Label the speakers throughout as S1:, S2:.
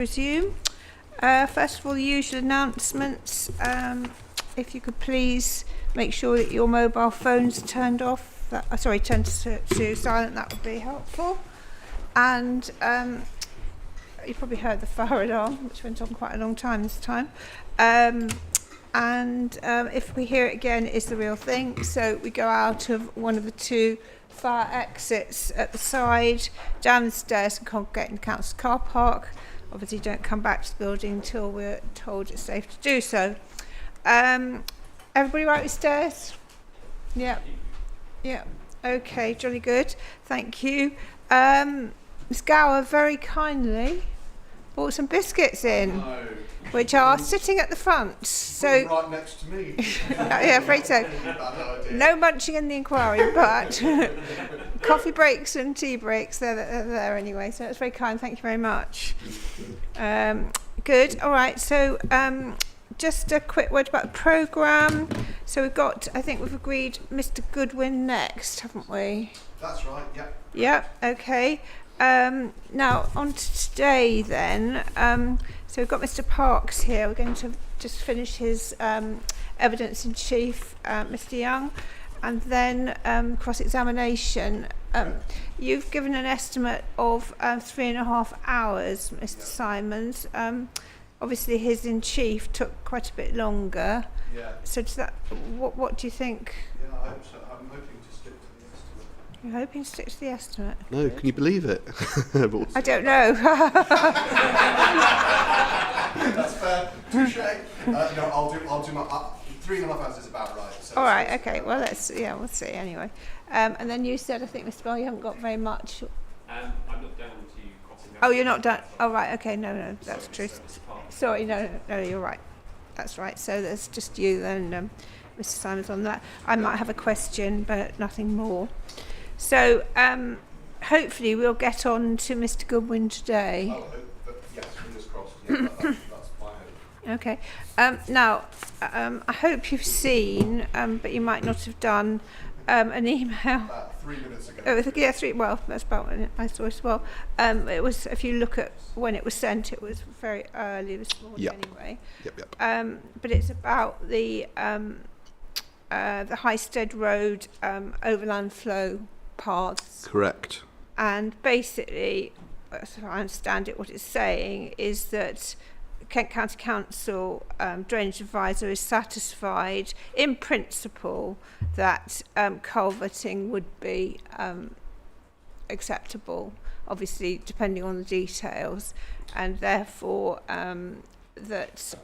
S1: Resume. First of all, the usual announcements. If you could please make sure that your mobile phones are turned off. Turned to silent. That would be helpful. And you probably heard the fire alarm, which went on quite a long time this time. If we hear it again, it's the real thing. So we go out of one of the two fire exits at the side, down the stairs and congregate in the council car park. Obviously don't come back to the building until we're told it's safe to do so. Everybody right with stairs? Yeah. Okay, jolly good. Thank you. Ms Gower very kindly brought some biscuits in, which are sitting at the front. So
S2: right next to me.
S1: yeah, afraid so. No munching in the inquiry, but coffee breaks and tea breaks, they're there anyway. So that's very kind. Thank you very much. Good. All right. So just a quick word about the programme. So we've agreed Mr. Goodwin next, haven't we?
S2: That's right. Yep.
S1: Yeah. Okay. Now on to today then. So we've got Mr. Parks here. We're going to just finish his evidence in chief, Mr. Young, and then cross-examination. You've given an estimate of 3.5 hours, Mr. Simons. Obviously, his in chief took quite a bit longer.
S2: Yeah.
S1: So does that? What do you think?
S2: Yeah, I hope so. I'm hoping to stick to the estimate.
S1: You're hoping to stick to the estimate?
S3: No, can you believe it?
S1: I don't know.
S2: That's fair. Touche. No, I'll do my 3.5 hours is about right. So
S1: All right. Okay. Well, we'll see anyway. And then you said, I think, Mr. Bell, you haven't got very much.
S4: I'm not down to crossing.
S1: Oh, you're not done. Oh, right. Okay. No, that's true. Sorry. No, you're right. That's right. So there's just you then, Mr. Simons, on that. I might have a question, but nothing more. So hopefully we'll get on to Mr. Goodwin today.
S2: Oh, but yes, fingers crossed. Yeah, that's my hope.
S1: Okay. Now, I hope you've seen, but you might not have done, an email.
S2: About 3 minutes ago.
S1: Well, that's about when I saw it as well. It was, if you look at when it was sent, it was very early this morning anyway.
S3: Yep.
S1: But it's about the Highsted Road overland flow paths.
S3: Correct.
S1: And basically, as I understand it, what it's saying is that Kent County Council Drainage Advisor is satisfied in principle that culverting would be acceptable, obviously depending on the details, and therefore that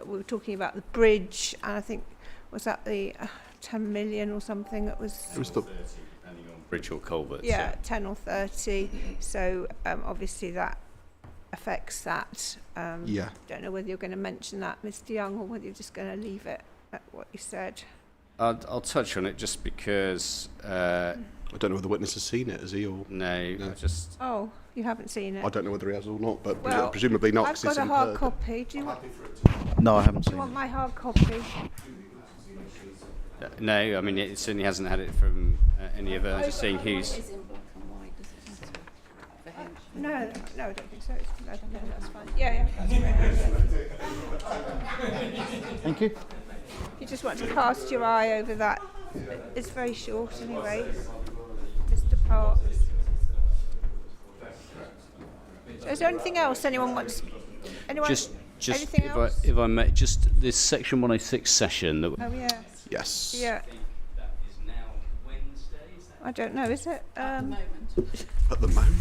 S1: we were talking about the bridge, and I think, was that the 10 million or something that was...
S3: It was the...
S4: Depending on bridge or culvert.
S1: Yeah, 10 or 30. So obviously that affects that. Don't know whether you're going to mention that, Mr. Young, or whether you're just going to leave it at what you said.
S4: I'll touch on it just because...
S3: I don't know whether the witness has seen it, has he? Or
S4: No. I just...
S1: Oh, you haven't seen it?
S3: I don't know whether he has or not, but
S1: Well,
S3: presumably not.
S1: I've got a hard copy. Do you want
S5: No, I haven't seen
S1: want
S5: it.
S1: my hard copy?
S4: No, I mean, it certainly hasn't had it from any of us. Just seeing who's...
S6: Is in black and white, does it matter for him?
S1: No, I don't think so. No, that's fine. Yeah, that's great.
S5: Thank you.
S1: You just want to cast your eye over that. It's very short anyway, Mr. Parks. So is there anything else anyone wants? Anyone?
S4: Just
S1: anything else?
S4: if I may, just this section 106 session that...
S1: Oh, yeah.
S3: Yes.
S1: Yeah.
S4: That is now Wednesday, is that?
S1: I don't know, is it?
S6: At the moment.
S3: At the moment.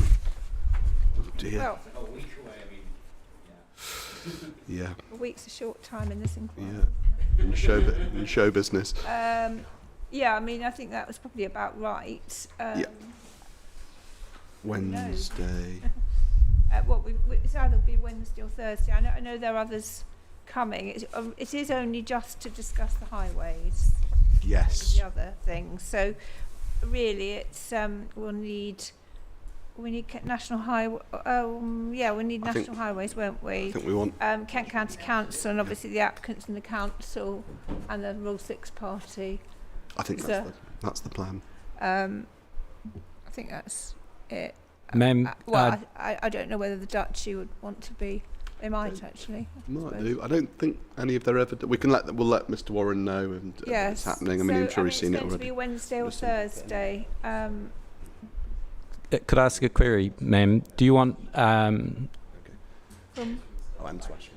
S3: Oh dear.
S1: Well,
S4: A week away, I mean...
S3: Yeah.
S1: a week's a short time in this inquiry.
S3: Yeah. In show business.
S1: Yeah, I mean, I think that was probably about right.
S3: Wednesday.
S1: It's either be Wednesday or Thursday. I know there are others coming. It is only just to discuss the highways.
S3: Yes.
S1: The other things. So really, it's we need national highway. We need national highways, won't we?
S3: I think we want.
S1: Kent County Council, and obviously the applicants and the council, and the Rule 6 party.
S3: I think that's the plan.
S1: I think that's it.
S5: Ma'am,
S1: I don't know whether the Duchy would want to be They might actually. I
S3: Might
S1: suppose.
S3: do. I don't think any of their evidence. We'll let Mr. Warren know and
S1: Yes.
S3: it's happening. I mean, I'm sure he's seen it
S1: It's going to
S3: already.
S1: be Wednesday or
S3: Listen.
S1: Thursday.
S5: Could I ask a query, ma'am? Do you want
S1: From,
S3: I'll answer actually.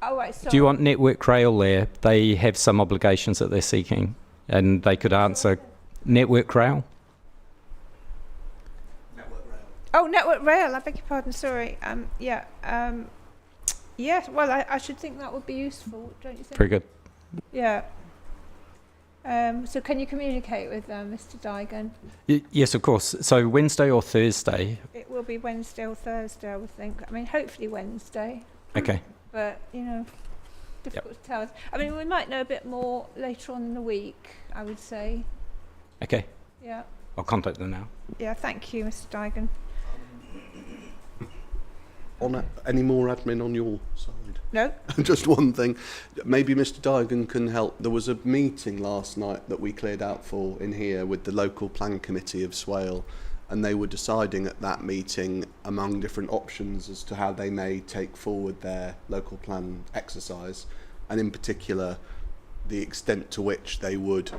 S1: oh, right, sorry.
S5: do you want Network Rail there? They have some obligations that they're seeking, and they could answer Network Rail.
S1: Oh, Network Rail. I beg your pardon. Sorry. Yes. Well, I should think that would be useful, don't you think?
S5: Very good.
S1: Yeah. So can you communicate with Mr. Dygan?
S5: Yes, of course. So Wednesday or Thursday?
S1: It will be Wednesday or Thursday, I would think. I mean, hopefully Wednesday,
S5: Okay.
S1: but difficult to tell. I mean, we might know a bit more later on in the week, I would say.
S5: Okay.
S1: Yeah.
S5: I'll contact them now.
S1: Yeah. Thank you, Mr. Dygan.
S3: Any more admin on your side?
S1: No.
S3: Just one thing. Maybe Mr. Dygan can help. There was a meeting last night that we cleared out for in here with the local plan committee of Swale, and they were deciding at that meeting among different options as to how they may take forward their local plan exercise, and in particular the extent to which it would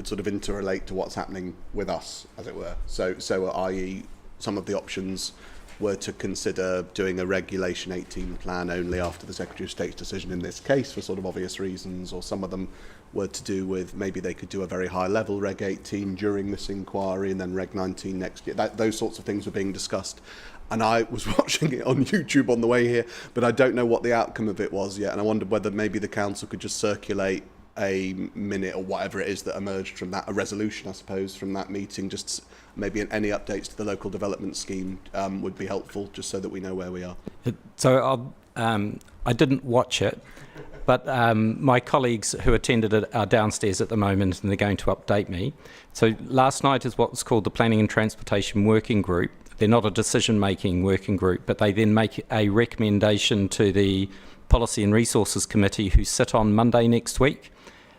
S3: sort of interrelate to what's happening with us, as it were. So i.e. some of the options were to consider doing a Regulation 18 plan only after the Secretary of State's decision in this case for sort of obvious reasons, or some of them were to do with maybe they could do a very high level Reg 18 during this inquiry and then Reg 19 next year. Those sorts of things were being discussed. And I was watching it on YouTube on the way here, but I don't know what the outcome of it was yet. And I wondered whether maybe the council could just circulate a minute or whatever it is that emerged from that, a resolution, I suppose, from that meeting. Just maybe any updates to the local development scheme would be helpful, just so that we know where we are.
S5: So I didn't watch it, but my colleagues who attended it are downstairs at the moment and they're going to update me. So last night is what's called the Planning and Transportation Working Group. They're not a decision-making working group, but they then make a recommendation to the Policy and Resources Committee, who sit on Monday next week.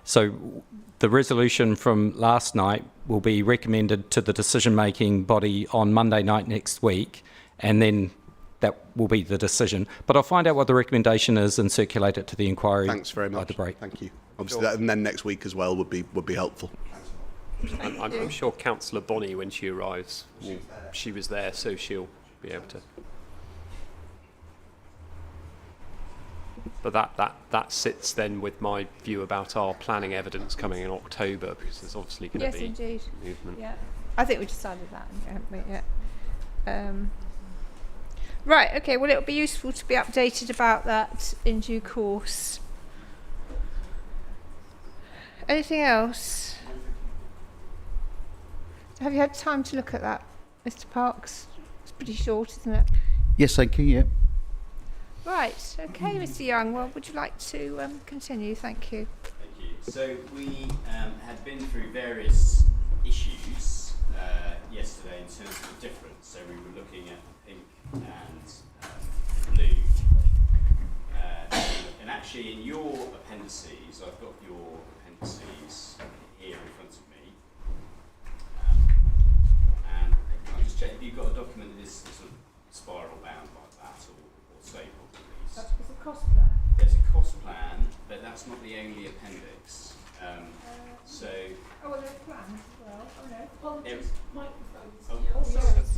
S5: So the resolution from last night will be recommended to the decision-making body on Monday night next week, and then that will be the decision. But I'll find out what the recommendation is and circulate it to the inquiry.
S3: Thanks very much.
S5: By the break.
S3: Thank you. Obviously, that, and then next week as well would be helpful.
S7: I'm sure Councillor Bonnie, when she arrives, she was there, so she'll be able to. But that sits then with my view about our planning evidence coming in October, because there's obviously going to be
S1: indeed.
S7: movement.
S1: Yeah. I think we decided that, haven't we? Yeah. Right. Okay. Well, it would be useful to be updated about that in due course. Anything else? Have you had time to look at that, Mr. Parks? It's pretty short, isn't it?
S8: Yes, thank you. Yeah.
S1: Right. Okay, Mr. Young. Well, would you like to continue? Thank you.
S4: Thank you. So we had been through various issues yesterday in terms of the difference. So we were looking at pink and blue. And actually in your appendices, I've got your appendices here in front of me. And I'll just check, have you got a document that is sort of spiral bound like that, or stapled at least?
S1: It's a cost plan.
S4: There's a cost plan, but that's not the only appendix.
S1: Oh, well, there's plans as well. Oh, no.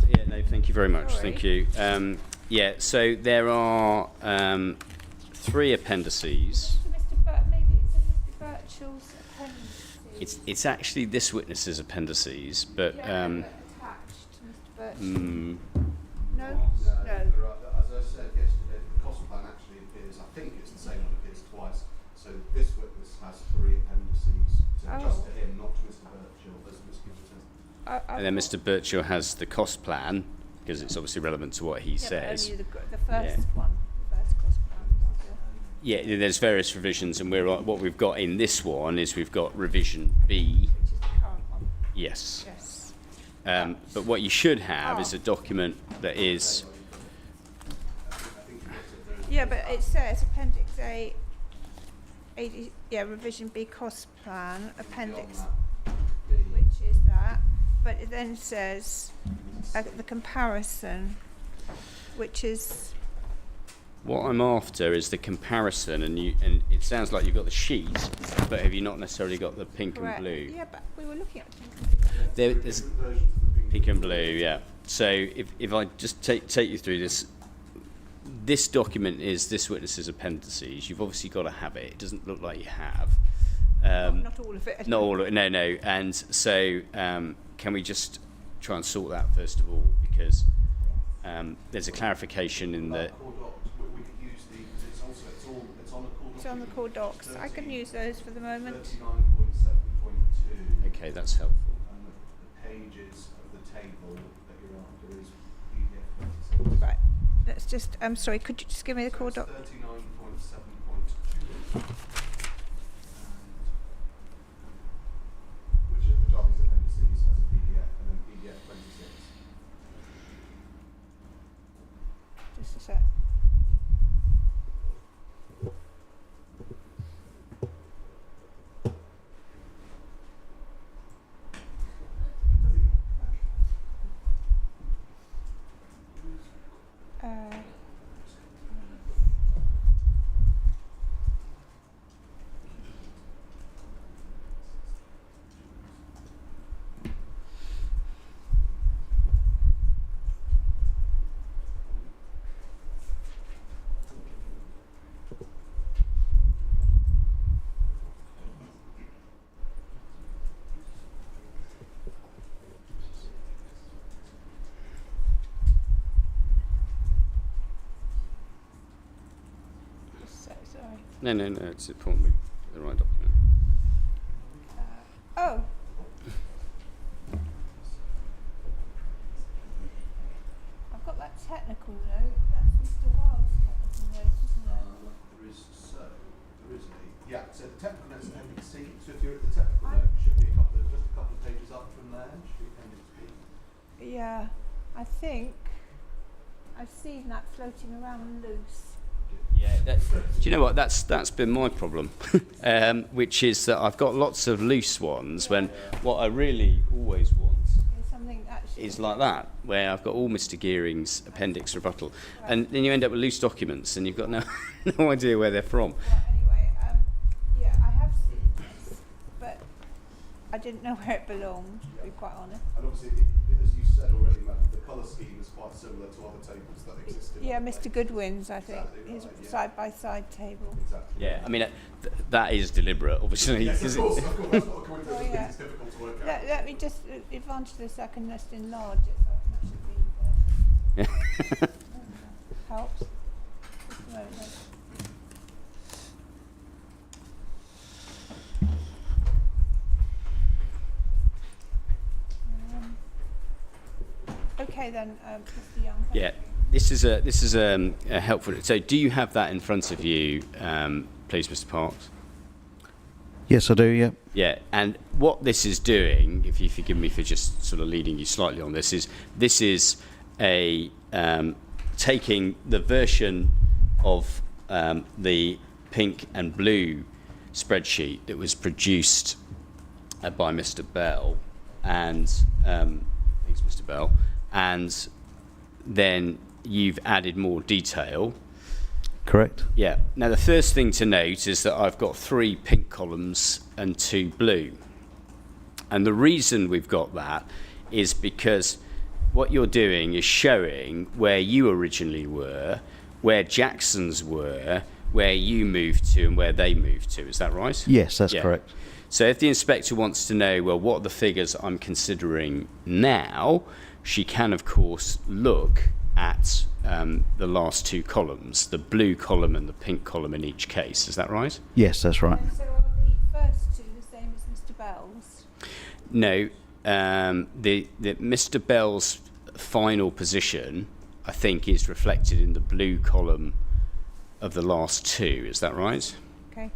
S4: Yeah, no, thank you very much.
S1: Sorry.
S4: Thank you. Yeah, so there are 3 appendices.
S1: Maybe it's in Mr. Birchall's appendices.
S4: It's actually this witness's appendices, but
S1: Attached to Mr. Birchall.
S2: No,
S1: No.
S2: as I said yesterday, the cost plan actually appears, I think it's the same one, appears twice. So this witness has 3 appendices, just to him, not to Mr. Birchall, as Ms. Gibbleton.
S4: and then Mr. Birchall has the cost plan, because it's obviously relevant to what he says.
S1: Only the first one, the first cost plan.
S4: Yeah, there's various revisions, and what we've got in this one is we've got revision B.
S1: Which is the current one.
S4: Yes.
S1: Yes.
S4: But what you should have is a document that is.
S1: Yeah, but it says Appendix A, Revision B cost plan, Appendix, which is that. But it then says the comparison, which is
S4: What I'm after is the comparison, and it sounds like you've got the sheet, but have you not necessarily got the pink
S1: Correct.
S4: and blue?
S1: Yeah, but we were looking at pink and blue.
S4: There's
S2: Different versions of the pink.
S4: pink and blue, yeah. So if I just take you through this document is this witness's appendices. You've obviously got to have it. It doesn't look like you have.
S1: Not all of it.
S4: Not all of it, no. And so can we just try and sort that first of all? Because there's a clarification in the...
S2: Core docs, we could use the, because it's on the core
S1: It's on the core docs. I can use those for the moment.
S2: 39.7.2.
S4: Okay, that's helpful.
S2: And the pages of the table that you're after is PDF 26.
S1: Right. Let's just. I'm sorry. Could you just give me the core doc?
S2: 39.7.2. Which are these appendices as a PDF, and then PDF 26.
S1: Just a sec.
S4: No, it's important the right document.
S1: Oh. I've got that technical note. That's Mr. Wild's technical note, isn't it?
S2: There is a, yeah, so the technical note's appendix C. So if you're at the technical note, it should be just a couple of pages up from there, it should be appendix B.
S1: Yeah. I think I've seen that floating around loose.
S4: Yeah, do you know what? That's been my problem, which is that I've got lots of loose ones when what I really always want
S1: Something actually.
S4: is like that, where I've got all Mr. Gearing's appendix rebuttal, and then you end up with loose documents, and you've got no idea where they're from.
S1: Well, anyway, yeah, I have seen this, but I didn't know where it belonged, to be quite honest.
S2: And obviously, as you said already, Madam, the colour scheme is quite similar to other tables that exist in
S1: Yeah,
S2: other
S1: Mr.
S2: places.
S1: Goodwin's, I think,
S2: Exactly
S1: his
S2: right, yeah.
S1: side-by-side table.
S2: Exactly.
S4: Yeah, I mean that is deliberate, obviously.
S2: Yes,
S4: 'cause
S2: of course,
S4: it-
S2: of course, that's not a coincidence.
S1: Oh, yeah.
S2: It's difficult to work out.
S1: Let me just, advantage of this, I can just enlarge it so I can actually read it. Helps. Just a moment. Okay then, Mr. Young. thank
S4: Yeah,
S1: you.
S4: this is a helpful. So, do you have that in front of you, please, Mr. Parks?
S8: Yes, I do, yeah.
S4: Yeah, and what this is doing, if you forgive me for just sort of leading you slightly on this is a taking the version of the pink and blue spreadsheet that was produced by Mr. Bell, and thanks, Mr. Bell, and then you've added more detail.
S8: Correct.
S4: Yeah. Now, the first thing to note is that I've got 3 pink columns and 2 blue. And the reason we've got that is because what you're doing is showing where you originally were, where Jackson's were, where you moved to, and where they moved to. Is that right?
S8: Yes, that's
S4: Yeah.
S8: correct.
S4: So if the inspector wants to know, well, what are the figures I'm considering now, she can, of course, look at the last 2 columns, the blue column and the pink column in each case. Is that right?
S8: Yes, that's right.
S1: And so are the first two the same as Mr. Bell's?
S4: No. The Mr. Bell's final position, I think, is reflected in the blue column of the last 2. Is that right?
S1: Okay.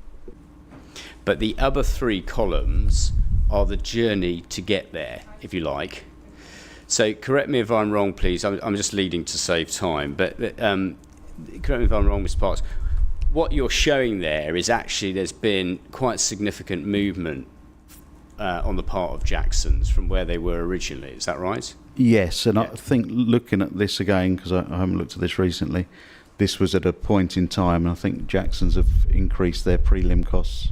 S4: But the other 3 columns are the journey to get there, if you like. So correct me if I'm wrong, please. I'm just leading to save time. But correct me if I'm wrong, Mr. Parks. What you're showing there is actually there's been quite significant movement on the part of Jackson's from where they were originally. Is that right?
S8: Yes, and
S4: Yeah.
S8: I think looking at this again, because I haven't looked at this recently, this was at a point in time, and I think Jackson's have increased their prelim costs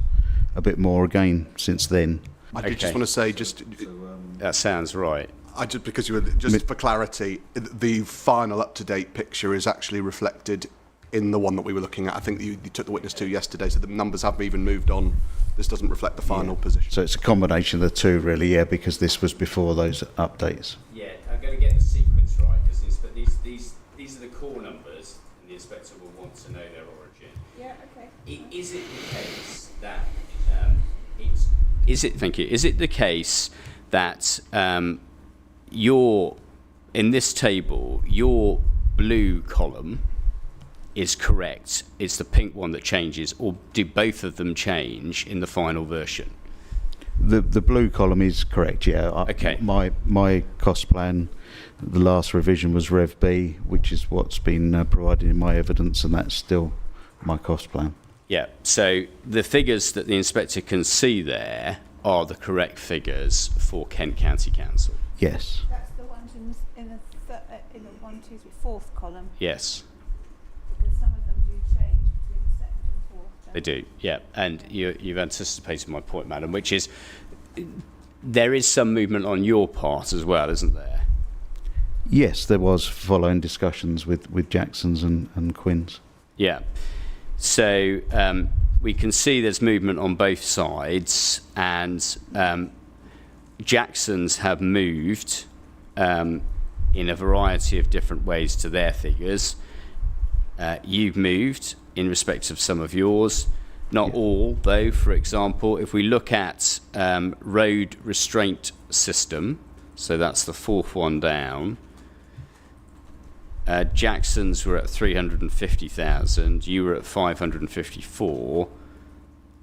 S8: a bit more again since then.
S3: I did just
S4: Okay.
S3: want to say, just
S4: That sounds right.
S3: I just because you were just for clarity, the final up-to-date picture is actually reflected in the one that we were looking at. I think you took the witness to yesterday, so the numbers haven't even moved on. This doesn't reflect the final position.
S8: So it's a combination of the two, really, yeah, because this was before those updates.
S4: Yeah, I'm going to get the sequence right because these are the core numbers, and the inspector will want to know their origin.
S1: Yeah, okay.
S4: Is it the case that Is it the case that in this table your blue column is correct? It's the pink one that changes, or do both of them change in the final version?
S8: The blue column is correct, yeah.
S4: Okay.
S8: My cost plan, the last revision was Rev B, which is what's been provided in my evidence, and that's still my cost plan.
S4: Yeah, so the figures that the inspector can see there are the correct figures for Kent County Council.
S8: Yes.
S1: That's the ones in the 1, 2, 3, 4th column,
S4: Yes,
S1: because some of them do change between the 2nd and 4th.
S4: they do. Yeah, and you've anticipated my point, madam, which is there is some movement on your part as well, isn't there?
S8: Yes, there was following discussions with Jackson's and Quinn's.
S4: Yeah. So we can see there's movement on both sides, and Jackson's have moved in a variety of different ways to their figures. You've moved in respect of some of yours, not all, though. For example, if we look at road restraint system, so that's the 4th one down, Jackson's were at 350,000, you were at 554,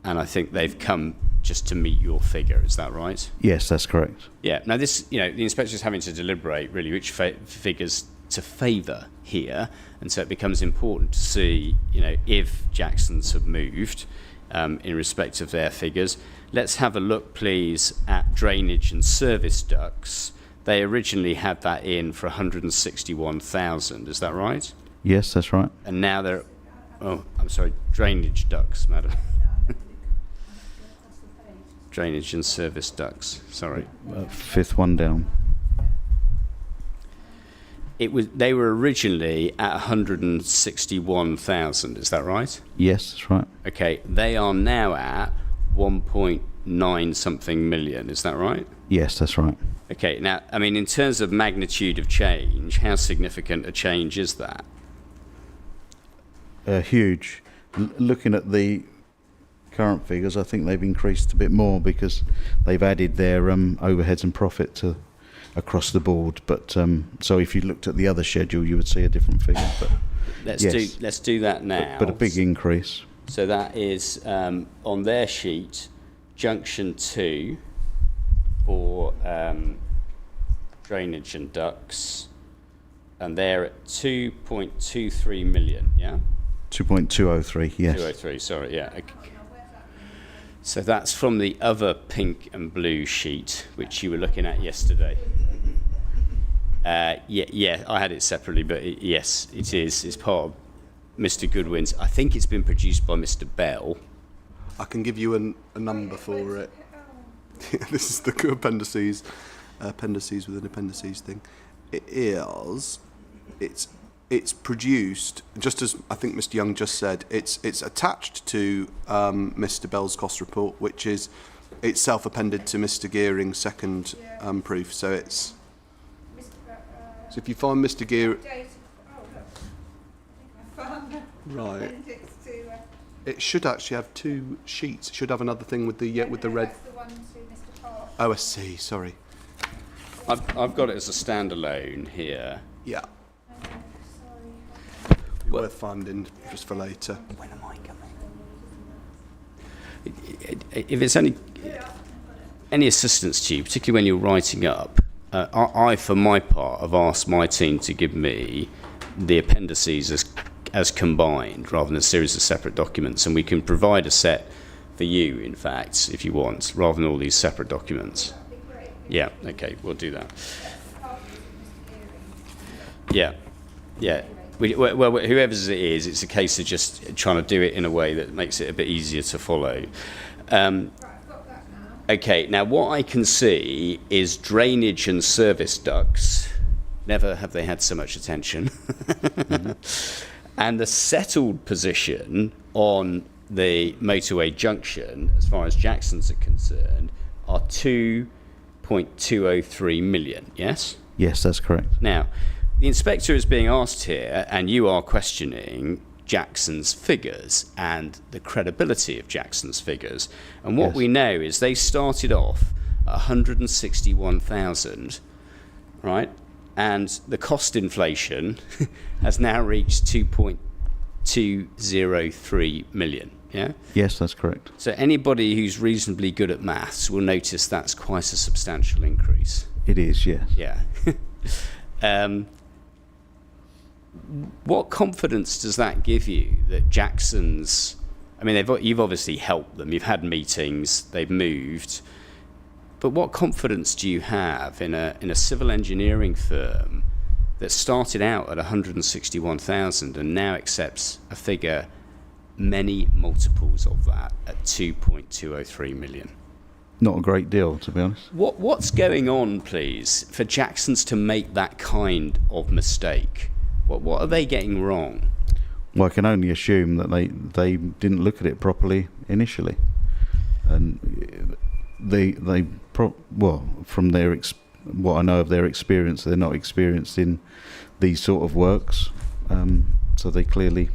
S4: and I think they've come just to meet your figure. Is that right?
S8: Yes, that's correct.
S4: Yeah. Now this, the inspector's having to deliberate really which figures to favour here, and so it becomes important to see, if Jackson's have moved in respect of their figures. Let's have a look, please, at drainage and service ducts. They originally had that in for 161,000, is that right?
S8: Yes, that's right.
S4: And now they're, drainage ducts, madam. Drainage and service ducts, sorry.
S8: 5th one down.
S4: They were originally at 161,000, is that right?
S8: Yes, that's right.
S4: Okay, they are now at 1.9 something million, is that right?
S8: Yes, that's right.
S4: Okay, now, in terms of magnitude of change, how significant a change is that?
S8: Huge. Looking at the current figures, I think they've increased a bit more because they've added their overheads and profit to across the board. But so if you looked at the other schedule, you would see a different figure. But
S4: Let's do that now.
S8: But a big increase.
S4: So that is on their sheet, junction 2 for drainage and ducts, and they're at 2.23 million, yeah?
S8: 2.203, yes.
S4: 203, sorry, yeah. Okay. So that's from the other pink and blue sheet, which you were looking at yesterday. Yeah, I had it separately, but yes, it is. It's part of Mr. Goodwin's. I think it's been produced by Mr. Bell.
S3: I can give you a number for it. This is the appendices within appendices thing. It's produced, just as I think Mr. Young just said, it's attached to Mr. Bell's cost report, which is itself appended to Mr. Gearing's second proof. So it's so if you find Mr. Gearing, right, it should actually have 2 sheets. It should have another thing with the red.
S1: That's the one to Mr. Park.
S3: Oh, I see. Sorry.
S4: I've got it as a standalone here.
S3: Yeah.
S1: Sorry.
S3: Worth finding just for later.
S4: When am I coming? If it's any assistance to you, particularly when you're writing up, I, for my part, have asked my team to give me the appendices as combined rather than a series of separate documents, and we can provide a set for you, in fact, if you want, rather than all these separate documents. Yeah, okay, we'll do that. Yeah. Well, whoever's it is, it's a case of just trying to do it in a way that makes it a bit easier to follow.
S1: Right, I've got that now.
S4: Okay, now what I can see is drainage and service ducts. Never have they had so much attention. And the settled position on the motorway junction, as far as Jackson's are concerned, are 2.203 million, yes?
S8: Yes, that's correct.
S4: Now, the inspector is being asked here, and you are questioning Jackson's figures and the credibility of Jackson's figures. And what
S8: Yes.
S4: we know is they started off at 161,000, right? And the cost inflation has now reached 2.203 million, yeah?
S8: Yes, that's correct.
S4: So anybody who's reasonably good at maths will notice that's quite a substantial increase.
S8: It is, yes.
S4: Yeah. What confidence does that give you that Jackson's, I mean, you've obviously helped them, you've had meetings, they've moved, but what confidence do you have in a civil engineering firm that started out at 161,000 and now accepts a figure many multiples of that at 2.203 million?
S8: Not a great deal, to be honest.
S4: What's going on, please, for Jackson's to make that kind of mistake? What are they getting wrong?
S8: Well, I can only assume that they didn't look at it properly initially, and from what I know of their experience, they're not experienced in these sort of works, so they clearly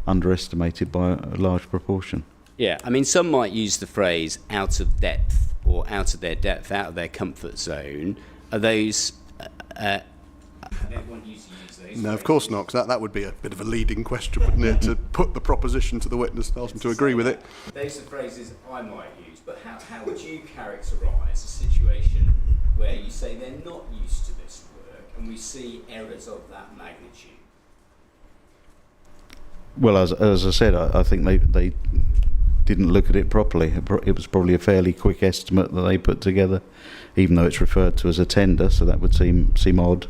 S8: underestimated by a large proportion.
S4: Yeah, I mean, some might use the phrase out of depth or out of their depth, out of their comfort zone. Are those...
S3: No, of course not, because that would be a bit of a leading question, wouldn't it, to put the proposition to the witness and ask them to agree with it.
S4: Those are phrases I might use, but how would you characterise a situation where you say they're not used to this work and we see errors of that magnitude?
S8: Well, as I said, I think they didn't look at it properly. It was probably a fairly quick estimate that they put together, even though it's referred to as a tender, so that would seem odd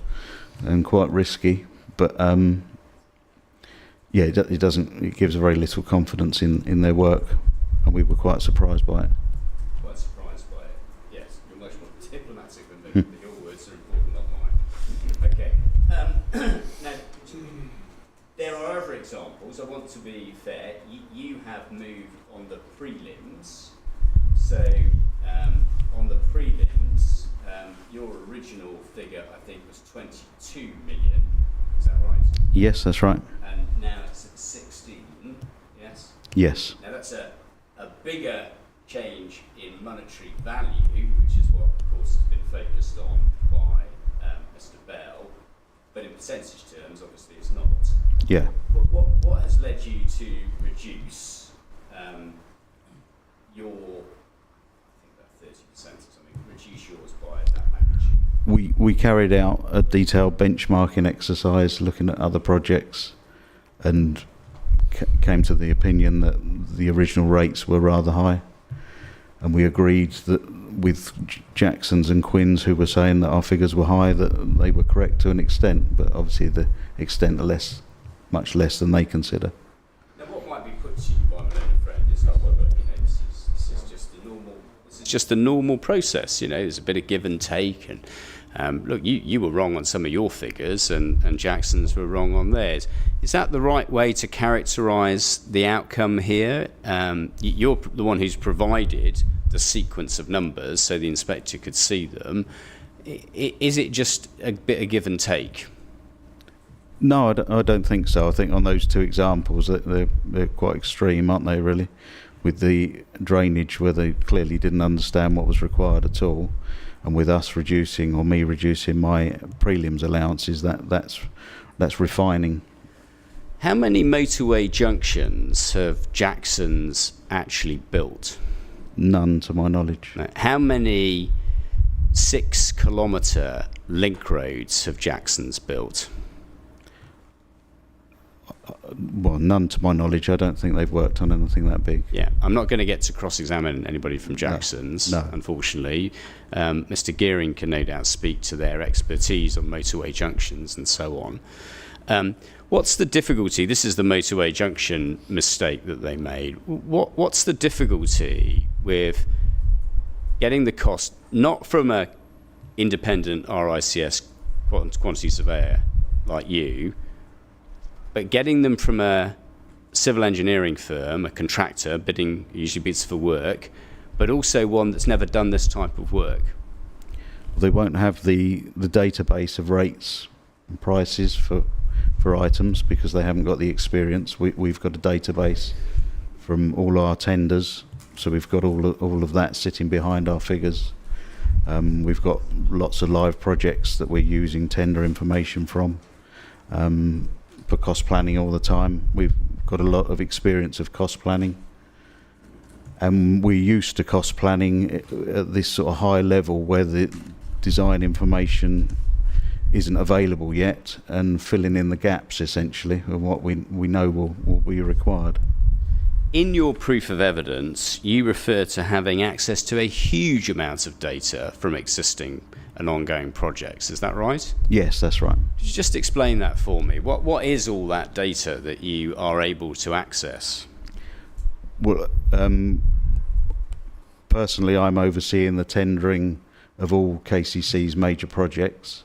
S8: and quite risky. But yeah, it doesn't. It gives very little confidence in their work, and we were quite surprised by it.
S4: Quite surprised by it. Yes, you're much more diplomatic than me. But your words are important, not mine. Okay. Now, there are other examples. I want to be fair. You have moved on the prelims. So on the prelims, your original figure, I think, was 22 million. Is that right?
S8: Yes, that's right.
S4: And now it's at 16. Yes.
S8: Yes.
S4: Now that's a bigger change in monetary value, which is what, of course, has been focused on by Mr. Bell. But in percentage terms, obviously, it's not.
S8: Yeah.
S4: What has led you to reduce your, I think about 30% or something, reduce yours by that magnitude?
S8: We carried out a detailed benchmarking exercise looking at other projects, and came to the opinion that the original rates were rather high, and we agreed that with Jackson's and Quinn's, who were saying that our figures were high, that they were correct to an extent, but obviously the extent are much less than they consider.
S4: Now, what might be put to you by my learned friend is like, well, look, this is just a normal process. There's a bit of give and take, and look, you were wrong on some of your figures, and Jackson's were wrong on theirs. Is that the right way to characterise the outcome here? You're the one who's provided the sequence of numbers so the inspector could see them. Is it just a bit of give and take?
S8: No, I don't think so. I think on those two examples, they're quite extreme, aren't they, really? With the drainage, where they clearly didn't understand what was required at all, and with us reducing, or me reducing my prelims allowances, that's refining.
S4: How many motorway junctions have Jackson's actually built?
S8: None, to my knowledge.
S4: No. How many 6-kilometre link roads have Jackson's built?
S8: Well, none to my knowledge. I don't think they've worked on anything that big.
S4: Yeah, I'm not going to get to cross-examine anybody from Jackson's,
S8: No.
S4: Unfortunately. Mr. Gearing can no doubt speak to their expertise on motorway junctions and so on. What's the difficulty? This is the motorway junction mistake that they made. What's the difficulty with getting the cost, not from a independent RICS quantity surveyor like you, but getting them from a civil engineering firm, a contractor, usually bids for work, but also one that's never done this type of work?
S8: They won't have the database of rates and prices for items because they haven't got the experience. We've got a database from all our tenders, so we've got all of that sitting behind our figures. We've got lots of live projects that we're using tender information from for cost planning all the time. We've got a lot of experience of cost planning, and we're used to cost planning at this sort of high level where the design information isn't available yet, and filling in the gaps essentially of what we know will be required.
S4: In your proof of evidence, you refer to having access to a huge amount of data from existing and ongoing projects. Is that right?
S8: Yes, that's right.
S4: Could you just explain that for me? What is all that data that you are able to access?
S8: Well, personally, I'm overseeing the tendering of all KCC's major projects.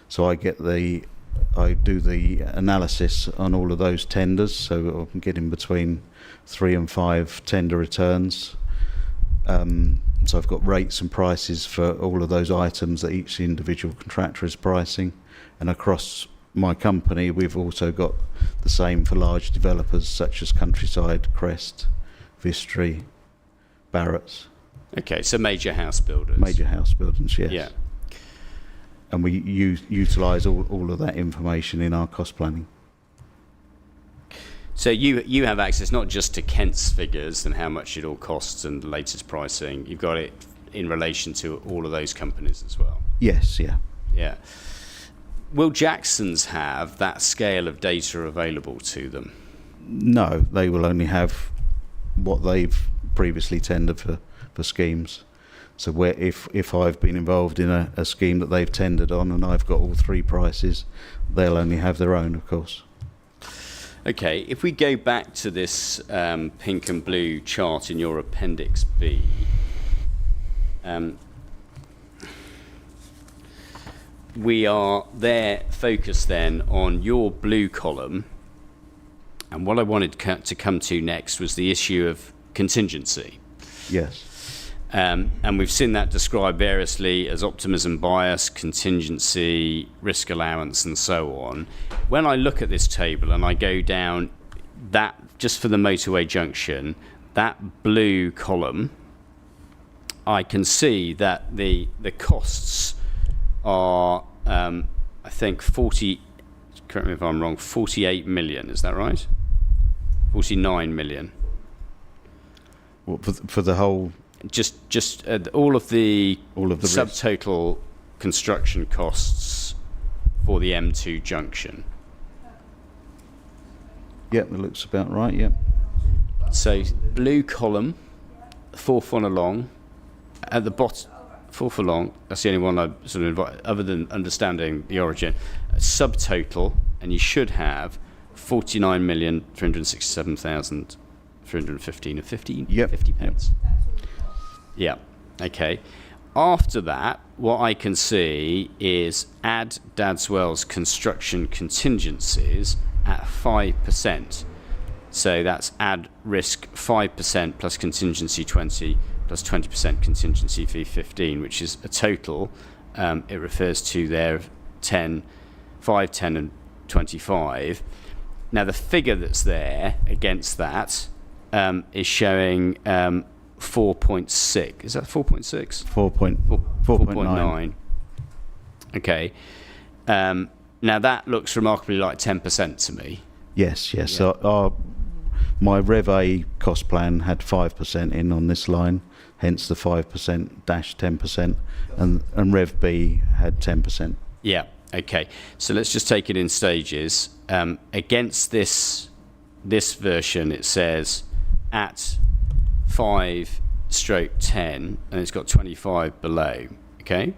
S8: So I do the analysis on all of those tenders, so I'm getting between 3 and 5 tender returns. So I've got rates and prices for all of those items that each individual contractor is pricing. And across my company, we've also got the same for large developers such as Countryside, Crest, Vistry, Barrett's.
S4: Okay, so major house builders.
S8: Major house builders, yes.
S4: Yeah.
S8: And we utilise all of that information in our cost planning.
S4: So you have access not just to Kent's figures and how much it all costs and the latest pricing, you've got it in relation to all of those companies as well?
S8: Yes, yeah.
S4: Yeah. Will Jackson's have that scale of data available to them?
S8: No, they will only have what they've previously tendered for schemes. So where if I've been involved in a scheme that they've tendered on and I've got all 3 prices, they'll only have their own, of course.
S4: Okay, if we go back to this pink and blue chart in your Appendix B, we are there focused then on your blue column, and what I wanted to come to next was the issue of contingency.
S8: Yes.
S4: And we've seen that described variously as optimism bias, contingency, risk allowance, and so on. When I look at this table and I go down that, just for the motorway junction, that blue column, I can see that the costs are, I think, 40, correct me if I'm wrong, 48 million, is that right? 49 million.
S8: Well, for the whole...
S4: Just all of the subtotal
S8: risk.
S4: Construction costs for the M2 junction.
S8: Yep, that looks about right, yep.
S4: So blue column, 4th one along, at the bottom, 4th along, that's the only one I sort of invite, other than understanding the origin, subtotal, and you should have 49,367,315 and 50 pence. Yeah, okay. After that, what I can see is add Dadswell's construction contingencies at 5%. So that's add risk 5% plus contingency 20 plus 20% contingency fee 15, which is a total, it refers to there of 10, 5, 10 and 25. Now the figure that's there against that is showing 4.6. Is that 4.6? 4.9. Okay. Now that looks remarkably like 10% to me.
S8: Yes.
S4: Yeah.
S8: So my Rev A cost plan had 5% in on this line, hence the 5% dash 10%, and Rev B had 10%.
S4: Yeah. Okay. So let's just take it in stages. Against this version, it says at 5/10, and it's got 25 below. Okay.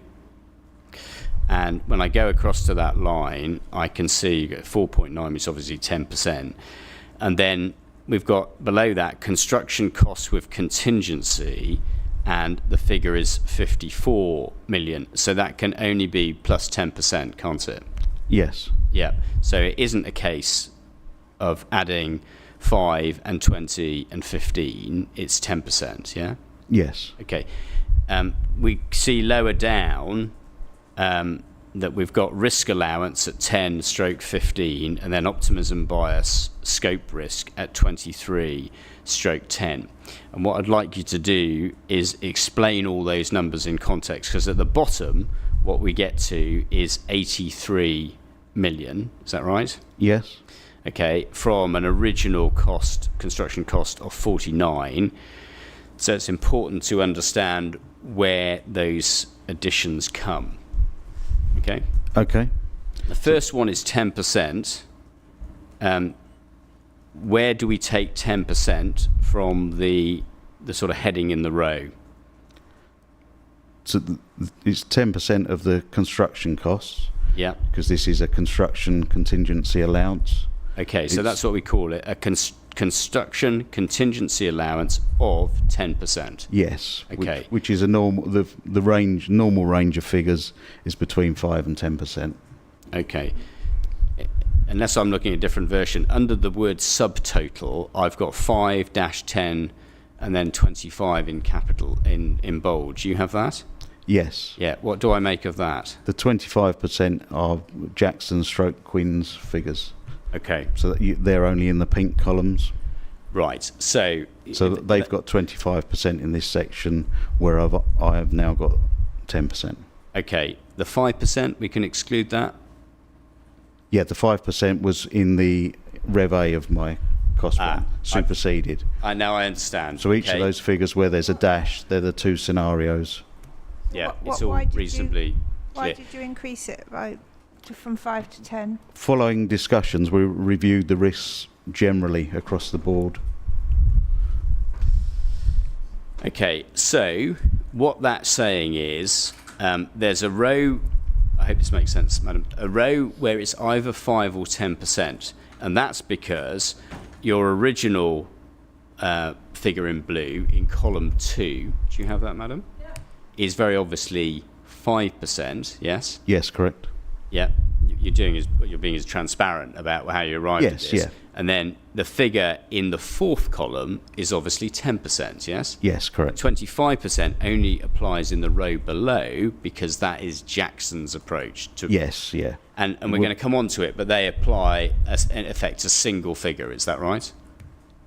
S4: And when I go across to that line, I can see 4.9, which is obviously 10%. And then we've got below that construction costs with contingency, and the figure is 54 million. So that can only be plus 10%, can't it?
S8: Yes.
S4: Yeah. So it isn't a case of adding 5 and 20 and 15. It's 10%, yeah?
S8: Yes.
S4: Okay. We see lower down that we've got risk allowance at 10/15, and then optimism bias scope risk at 23/10. And what I'd like you to do is explain all those numbers in context, because at the bottom, what we get to is 83 million. Is that right?
S8: Yes.
S4: Okay, from an original construction cost of 49. So it's important to understand where those additions come. Okay?
S8: Okay.
S4: The first one is 10%. Where do we take 10% from the sort of heading in the row?
S8: So it's 10% of the construction costs,
S4: Yeah.
S8: because this is a construction contingency allowance.
S4: Okay, so
S8: It's-
S4: that's what we call it, a construction contingency allowance of 10%.
S8: Yes.
S4: Okay.
S8: Which is a normal, normal range of figures is between 5 and 10%.
S4: Okay. Unless I'm looking at a different version, under the word subtotal, I've got 5-10 and then 25 in capital, in bold. Do you have that?
S8: Yes.
S4: Yeah. What do I make of that?
S8: The 25% are Jackson stroke Quinn's figures.
S4: Okay.
S8: So that they're only in the pink columns.
S4: Right. So
S8: They've got 25% in this section, where I have now got 10%.
S4: Okay. The 5%, we can exclude that?
S8: Yeah, the 5% was in the Rev A of my cost one, superseded.
S4: Now I understand.
S8: So each
S4: Okay.
S8: of those figures where there's a dash, they're the two scenarios.
S4: Yeah,
S1: What-
S4: it's all
S1: why did you-
S4: reasonably
S1: Why
S4: clear.
S1: did you increase it from 5 to 10?
S8: Following discussions, we reviewed the risks generally across the board.
S4: Okay, so what that's saying is there's a row, I hope this makes sense, madam, a row where it's either 5 or 10%, and that's because your original figure in blue in column 2, do you have that, madam? Yeah. Is very obviously 5%, yes?
S8: Yes, correct.
S4: Yeah, you're being as transparent about how you arrived at
S8: Yes,
S4: this.
S8: yeah.
S4: And then the figure in the 4th column is obviously 10%, yes?
S8: Yes, correct.
S4: 25% only applies in the row below, because that is Jackson's approach to.
S8: Yes, yeah.
S4: And we're going to come on to it, but they apply in effect a single figure. Is that right?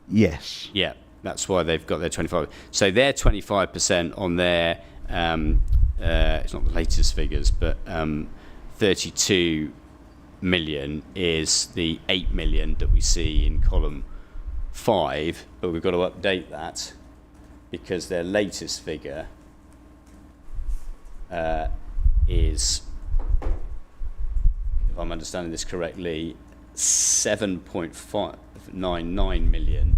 S8: Yes.
S4: Yeah, that's why they've got their 25. So their 25% on their it's not the latest figures, but 32 million is the 8 million that we see in column 5, but we've got to update that because their latest figure is, if I'm understanding this correctly, 7.599 million.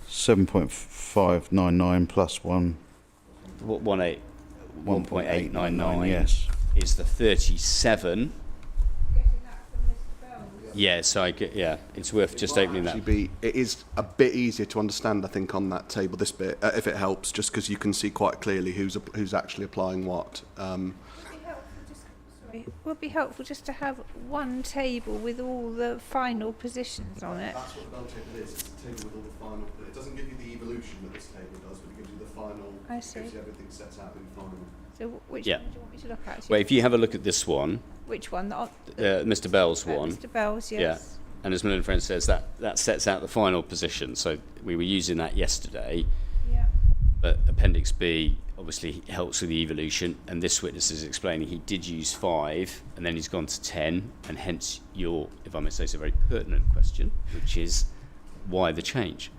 S8: 7.599 plus
S4: 1.899,
S8: yes.
S4: is the 37.
S1: Getting that from Mr. Bell.
S4: Yeah, so it's worth just opening that.
S3: It is a bit easier to understand, I think, on that table, this bit, if it helps, just because you can see quite clearly who's actually applying what.
S1: Would be helpful just to have one table with all the final positions on it.
S2: That's what the bell table is. It's a table with all the final. It doesn't give you the evolution that this table does, but it gives you the final.
S1: I see.
S2: Gives you everything set out in final.
S1: So which
S4: Yeah.
S1: one do you want me to look at?
S4: Well, if you have a look at this one,
S1: Which one?
S4: Mr. Bell's one,
S1: Mr. Bell's, yes.
S4: yeah, and as Melinda Friend says, that sets out the final position. So we were using that yesterday,
S1: Yeah.
S4: but Appendix B obviously helps with the evolution, and this witness is explaining he did use 5, and then he's gone to 10, and hence your, if I may say so, very pertinent question, which is why the change?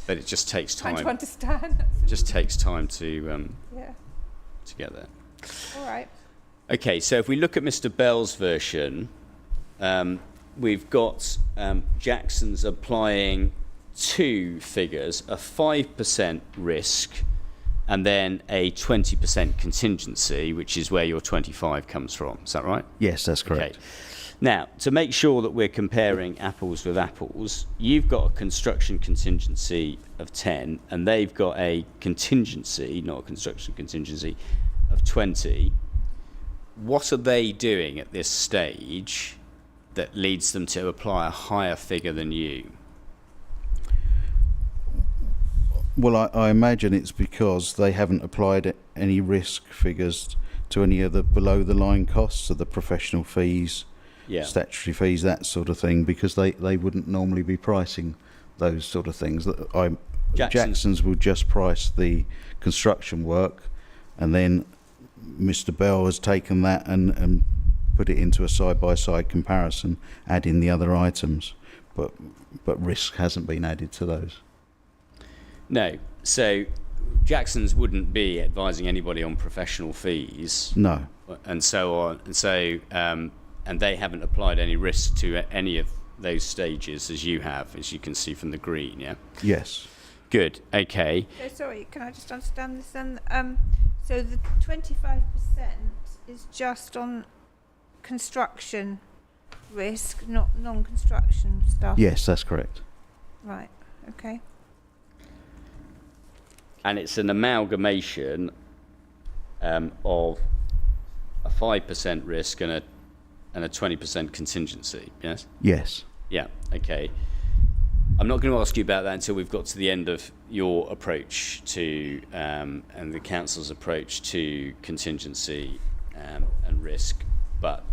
S4: But it just takes
S1: Trying to
S4: time.
S1: understand.
S4: It just takes time to
S1: Yeah.
S4: get there.
S1: All right.
S4: Okay, so if we look at Mr. Bell's version, we've got Jackson's applying 2 figures, a 5% risk and then a 20% contingency, which is where your 25 comes from. Is that right?
S8: Yes, that's correct.
S4: Okay. Now, to make sure that we're comparing apples with apples, you've got a construction contingency of 10, and they've got a contingency, not a construction contingency, of 20. What are they doing at this stage that leads them to apply a higher figure than you?
S8: Well, I imagine it's because they haven't applied any risk figures to any of the below-the-line costs of the professional fees, statutory fees, that sort of thing, because they wouldn't normally be pricing those sort of things. Jackson's will just price the construction work, and then Mr. Bell has taken that and put it into a side-by-side comparison, adding the other items, but risk hasn't been added to those.
S4: No. So Jackson's wouldn't be advising anybody on professional fees.
S8: No.
S4: And so on. And so, and they haven't applied any risk to any of those stages as you have, as you can see from the green, yeah?
S8: Yes.
S4: Good. Okay.
S1: So sorry, can I just understand this then? So the 25% is just on construction risk, not non-construction stuff?
S8: Yes, that's correct.
S1: Right, okay.
S4: And it's an amalgamation of a 5% risk and a 20% contingency, yes?
S8: Yes.
S4: Yeah, okay. I'm not going to ask you about that until we've got to the end of your approach to, and the council's approach to contingency and risk. But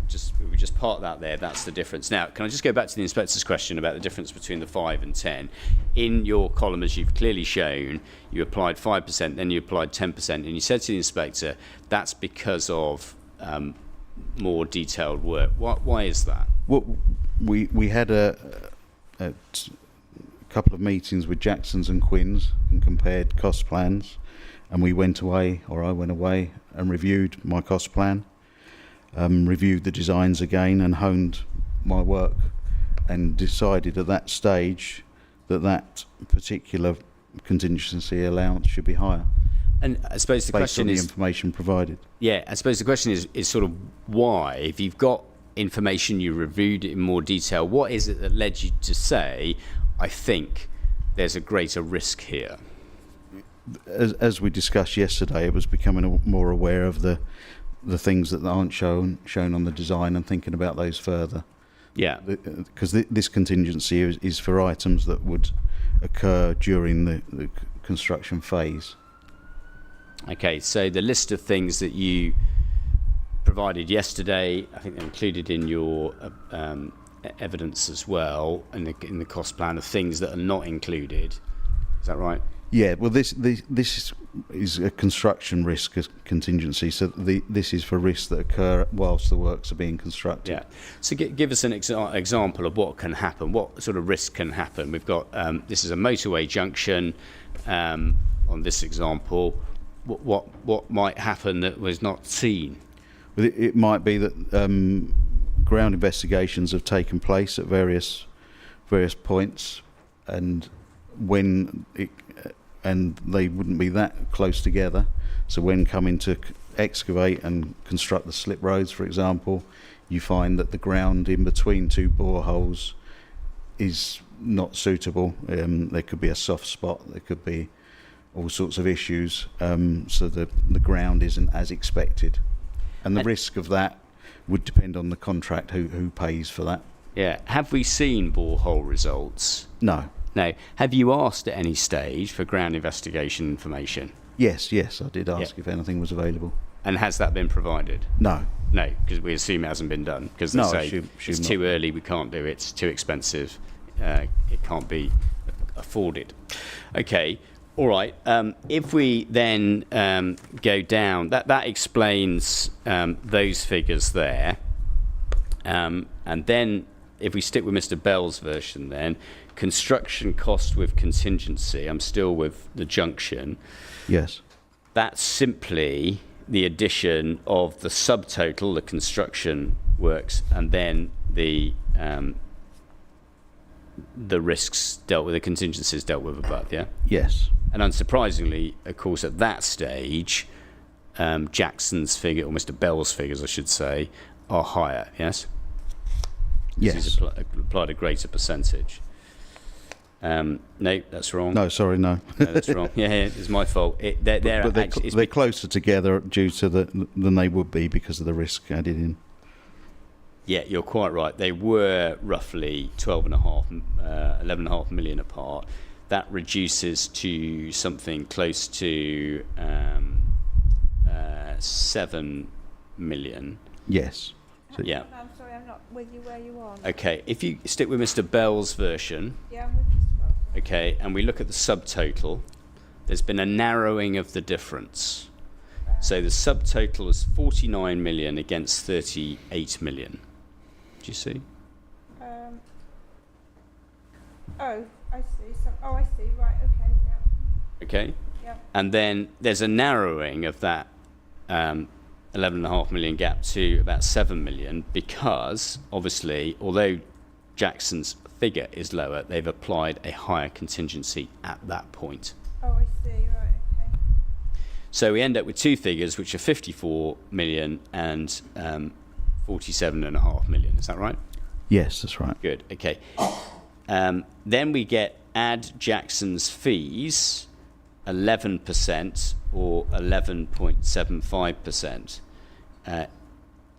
S4: we just park that there. That's the difference. Now, can I just go back to the inspector's question about the difference between the 5 and 10? In your column, as you've clearly shown, you applied 5%, then you applied 10%, and you said to the inspector, that's because of more detailed work. Why is that?
S8: Well, we had a couple of meetings with Jackson's and Quinn's and compared cost plans, and I went away and reviewed my cost plan. Reviewed the designs again and honed my work, and decided at that stage that particular contingency allowance should be higher.
S4: And I suppose the
S8: based
S4: question
S8: on the
S4: is,
S8: information provided.
S4: Yeah, I suppose the question is sort of why, if you've got information, you reviewed it in more detail, what is it that led you to say, I think there's a greater risk here?
S8: As we discussed yesterday, it was becoming more aware of the things that aren't shown on the design and thinking about those further.
S4: Yeah.
S8: Because this contingency is for items that would occur during the construction phase.
S4: Okay, so the list of things that you provided yesterday, I think they're included in your evidence as well, in the cost plan of things that are not included. Is that right?
S8: Yeah, well, this is a construction risk contingency, so this is for risks that occur whilst the works are being constructed.
S4: Yeah. So give us an example of what can happen. What sort of risk can happen? We've got this is a motorway junction. On this example, what might happen that was not seen?
S8: Well, it might be that ground investigations have taken place at various points, and and they wouldn't be that close together. So when coming to excavate and construct the slip roads, for example, you find that the ground in between two boreholes is not suitable. There could be a soft spot, there could be all sorts of issues, so the ground isn't as expected. And the risk of that would depend on the contract, who pays for that.
S4: Yeah. Have we seen borehole results?
S8: No.
S4: No. Have you asked at any stage for ground investigation information?
S8: Yes, I did ask if anything was available.
S4: And has that been provided?
S8: No.
S4: No, because we assume it hasn't been done. Because they say it's
S8: not.
S4: too early, we can't do it, it's too expensive, it can't be afforded. Okay, all right. If we then go down, that explains those figures there. And then if we stick with Mr. Bell's version then, construction cost with contingency, I'm still with the junction.
S8: Yes.
S4: That's simply the addition of the subtotal, the construction works, and then the risks dealt with, the contingencies dealt with above, yeah?
S8: Yes.
S4: And unsurprisingly, of course, at that stage, Jackson's figure, or Mr. Bell's figures, I should say, are higher, yes?
S8: Yes.
S4: He's applied a greater percentage. No, that's wrong.
S8: No, sorry, no.
S4: No, that's wrong. Yeah, it's my fault.
S8: They're closer together due to than they would be because of the risk added in.
S4: Yeah, you're quite right. They were roughly 11.5 million apart. That reduces to something close to 7 million.
S8: Yes. So
S4: Yeah.
S1: I'm sorry, I'm not with you where you are.
S4: Okay, if you stick with Mr. Bell's version,
S1: Yeah, I'm with you as well.
S4: okay, and we look at the subtotal, there's been a narrowing of the difference. So the subtotal is 49 million against 38 million. Do you see?
S1: Oh, I see. I see. Right. Okay. Yeah.
S4: Okay.
S1: Yeah.
S4: And then there's a narrowing of that 11.5 million gap to about 7 million because, obviously, although Jackson's figure is lower, they've applied a higher contingency at that point.
S1: Oh, I see. Right. Okay.
S4: So we end up with two figures, which are 54 million and 47.5 million. Is that right?
S8: yes, that's right.
S4: Good. Okay. Then we add Jackson's fees, 11% or 11.75%.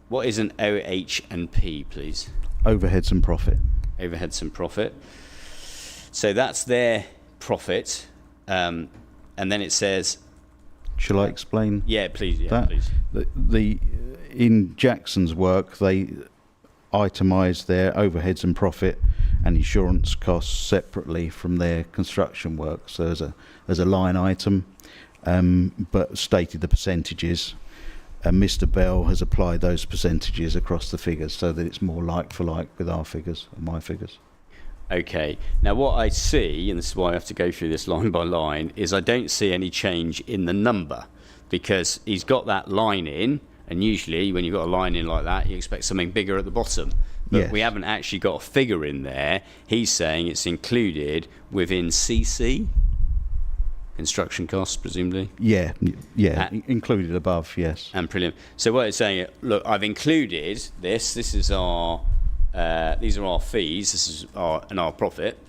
S4: What is an OH&P, please?
S8: Overheads and profit.
S4: Overheads and profit. So that's their profit. And then it says...
S8: Shall I explain?
S4: Yeah, please. Yeah,
S8: that?
S4: please.
S8: In Jackson's work, they itemise their overheads and profit and insurance costs separately from their construction work. So there's a line item, but stated the percentages. And Mr. Bell has applied those percentages across the figures so that it's more like for like with our figures, or my figures.
S4: Okay. Now what I see, and this is why I have to go through this line by line, is I don't see any change in the number because he's got that line in, and usually when you've got a line in like that, you expect something bigger at the bottom. But
S8: Yes.
S4: we haven't actually got a figure in there. He's saying it's included within CC, construction costs, presumably.
S8: Yeah, included above, yes.
S4: And prelim. So what it's saying, look, I've included this. This is our, these are our fees. This is our profit,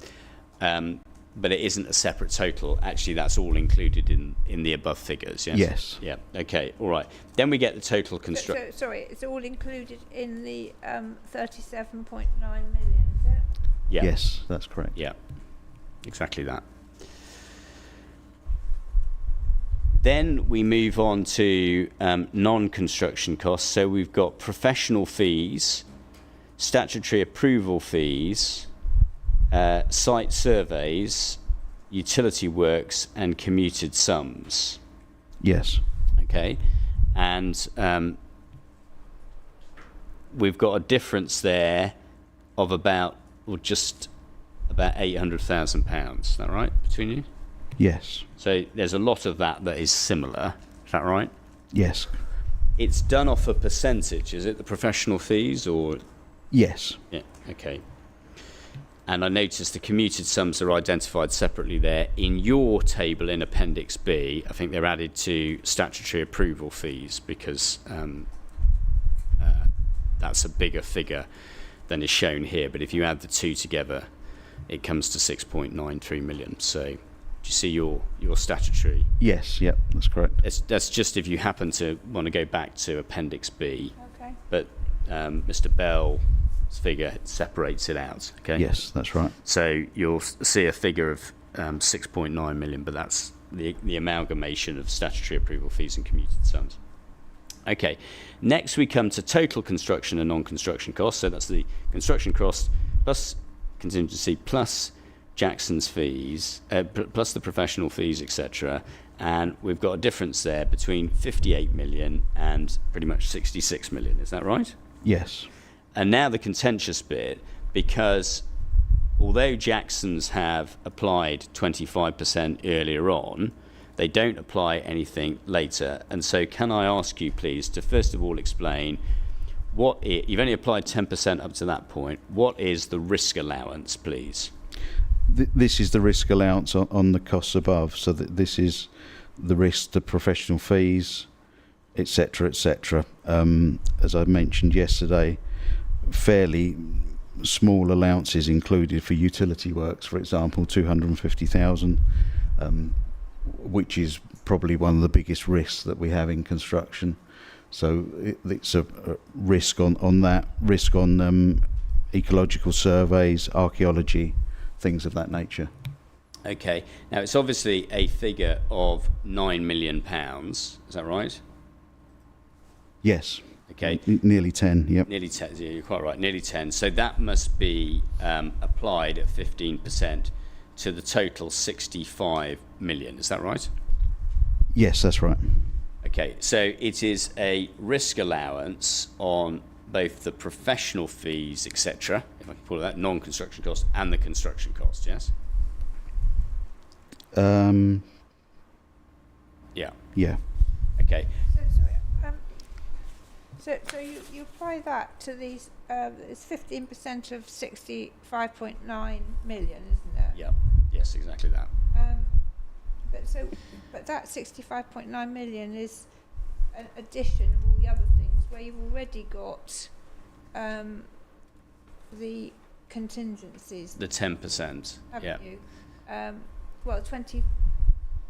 S4: but it isn't a separate total. Actually, that's all included in the above figures. Yes.
S8: Yes.
S4: Yeah. Okay. All right. Then we get the total construction.
S1: So, sorry, it's all included in the 37.9 million, is it?
S4: Yeah.
S8: Yes, that's correct.
S4: Yeah. Exactly that. Then we move on to non-construction costs. So we've got professional fees, statutory approval fees, site surveys, utility works, and commuted sums.
S8: Yes.
S4: Okay, and we've got a difference there of just about £800,000. Is that right between you?
S8: Yes.
S4: So there's a lot of that is similar. Is that right?
S8: Yes.
S4: It's done off a percentage, is it? The professional fees, or?
S8: Yes.
S4: Yeah. Okay. And I noticed the commuted sums are identified separately there. In your table in Appendix B, I think they're added to statutory approval fees because that's a bigger figure than is shown here. But if you add the two together, it comes to 6.93 million. So do you see your statutory?
S8: Yes, yep, that's correct.
S4: That's just if you happen to want to go back to Appendix B.
S1: Okay.
S4: But Mr. Bell's figure separates it out. Okay.
S8: Yes, that's right.
S4: So you'll see a figure of 6.9 million, but that's the amalgamation of statutory approval fees and commuted sums. Okay. Next, we come to total construction and non-construction costs. So that's the construction cost plus contingency plus Jackson's fees, plus the professional fees, etc. And we've got a difference there between 58 million and pretty much 66 million. Is that right?
S8: Yes.
S4: And now the contentious bit, because although Jackson's have applied 25% earlier on, they don't apply anything later. And so can I ask you, please, to first of all explain you've only applied 10% up to that point. What is the risk allowance, please?
S8: This is the risk allowance on the costs above. So that this is the risk, the professional fees, etc., etc. As I mentioned yesterday, fairly small allowances included for utility works, for example, 250,000, which is probably one of the biggest risks that we have in construction. So it's a risk on that, risk on ecological surveys, archaeology, things of that nature.
S4: Okay. Now, it's obviously a figure of £9 million. Is that right?
S8: Yes.
S4: Okay.
S8: Nearly 10, yep.
S4: Nearly 10, yeah, you're quite right, nearly 10. So that must be applied at 15% to the total 65 million. Is that right?
S8: Yes, that's right.
S4: Okay, so it is a risk allowance on both the professional fees, etc., if I can call it that, non-construction costs, and the construction costs, yes? Yeah.
S8: Yeah.
S4: Okay.
S1: So you apply that to these, it's 15% of 65.9 million, isn't it?
S4: Yeah. Yes, exactly that.
S1: But that 65.9 million is an addition of all the other things where you've already got the contingencies.
S4: The 10%.
S1: Haven't
S4: Yeah.
S1: you? Well, 20.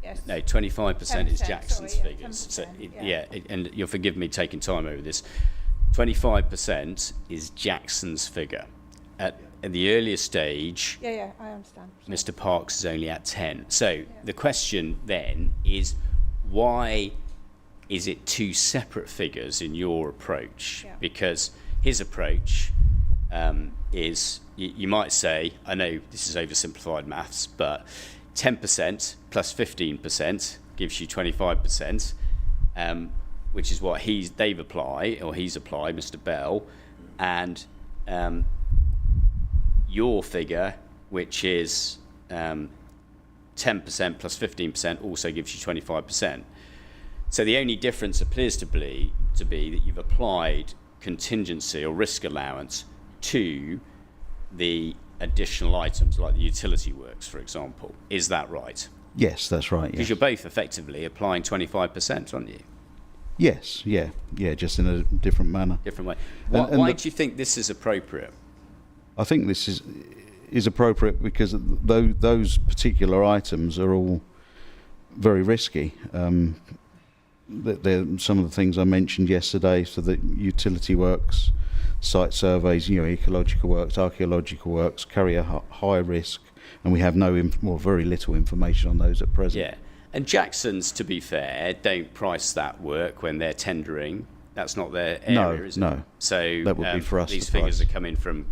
S1: Yes.
S4: No, 25% is
S1: 10%,
S4: Jackson's
S1: sorry, yeah,
S4: figures.
S1: 10%,
S4: So
S1: yeah.
S4: and you'll forgive me taking time over this. 25% is Jackson's figure. At the earlier stage,
S1: Yeah, I understand. Sorry.
S4: Mr. Parks is only at 10. So the question then is, why is it two separate figures in your approach?
S1: Yeah.
S4: Because his approach is, you might say, I know this is oversimplified maths, but 10% plus 15% gives you 25%, which is what they've applied, or he's applied, Mr. Bell, and your figure, which is 10% plus 15%, also gives you 25%. So the only difference appears to be that you've applied contingency or risk allowance to the additional items like the utility works, for example. Is that right?
S8: Yes, that's right.
S4: Because
S8: Yes.
S4: you're both effectively applying 25%, aren't you?
S8: Yes, yeah, just in a different manner.
S4: Different way.
S8: And
S4: Why do you think this is appropriate?
S8: I think this is appropriate because those particular items are all very risky. They're some of the things I mentioned yesterday, so the utility works, site surveys, ecological works, archaeological works carry a high risk, and we have very little information on those at present.
S4: Yeah. And Jackson's, to be fair, don't price that work when they're tendering. That's not their area, is it?
S8: No.
S4: So
S8: That would be for us
S4: these
S8: to
S4: figures
S8: price.
S4: are coming from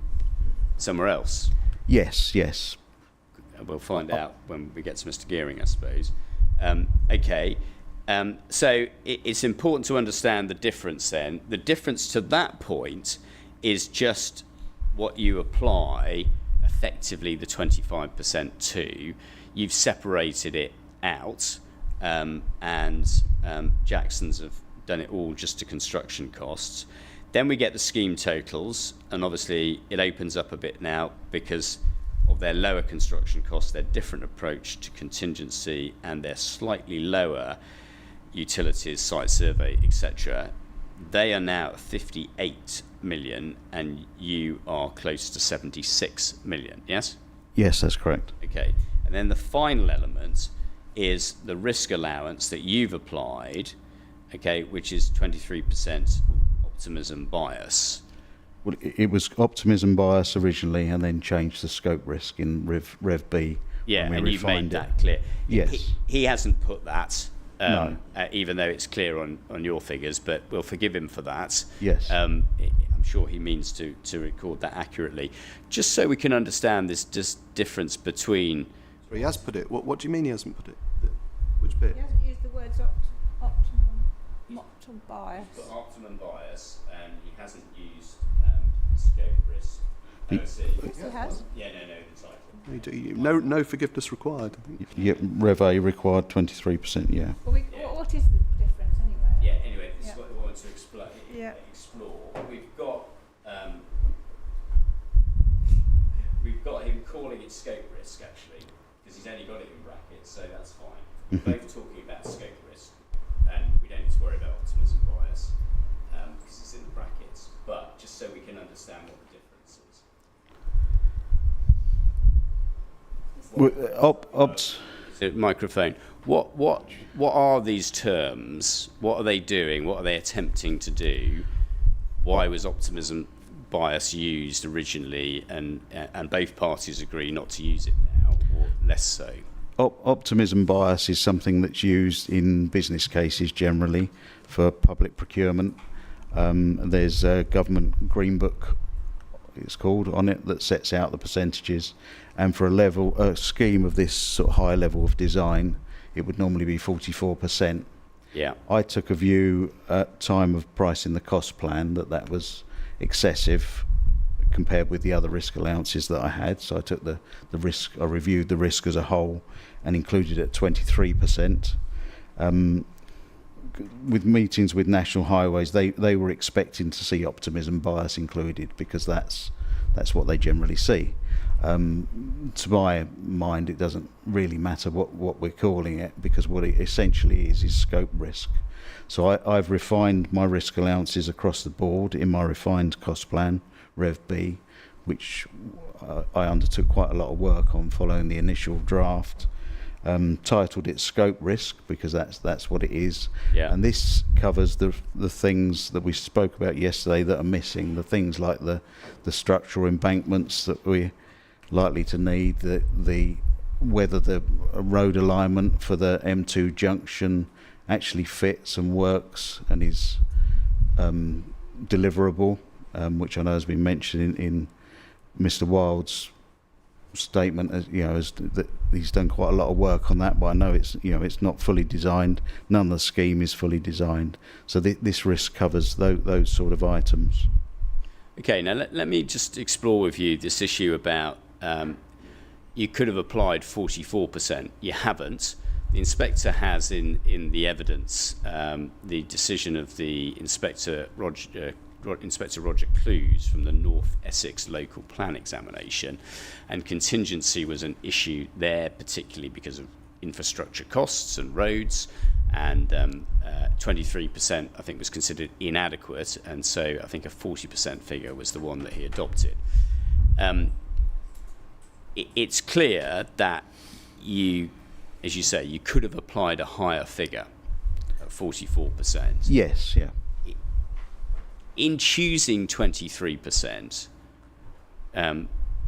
S4: somewhere else.
S8: Yes.
S4: We'll find out when we get to Mr. Gearing, I suppose. Okay. So it's important to understand the difference then. The difference to that point is just what you apply effectively the 25% to. You've separated it out, and Jackson's have done it all just to construction costs. Then we get the scheme totals, and obviously it opens up a bit now because of their lower construction costs, their different approach to contingency, and their slightly lower utilities, site survey, etc. They are now at 58 million, and you are close to 76 million, yes?
S8: Yes, that's correct.
S4: Okay. And then the final element is the risk allowance that you've applied, okay, which is 23% optimism bias.
S8: Well, it was optimism bias originally, and then changed to scope risk in Rev B.
S4: Yeah,
S8: when we
S4: and you've made
S8: refined it.
S4: that clear.
S8: Yes.
S4: He hasn't put that,
S8: No.
S4: even though it's clear on your figures, but we'll forgive him for that.
S8: Yes.
S4: I'm sure he means to record that accurately. Just so we can understand this difference between...
S3: So he has put it. What do you mean he hasn't put it? Which bit?
S1: He hasn't used the words optimum bias.
S4: optimum bias, and he hasn't used scope risk.
S1: Yes, he has.
S4: Yeah, no, the title.
S3: No forgiveness required. I think.
S8: Yeah, Rev A required 23%, yeah.
S1: Well, what is the difference anyway?
S4: Yeah, anyway, this is
S1: Yeah.
S4: what we wanted to explore.
S1: Yeah.
S4: We've got him calling it scope risk actually, because he's only got it in brackets, so that's fine. We're both talking about scope risk, and we don't need to worry about optimism bias because it's in the brackets. But just so we can understand what the difference is. So microphone. What are these terms? What are they doing? What are they attempting to do? Why was optimism bias used originally, and both parties agree not to use it now, or less so?
S8: Optimism bias is something that's used in business cases generally for public procurement. There's a government green book, it's called, on it, that sets out the percentages, and for a scheme of this sort of high level of design, it would normally be 44%.
S4: Yeah.
S8: I took a view at time of pricing the cost plan that was excessive compared with the other risk allowances that I had. So I took the risk, I reviewed the risk as a whole and included it at 23%. With meetings with National Highways, they were expecting to see optimism bias included because that's what they generally see. To my mind, it doesn't really matter what we're calling it, because what it essentially is scope risk. So I've refined my risk allowances across the board in my refined cost plan, Rev B, which I undertook quite a lot of work on following the initial draft. Titled it scope risk because that's what it is.
S4: Yeah.
S8: And this covers the things that we spoke about yesterday that are missing, the things like the structural embankments that we're likely to need, whether the road alignment for the M2 junction actually fits and works and is deliverable, which I know has been mentioned in Mr. Wild's statement, as that he's done quite a lot of work on that, but I know it's not fully designed. None of the scheme is fully designed, so this risk covers those sort of items.
S4: Okay, now let me just explore with you this issue about you could have applied 44%. You haven't. The inspector has in the evidence the decision of the Inspector Roger Clues from the North Essex local plan examination, and contingency was an issue there, particularly because of infrastructure costs and roads, and 23% I think was considered inadequate, and so I think a 40% figure was the one that he adopted. It's clear that you, as you say, you could have applied a higher figure at 44%.
S8: Yes, yeah.
S4: In choosing 23%,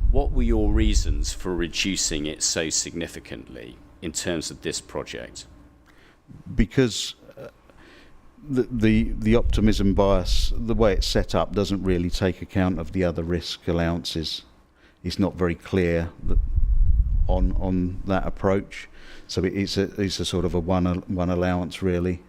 S4: what were your reasons for reducing it so significantly in terms of this project?
S8: Because the optimism bias, the way it's set up, doesn't really take account of the other risk allowances. It's not very clear on that approach, so it's a sort of a one allowance really.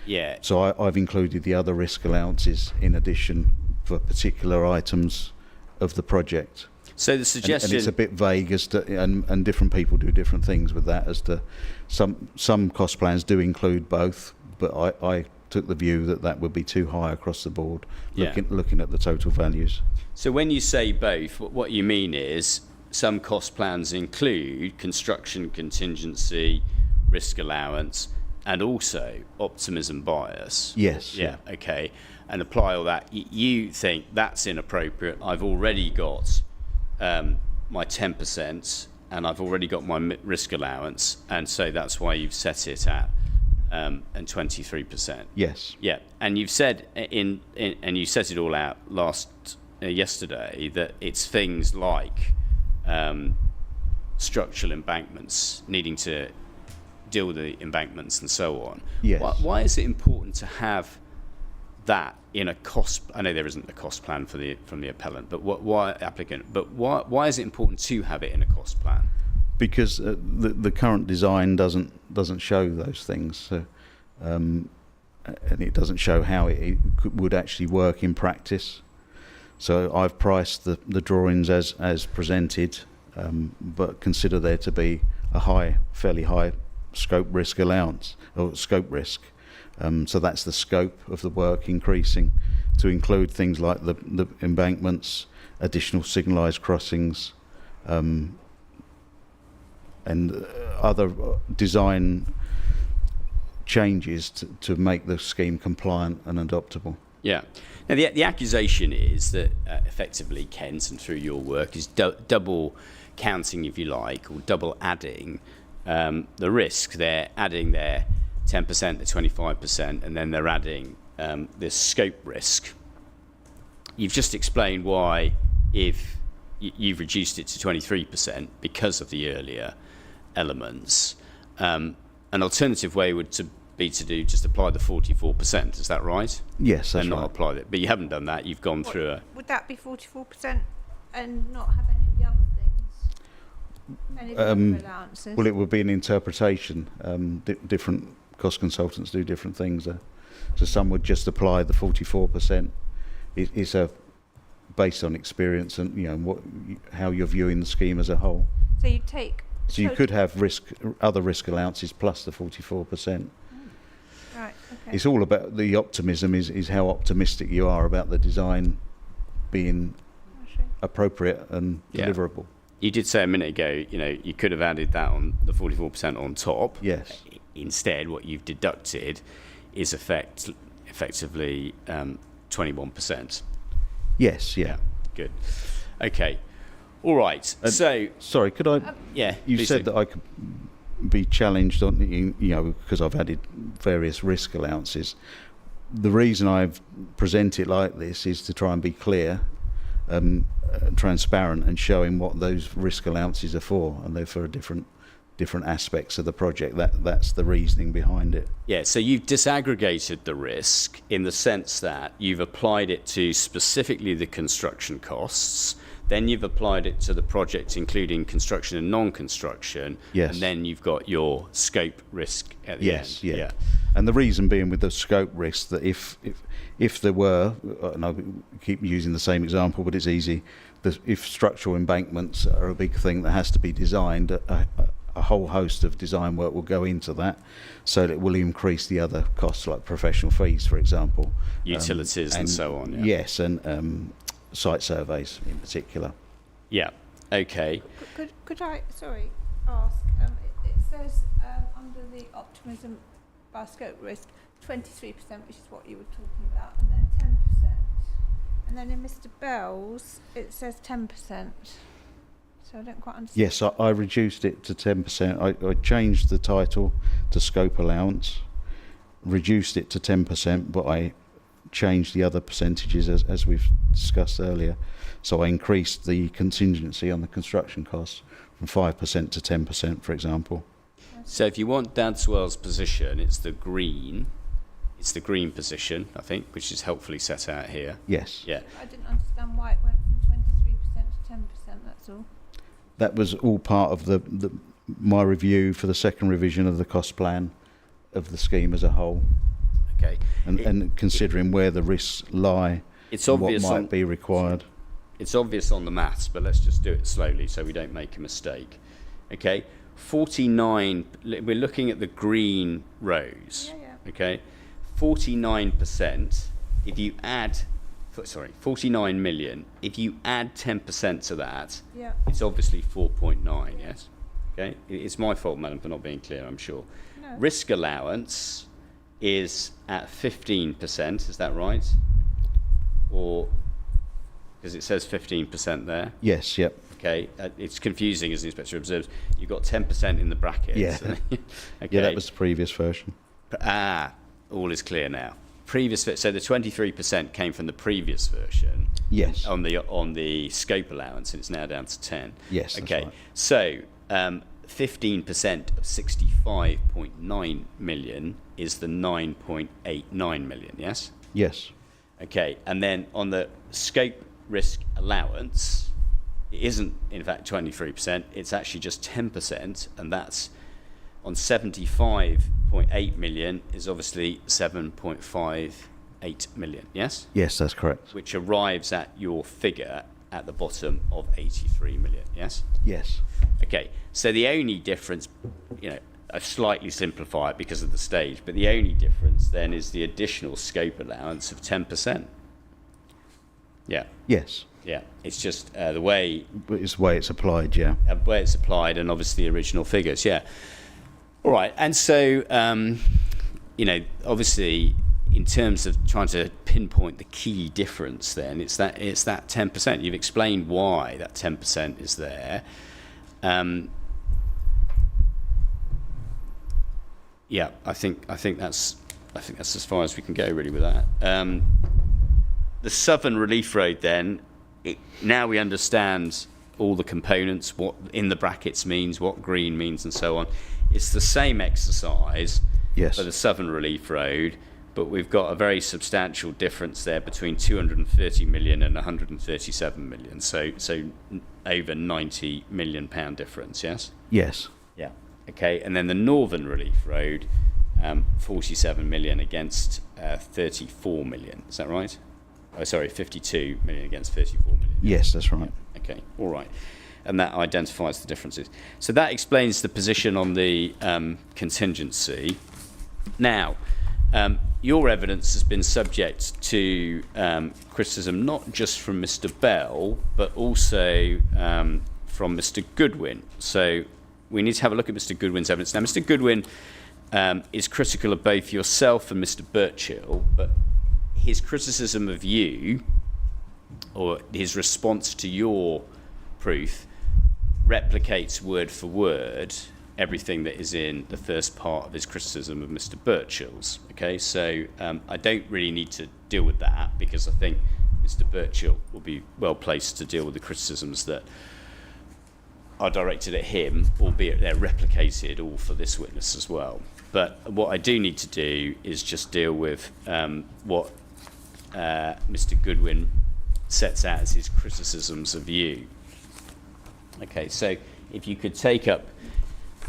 S4: Yeah.
S8: So I've included the other risk allowances in addition for particular items of the project.
S4: So the suggestion,
S8: and it's a bit vague as to, and different people do different things with that. As to some cost plans do include both, but I took the view that would be too high across the board, looking at the total values.
S4: So when you say both, what you mean is some cost plans include construction contingency, risk allowance, and also optimism bias.
S8: Yes.
S4: Yeah. Okay. And apply all that. You think that's inappropriate. I've already got my 10%, and I've already got my risk allowance, and so that's why you've set it at and 23%.
S8: Yes.
S4: Yeah. And you've said and you set it all out yesterday that it's things like structural embankments, needing to deal with the embankments and so on.
S8: Yes.
S4: Why is it important to have that in a cost? I know there isn't a cost plan from the appellant, but why is it important to have it in a cost plan?
S8: Because the current design doesn't show those things, so, and it doesn't show how it would actually work in practice. So I've priced the drawings as presented, but consider there to be a fairly high scope risk allowance, or scope risk. So that's the scope of the work increasing to include things like the embankments, additional signalised crossings, and other design changes to make the scheme compliant and adoptable.
S4: Yeah. Now, the accusation is that effectively Kent, and through your work, is double counting, if you like, or double adding the risk. They're adding their 10% to 25%, and then they're adding this scope risk. You've just explained why, if you've reduced it to 23% because of the earlier elements. An alternative way would be to just apply the 44%. Is that right?
S8: Yes, that's
S4: and not
S8: right.
S4: apply it. But you haven't done that. You've gone through a.
S1: Would that be 44% and not have any of the other things? Any of the other allowances?
S8: Well, it would be an interpretation. Different cost consultants do different things. So some would just apply the 44%. It's based on experience and how you're viewing the scheme as a whole.
S1: So you take.
S8: So you could have other risk allowances plus the 44%.
S1: Right. Okay.
S8: It's all about the optimism. Is how optimistic you are about the design being appropriate and deliverable.
S4: You did say a minute ago, you could have added that on the 44% on top.
S8: Yes.
S4: Instead, what you've deducted is effectively 21%.
S8: Yes. Yeah.
S4: Good. Okay. All right. So,
S8: sorry, could I?
S4: Yeah.
S8: You said that I could be challenged on, because I've added various risk allowances. The reason I've presented it like this is to try and be clear, transparent, and showing what those risk allowances are for, and they're for different aspects of the project. That's the reasoning behind it.
S4: Yeah. So you've disaggregated the risk in the sense that you've applied it to specifically the construction costs. Then you've applied it to the project, including construction and non-construction.
S8: Yes.
S4: And then you've got your scope risk at the end.
S8: Yes, yeah. And the reason being with the scope risk that if there were, and I keep using the same example, but it's easy, if structural embankments are a big thing that has to be designed, a whole host of design work will go into that, so that it will increase the other costs like professional fees, for example.
S4: Utilities and so on. Yeah.
S8: Yes, and site surveys in particular.
S4: Yeah. Okay.
S1: Could I ask? It says under the optimism by scope risk 23%, which is what you were talking about, and then 10%, and then in Mr. Bell's it says 10%. So I don't quite understand.
S8: Yes, I reduced it to 10%. I changed the title to scope allowance, reduced it to 10%, but I changed the other percentages as we've discussed earlier. So I increased the contingency on the construction costs from 5% to 10%, for example.
S4: So if you want Dadswell's position, it's the green position, I think, which is helpfully set out here.
S8: Yes.
S4: Yeah.
S1: I didn't understand why it went from 23% to 10%. That's all.
S8: That was all part of my review for the second revision of the cost plan of the scheme as a whole.
S4: Okay.
S8: And considering where the risks lie,
S4: It's
S8: and
S4: obvious
S8: what might be required.
S4: It's obvious on the maths, but let's just do it slowly so we don't make a mistake. Okay. 49. We're looking at the green rows.
S1: Yeah.
S4: Okay. 49%. If you add, 49 million. If you add 10% to that,
S1: Yeah.
S4: it's obviously 4.9. Yes. Okay. It's my fault, madam, for not being clear. I'm sure.
S1: No.
S4: Risk allowance is at 15%. Is that right? Or because it says 15% there.
S8: Yes, yep.
S4: Okay, it's confusing as the inspector observes. You've got 10% in the brackets.
S8: Yeah.
S4: Okay.
S8: Yeah, that was the previous version.
S4: All is clear now. So the 23% came from the previous version.
S8: Yes.
S4: On the scope allowance, and it's now down to 10.
S8: Yes. That's
S4: Okay.
S8: right.
S4: So 15% of 65.9 million is the 9.89 million. Yes.
S8: Yes.
S4: Okay, and then on the scope risk allowance, it isn't in fact 23%, it's actually just 10%, and that's on 75.8 million is obviously 7.58 million, yes?
S8: Yes, that's correct.
S4: Which arrives at your figure at the bottom of 83 million, yes?
S8: Yes.
S4: Okay, so the only difference, I slightly simplify it because of the stage, but the only difference then is the additional scope allowance of 10%. Yeah.
S8: Yes.
S4: Yeah, it's just the way
S8: But it's the way it's applied, yeah.
S4: where it's applied, and obviously the original figures. Yeah. All right, and so obviously, in terms of trying to pinpoint the key difference, then it's that 10%. You've explained why that 10% is there. Yeah, I think that's as far as we can go really with that. The Southern Relief Road, then, now we understand all the components, what in the brackets means, what green means, and so on. It's the same exercise
S8: Yes.
S4: for the Southern Relief Road, but we've got a very substantial difference there between 230 million and 137 million. So over 90 million pound difference. Yes.
S8: Yes.
S4: Yeah. Okay. And then the Northern Relief Road, 47 million against 34 million. Is that right? Oh, sorry, 52 million against 34 million.
S8: Yes, that's right.
S4: Okay, all right. And that identifies the differences. So that explains the position on the contingency. Now, your evidence has been subject to criticism not just from Mr. Bell, but also from Mr. Goodwin. So we need to have a look at Mr. Goodwin's evidence. Now, Mr. Goodwin is critical of both yourself and Mr. Birchill, but his criticism of you, or his response to your proof, replicates word for word everything that is in the first part of his criticism of Mr. Birchill's. Okay, so I don't really need to deal with that, because I think Mr. Birchill will be well placed to deal with the criticisms that are directed at him, albeit they're replicated all for this witness as well. But what I do need to do is just deal with what Mr. Goodwin sets out as his criticisms of you. Okay, so if you could take up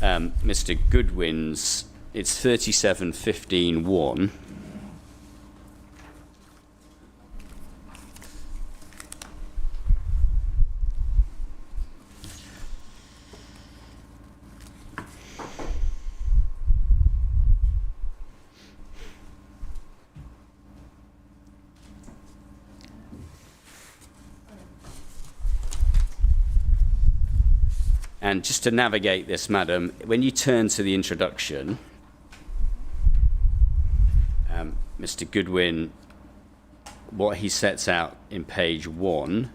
S4: Mr. Goodwin's, it's 37.15.1. And just to navigate this, madam, when you turn to the introduction, Mr. Goodwin, what he sets out in page 1,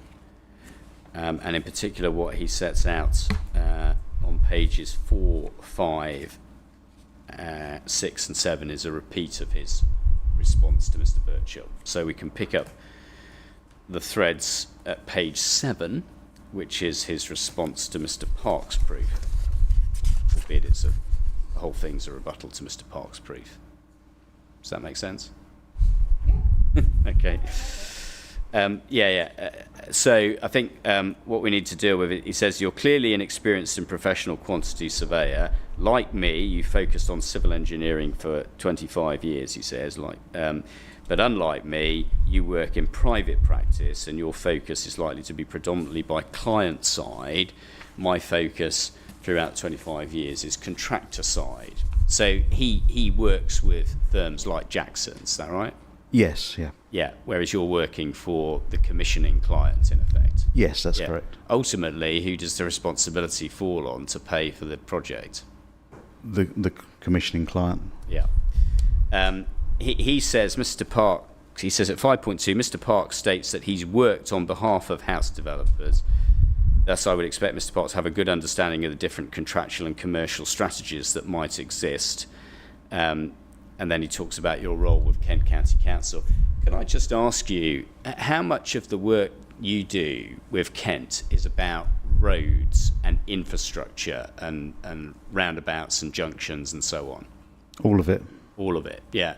S4: and in particular what he sets out on pages 4, 5, 6 and 7 is a repeat of his response to Mr. Birchill. So we can pick up the threads at page 7, which is his response to Mr. Park's proof, albeit the whole thing's a rebuttal to Mr. Park's proof. Does that make sense? Yeah. Okay. So I think what we need to deal with it, he says, you're clearly an experienced and professional quantity surveyor. Like me, you focused on civil engineering for 25 years, he says. But unlike me, you work in private practice and your focus is likely to be predominantly by client side. My focus throughout 25 years is contractor side. So he works with firms like Jackson's, is that right?
S8: Yes, yeah.
S4: Yeah, whereas you're working for the commissioning client, in effect.
S8: Yes, that's correct.
S4: Ultimately, who does the responsibility fall on to pay for the project?
S8: The commissioning client.
S4: Yeah. He says, Mr. Park, he says at 5.2, Mr. Park states that he's worked on behalf of house developers. Thus, I would expect Mr. Park to have a good understanding of the different contractual and commercial strategies that might exist. And then he talks about your role with Kent County Council. Can I just ask you, how much of the work you do with Kent is about roads and infrastructure and roundabouts and junctions and so on?
S8: All of it.
S4: All of it, yeah.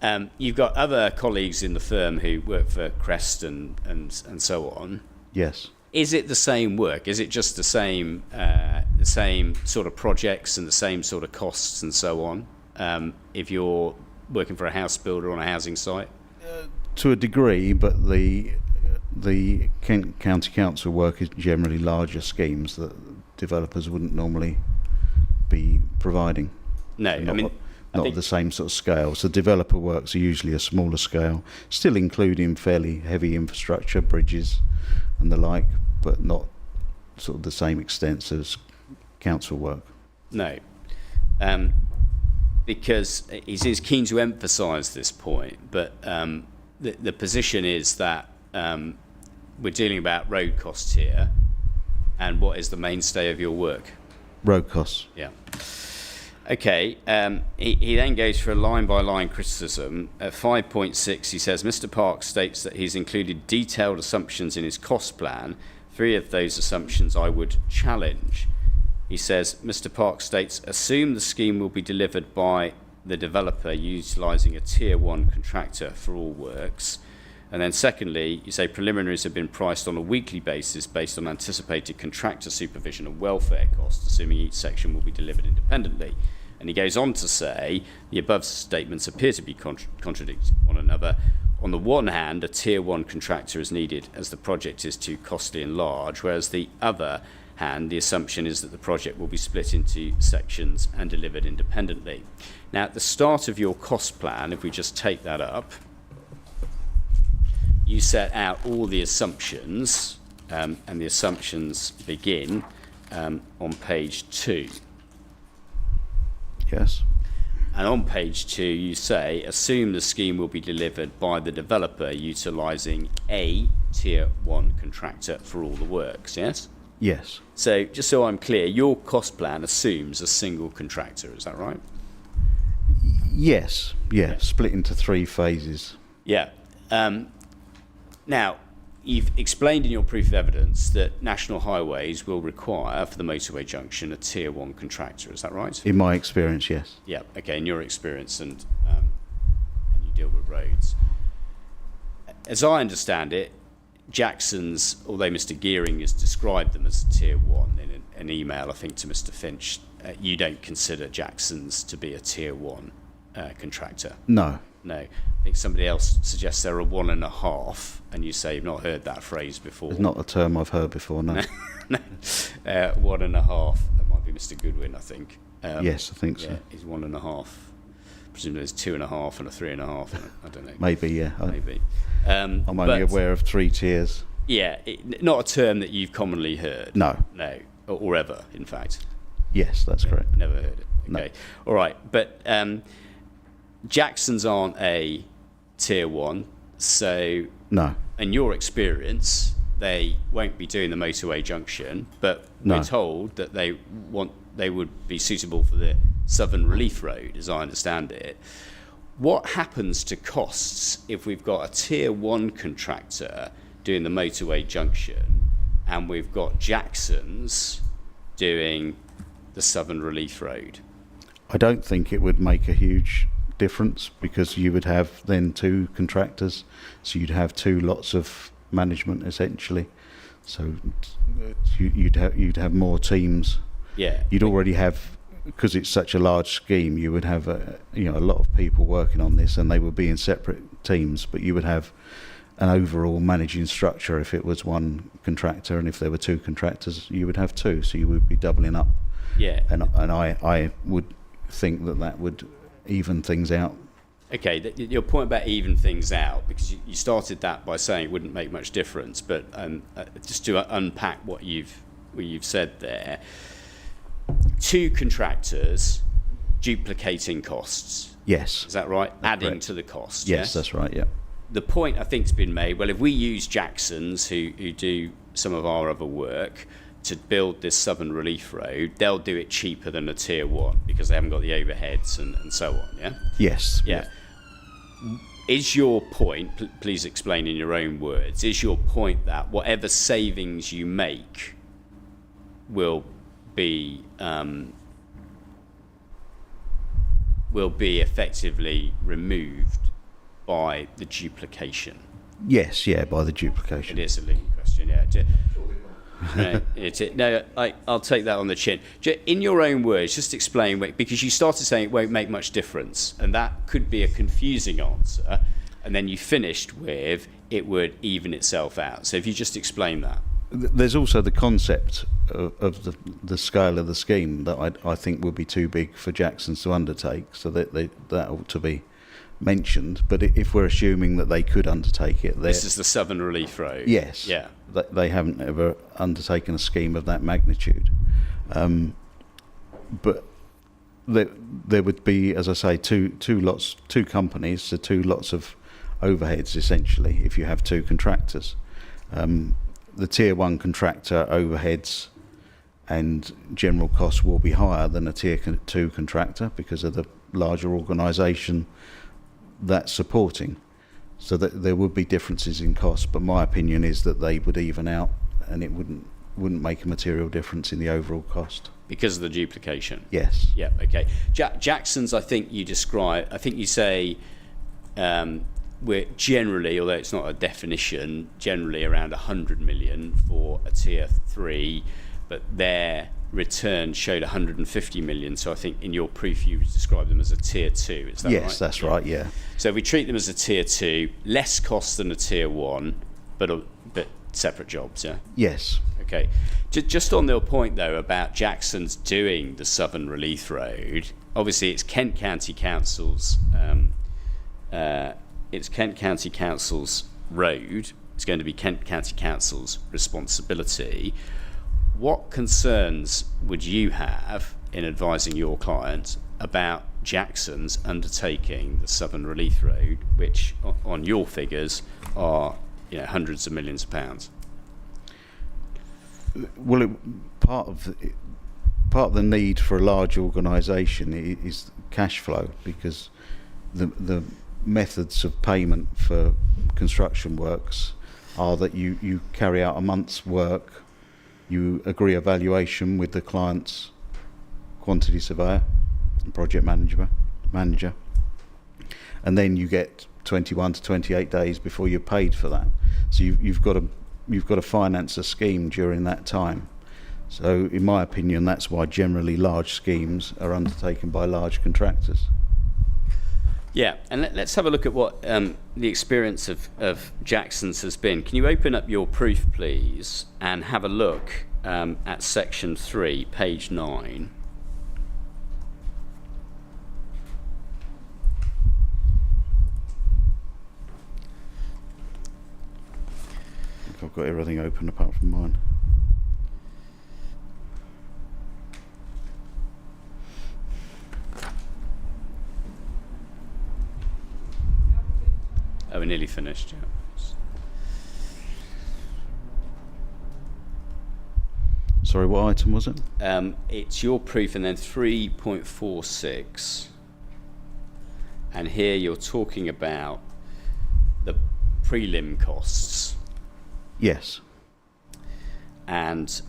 S8: Yeah.
S4: You've got other colleagues in the firm who work for Crest and so on.
S8: Yes.
S4: Is it the same work? Is it just the same sort of projects and the same sort of costs and so on? If you're working for a house builder on a housing site?
S8: To a degree, but the Kent County Council work is generally larger schemes that developers wouldn't normally be providing.
S4: No, I mean,
S8: not
S4: think-
S8: of the same sort of scale. So developer works are usually a smaller scale, still including fairly heavy infrastructure, bridges and the like, but not sort of the same extent as council work.
S4: No. Because he's keen to emphasise this point, but the position is that we're dealing about road costs here, and what is the mainstay of your work?
S8: Road costs.
S4: Yeah. Okay. He then goes for a line-by-line criticism. At 5.6, he says, Mr. Park states that he's included detailed assumptions in his cost plan. 3 of those assumptions I would challenge. He says, Mr. Park states, assume the scheme will be delivered by the developer utilising a Tier 1 contractor for all works. And then secondly, you say preliminaries have been priced on a weekly basis based on anticipated contractor supervision and welfare costs, assuming each section will be delivered independently. And he goes on to say, the above statements appear to be contradict one another. On the one hand, a Tier 1 contractor is needed as the project is too costly and large, whereas the other hand, the assumption is that the project will be split into sections and delivered independently. Now, at the start of your cost plan, if we just take that up, you set out all the assumptions, and the assumptions begin on page 2.
S8: Yes.
S4: And on page 2, you say, assume the scheme will be delivered by the developer utilising a Tier 1 contractor for all the works, yes?
S8: Yes.
S4: So, just so I'm clear, your cost plan assumes a single contractor, is that right?
S8: Yes. Yeah. Split into 3 phases.
S4: Yeah. Now, you've explained in your proof of evidence that National Highways will require, for the motorway junction, a Tier 1 contractor, is that right?
S8: In my experience, yes.
S4: Yeah, okay, in your experience, and you deal with roads. As I understand it, Jackson's, although Mr. Gearing has described them as Tier 1 in an email, I think, to Mr. Finch, you don't consider Jackson's to be a Tier 1 contractor?
S8: No.
S4: No. I think somebody else suggests they're a 1.5, and you say you've not heard that phrase before.
S8: It's not a term I've heard before, no.
S4: No. 1.5. That might be Mr. Goodwin, I think.
S8: Yes, I think so.
S4: Yeah, he's 1.5. Presumably there's 2.5 and a 3.5. I don't know.
S8: Maybe, yeah.
S4: Maybe.
S8: I'm only aware of 3 tiers.
S4: Yeah, not a term that you've commonly heard.
S8: No.
S4: No, or ever, in fact.
S8: Yes, that's correct.
S4: Never heard it.
S8: No.
S4: Okay. All right, but Jackson's aren't a Tier 1, so
S8: No.
S4: in your experience, they won't be doing the motorway junction, but
S8: No.
S4: we're told that they would be suitable for the Southern Relief Road, as I understand it. What happens to costs if we've got a Tier 1 contractor doing the motorway junction and we've got Jackson's doing the Southern Relief Road?
S8: I don't think it would make a huge difference because you would have then 2 contractors, so you'd have 2 lots of management essentially. So you'd have more teams.
S4: Yeah.
S8: You'd already have, because it's such a large scheme, you would have a lot of people working on this, and they would be in separate teams. But you would have an overall managing structure if it was 1 contractor, and if there were 2 contractors, you would have 2. So you would be doubling up.
S4: Yeah.
S8: And I would think that would even things out.
S4: Okay, your point about even things out, because you started that by saying it wouldn't make much difference, but just to unpack what you've said there, 2 contractors duplicating costs.
S8: Yes.
S4: Is that right? Adding
S8: correct.
S4: to the cost.
S8: Yes, that's right. Yeah.
S4: The point I think has been made. Well, if we use Jackson's, who do some of our other work, to build this Southern Relief Road, they'll do it cheaper than a Tier 1 because they haven't got the overheads and so on. Yeah.
S8: Yes.
S4: Yeah. Is your point, please explain in your own words, is your point that whatever savings you make will be effectively removed by the duplication?
S8: Yes. Yeah. By the duplication.
S4: It is a leading question, yeah. No, I'll take that on the chin. In your own words, just explain, because you started saying it won't make much difference, and that could be a confusing answer, and then you finished with it would even itself out. So if you just explain that.
S8: There's also the concept of the scale of the scheme that I think would be too big for Jackson's to undertake, so that ought to be mentioned. But if we're assuming that they could undertake it,
S4: This is the Southern Relief Road.
S8: yes,
S4: Yeah.
S8: they haven't ever undertaken a scheme of that magnitude. But there would be, as I say, two companies, so two lots of overheads essentially. If you have two contractors, the tier 1 contractor overheads and general costs will be higher than a tier 2 contractor because of the larger organisation that's supporting. So that there would be differences in cost, but my opinion is that they would even out, and it wouldn't make a material difference in the overall cost.
S4: Because of the duplication.
S8: Yes.
S4: Yeah. Okay. Jackson's, I think you say we're generally, although it's not a definition, generally around 100 million for a tier 3, but their return showed 150 million. So I think in your proof you described them as a tier 2. Is that right?
S8: Yes, that's right. Yeah.
S4: So we treat them as a tier 2, less cost than a tier 1, but separate jobs. Yeah.
S8: Yes.
S4: Okay. Just on the point though about Jackson's doing the Southern Relief Road, obviously it's Kent County Council's. It's Kent County Council's road. It's going to be Kent County Council's responsibility. What concerns would you have in advising your client about Jackson's undertaking the Southern Relief Road, which on your figures are hundreds of millions of pounds?
S8: Well, part of the need for a large organisation is cash flow, because the methods of payment for construction works are that you carry out a month's work, you agree a valuation with the client's quantity surveyor and project manager, and then you get 21 to 28 days before you're paid for that. So you've got to finance a scheme during that time. So in my opinion, that's why generally large schemes are undertaken by large contractors.
S4: Yeah, and let's have a look at what the experience of Jackson's has been. Can you open up your proof, please, and have a look at section 3, page 9.
S8: I think I've got everything open apart from mine.
S4: Oh, we're nearly finished, yeah.
S8: Sorry, what item was it?
S4: It's your proof and then 3.46. And here you're talking about the prelim costs.
S8: Yes.
S4: And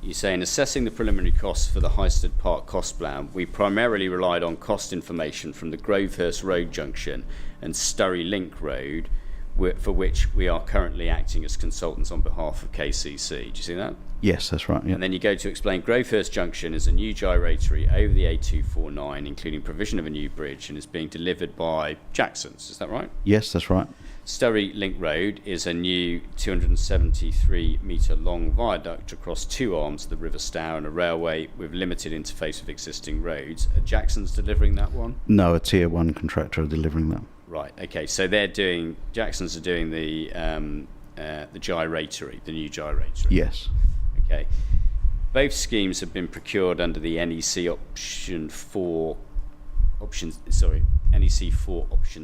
S4: you say, in assessing the preliminary costs for the Highsted Park cost plan, we primarily relied on cost information from the Grovehurst Road junction and Sturry Link Road, for which we are currently acting as consultants on behalf of KCC. Do you see that?
S8: Yes, that's right. Yeah.
S4: And then you go to explain Grovehurst Junction is a new gyratory over the A249, including provision of a new bridge, and is being delivered by Jackson's. Is that right?
S8: Yes, that's right.
S4: Sturry Link Road is a new 273-metre long viaduct across two arms of the River Stour and a railway with limited interface with existing roads. Are Jackson's delivering that one?
S8: No, a tier 1 contractor are delivering that.
S4: Right. Okay. So Jackson's are doing the gyratory, the new gyratory.
S8: Yes.
S4: Okay. Both schemes have been procured under the NEC Option 4 Option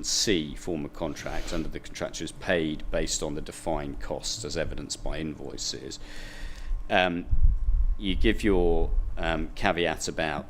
S4: C form of contract. Under the contractor is paid based on the defined costs as evidenced by invoices. You give your caveat about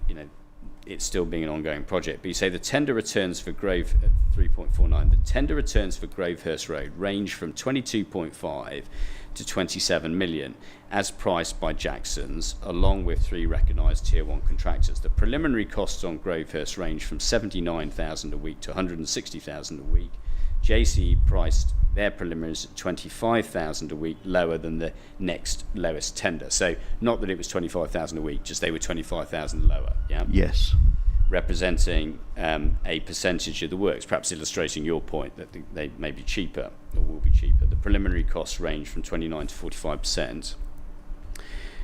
S4: it still being an ongoing project, but you say the tender returns for 3.49. The tender returns for Grovehurst Road range from 22.5 to 27 million, as priced by Jackson's, along with 3 recognised Tier 1 contractors. The preliminary costs on Grovehurst range from 79,000 a week to 160,000 a week. JCE priced their preliminaries at 25,000 a week, lower than the next lowest tender. So not that it was 25,000 a week, just they were 25,000 lower. Yeah.
S8: Yes.
S4: representing a percentage of the works, perhaps illustrating your point that they may be cheaper or will be cheaper. The preliminary costs range from 29 to 45%.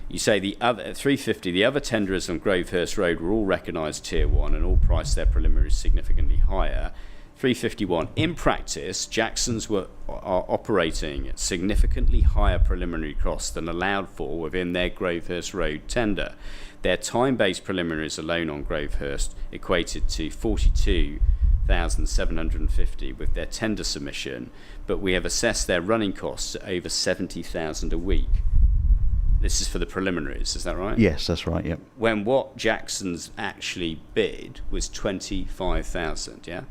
S4: You say the other 350, the other tenderers on Grovehurst Road were all recognised Tier 1 and all priced their preliminaries significantly higher. 351, in practice, Jackson's are operating at significantly higher preliminary costs than allowed for within their Grovehurst Road tender. Their time-based preliminaries alone on Grovehurst equated to 42,750 with their tender submission, but we have assessed their running costs at over 70,000 a week. This is for the preliminaries, is that right?
S8: Yes, that's right, yep.
S4: When what Jackson's actually bid was 25,000, yeah?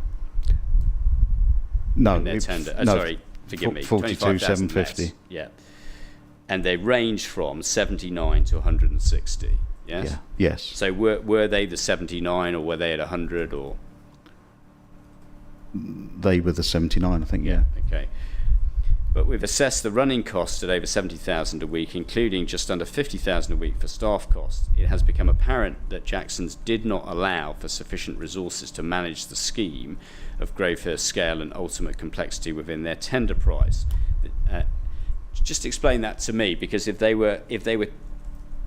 S8: No,
S4: In their tender. Sorry, forgive me.
S8: 42,750.
S4: Yeah. And they range from 79 to 160, yes?
S8: Yeah. Yes.
S4: So were they the 79 or were they at 100 or?
S8: They were the 79, I think, yeah.
S4: Okay. But we've assessed the running costs at over 70,000 a week, including just under 50,000 a week for staff costs. It has become apparent that Jackson's did not allow for sufficient resources to manage the scheme of Grovehurst scale and ultimate complexity within their tender price. Just explain that to me, because if they were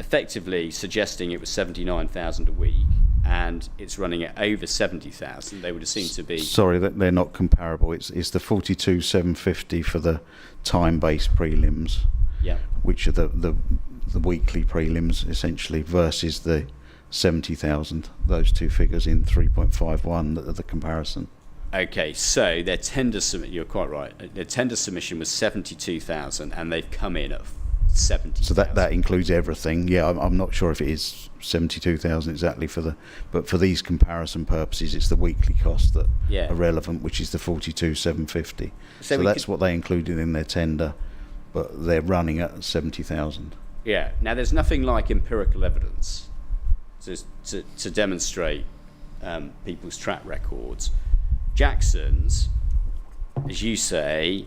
S4: effectively suggesting it was 79,000 a week and it's running at over 70,000, they would have seemed to be.
S8: Sorry, that they're not comparable. It's the 42,750 for the time-based prelims,
S4: Yeah.
S8: which are the weekly prelims essentially, versus the 70,000. Those two figures in 3.51 that are the comparison.
S4: Okay, so their tender submission, you're quite right. Their tender submission was 72,000 and they've come in at 70,000.
S8: So that includes everything. Yeah, I'm not sure if it is 72,000 exactly but for these comparison purposes, it's the weekly cost that are relevant, which is the 42,750. So that's what they included in their tender, but they're running at 70,000.
S4: Yeah. Now, there's nothing like empirical evidence to demonstrate people's track records. Jackson's, as you say,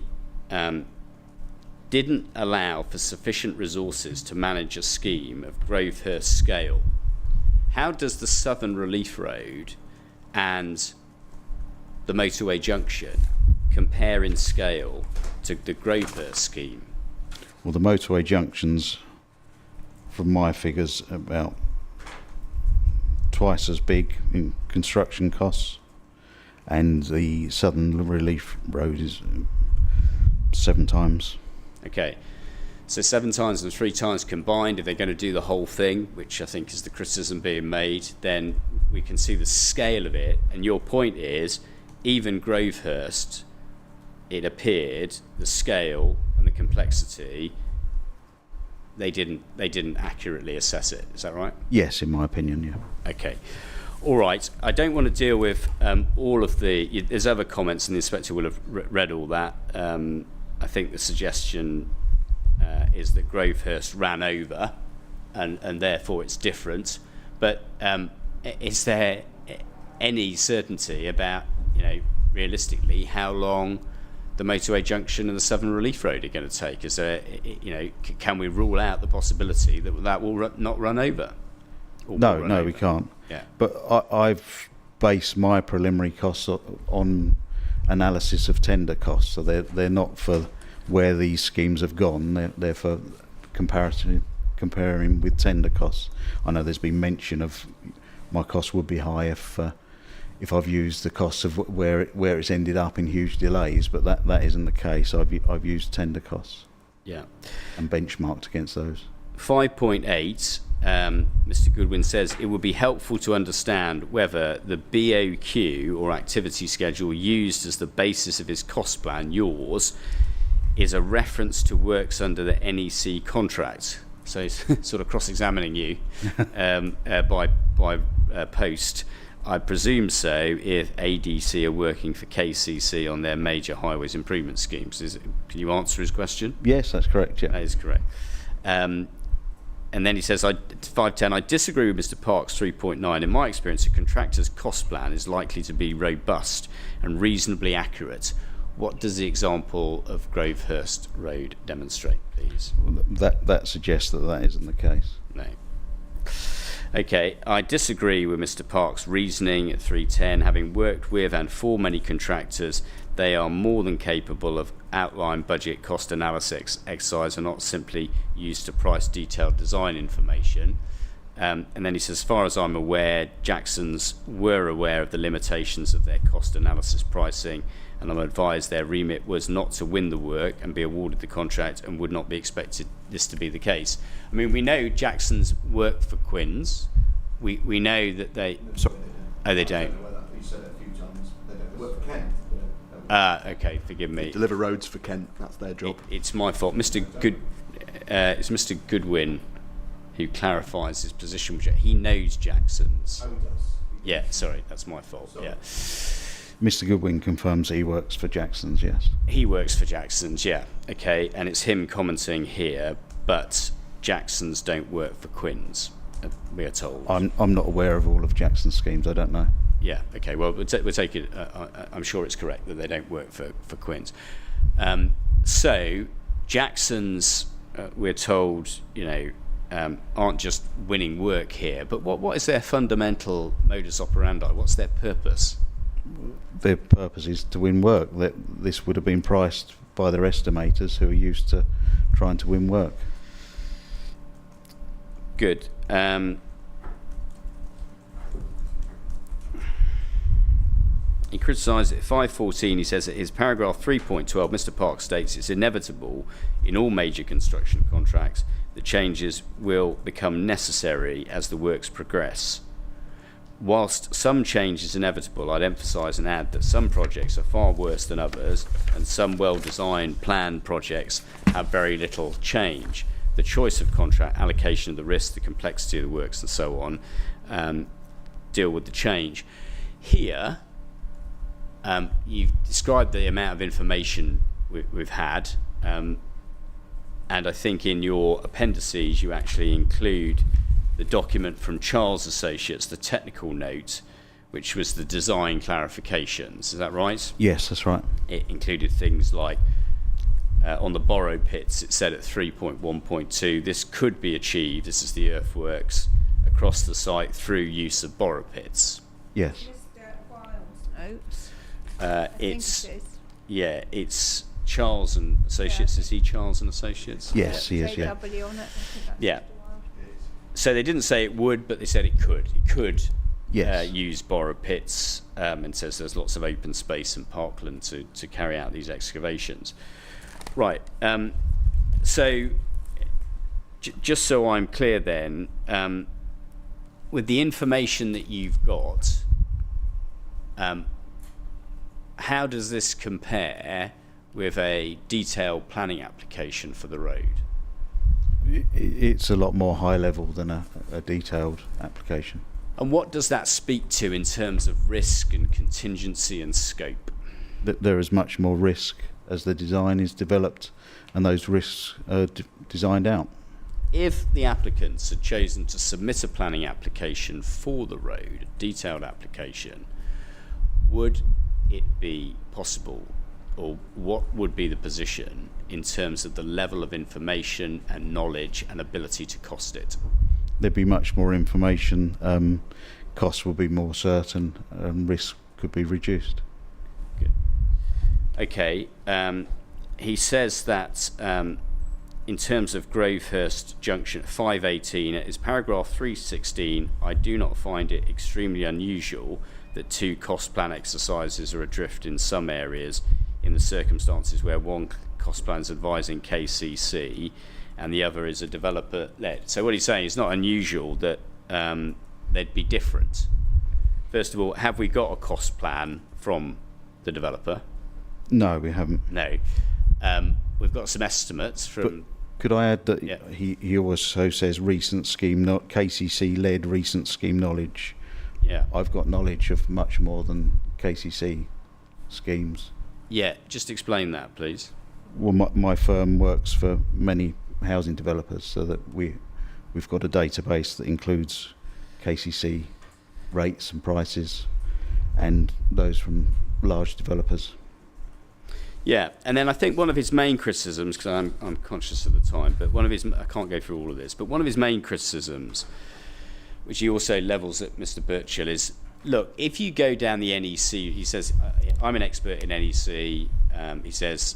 S4: didn't allow for sufficient resources to manage a scheme of Grovehurst scale. How does the Southern Relief Road and the motorway junction compare in scale to the Grovehurst scheme?
S8: Well, the motorway junctions, from my figures, about twice as big in construction costs, and the Southern Relief Road is 7 times.
S4: Okay, so 7 times and 3 times combined, if they're going to do the whole thing, which I think is the criticism being made, then we can see the scale of it. And your point is, even Grovehurst, it appeared, the scale and the complexity, they didn't accurately assess it. Is that right?
S8: Yes, in my opinion, yeah.
S4: Okay. All right. I don't want to deal with all of the. There's other comments, and the inspector will have read all that. I think the suggestion is that Grovehurst ran over, and therefore it's different. But is there any certainty about, realistically, how long the motorway junction and the Southern Relief Road are going to take? Is there, can we rule out the possibility that will not run over?
S8: No, we can't.
S4: Yeah.
S8: But I've based my preliminary costs on analysis of tender costs, so they're not for where these schemes have gone. They're for comparing with tender costs. I know there's been mention of my costs would be high if I've used the costs of where it's ended up in huge delays, but that isn't the case. I've used tender costs.
S4: Yeah.
S8: And benchmarked against those.
S4: 5.8. Mr. Goodwin says it would be helpful to understand whether the BOQ or activity schedule used as the basis of his cost plan, yours, is a reference to works under the NEC contract. So he's sort of cross-examining you by post. I presume so if ADC are working for KCC on their major highways improvement schemes. Can you answer his question?
S8: Yes, that's correct. Yeah,
S4: that is correct. And then he says, 510, I disagree with Mr. Park's 3.9. In my experience, a contractor's cost plan is likely to be robust and reasonably accurate. What does the example of Grovehurst Road demonstrate, please?
S8: That suggests that isn't the case.
S4: No. Okay, I disagree with Mr. Park's reasoning at 310. Having worked with and for many contractors, they are more than capable of outline budget cost analysis exercise and not simply used to price detailed design information. And then he says, as far as I'm aware, Jacksons were aware of the limitations of their cost analysis pricing, and I'm advised their remit was not to win the work and be awarded the contract, and would not be expected this to be the case. I mean, we know Jacksons work for Quinns. We know that they...
S3: Sorry.
S4: Oh, they
S2: I
S4: don't?
S2: know whether you said it a few times. They don't work for Kent.
S4: Okay, forgive me.
S3: Deliver roads for Kent. That's their job.
S4: It's my fault. It's Mr. Goodwin who clarifies his position. He knows Jacksons.
S2: Oh, he does.
S4: Yeah, sorry, that's my fault.
S2: Sorry.
S4: Yeah.
S8: Mr. Goodwin confirms he works for Jackson's, yes.
S4: He works for Jacksons, yeah. Okay, and it's him commenting here, but Jacksons don't work for Quinns, we are told.
S8: I'm not aware of all of Jackson's schemes, I don't know.
S4: Yeah, okay, well, we'll take it, I'm sure it's correct that they don't work for Quinns. So, Jacksons, we're told, aren't just winning work here, but what is their fundamental modus operandi? What's their purpose?
S8: Their purpose is to win work. This would have been priced by their estimators who are used to trying to win work.
S4: Good. He criticised it at 514. He says that his paragraph 3.12, Mr. Park states it's inevitable in all major construction contracts that changes will become necessary as the works progress. Whilst some change is inevitable, I'd emphasise and add that some projects are far worse than others, and some well-designed, planned projects have very little change. The choice of contract, allocation of the risk, the complexity of the works, and so on, deal with the change. Here, you've described the amount of information we've had, and I think in your appendices you actually include the document from Charles Associates, the technical note, which was the design clarifications. Is that right?
S8: Yes, that's right.
S4: It included things like on the borrow pits, it said at 3.1.2, this could be achieved, this is the earthworks, across the site through use of borrow pits.
S8: Yes.
S1: Mr. Wiles' notes.
S4: It's it's Charles and Associates.
S1: Yeah.
S4: Is he Charles and Associates?
S8: Yes, he is, yeah.
S1: JW on it. I think that's
S4: Yeah.
S1: Mr. Wiles.
S4: So they didn't say it would, but they said it could. It could
S8: Yes.
S4: use borrow pits, and says there's lots of open space in parkland to carry out these excavations. Right. So just so I'm clear then, with the information that you've got, how does this compare with a detailed planning application for the road?
S8: It's a lot more high level than a detailed application.
S4: And what does that speak to in terms of risk and contingency and scope?
S8: That there is much more risk as the design is developed and those risks are designed out.
S4: If the applicants had chosen to submit a planning application for the road, a detailed application, would it be possible, or what would be the position in terms of the level of information and knowledge and ability to cost it?
S8: There'd be much more information, costs will be more certain, and risk could be reduced.
S4: Good. Okay. He says that in terms of Gravehurst Junction 518, it is paragraph 316, I do not find it extremely unusual that two cost plan exercises are adrift in some areas in the circumstances where one cost plan is advising KCC and the other is a developer-led. So what he's saying is not unusual that they'd be different. First of all, have we got a cost plan from the developer?
S8: No, we haven't.
S4: No. We've got some estimates from...
S8: Could I add that
S4: Yeah.
S8: he also says recent scheme, not KCC-led recent scheme knowledge.
S4: Yeah.
S8: I've got knowledge of much more than KCC schemes.
S4: Yeah, just explain that, please.
S8: Well, my firm works for many housing developers, so that we've got a database that includes KCC rates and prices and those from large developers.
S4: Yeah, and then I think one of his main criticisms, because I'm conscious of the time, but one of his, I can't go through all of this, but one of his main criticisms which he also levels at Mr. Birchall, is, look, if you go down the NEC, he says, I'm an expert in NEC. He says,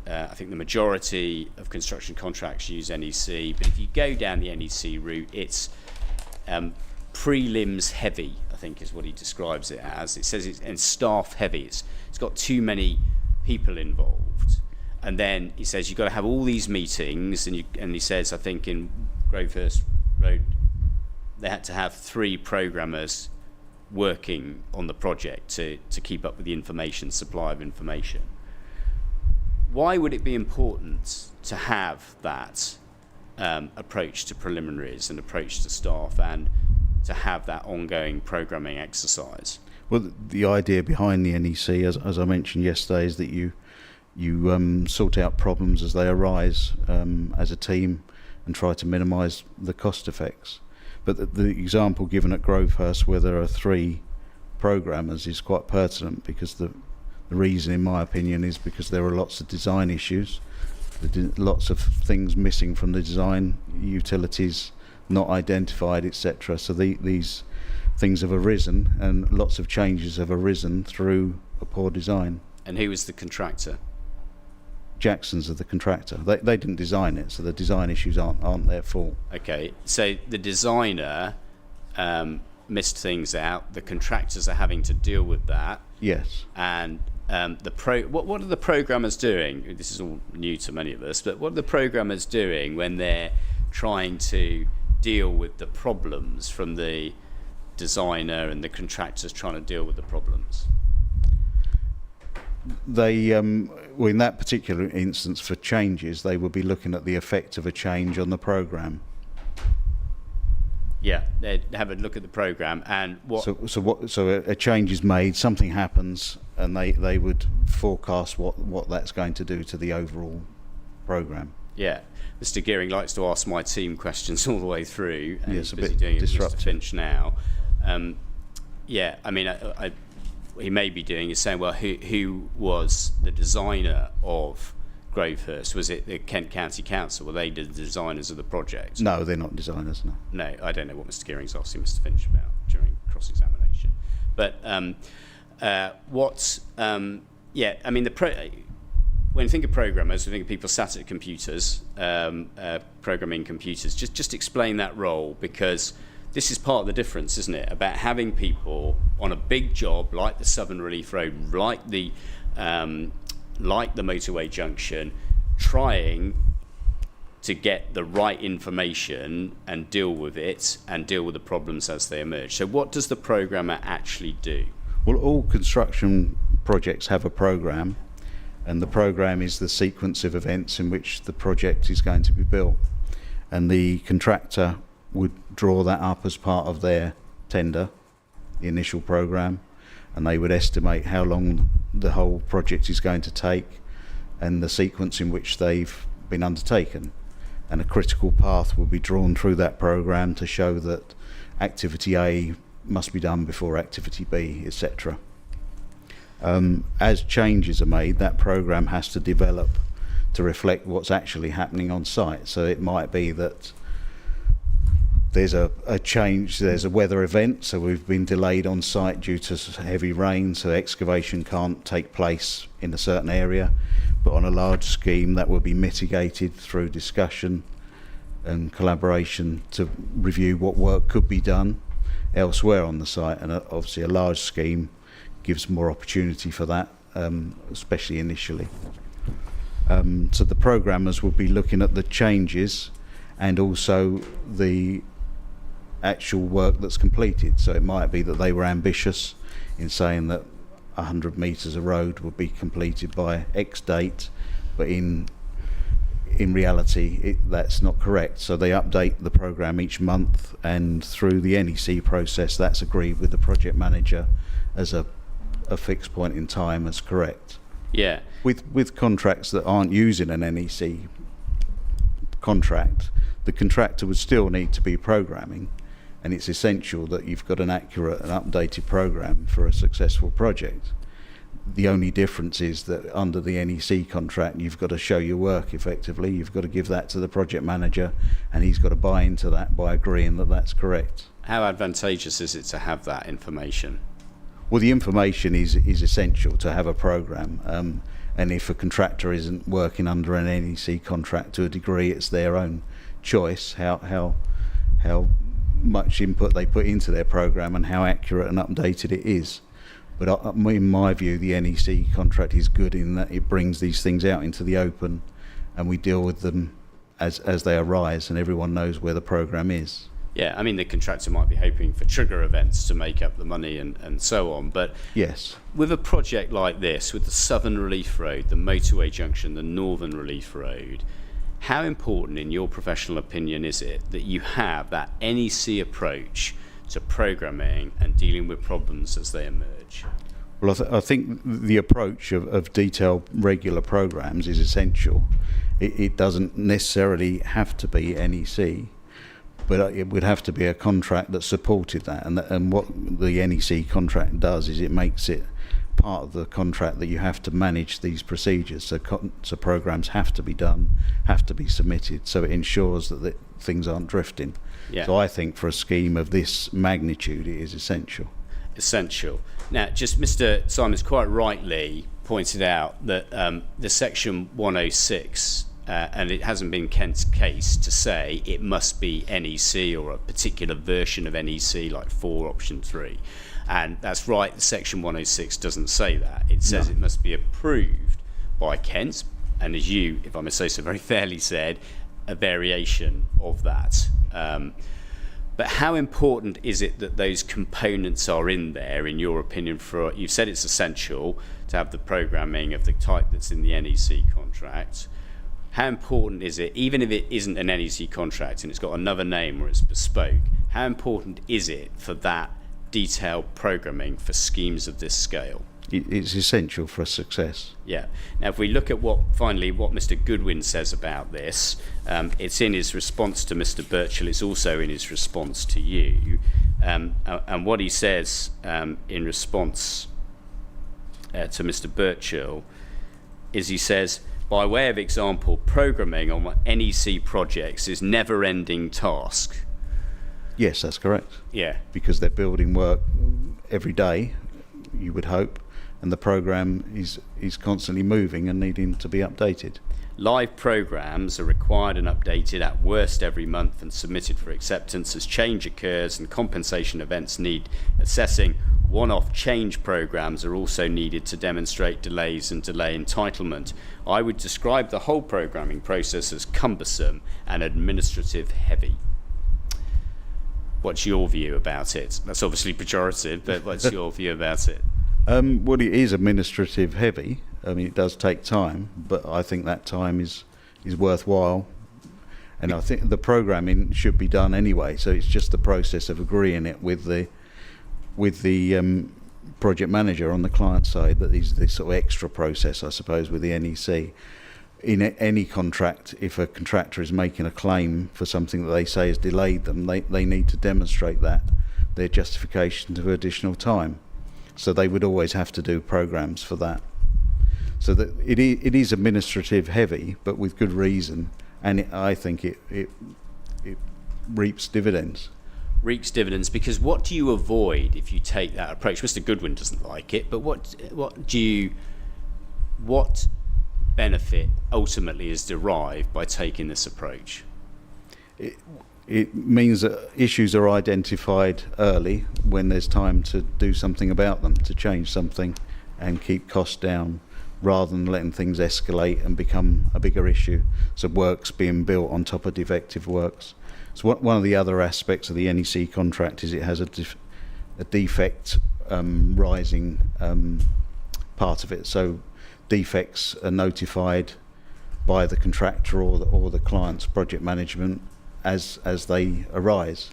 S4: I think the majority of construction contracts use NEC, but if you go down the NEC route, it's prelims heavy, I think is what he describes it as. It says and staff heavy. It's got too many people involved. And then he says you've got to have all these meetings, and he says, I think in Grovehurst Road, they had to have 3 programmers working on the project to keep up with the supply of information. Why would it be important to have that approach to preliminaries and approach to staff, and to have that ongoing programming exercise?
S8: Well, the idea behind the NEC, as I mentioned yesterday, is that you sort out problems as they arise as a team and try to minimise the cost effects. But the example given at Grovehurst, where there are 3 programmers, is quite pertinent, because the reason, in my opinion, is because there are lots of design issues, lots of things missing from the design, utilities not identified, etc. So these things have arisen, and lots of changes have arisen through a poor design.
S4: And who was the contractor?
S8: Jackson's are the contractor. They didn't design it, so the design issues aren't their fault.
S4: Okay, so the designer missed things out. The contractors are having to deal with that.
S8: Yes.
S4: And what are the programmers doing? This is all new to many of us, but what are the programmers doing when they're trying to deal with the problems from the designer and the contractors trying to deal with the problems?
S8: They, well, in that particular instance, for changes, they will be looking at the effect of a change on the programme.
S4: Yeah, they'd have a look at the programme and what.
S8: So a change is made, something happens, and they would forecast what that's going to do to the overall programme.
S4: Yeah, Mr. Gearing likes to ask my team questions all the way through, and
S8: yes,
S4: he's busy doing it with Mr. Finch now. Yeah, I mean, he may be doing is saying, well, who was the designer of Grovehurst? Was it the Kent County Council? Were they the designers of the project?
S8: No, they're not designers, no.
S4: No, I don't know what Mr. Gearing's asking Mr. Finch about during cross-examination. But yeah, I mean, when you think of programmers, we think of people sat at computers, programming computers. Just explain that role, because this is part of the difference, isn't it? About having people on a big job like the Southern Relief Road, like the motorway junction, trying to get the right information and deal with it and deal with the problems as they emerge. So what does the programmer actually do?
S8: Well, all construction projects have a programme, and the programme is the sequence of events in which the project is going to be built. And the contractor would draw that up as part of their tender, the initial programme, and they would estimate how long the whole project is going to take and the sequence in which they've been undertaken. And a critical path will be drawn through that programme to show that activity A must be done before activity B, etc. As changes are made, that programme has to develop to reflect what's actually happening on site. So it might be that there's a change, there's a weather event, so we've been delayed on site due to heavy rain, so excavation can't take place in a certain area. But on a large scheme, that will be mitigated through discussion and collaboration to review what work could be done elsewhere on the site. And obviously a large scheme gives more opportunity for that, especially initially. So the programmers will be looking at the changes and also the actual work that's completed. So it might be that they were ambitious in saying that 100 metres of road would be completed by X date, but in reality that's not correct. So they update the programme each month, and through the NEC process that's agreed with the project manager as a fixed point in time as correct.
S4: Yeah.
S8: With contracts that aren't using an NEC contract, the contractor would still need to be programming, and it's essential that you've got an accurate and updated programme for a successful project. The only difference is that under the NEC contract, you've got to show your work effectively. You've got to give that to the project manager, and he's got to buy into that by agreeing that that's correct.
S4: How advantageous is it to have that information?
S8: Well, the information is essential to have a programme, and if a contractor isn't working under an NEC contract to a degree, it's their own choice how much input they put into their programme and how accurate and updated it is. But in my view, the NEC contract is good in that it brings these things out into the open, and we deal with them as they arise, and everyone knows where the programme is.
S4: Yeah, I mean, the contractor might be hoping for trigger events to make up the money and so on, but
S8: yes,
S4: with a project like this, with the Southern Relief Road, the motorway junction, the Northern Relief Road, how important, in your professional opinion, is it that you have that NEC approach to programming and dealing with problems as they emerge?
S8: Well, I think the approach of detailed regular programmes is essential. It doesn't necessarily have to be NEC, but it would have to be a contract that supported that. And what the NEC contract does is it makes it part of the contract that you have to manage these procedures. So programmes have to be done, have to be submitted, so it ensures that things aren't drifting.
S4: Yeah.
S8: So I think for a scheme of this magnitude, it is essential.
S4: Essential. Now, just Mr. Simons quite rightly pointed out that the Section 106, and it hasn't been Kent's case to say it must be NEC or a particular version of NEC, like 4 option 3. And that's right, Section 106 doesn't say that. It says it must be approved by Kent, and as you, if I may say so, very fairly said, a variation of that. But how important is it that those components are in there, in your opinion? You've said it's essential to have the programming of the type that's in the NEC contract. How important is it, even if it isn't an NEC contract and it's got another name or it's bespoke, how important is it for that detailed programming for schemes of this scale?
S8: It's essential for success.
S4: Yeah. Now, if we look at what Mr. Goodwin says about this, it's in his response to Mr. Birchall. It's also in his response to you. And what he says in response to Mr. Birchall is he says, by way of example, programming on NEC projects is never-ending task.
S8: Yes, that's correct.
S4: Yeah.
S8: Because they're building work every day, you would hope, and the programme is constantly moving and needing to be updated.
S4: Live programmes are required and updated at worst every month and submitted for acceptance as change occurs, and compensation events need assessing. One-off change programmes are also needed to demonstrate delays and delay entitlement. I would describe the whole programming process as cumbersome and administrative heavy. What's your view about it? That's obviously pejorative, but what's your view about it?
S8: Well, it is administrative heavy. I mean, it does take time, but I think that time is worthwhile. And I think the programming should be done anyway, so it's just the process of agreeing it with the project manager on the client side that is this sort of extra process, I suppose, with the NEC. In any contract, if a contractor is making a claim for something that they say has delayed them, they need to demonstrate that, their justification to additional time. So they would always have to do programs for that. So that it is administrative heavy, but with good reason, and I think it reaps dividends.
S4: Reaps dividends, because what do you avoid if you take that approach? Mr. Goodwin doesn't like it, but what benefit ultimately is derived by taking this approach?
S8: It means that issues are identified early when there's time to do something about them, to change something and keep costs down, rather than letting things escalate and become a bigger issue. So works being built on top of defective works. So one of the other aspects of the NEC contract is it has a defect rising part of it. So defects are notified by the contractor or the client's project management as they arise.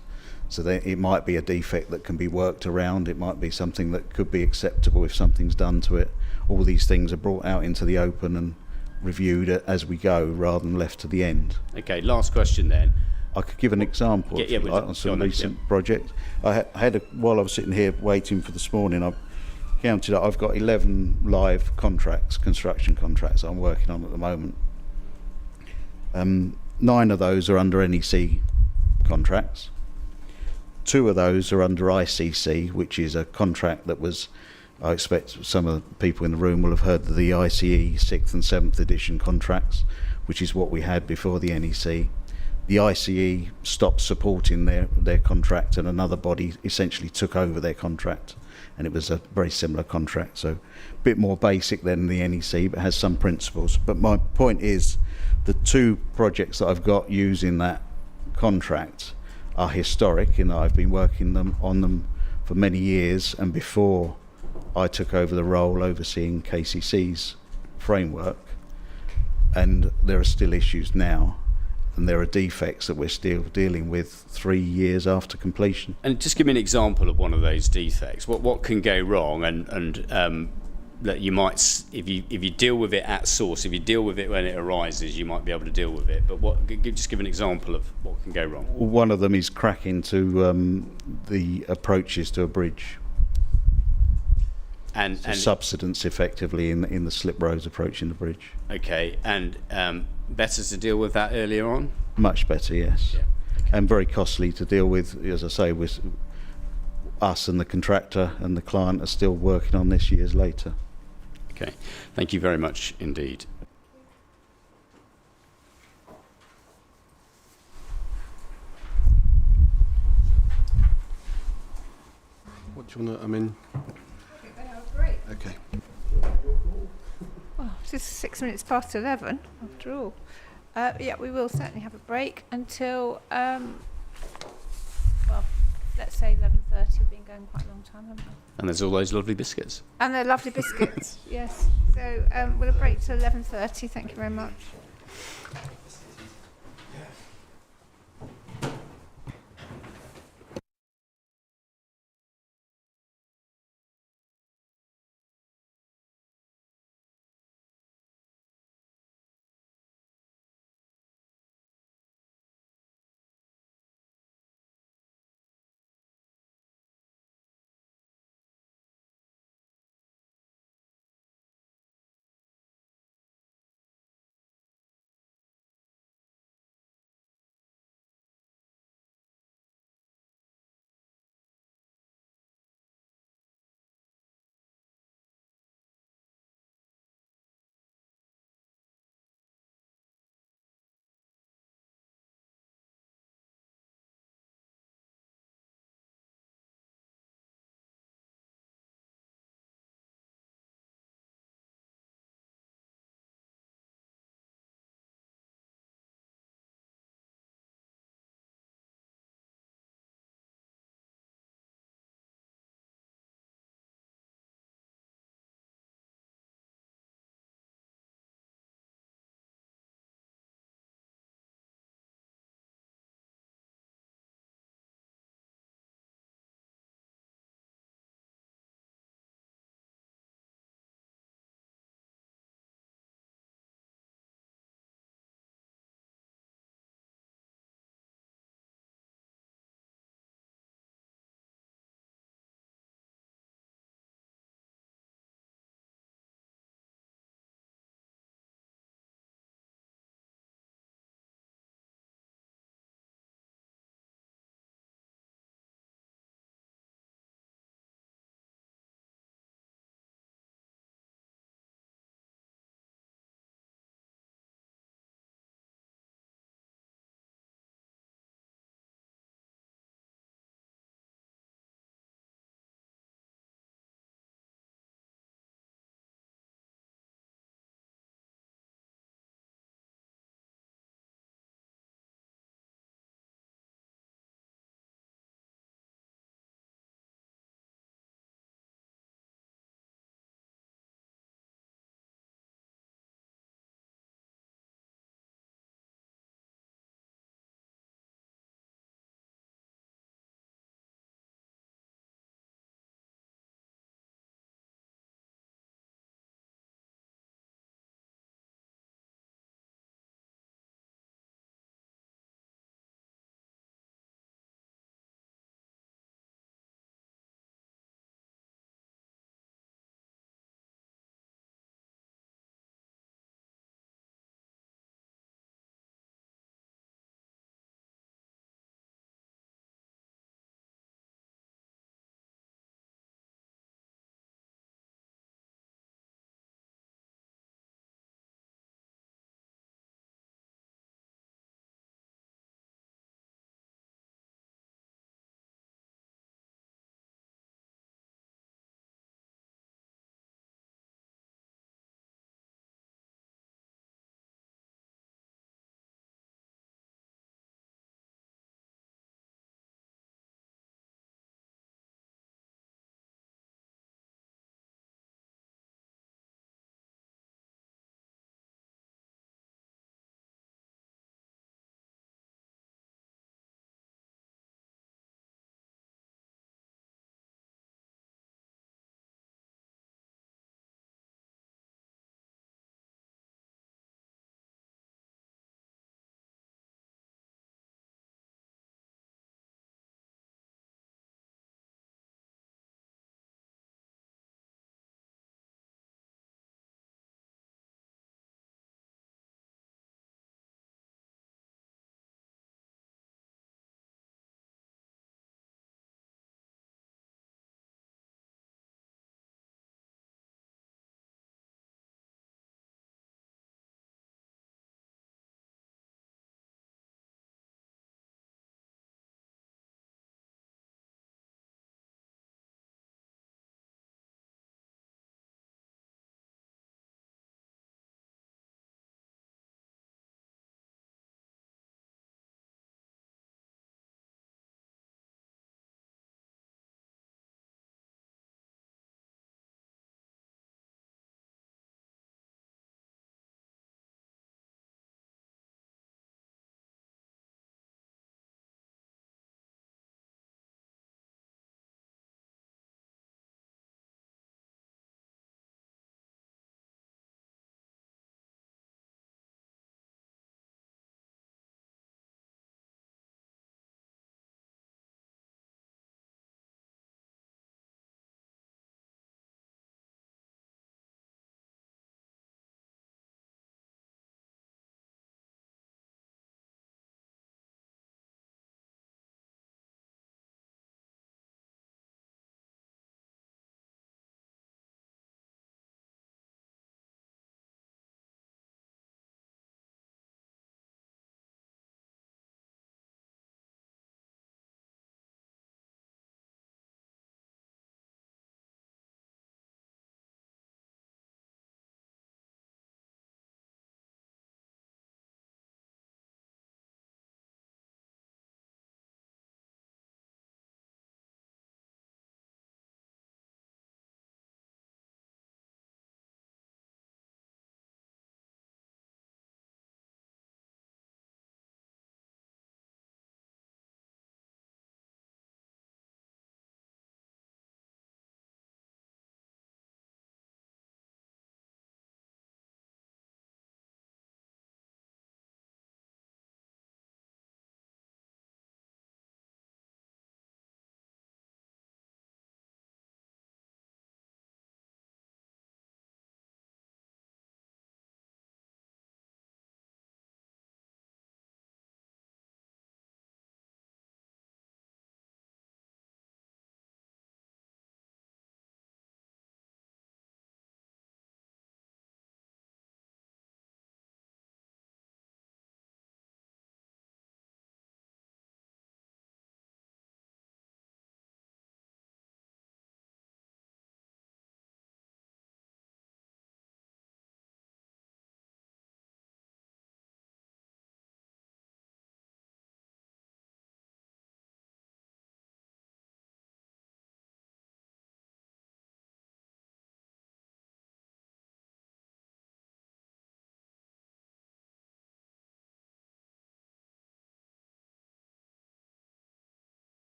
S8: So it might be a defect that can be worked around. It might be something that could be acceptable if something's done to it. All these things are brought out into the open and reviewed as we go, rather than left to the end.
S4: Okay, last question then.
S8: I could give an example on some recent project. I had while I was sitting here waiting for this morning, I counted up, I've got 11 live contracts, construction contracts I'm working on at the moment. 9 of those are under NEC contracts. 2 of those are under ICC, which is a contract that was, I expect some of the people in the room will have heard of the ICE 6th and 7th edition contracts, which is what we had before the NEC. The ICE stopped supporting their contract, and another body essentially took over their contract, and it was a very similar contract, so a bit more basic than the NEC, but has some principles. But my point is, the 2 projects that I've got using that contract are historic in that I've been working on them for many years, and before I took over the role overseeing KCC's framework, and there are still issues now, and there are defects that we're still dealing with 3 years after completion.
S4: And just give me an example of one of those defects. What can go wrong, and that you might, if you deal with it at source, if you deal with it when it arises, you might be able to deal with it. But just give an example of what can go wrong.
S8: One of them is crack into the approaches to a bridge.
S4: And
S8: Subsidence effectively in the slip roads approaching the bridge.
S4: Okay, and better to deal with that earlier on?
S8: Much better, yes.
S4: Yeah. Okay.
S8: And very costly to deal with, as I say, with us and the contractor and the client are still working on this years later.
S4: Okay, thank you very much indeed.
S3: What do you want to, I mean,
S1: Great.
S3: okay.
S1: Well, it's just 6 minutes past 11, after all. Yeah, we will certainly have a break until, well, let's say 11:30. We've been going quite a long time, haven't we?
S4: And there's all those lovely biscuits.
S1: And they're lovely biscuits, yes. So we'll break till 11:30. Thank you very much.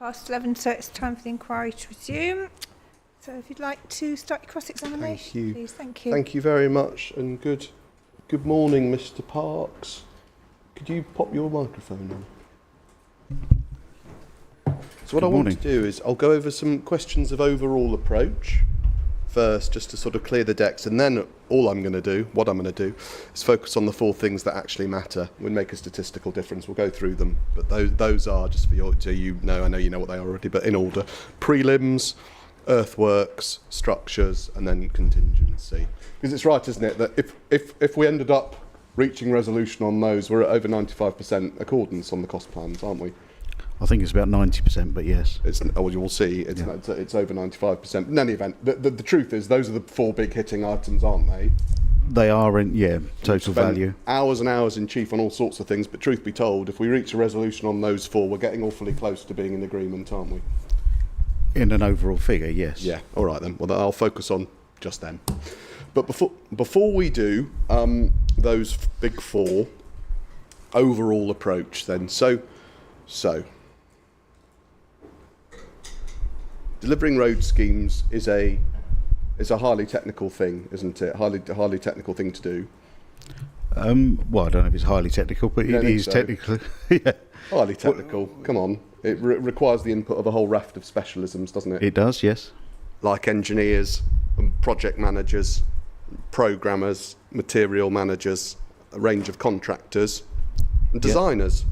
S1: Past 11, so it's time for the inquiry to resume. So if you'd like to start your cross-examination,
S3: Thank you.
S1: please. Thank you.
S3: Thank you very much, and good morning, Mr. Parks. Could you pop your microphone on? So what I want to do is I'll go over some questions of overall approach first, just to sort of clear the decks, and then what I'm going to do is focus on the 4 things that actually matter, would make a statistical difference. We'll go through them, but those are, just for you, so you know, I know you know what they are already, but in order: prelims, earthworks, structures, and then contingency. Because it's right, isn't it, that if we ended up reaching resolution on those, we're at over 95% accordance on the cost plans, aren't we?
S8: I think it's about 90%, but yes.
S3: You will see, it's over 95%. In any event, the truth is, those are the 4 big hitting items, aren't they?
S8: They are in, total value.
S3: Hours and hours in chief on all sorts of things, but truth be told, if we reach a resolution on those 4, we're getting awfully close to being in agreement, aren't we?
S8: In an overall figure, yes.
S3: Yeah, all right then. Well, I'll focus on just them. But before we do those big 4, overall approach then. So delivering road schemes is a highly technical thing, isn't it? Highly technical thing to do.
S8: Well, I don't know if it's highly technical, but it is technical. Yeah.
S3: Highly technical. Come on. It requires the input of a whole raft of specialisms, doesn't it?
S8: It does, yes.
S3: Like engineers, and project managers, programmers, material managers, a range of contractors, and designers.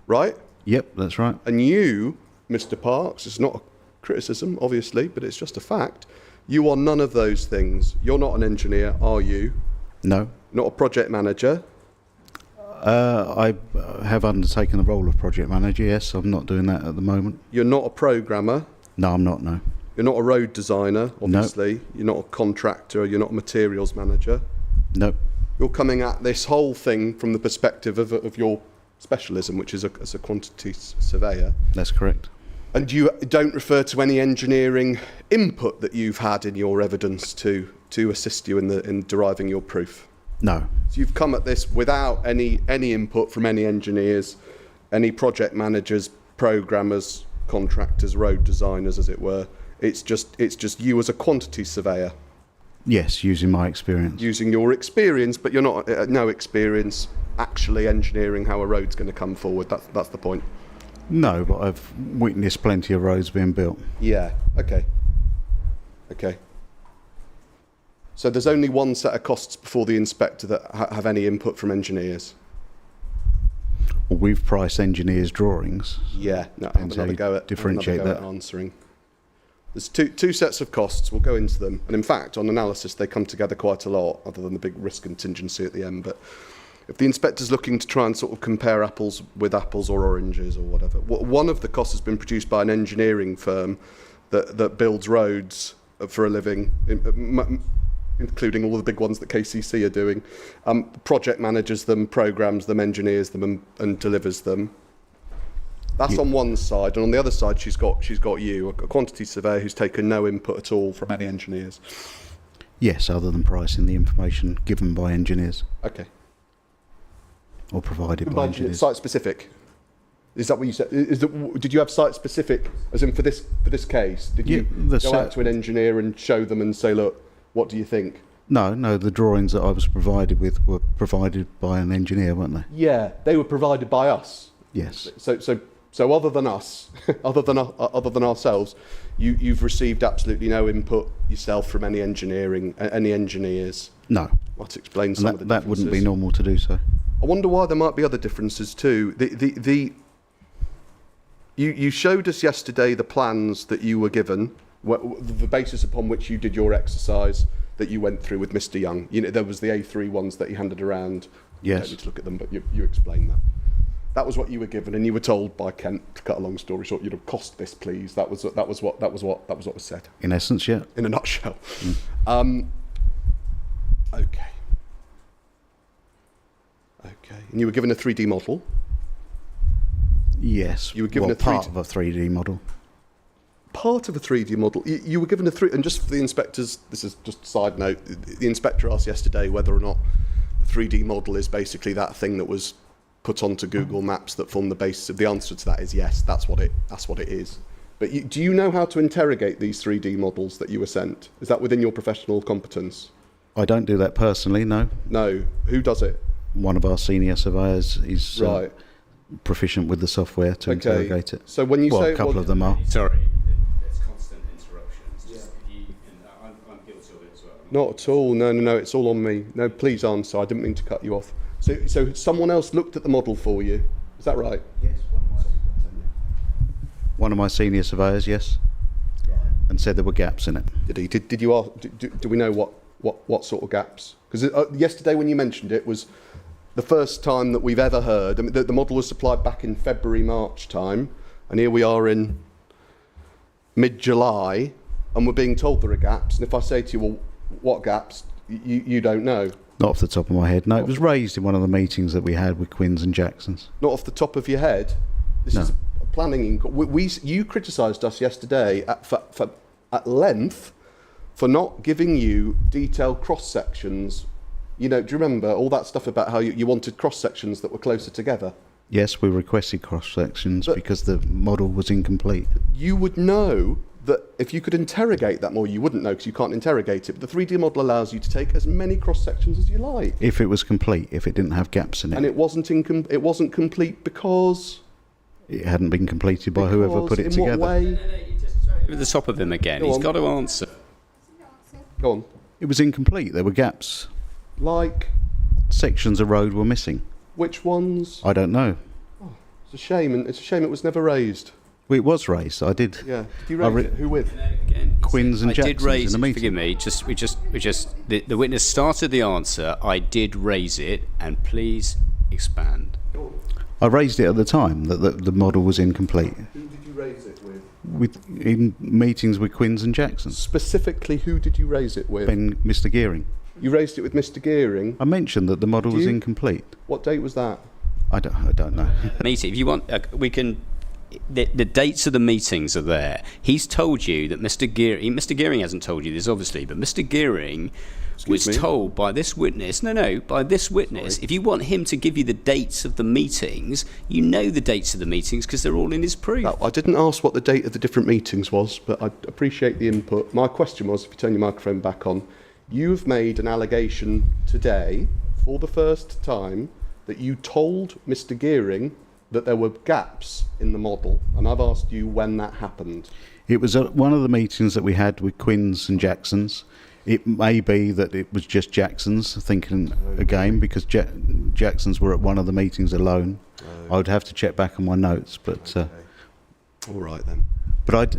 S3: Right?
S8: Yep, that's right.
S3: And you, Mr. Parks, it's not a criticism, obviously, but it's just a fact. You are none of those things. You're not an engineer, are you?
S8: No.
S3: Not a project manager?
S8: I have undertaken the role of project manager, yes. I'm not doing that at the moment.
S3: You're not a programmer?
S8: No, I'm not, no.
S3: You're not a road designer, obviously. No. You're not a contractor. You're not a materials manager.
S8: No.
S3: You're coming at this whole thing from the perspective of your specialism, which is as a quantity surveyor.
S8: That's correct.
S3: And you don't refer to any engineering input that you've had in your evidence to assist you in deriving your proof?
S8: No.
S3: So you've come at this without any input from any engineers, any project managers, programmers, contractors, road designers, as it were. It's just you as a quantity surveyor.
S8: Yes, using my experience.
S3: Using your experience, but you're not no experience actually engineering how a road's going to come forward. That's the point.
S8: No, but I've witnessed plenty of roads being built.
S3: Yeah. Okay. So there's only one set of costs before the inspector that have any input from engineers.
S8: Well, we've priced engineers' drawings.
S3: Yeah. No, I'm another go at
S8: differentiate that.
S3: Answering. There's two sets of costs. We'll go into them, and in fact, on analysis, they come together quite a lot, other than the big risk contingency at the end. But if the inspector's looking to try and sort of compare apples with apples or oranges or whatever, one of the costs has been produced by an engineering firm that builds roads for a living, including all the big ones that KCC are doing, project manages them, programs them, engineers them, and delivers them. That's on one side, and on the other side, she's got you, a quantity surveyor who's taken no input at all from any engineers.
S8: Yes, other than pricing the information given by engineers.
S3: Okay.
S8: Or provided by engineers.
S3: Site specific. Is that what you said? Did you have site specific, as in for this case? Did you go out to an engineer and show them and say, look, what do you think?
S8: No, the drawings that I was provided with were provided by an engineer, weren't they?
S3: Yeah, they were provided by us.
S8: Yes.
S3: So other than us, other than ourselves, you've received absolutely no input yourself from any engineers.
S8: No.
S3: That explains some of the differences.
S8: That wouldn't be normal to do so.
S3: I wonder why there might be other differences too. You showed us yesterday the plans that you were given, the basis upon which you did your exercise that you went through with Mr. Young. You know, there was the A3 ones that he handed around.
S8: Yes.
S3: I don't need to look at them, but you explained that. That was what you were given, and you were told by Kent, to cut a long story short, you'd have cost this, please. That was what was said.
S8: In essence, yeah.
S3: In a nutshell. Okay. And you were given a 3D model.
S8: Yes.
S3: You were given
S8: part of a 3D model.
S3: Part of a 3D model. You were given a and just for the inspectors, this is just a side note. The inspector asked yesterday whether or not the 3D model is basically that thing that was put onto Google Maps that form the basis of the answer to that is yes, that's what it is. But do you know how to interrogate these 3D models that you were sent? Is that within your professional competence?
S8: I don't do that personally, no.
S3: No. Who does it?
S8: One of our senior surveyors is
S3: Right.
S8: proficient with the software to interrogate it.
S3: So when you
S8: Well,
S3: say
S8: a couple of them are.
S4: Sorry, there's constant interruptions. Just if you, and I'm guilty of it as well.
S3: Not at all. No. It's all on me. No, please answer. I didn't mean to cut you off. So someone else looked at the model for you. Is that right?
S2: Yes,
S8: One of my senior surveyors, yes, and said there were gaps in it.
S3: Did he? Did you ask? Do we know what sort of gaps? Because yesterday when you mentioned it was the first time that we've ever heard. I mean, the model was supplied back in February, March time, and here we are in mid-July, and we're being told there are gaps. And if I say to you, well, what gaps? You don't know.
S8: Not off the top of my head. No, it was raised in one of the meetings that we had with Quinns and Jacksons.
S3: Not off the top of your head. This
S8: No.
S3: is a planning. You criticised us yesterday at length for not giving you detailed cross sections. Do you remember all that stuff about how you wanted cross sections that were closer together?
S8: Yes, we requested cross sections because the model was incomplete.
S3: You would know that if you could interrogate that more. You wouldn't know because you can't interrogate it. But the 3D model allows you to take as many cross sections as you like.
S8: If it was complete, if it didn't have gaps in it.
S3: And it wasn't complete because
S8: It hadn't been completed by whoever put it
S3: in
S8: together.
S3: What way?
S4: You just throw it over the top of him again.
S3: Go
S4: He's
S3: on.
S4: got to answer.
S3: Go on.
S8: It was incomplete. There were gaps.
S3: Like
S8: Sections of road were missing.
S3: which ones?
S8: I don't know.
S3: It's a shame, and it's a shame it was never raised.
S8: Well, it was raised. I did.
S3: Yeah. Did you
S8: I
S3: raise
S8: re-
S3: it? Who with?
S4: Again,
S8: Quinns and
S4: I did
S8: Jacksons
S4: raise
S8: in a
S4: it.
S8: meeting.
S4: Forgive me. The witness started the answer. I did raise it, and please expand.
S8: I raised it at the time that the model was incomplete.
S3: Who did you raise it with?
S8: In meetings with Quinns and Jacksons.
S3: Specifically, who did you raise it with?
S8: Mr. Gearing.
S3: You raised it with Mr. Gearing.
S8: I mentioned that the model was
S3: you?
S8: incomplete.
S3: What date was that?
S8: I don't know.
S4: Meeting. If you want, we can. The dates of the meetings are there. He's told you that Mr. Gearing hasn't told you this, obviously, but Mr. Gearing was
S3: me?
S4: told by this witness. By this witness.
S3: Sorry.
S4: If you want him to give you the dates of the meetings, you know the dates of the meetings because they're all in his proof.
S3: No, I didn't ask what the date of the different meetings was, but I appreciate the input. My question was, if you turn your microphone back on, you've made an allegation today, for the first time, that you told Mr. Gearing that there were gaps in the model, and I've asked you when that happened.
S8: It was at one of the meetings that we had with Quinns and Jacksons. It may be that it was just Jacksons, thinking again, because Jacksons were at one of the meetings alone. I would have to check back on my notes, but
S3: All right then.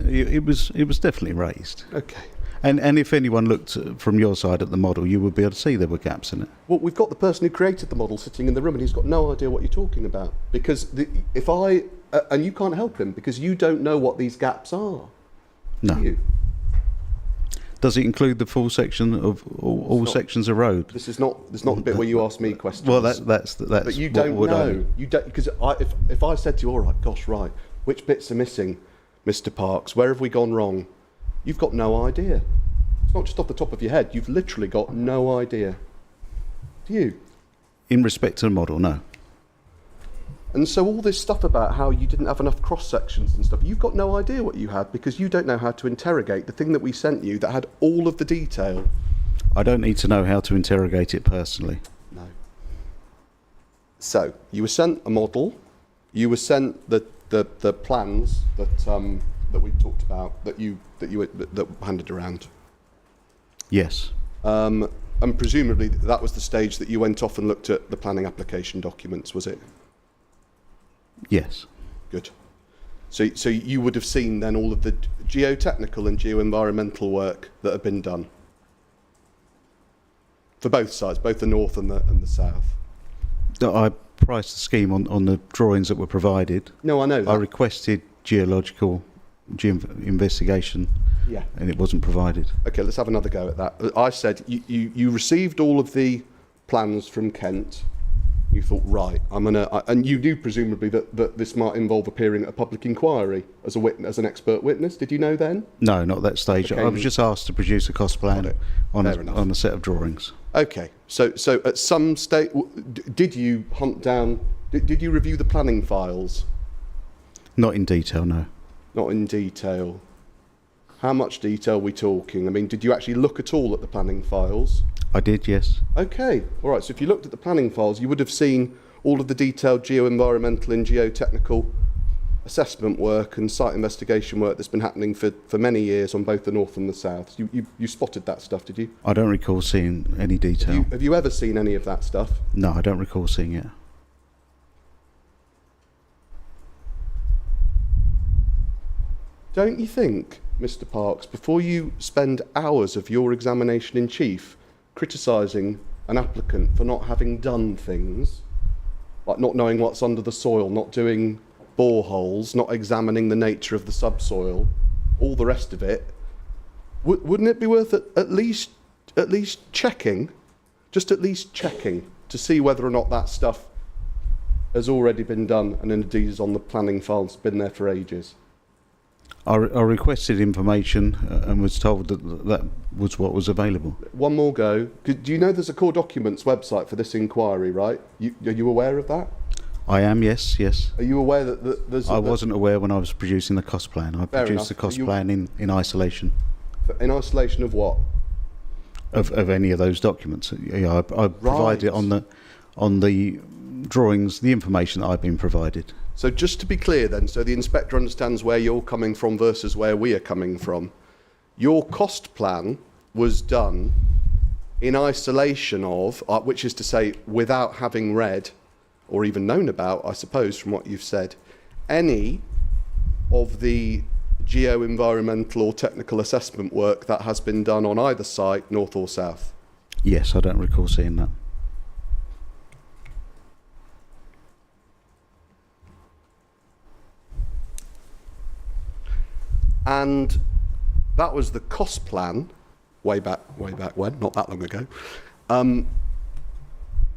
S8: it was definitely raised.
S3: Okay.
S8: And if anyone looked from your side at the model, you would be able to see there were gaps in it.
S3: Well, we've got the person who created the model sitting in the room, and he's got no idea what you're talking about. Because and you can't help him because you don't know what these gaps are.
S8: No.
S3: Do you?
S8: Does it include the full section of all
S3: not.
S8: sections of road?
S3: This is not the bit where you ask me questions.
S8: Well, that's.
S3: But you
S8: what
S3: don't
S8: would I
S3: know.
S8: do.
S3: You don't, because if I said to you, all right, gosh, right, which bits are missing, Mr. Parks? Where have we gone wrong? You've got no idea. It's not just off the top of your head. You've literally got no idea. Do you?
S8: In respect to the model, no.
S3: And so all this stuff about how you didn't have enough cross sections and stuff, you've got no idea what you had because you don't know how to interrogate the thing that we sent you that had all of the detail.
S8: I don't need to know how to interrogate it personally.
S3: No. So you were sent a model. You were sent the plans that we talked about that handed around.
S8: Yes.
S3: And presumably that was the stage that you went off and looked at the planning application documents, was it?
S8: Yes.
S3: Good. So you would have seen then all of the geotechnical and geoenvironmental work that had been done for both sides, both the north and the south.
S8: I priced the scheme on the drawings that were provided.
S3: No, I know that.
S8: I requested geological investigation,
S3: Yeah.
S8: and it wasn't provided.
S3: Okay, let's have another go at that. I said you received all of the plans from Kent. You thought, right, and you knew presumably that this might involve appearing at a public inquiry as a witness, as an expert witness. Did you know then?
S8: No, not at that stage.
S3: Okay.
S8: I was just asked to produce a cost
S3: Got
S8: plan
S3: it.
S8: on
S3: Fair enough.
S8: a set of drawings.
S3: Okay, so at some stage, did you hunt down Did you review the planning files?
S8: Not in detail, no.
S3: Not in detail. How much detail are we talking? I mean, did you actually look at all at the planning files?
S8: I did, yes.
S3: Okay, all right. So if you looked at the planning files, you would have seen all of the detailed geo-environmental and geotechnical assessment work and site investigation work that's been happening for many years on both the north and the south. You spotted that stuff, did you?
S8: I don't recall seeing any detail.
S3: Have you ever seen any of that stuff?
S8: No, I don't recall seeing it.
S3: Don't you think, Mr. Parks, before you spend hours of your examination in chief criticising an applicant for not having done things, like not knowing what's under the soil, not doing boreholes, not examining the nature of the subsoil, all the rest of it, wouldn't it be worth at least checking, just at least checking to see whether or not that stuff has already been done and indeed is on the planning files, been there for ages?
S8: I requested information and was told that that was what was available.
S3: One more go. Do you know there's a core documents website for this inquiry, right? Are you aware of that?
S8: I am, yes.
S3: Are you aware that there's...
S8: I wasn't aware when I was producing the cost plan. I produced the cost plan in isolation.
S3: In isolation of what?
S8: Of any of those documents. Yeah, I provided
S3: Right.
S8: on the drawings the information that I've been provided.
S3: So just to be clear then, so the inspector understands where you're coming from versus where we are coming from. Your cost plan was done in isolation of, which is to say without having read or even known about, I suppose, from what you've said, any of the geo-environmental or technical assessment work that has been done on either site, north or south.
S8: Yes, I don't recall seeing that.
S3: And that was the cost plan way back when, not that long ago. And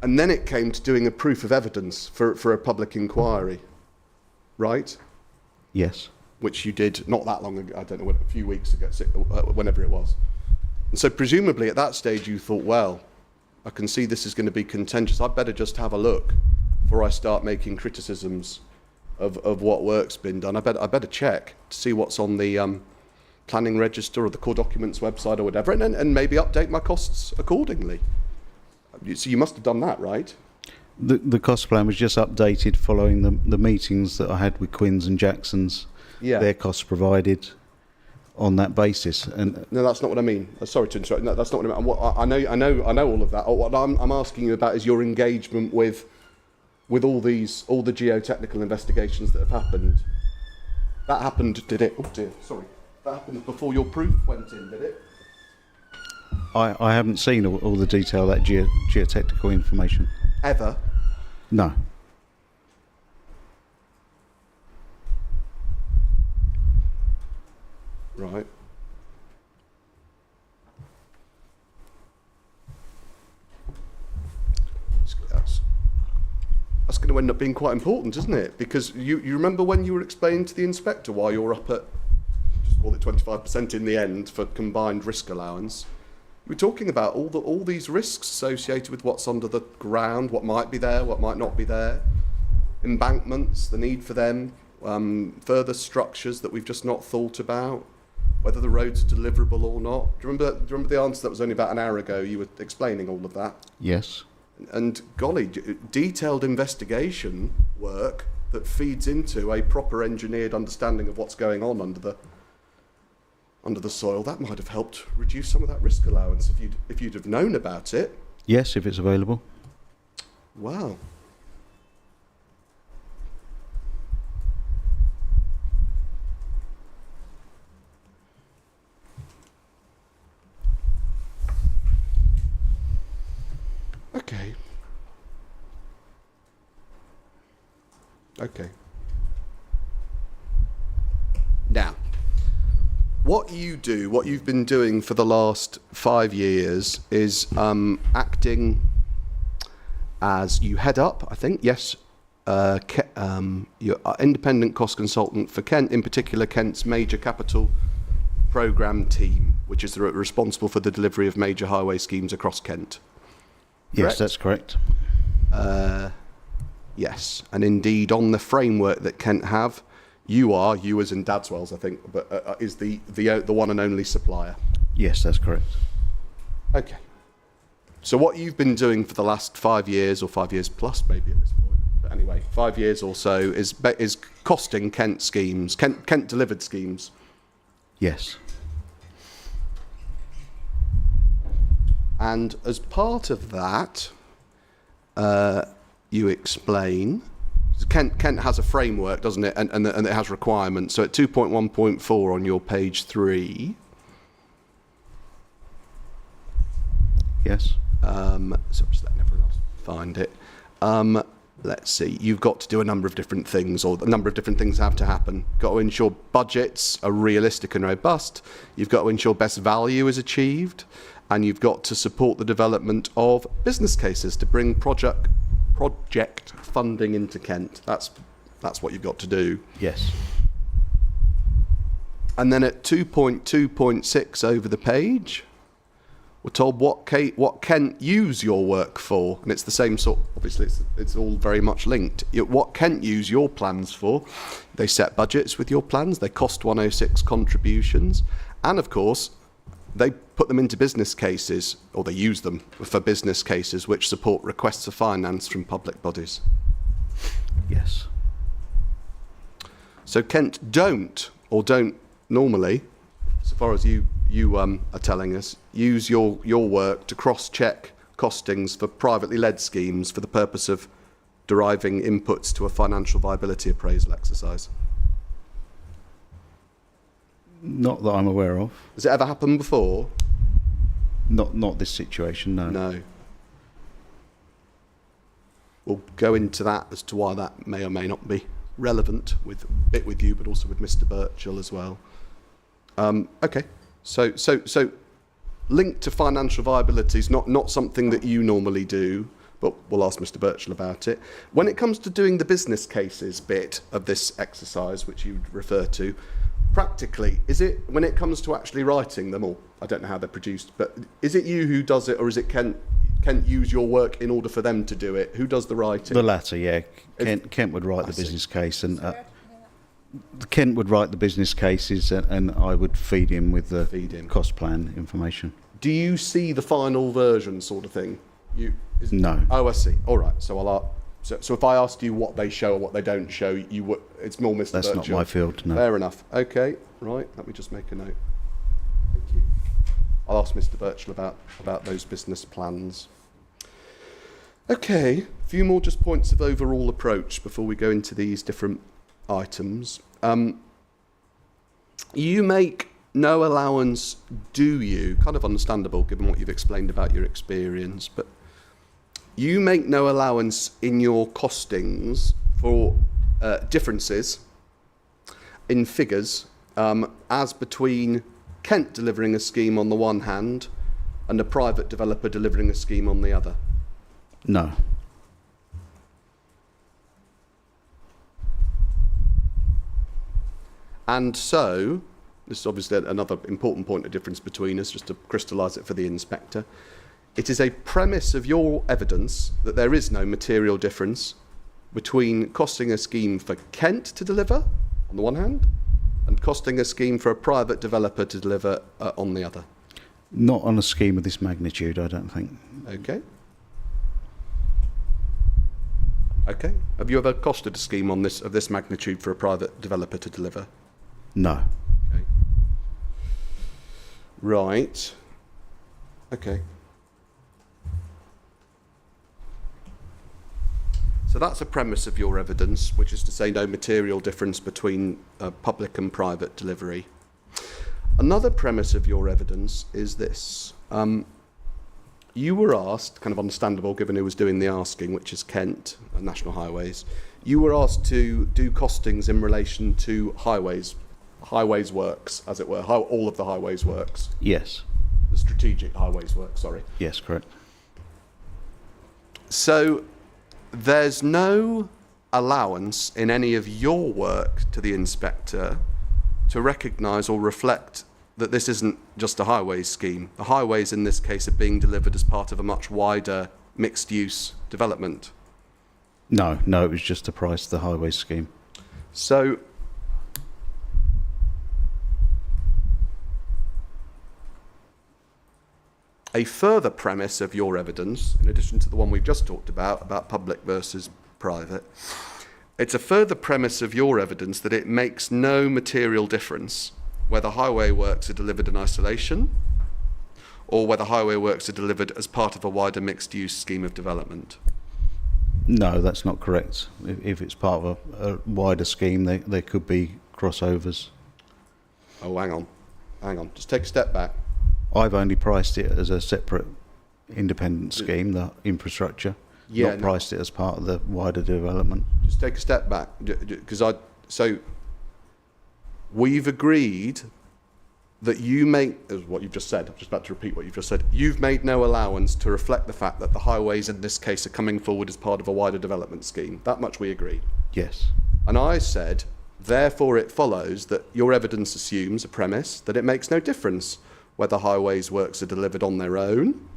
S3: then it came to doing a proof of evidence for a public inquiry, right?
S8: Yes.
S3: Which you did not that long ago, I don't know, a few weeks ago, whenever it was. And so presumably at that stage you thought, well, I can see this is going to be contentious. I'd better just have a look before I start making criticisms of what work's been done. I better check to see what's on the planning register or the core documents website or whatever, and maybe update my costs accordingly. So you must have done that, right?
S8: The cost plan was just updated following the meetings that I had with Quinns and Jacksons.
S3: Yeah.
S8: Their costs provided on that basis. And
S3: No, that's not what I mean. Sorry to interrupt. No, that's not what I mean. I know all of that. What I'm asking you about is your engagement with all the geotechnical investigations that have happened. That happened, did it? Oh dear, sorry. That happened before your proof went in, did it?
S8: I haven't seen all the detail of that geotechnical information.
S3: Ever?
S8: No.
S3: Right. That's going to end up being quite important, isn't it? Because you remember when you were explaining to the inspector why you're up at, just call it 25% in the end for combined risk allowance. You were talking about all these risks associated with what's under the ground, what might be there, what might not be there, embankments, the need for them, further structures that we've just not thought about, whether the roads are deliverable or not. Do you remember the answer that was only about an hour ago? You were explaining all of that.
S8: Yes.
S3: And golly, detailed investigation work that feeds into a proper engineered understanding of what's going on under the soil, that might have helped reduce some of that risk allowance if you'd have known about it.
S8: Yes, if it's available.
S3: Wow. Okay. Now, what you've been doing for the last 5 years is acting as you head up, I think, yes, you're independent cost consultant for Kent, in particular Kent's major capital programme team, which is responsible for the delivery of major highway schemes across Kent.
S8: Yes,
S3: Correct?
S8: that's correct.
S3: Yes, and indeed on the framework that Kent have, you as in Dadswells, I think, but is the one and only supplier.
S8: Yes, that's correct.
S3: Okay. So what you've been doing for the last 5 years, or 5 years plus maybe at this point, but anyway, 5 years or so, is costing Kent schemes, Kent delivered schemes.
S8: Yes.
S3: And as part of that, you explain, Kent has a framework, doesn't it? And it has requirements. So at 2.1.4 on your page 3.
S8: Yes.
S3: So just letting everyone else find it. Let's see. You've got to do a number of different things, or a number of different things have to happen. Got to ensure budgets are realistic and robust. You've got to ensure best value is achieved. And you've got to support the development of business cases to bring project funding into Kent. That's what you've got to do.
S8: Yes.
S3: And then at 2.2.6 over the page, we're told what Kent use your work for, and it's the same sort. Obviously, it's all very much linked. What Kent use your plans for? They set budgets with your plans. They cost 106 contributions, and of course, they put them into business cases, or they use them for business cases which support requests for finance from public bodies.
S8: Yes.
S3: So Kent don't normally, so far as you are telling us, use your work to cross-check costings for privately led schemes for the purpose of deriving inputs to a financial viability appraisal exercise.
S8: Not that I'm aware of.
S3: Has it ever happened before?
S8: Not this situation, no.
S3: No. We'll go into that as to why that may or may not be relevant with you, but also with Mr. Birchall as well. Okay. So linked to financial viability is not something that you normally do, but we'll ask Mr. Birchall about it. When it comes to doing the business cases bit of this exercise, which you refer to, practically, is it, when it comes to actually writing them, or I don't know how they're produced, but is it you who does it, or is it Kent use your work in order for them to do it? Who does the writing?
S8: The latter, yeah. Kent would write the business case, and Kent would write the business cases, and I would feed him with the cost plan information.
S3: Do you see the final version, sort of thing?
S8: No.
S3: Oh, I see. All right. So So if I asked you what they show or what they don't show, it's more Mr.
S8: That's
S3: Birchall.
S8: not my field, no.
S3: Fair enough. Okay, right. Let me just make a note. Thank you. I'll ask Mr. Birchall about those business plans. Okay, a few more just points of overall approach before we go into these different items. You make no allowance, do you? Kind of understandable given what you've explained about your experience, but you make no allowance in your costings for differences in figures as between Kent delivering a scheme on the one hand and a private developer delivering a scheme on the other?
S8: No.
S3: And so, this is obviously another important point of difference between us, just to crystallise it for the inspector. It is a premise of your evidence that there is no material difference between costing a scheme for Kent to deliver, on the one hand, and costing a scheme for a private developer to deliver on the other.
S8: Not on a scheme of this magnitude, I don't think.
S3: Okay. Okay. Have you ever costed a scheme of this magnitude for a private developer to deliver?
S8: No.
S3: Okay. Right. Okay. So that's a premise of your evidence, which is to say no material difference between public and private delivery. Another premise of your evidence is this. You were asked, kind of understandable given who was doing the asking, which is Kent, National Highways, you were asked to do costings in relation to highways works, as it were, all of the highways works.
S8: Yes.
S3: The strategic highways works, sorry.
S8: Yes, correct.
S3: So there's no allowance in any of your work to the inspector to recognise or reflect that this isn't just a highways scheme. The highways in this case are being delivered as part of a much wider mixed-use development.
S8: No, it was just to price the highway scheme.
S3: So, a further premise of your evidence, in addition to the one we've just talked about public versus private, it's a further premise of your evidence that it makes no material difference whether highway works are delivered in isolation or whether highway works are delivered as part of a wider mixed-use scheme of development.
S8: No, that's not correct. If it's part of a wider scheme, there could be crossovers.
S3: Oh, hang on. Just take a step back.
S8: I've only priced it as a separate independent scheme, the infrastructure, not priced it as part of the wider development.
S3: Just take a step back, because so we've agreed that you make, as what you've just said, I'm just about to repeat what you've just said, you've made no allowance to reflect the fact that the highways in this case are coming forward as part of a wider development scheme. That much we agree.
S8: Yes.
S3: And I said, therefore it follows that your evidence assumes a premise that it makes no difference whether highways works are delivered on their own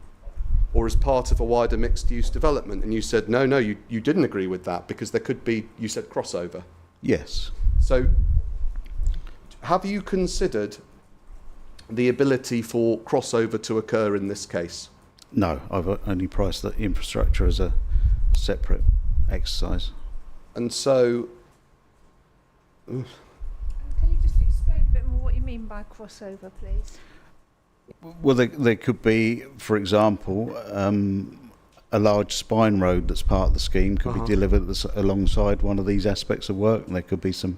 S3: or as part of a wider mixed-use development. And you said, no, you didn't agree with that because there could be, you said, crossover.
S8: Yes.
S3: So have you considered the ability for crossover to occur in this case?
S8: No, I've only priced the infrastructure as a separate exercise.
S3: And so...
S1: Can you just explain a bit more what you mean by crossover, please?
S8: Well, there could be, for example, a large spine road that's part of the scheme could be delivered alongside one of these aspects of work, and there could be some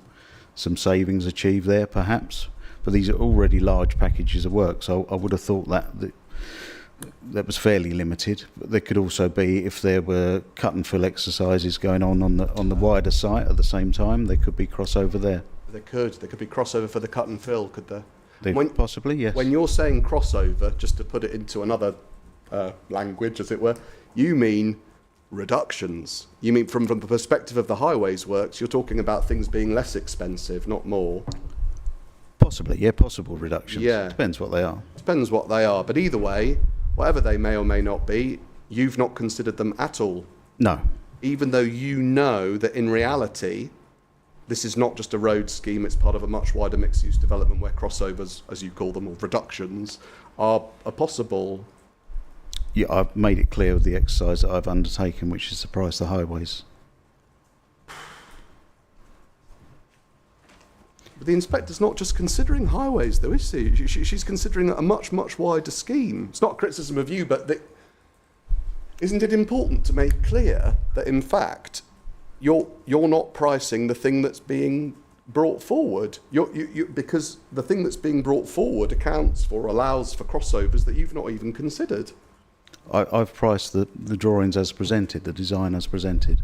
S8: savings achieved there, perhaps. But these are already large packages of work, so I would have thought that was fairly limited. But there could also be, if there were cut and fill exercises going on the wider site at the same time, there could be crossover there.
S3: There could be crossover for the cut and fill, could there?
S8: Possibly, yes.
S3: When you're saying crossover, just to put it into another language, as it were, you mean reductions. You mean from the perspective of the highways works, you're talking about things being less expensive, not more.
S8: Possibly, yeah, possible reductions.
S3: Yeah.
S8: Depends what they are.
S3: Depends what they are. But either way, whatever they may or may not be, you've not considered them at all.
S8: No.
S3: Even though you know that in reality, this is not just a road scheme, it's part of a much wider mixed-use development where crossovers, as you call them, or reductions, are possible.
S8: Yeah, I've made it clear with the exercise that I've undertaken, which is to price the highways.
S3: But the inspector's not just considering highways, though, is she? She's considering a much, much wider scheme. It's not a criticism of you, but isn't it important to make clear that, in fact, you're not pricing the thing that's being brought forward? Because the thing that's being brought forward allows for crossovers that you've not even considered.
S8: I've priced the drawings as presented, the design as presented.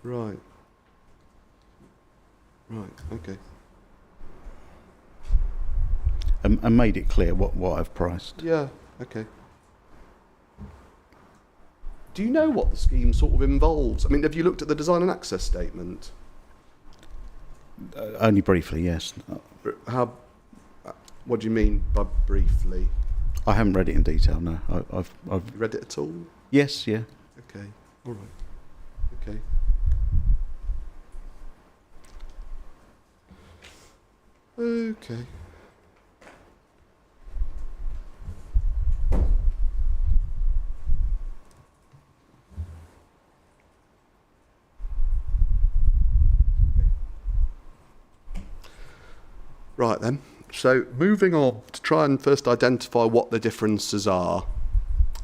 S3: Right. Right, okay.
S8: And made it clear what I've priced.
S3: Yeah, okay. Do you know what the scheme sort of involves? I mean, have you looked at the design and access statement?
S8: Only briefly, yes.
S3: What do you mean by briefly?
S8: I haven't read it in detail, no. I've
S3: You read it at all?
S8: Yes, yeah.
S3: Okay, all right. Okay. Okay. Right then, so moving on to try and first identify what the differences are.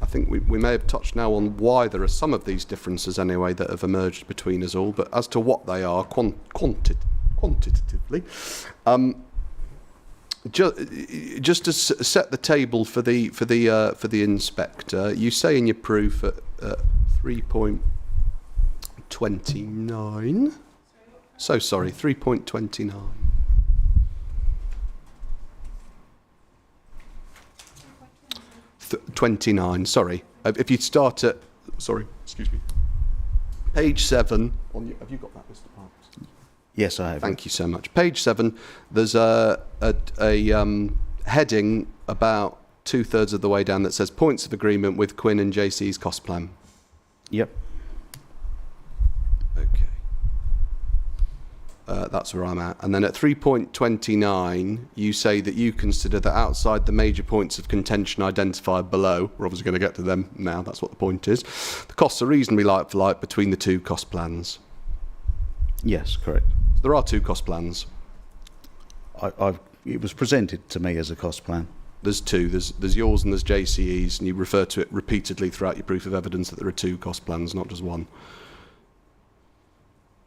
S3: I think we may have touched now on why there are some of these differences anyway that have emerged between us all, but as to what they are quantitatively, just to set the table for the inspector, you say in your proof at 3.29. So sorry, 3.29. 29, sorry. If you start at, sorry, excuse me, page 7. Have you got that, Mr. Parks?
S8: Yes, I have.
S3: Thank you so much. Page 7, there's a heading about 2/3 of the way down that says points of agreement with Quinn and JC's cost plan.
S8: Yep.
S3: Okay. That's where I'm at. And then at 3.29, you say that you consider that outside the major points of contention identified below, we're obviously going to get to them now, that's what the point is, the costs are reasonably like for like between the two cost plans.
S8: Yes, correct.
S3: There are two cost plans.
S8: It was presented to me as a cost plan.
S3: There's two. There's yours and there's JCE's, and you refer to it repeatedly throughout your proof of evidence that there are two cost plans, not just one.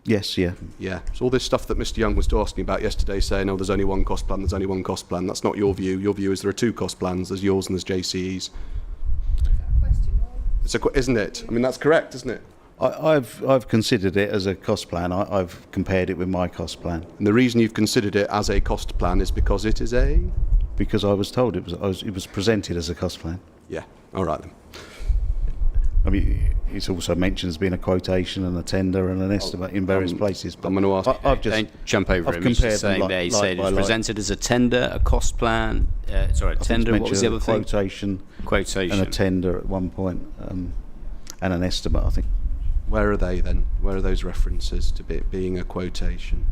S8: Yes, yeah.
S3: Yeah. So all this stuff that Mr. Young was asking about yesterday, saying, oh, there's only one cost plan, there's only one cost plan, that's not your view. Your view is there are two cost plans, there's yours and there's JCE's. Isn't it? I mean, that's correct, isn't it?
S8: I've considered it as a cost plan. I've compared it with my cost plan.
S3: And the reason you've considered it as a cost plan is because it is a...
S8: Because I was told it was presented as a cost plan.
S3: Yeah. All right then.
S8: I mean, it's also mentioned as being a quotation and a tender and an estimate in various places. But
S3: I'm going to ask...
S8: I've just
S4: Don't jump over
S8: I've
S4: him. He's just
S8: compared them
S4: saying there. He
S8: like
S4: said it
S8: by
S4: was
S8: like.
S4: presented as a tender, a cost plan. Sorry,
S8: I think
S4: tender.
S8: it's
S4: What was the other
S8: mentioned
S4: thing?
S8: Quotation and a tender at one point, and an estimate, I think.
S3: Where are they then? Where are those references to it being a quotation?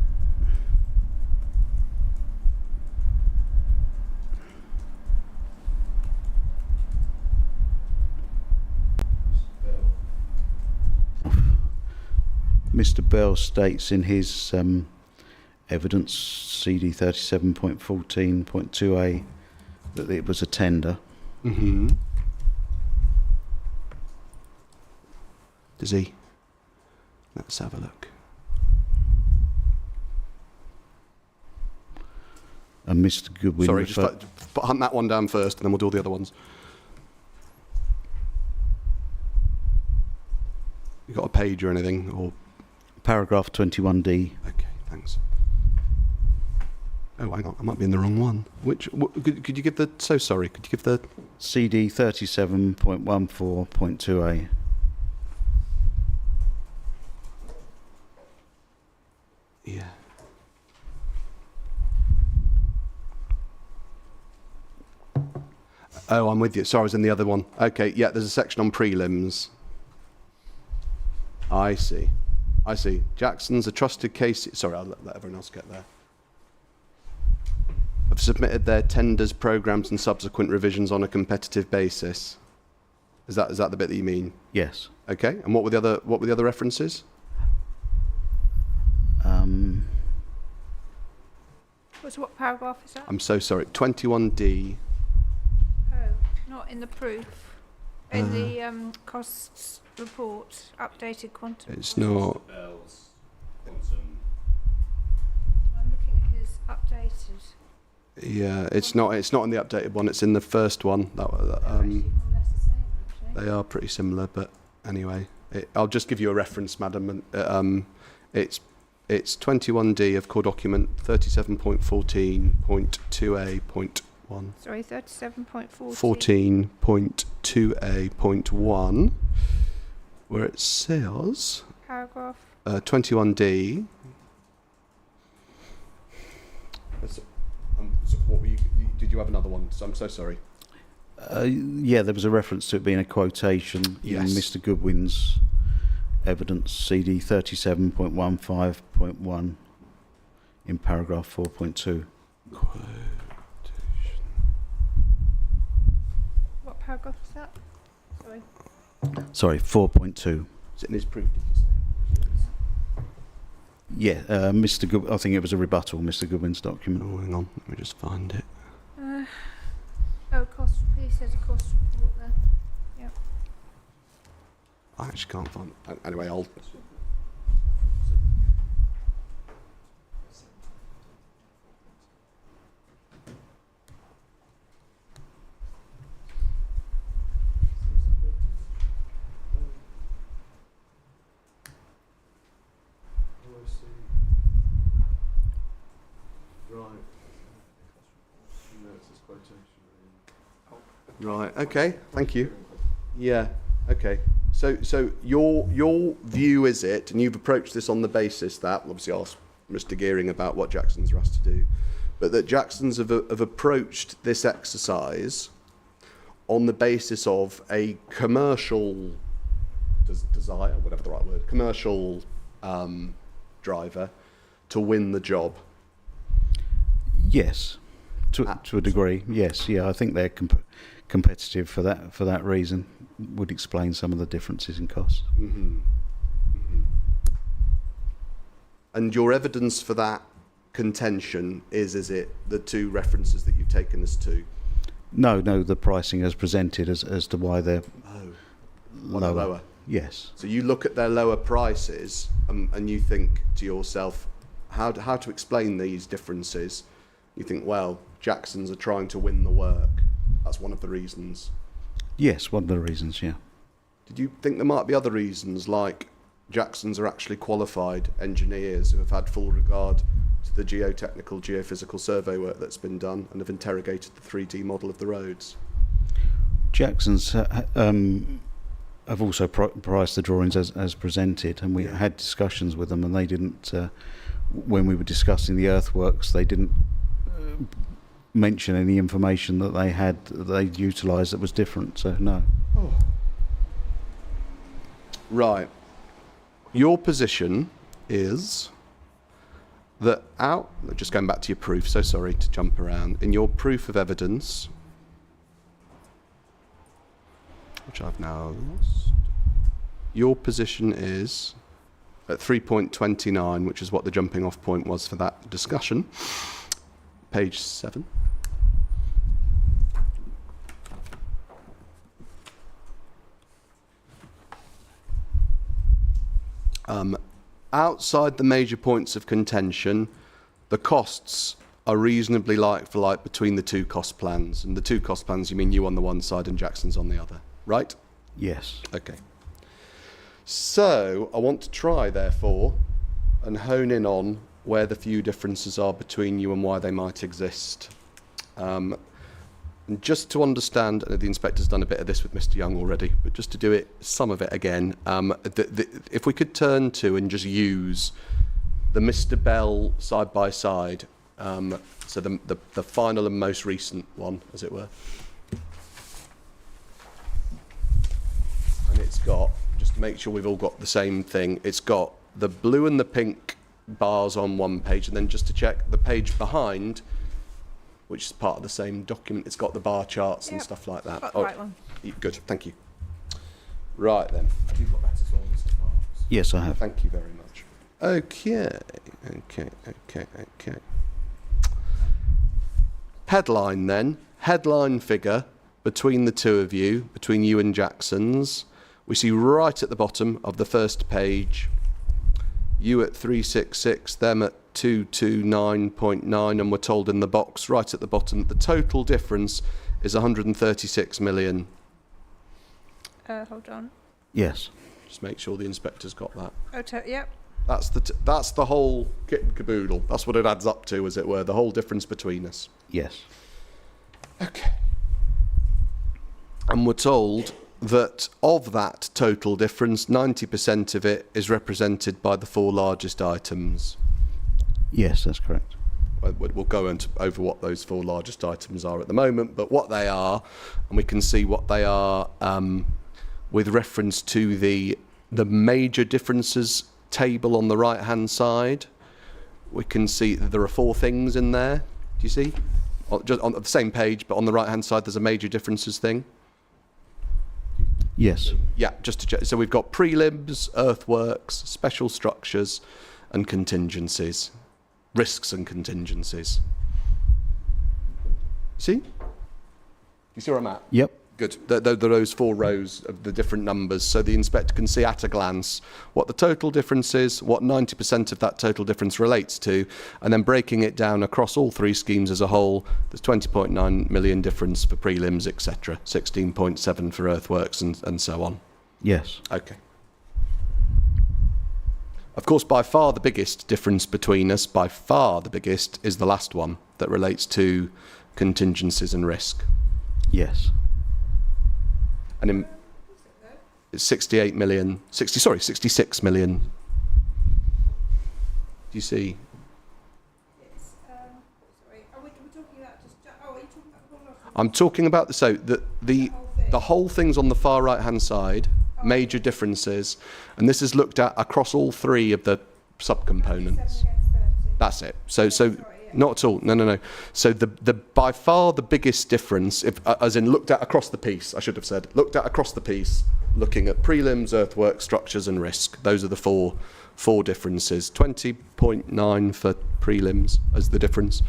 S8: Mr. Bell states in his evidence, CD 37.14.2a, that it was a tender.
S3: Mm-hmm. Does he? Let's have a look.
S8: And Mr. Goodwin...
S3: Sorry, just hunt that one down first, and then we'll do all the other ones. You got a page or anything, or...
S8: Paragraph 21D.
S3: Okay, thanks. Oh, hang on, I might be in the wrong one. Could you give the... So sorry, could you give the...
S8: CD 37.14.2a.
S3: Yeah. Oh, I'm with you. Sorry, I was in the other one. Okay, yeah, there's a section on prelims. I see. Jackson's a trusted case... Sorry, I'll let everyone else get there. Have submitted their tenders, programmes and subsequent revisions on a competitive basis. Is that the bit that you mean?
S8: Yes.
S3: Okay, and what were the other references?
S1: What paragraph is that?
S3: I'm so sorry. 21D.
S1: Oh, not in the proof. In the costs report, updated quantum.
S3: It's not.
S1: I'm looking at his updated.
S3: Yeah, it's not in the updated one. It's in the first one.
S1: They're actually more or less the same, actually.
S3: They are pretty similar, but anyway, I'll just give you a reference, madam. It's 21D of core document 37.14.2a.1.
S1: Sorry, 37.14.
S3: 14.2a.1, where it says
S1: Paragraph.
S3: 21D. Did you have another one? So I'm so sorry.
S8: Yeah, there was a reference to it being a quotation
S3: Yes.
S8: in Mr. Goodwin's evidence, CD 37.15.1, in paragraph 4.2.
S1: What paragraph is that? Sorry.
S8: Sorry, 4.2.
S3: Is it in his proof, did you say?
S8: Yeah, Mr. Good. I think it was a rebuttal, Mr. Goodwin's document.
S3: Oh, hang on. Let me just find it.
S1: Cost. He says a cost report there. Yep.
S3: I actually can't find it. Anyway, I'll... Right. Okay. Thank you. Yeah. Okay. So your view is it, and you've approached this on the basis that, obviously asked Mr. Gearing about what Jackson's were asked to do, but that Jackson's have approached this exercise on the basis of a commercial desire, whatever the right word, commercial driver to win the job?
S8: Yes, to a degree. Yes, yeah. I think they're competitive for that reason. Would explain some of the differences in cost.
S3: Mm-hmm. Mm-hmm. And your evidence for that contention is it the two references that you've taken us to?
S8: No, the pricing as presented as to why they're
S3: lower.
S8: Yes.
S3: So you look at their lower prices and you think to yourself, how to explain these differences? You think, well, Jacksons are trying to win the work. That's one of the reasons.
S8: Yes, one of the reasons, yeah.
S3: Did you think there might be other reasons, like Jacksons are actually qualified engineers who have had full regard to the geotechnical, geophysical survey work that's been done and have interrogated the 3D model of the roads?
S8: Jacksons have also priced the drawings as presented, and we had discussions with them, and they didn't, when we were discussing the earthworks, they didn't mention any information that they'd utilised that was different, so no.
S3: Oh. Right. Your position is that just going back to your proof, so sorry to jump around, in your proof of evidence, which I've now lost, your position is at 3.29, which is what the jumping off point was for that discussion, page 7. Outside the major points of contention, the costs are reasonably like for like between the two cost plans. And the two cost plans, you mean you on the one side and Jackson's on the other, right?
S8: Yes.
S3: Okay. So I want to try, therefore, and hone in on where the few differences are between you and why they might exist. And just to understand, I know the inspector's done a bit of this with Mr. Young already, but just to do it, some of it again, if we could turn to and just use the Mr. Bell side by side, so the final and most recent one, as it were. And it's got, just to make sure we've all got the same thing, it's got the blue and the pink bars on one page, and then just to check, the page behind, which is part of the same document, it's got the bar charts and stuff like that.
S1: Got the right one.
S3: Good, thank you. Right then. Have you got that as well, Mr. Parks?
S8: Yes, I have.
S3: Thank you very much. Okay. Headline then. Headline figure between the two of you, between you and Jackson's. We see right at the bottom of the first page, you at 366, them at 229.9, and we're told in the box right at the bottom the total difference is 136 million.
S1: Hold on.
S8: Yes.
S3: Just make sure the inspector's got that.
S1: Yep.
S3: That's the whole kit and caboodle. That's what it adds up to, as it were, the whole difference between us.
S8: Yes.
S3: Okay. And we're told that of that total difference, 90% of it is represented by the four largest items.
S8: Yes, that's correct.
S3: We'll go over what those four largest items are at the moment, but what they are, and we can see what they are with reference to the major differences table on the right-hand side. We can see that there are four things in there. Do you see? Just on the same page, but on the right-hand side, there's a major differences thing.
S8: Yes.
S3: Yeah, just to check. So we've got prelims, earthworks, special structures, and contingencies. Risks and contingencies. See? You see where I'm at?
S8: Yep.
S3: Good. Those four rows of the different numbers, so the inspector can see at a glance what the total difference is, what 90% of that total difference relates to, and then breaking it down across all three schemes as a whole, there's 20.9 million difference for prelims, etc., 16.7 for earthworks, and so on.
S8: Yes.
S3: Okay. Of course, by far the biggest difference between us, by far the biggest, is the last one that relates to contingencies and risk.
S8: Yes.
S3: And it's 66 million. Do you see?
S1: Sorry, are we talking about just... Oh, are you talking about the whole lot?
S3: I'm talking about the whole thing's on the far right hand side, major differences, and this is looked at across all three of the subcomponents.
S1: 27 against 30.
S3: That's it. So
S1: Sorry, yeah.
S3: not at all. No. So the by far the biggest difference, if as in looked at across the piece, I should have said, looked at across the piece, looking at prelims, earthwork, structures, and risk. Those are the four differences. 20.9 for prelims as the difference.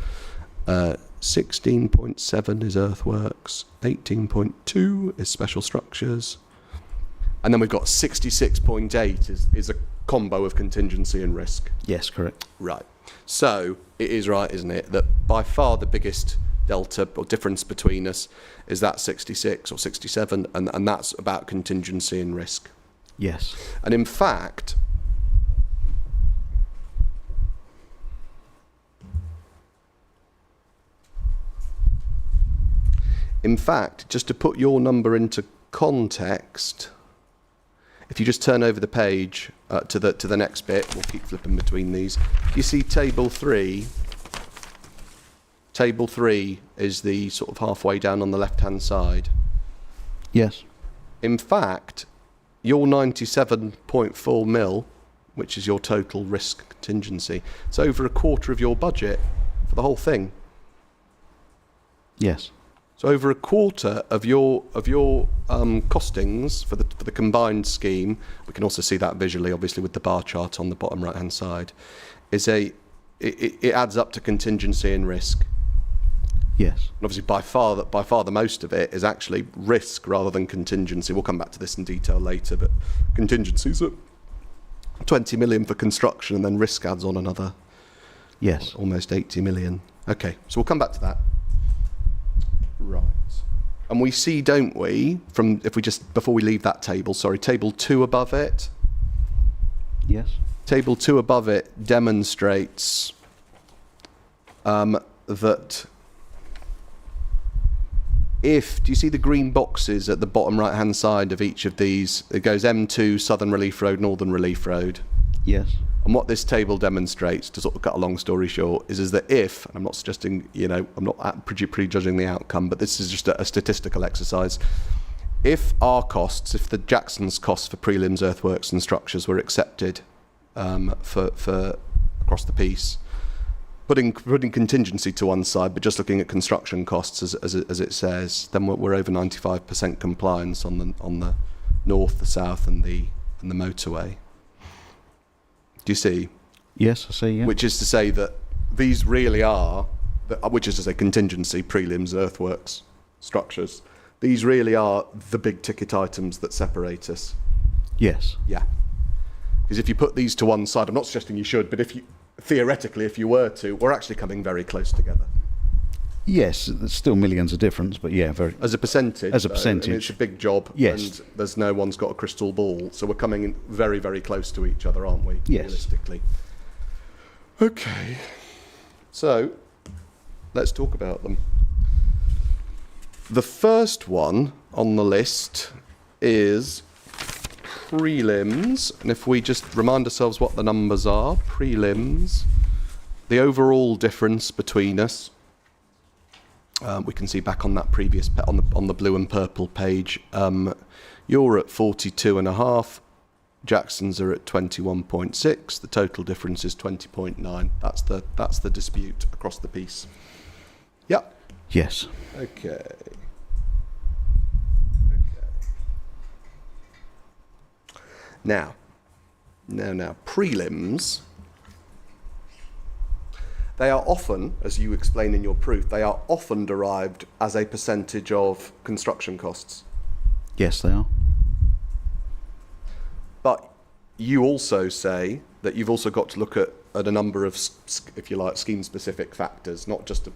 S3: 16.7 is earthworks. 18.2 is special structures. And then we've got 66.8 is a combo of contingency and risk.
S8: Yes, correct.
S3: Right. So it is right, isn't it, that by far the biggest delta or difference between us is that 66 or 67, and that's about contingency and risk.
S8: Yes.
S3: And in fact, just to put your number into context, if you just turn over the page to the next bit, we'll keep flipping between these. You see table 3. Table 3 is the sort of halfway down on the left-hand side.
S8: Yes.
S3: In fact, your 97.4 mil, which is your total risk contingency, it's over a quarter of your budget for the whole thing.
S8: Yes.
S3: So over a quarter of your costings for the combined scheme, we can also see that visually, obviously, with the bar chart on the bottom right-hand side, it adds up to contingency and risk.
S8: Yes.
S3: And obviously, by far the most of it is actually risk rather than contingency. We'll come back to this in detail later, but contingencies at 20 million for construction, and then risk adds on another.
S8: Yes.
S3: Almost 80 million. Okay, so we'll come back to that. Right. And we see, don't we, before we leave that table, table 2 above it.
S8: Yes.
S3: Table 2 above it demonstrates that do you see the green boxes at the bottom right-hand side of each of these? It goes M2, Southern Relief Road, Northern Relief Road.
S8: Yes.
S3: And what this table demonstrates, to sort of cut a long story short, is that if, and I'm not suggesting, I'm not prejudging the outcome, but this is just a statistical exercise. If the Jackson's costs for prelims, earthworks and structures were accepted for across the piece, putting contingency to one side, but just looking at construction costs as it says, then we're over 95% compliance on the north, the south, and the motorway. Do you see?
S8: Yes, I see, yeah.
S3: Which is to say that these really are, which is to say contingency, prelims, earthworks, structures, these really are the big ticket items that separate us.
S8: Yes.
S3: Yeah. Because if you put these to one side, I'm not suggesting you should, but theoretically, if you were to, we're actually coming very close together.
S8: Yes, there's still millions of difference, but yeah, very.
S3: As a percentage.
S8: As a
S3: though,
S8: percentage.
S3: I mean, it's a big job.
S8: Yes.
S3: And there's no one's got a crystal ball, so we're coming in very, very close to each other, aren't we?
S8: Yes.
S3: Realistically. Okay. So, let's talk about them. The first one on the list is prelims, and if we just remind ourselves what the numbers are, prelims, the overall difference between us, we can see back on that previous on the blue and purple page, you're at 42.5, Jackson's are at 21.6, the total difference is 20.9. That's the dispute across the piece. Yeah.
S8: Yes.
S3: Okay. Now, prelims, they are often, as you explain in your proof, they are often derived as a percentage of construction costs.
S8: Yes, they are.
S3: But you also say that you've also got to look at a number of, if you like, scheme-specific factors, not just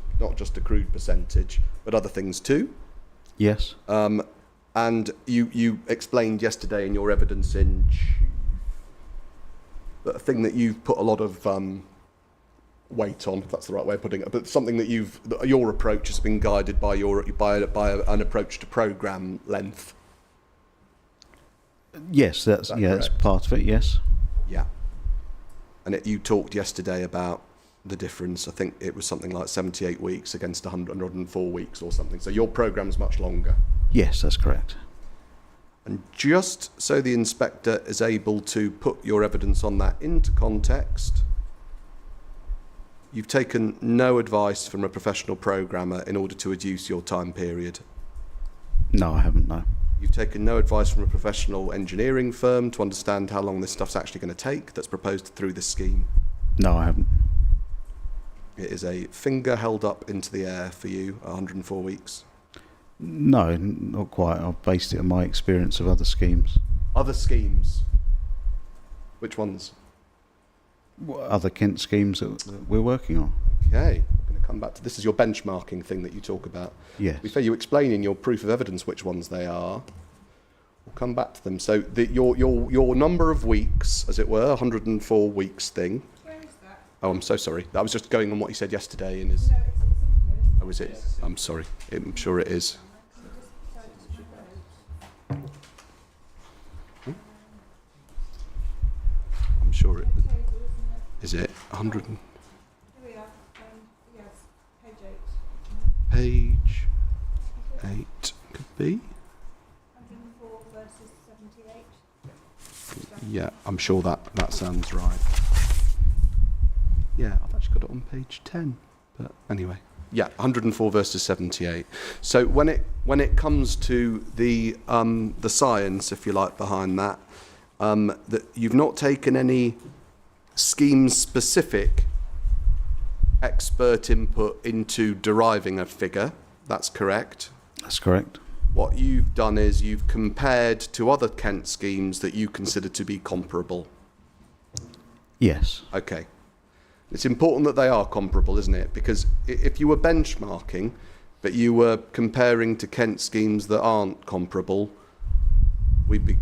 S3: accrued percentage, but other things too.
S8: Yes.
S3: And you explained yesterday in your evidence in that a thing that you've put a lot of weight on, if that's the right way of putting it, but something that your approach has been guided by an approach to programme length.
S8: Yes, that's part of it. Yes.
S3: Yeah. And you talked yesterday about the difference. I think it was something like 78 weeks against 104 weeks or something. So your programme's much longer.
S8: Yes, that's correct.
S3: And just so the inspector is able to put your evidence on that into context, you've taken no advice from a professional programmer in order to reduce your time period.
S8: No, I haven't, no.
S3: You've taken no advice from a professional engineering firm to understand how long this stuff's actually going to take that's proposed through this scheme.
S8: No, I haven't.
S3: It is a finger held up into the air for you, 104 weeks.
S8: No, not quite. I've based it on my experience of other schemes.
S3: Other schemes? Which ones?
S8: Other Kent schemes that we're working on.
S3: Okay, I'm going to come back to this. Is your benchmarking thing that you talk about?
S8: Yes.
S3: To be fair, you explain in your proof of evidence which ones they are. We'll come back to them. So your number of weeks, as it were, 104 weeks thing.
S1: Where is that?
S3: Oh, I'm so sorry. I was just going on what he said yesterday in his...
S1: No, it's in here.
S3: Oh, is it? I'm sorry. I'm sure it is. I'm sure it... Is it 100?
S1: Here we are. Yes, page 8.
S3: Page 8 could be.
S1: 104 versus 78.
S3: Yeah, I'm sure that sounds right. Yeah, I've actually got it on page 10. But anyway, yeah, 104 versus 78. So when it comes to the science, if you like, behind that, that you've not taken any scheme-specific expert input into deriving a figure. That's correct.
S8: That's correct.
S3: What you've done is you've compared to other Kent schemes that you consider to be comparable.
S8: Yes.
S3: Okay. It's important that they are comparable, isn't it? Because if you were benchmarking, but you were comparing to Kent schemes that aren't comparable, we'd be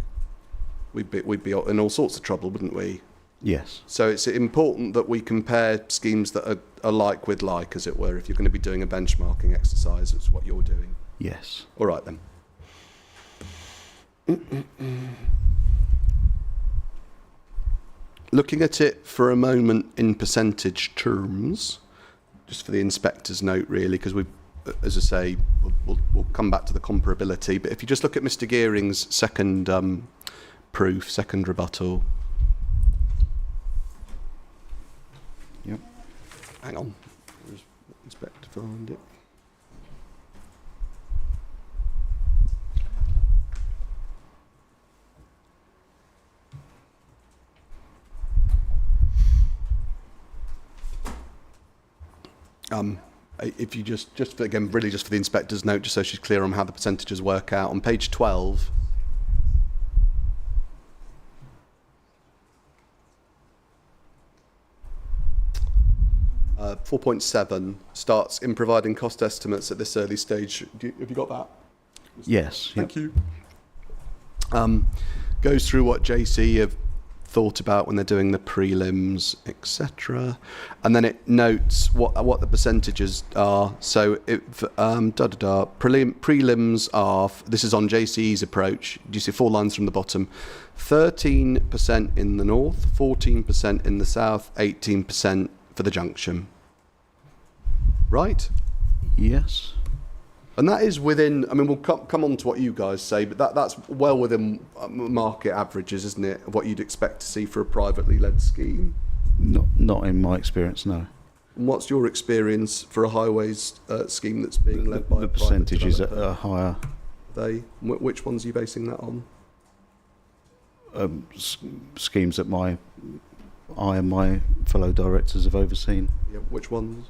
S3: in all sorts of trouble, wouldn't we?
S8: Yes.
S3: So it's important that we compare schemes that are like with like, as it were, if you're going to be doing a benchmarking exercise. It's what you're doing.
S8: Yes.
S3: All right, then. Looking at it for a moment in percentage terms, just for the inspector's note, really, because we, as I say, we'll come back to the comparability. But if you just look at Mr. Gearing's second proof, second rebuttal.
S8: Yep.
S3: Hang on. Just inspect to find it. If you just for, again, really just for the inspector's note, just so she's clear on how the percentages work out, on page 12, uh, 4.7 starts in providing cost estimates at this early stage. Have you got that?
S8: Yes.
S3: Thank you. Goes through what JC have thought about when they're doing the prelims, etc., and then it notes what the percentages are. So if prelims are, this is on JCE's approach. Do you see 4 lines from the bottom? 13% in the north, 14% in the south, 18% for the junction. Right?
S8: Yes.
S3: And that is within, I mean, we'll come on to what you guys say, but that's well within market averages, isn't it, of what you'd expect to see for a privately led scheme?
S8: Not in my experience, no.
S3: And what's your experience for a highways scheme that's being led by a private
S8: percentages
S3: developer?
S8: are higher.
S3: Which ones are you basing that on?
S8: Schemes that I and my fellow directors have overseen.
S3: Yeah, which ones?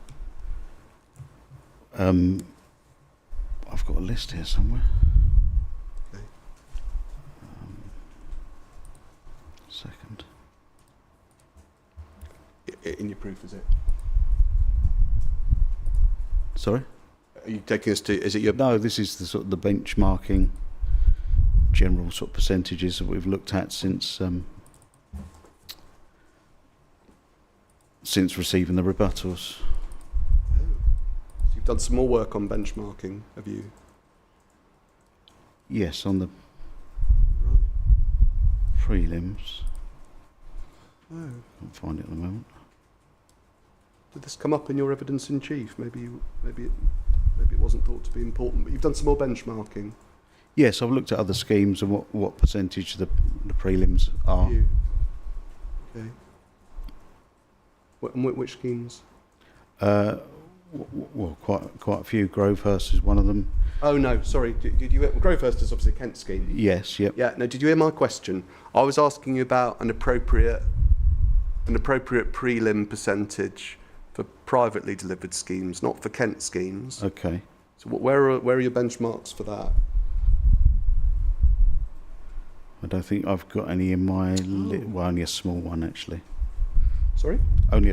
S8: I've got a list here somewhere.
S3: Okay.
S8: Second.
S3: In your proof, is it?
S8: Sorry?
S3: Are you taking us to, is it your...
S8: No, this is the sort of the benchmarking general sort of percentages that we've looked at since receiving the rebuttals.
S3: You've done some more work on benchmarking, have you?
S8: Yes, on the
S3: Right.
S8: prelims.
S3: Oh.
S8: Can't find it at the moment.
S3: Did this come up in your evidence in chief? Maybe it wasn't thought to be important, but you've done some more benchmarking.
S8: Yes, I've looked at other schemes and what percentage the prelims are.
S3: You. Okay. Which schemes?
S8: Well, quite a few. Grovehurst is one of them.
S3: Oh no, sorry. Did you? Grovehurst is obviously a Kent scheme.
S8: Yes, yep.
S3: Yeah. No. Did you hear my question? I was asking you about an appropriate prelim percentage for privately delivered schemes, not for Kent schemes.
S8: Okay.
S3: So where are your benchmarks for that?
S8: I don't think I've got any in my well, only a small one actually.
S3: Sorry?
S8: Only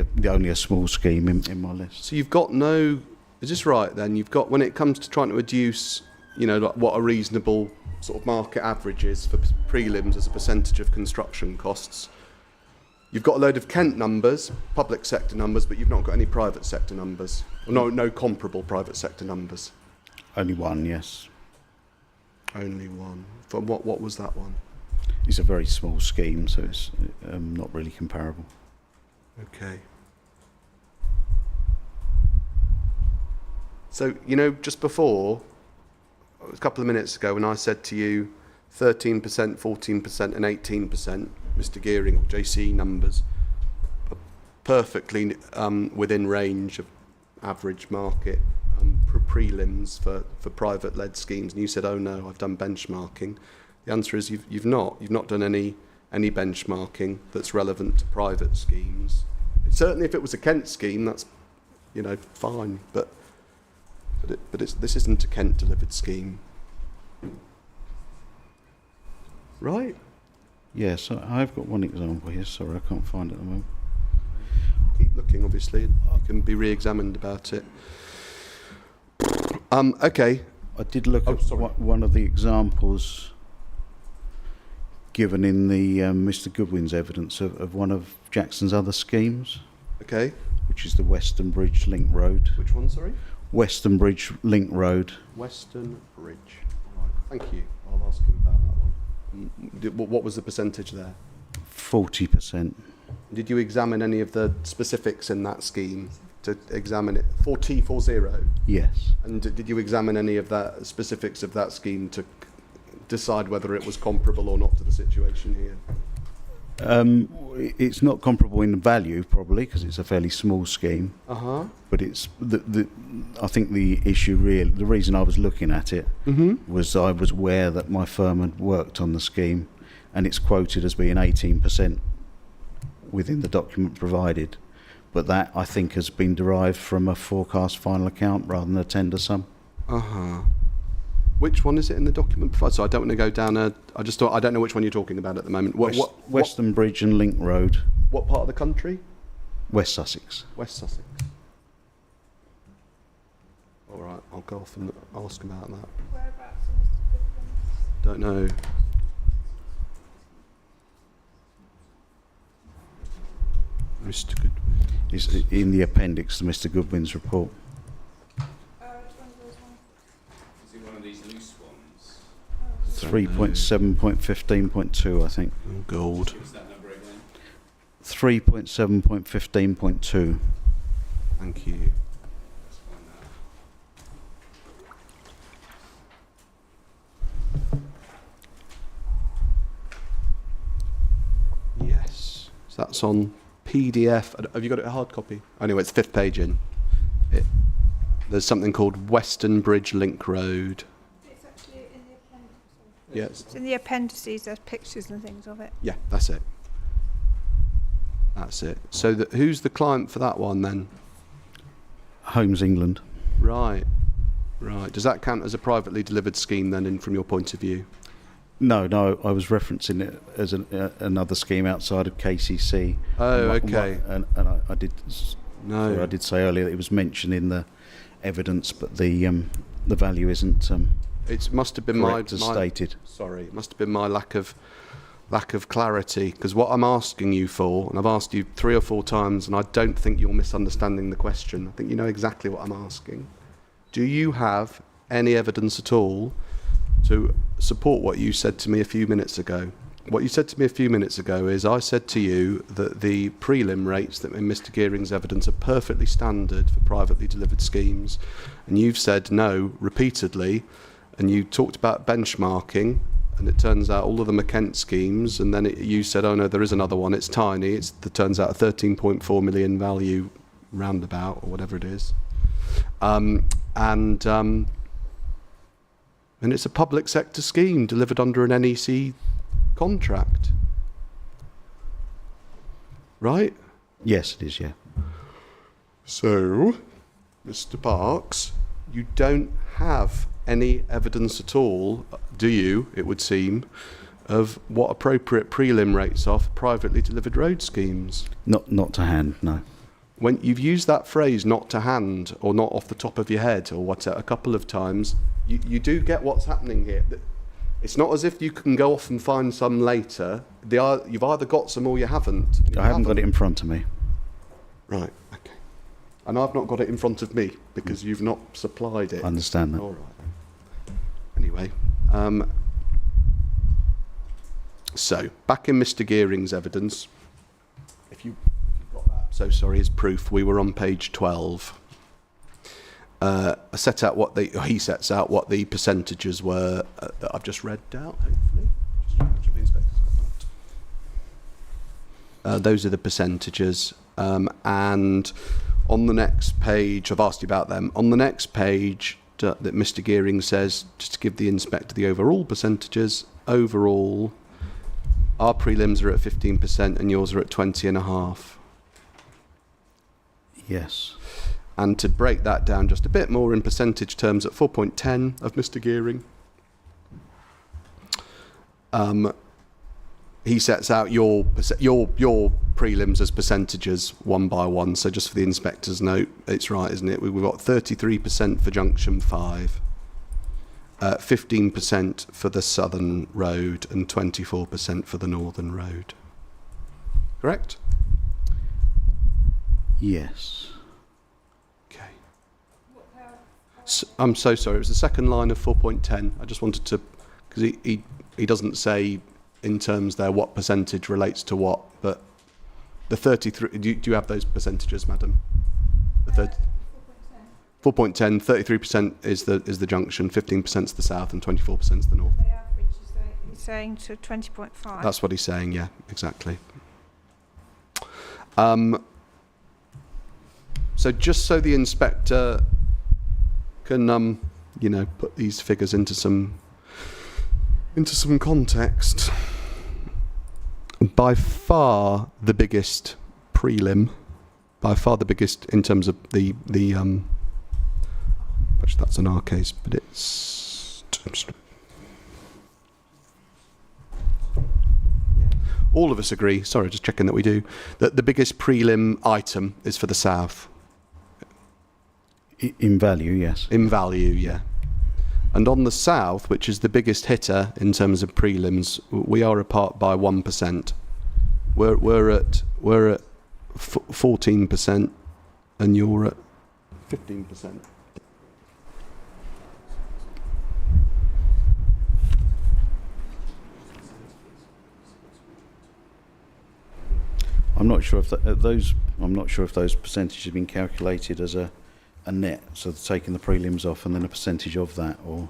S8: a small scheme in my list.
S3: So you've got no. Is this right then? You've got, when it comes to trying to reduce, like what a reasonable sort of market average is for prelims as a percentage of construction costs. You've got a load of Kent numbers, public sector numbers, but you've not got any private sector numbers. Or no comparable private sector numbers.
S8: Only one, yes.
S3: Only one. For what was that one?
S8: It's a very small scheme, so it's not really comparable.
S3: Okay. So, just before, a couple of minutes ago, when I said to you 13%, 14% and 18%, Mr. Gearing, JC numbers, are perfectly within range of average market prelims for private-led schemes. And you said, oh no, I've done benchmarking. The answer is you've not done any benchmarking that's relevant to private schemes. Certainly, if it was a Kent scheme, that's fine. But this isn't a Kent delivered scheme, right?
S8: Yes, I've got one example here. Sorry, I can't find it at the moment.
S3: Keep looking. Obviously, you can be re-examined about it. Okay.
S8: I did look at one of the examples given in the Mr. Goodwin's evidence of one of Jackson's other schemes.
S3: Okay.
S8: Which is the Western Bridge Link Road.
S3: Which one, sorry?
S8: Western Bridge Link Road.
S3: Western Bridge. All right. Thank you. I'll ask you about that one. What was the percentage there?
S8: 40%.
S3: Did you examine any of the specifics in that scheme to examine it? 40?
S8: Yes.
S3: And did you examine any of the specifics of that scheme to decide whether it was comparable or not to the situation here?
S8: It's not comparable in value, probably, because it's a fairly small scheme. But it's I think the issue the reason I was looking at it was I was aware that my firm had worked on the scheme, and it's quoted as being 18% within the document provided. But that, I think, has been derived from a forecast final account rather than a tender sum.
S3: Which one is it in the document provided? So I don't want to go down I just thought, I don't know which one you're talking about at the moment.
S8: Western Bridge and Link Road.
S3: What part of the country?
S8: West Sussex.
S3: West Sussex. All right, I'll go off and ask about that.
S1: Whereabouts in Mr. Goodwin's?
S3: Don't know. Mr. Goodwin.
S8: It's in the appendix to Mr. Goodwin's report.
S4: Is it one of these loose ones?
S8: 3.7.15.2, I think.
S3: Oh, gold.
S4: What's that number again?
S8: 3.7.15.2.
S3: Thank you.
S4: Let's find that.
S3: Yes. So that's on PDF. Have you got it a hard copy? Anyway, it's 5th page in. There's something called Western Bridge Link Road.
S1: It's actually in the appendix.
S3: Yes.
S1: It's in the appendices. There's pictures and things of it.
S3: Yeah, that's it. That's it. So who's the client for that one then?
S8: Homes England.
S3: Right. Does that count as a privately delivered scheme then, from your point of view?
S8: No, I was referencing it as another scheme outside of KCC.
S3: Oh, okay.
S8: And I did.
S3: No.
S8: Sorry, I did say earlier that it was mentioned in the evidence, but the value isn't.
S3: It must have been my
S8: stated.
S3: Sorry, it must have been my lack of clarity, because what I'm asking you for, and I've asked you 3 or 4 times, and I don't think you're misunderstanding the question. I think you know exactly what I'm asking. Do you have any evidence at all to support what you said to me a few minutes ago? What you said to me a few minutes ago is I said to you that the prelim rates that in Mr. Gearing's evidence are perfectly standard for privately delivered schemes, and you've said no repeatedly, and you talked about benchmarking, and it turns out all of them are Kent schemes, and then you said, oh no, there is another one, it's tiny, it turns out a 13.4 million value roundabout, or whatever it is. And it's a public sector scheme delivered under an NEC contract. Right?
S8: Yes, it is, yeah.
S3: So, Mr. Parks, you don't have any evidence at all, do you, it would seem, of what appropriate prelim rates are for privately delivered road schemes?
S8: Not to hand, no.
S3: When you've used that phrase, not to hand, or not off the top of your head, or whatever, a couple of times, you do get what's happening here. It's not as if you can go off and find some later. You've either got some or you haven't.
S8: I haven't got it in front of me.
S3: Right, okay. And I've not got it in front of me, because you've not supplied it.
S8: I understand that.
S3: All right. Anyway, so back in Mr. Gearing's evidence, if you've got that, so sorry, as proof, we were on page 12. He sets out what the percentages were that I've just read out, hopefully. Just check which of the inspectors got that. Those are the percentages, and on the next page, I've asked you about them. On the next page, that Mr. Gearing says, just to give the inspector the overall percentages, overall, our prelims are at 15% and yours are at 20.5%.
S8: Yes.
S3: And to break that down just a bit more in percentage terms, at 4.10 of Mr. Gearing, he sets out your prelims as percentages one by one. So just for the inspector's note, it's right, isn't it? We've got 33% for Junction 5, 15% for the Southern Road, and 24% for the Northern Road. Correct?
S8: Yes.
S3: Okay. So, I'm so sorry. It was the second line of 4.10. I just wanted to, because he doesn't say in terms there what percentage relates to what, but the 33, do you have those percentages, madam? The 4.10, 33% is the junction, 15% is the south, and 24% is the north.
S1: The average is he's saying to 20.5.
S3: That's what he's saying, yeah, exactly. So just so the inspector can, put these figures into some context, by far the biggest prelim, by far the biggest in terms of the which that's in our case, but it's all of us agree, sorry, just checking that we do, that the biggest prelim item is for the south.
S8: In value, yes.
S3: In value, yeah. And on the south, which is the biggest hitter in terms of prelims, we are apart by 1%. We're at 14%, and you're at 15%.
S8: I'm not sure if those percentages have been calculated as a net, so they're taking the prelims off and then a percentage of that, or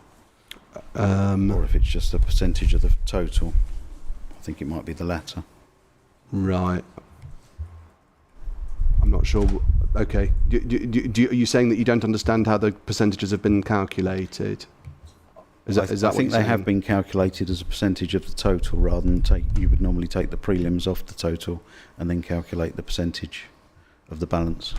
S8: if it's just a percentage of the total. I think it might be the latter.
S3: Right. I'm not sure. Okay. Are you saying that you don't understand how the percentages have been calculated? Is that
S8: I
S3: what
S8: think
S3: you're
S8: they have
S3: saying?
S8: been calculated as a percentage of the total, rather than you would normally take the prelims off the total and then calculate the percentage of the balance.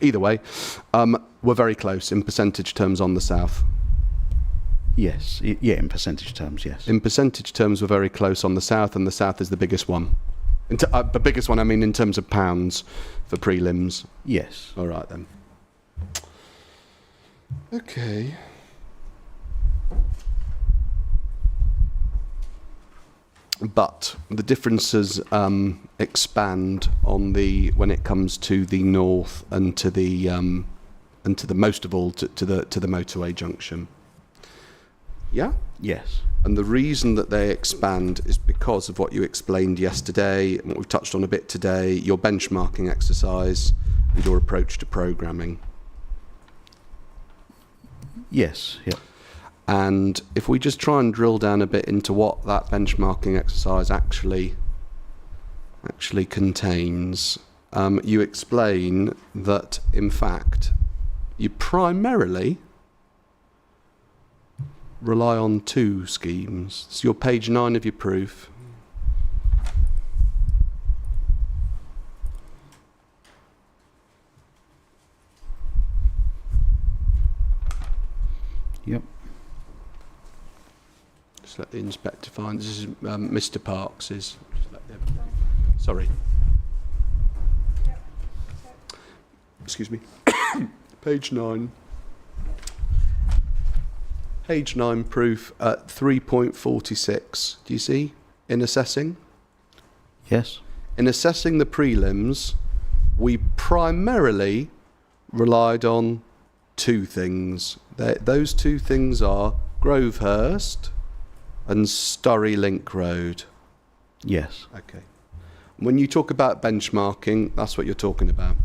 S3: Either way, we're very close in percentage terms on the south.
S8: Yes, in percentage terms, yes.
S3: In percentage terms, we're very close on the south, and the south is the biggest one. The biggest one, I mean, in terms of pounds for prelims.
S8: Yes.
S3: All right, then. Okay. But the differences expand on when it comes to the north and to the most of all to the motorway junction. Yeah?
S8: Yes.
S3: And the reason that they expand is because of what you explained yesterday and what we've touched on a bit today, your benchmarking exercise, your approach to programming.
S8: Yes, yeah.
S3: And if we just try and drill down a bit into what that benchmarking exercise actually contains, you explain that, in fact, you primarily rely on 2 schemes. It's your page 9 of your proof.
S8: Yep.
S3: Just let the inspector find. This is Mr. Parks's. Sorry. Excuse me. Page 9. Page 9 proof at 3.46. Do you see? In assessing?
S8: Yes.
S3: In assessing the prelims, we primarily relied on 2 things. Those 2 things are Grovehurst and Sturry Link Road.
S8: Yes.
S3: Okay. When you talk about benchmarking, that's what you're talking about.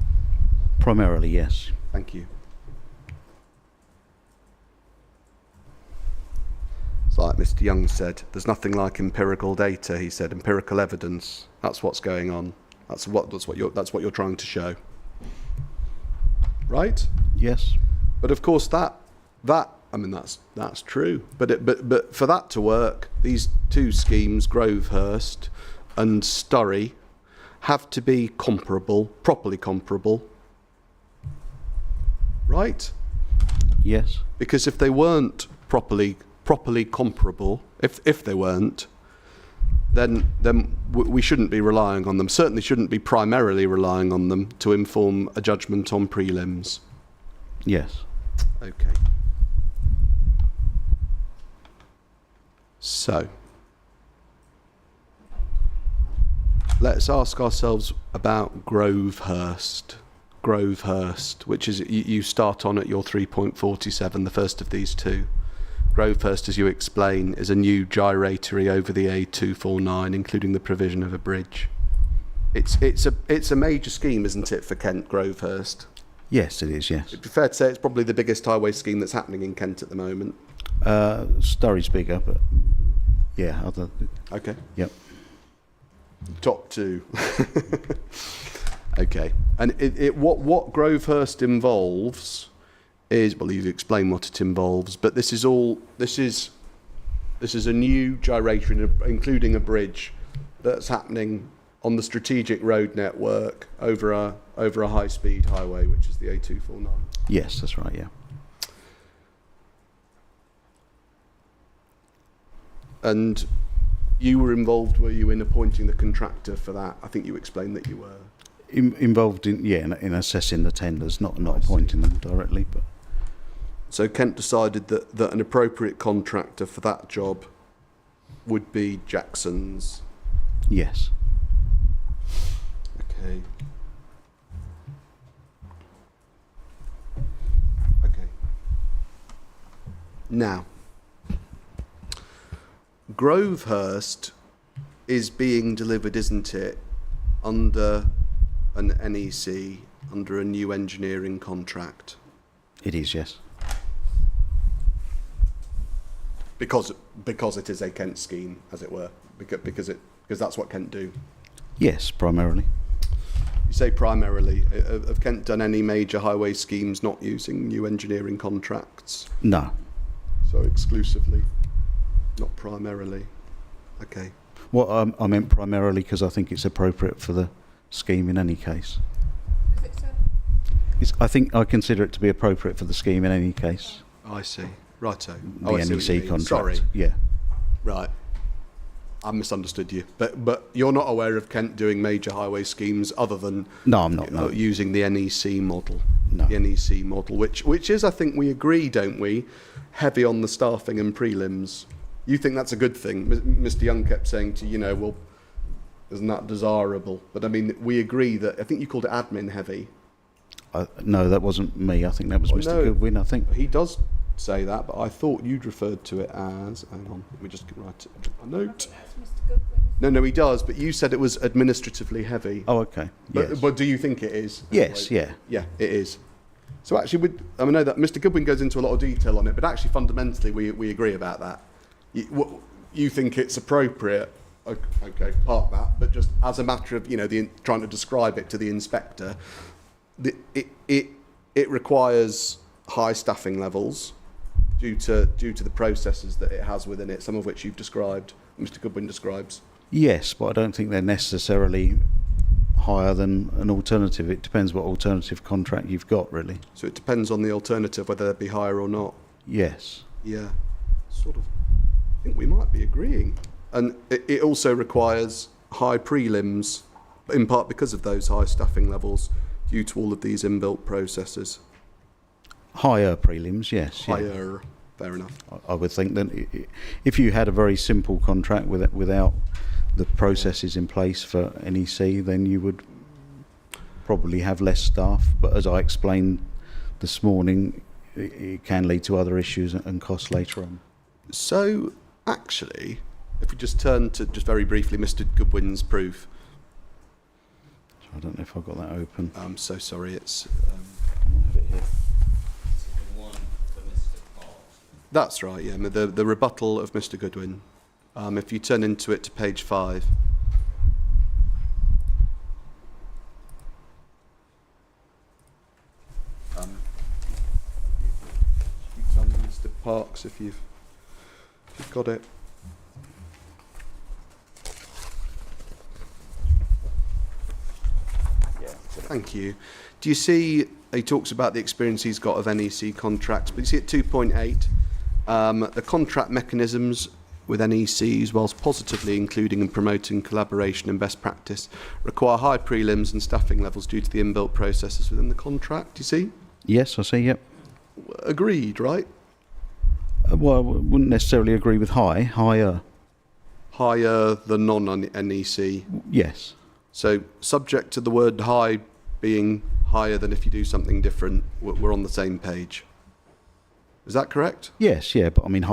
S8: Primarily, yes.
S3: Thank you. It's like Mr. Young said, there's nothing like empirical data, he said, empirical evidence. That's what's going on. That's what you're trying to show. Right?
S8: Yes.
S3: But of course that's true. But for that to work, these 2 schemes, Grovehurst and Sturry, have to be comparable, properly comparable. Right?
S8: Yes.
S3: Because if they weren't properly comparable, if they weren't, then we shouldn't be relying on them. Certainly shouldn't be primarily relying on them to inform a judgment on prelims.
S8: Yes.
S3: Okay. So, let's ask ourselves about Grovehurst. Grovehurst, which is you start on at your 3.47, the first of these 2. Grovehurst, as you explain, is a new gyratory over the A249, including the provision of a bridge. It's a major scheme, isn't it, for Kent, Grovehurst?
S8: Yes, it is, yes.
S3: It'd be fair to say it's probably the biggest highway scheme that's happening in Kent at the moment.
S8: Sturry's bigger, but yeah,
S3: Okay.
S8: Yep.
S3: Top 2. Okay. And what Grovehurst involves is, well, you explain what it involves, but this is a new gyratory, including a bridge, that's happening on the strategic road network over a high-speed highway, which is the A249.
S8: Yes, that's right, yeah.
S3: And you were involved, were you, in appointing the contractor for that? I think you explained that you were.
S8: Involved in assessing the tenders, not appointing them directly, but.
S3: So Kent decided that an appropriate contractor for that job would be Jackson's.
S8: Yes.
S3: Okay. Okay. Now, Grovehurst is being delivered, isn't it, under an NEC, under a new engineering contract?
S8: It is, yes.
S3: Because it is a Kent scheme, as it were, because that's what Kent do.
S8: Yes, primarily.
S3: You say primarily. Have Kent done any major highway schemes not using new engineering contracts?
S8: No.
S3: So exclusively, not primarily. Okay.
S8: Well, I meant primarily because I think it's appropriate for the scheme in any case.
S1: Is it so?
S8: I think I consider it to be appropriate for the scheme in any case.
S3: I see. Righto.
S8: The
S3: I see what you
S8: NEC
S3: mean.
S8: contract.
S3: Sorry.
S8: Yeah.
S3: Right. I misunderstood you. But you're not aware of Kent doing major highway schemes other than
S8: No, I'm not. No.
S3: using the NEC model.
S8: No.
S3: The NEC model, which is, I think we agree, don't we, heavy on the staffing and prelims. You think that's a good thing. Mr. Young kept saying to you, well, isn't that desirable? But I mean, we agree that, I think you called it admin heavy.
S8: No, that wasn't me. I think that was Mr.
S3: No.
S8: Goodwin, I think.
S3: He does say that, but I thought you'd referred to it as. Hang on, let me just write a note.
S1: That's Mr. Goodwin.
S3: No, he does, but you said it was administratively heavy.
S8: Oh, okay. Yes.
S3: But do you think it is?
S8: Yes, yeah.
S3: Yeah, it is. So actually, I know that Mr. Goodwin goes into a lot of detail on it, but actually fundamentally we agree about that. You think it's appropriate, okay, park that, but just as a matter of, trying to describe it to the inspector, it requires high staffing levels due to the processes that it has within it, some of which you've described, Mr. Goodwin describes.
S8: Yes, but I don't think they're necessarily higher than an alternative. It depends what alternative contract you've got, really.
S3: So it depends on the alternative whether they'd be higher or not.
S8: Yes.
S3: Yeah, sort of. I think we might be agreeing. And it also requires high prelims, in part because of those high staffing levels, due to all of these inbuilt processes.
S8: Higher prelims, yes. Yeah.
S3: Higher, fair enough.
S8: I would think that if you had a very simple contract without the processes in place for NEC, then you would probably have less staff. But as I explained this morning, it can lead to other issues and costs later on.
S3: So, actually, if we just turn to, just very briefly, Mr. Goodwin's proof.
S8: I don't know if I've got that open.
S3: I'm so sorry, it's...
S8: I have it here.
S3: That's right, yeah, the rebuttal of Mr. Goodwin. If you turn into it to page 5. You tell me, Mr. Parks, if you've got it.
S8: Yeah.
S3: Thank you. Do you see, he talks about the experience he's got of NEC contracts, but you see at 2.8, the contract mechanisms with NECs, whilst positively including and promoting collaboration and best practice, require high prelims and staffing levels due to the inbuilt processes within the contract. Do you see?
S8: Yes, I see, yep.
S3: Agreed, right?
S8: Well, I wouldn't necessarily agree with higher.
S3: Higher than non-NEC.
S8: Yes.
S3: So, subject to the word high being higher than if you do something different, we're on the same page. Is that correct?
S8: Yes, yeah, but I mean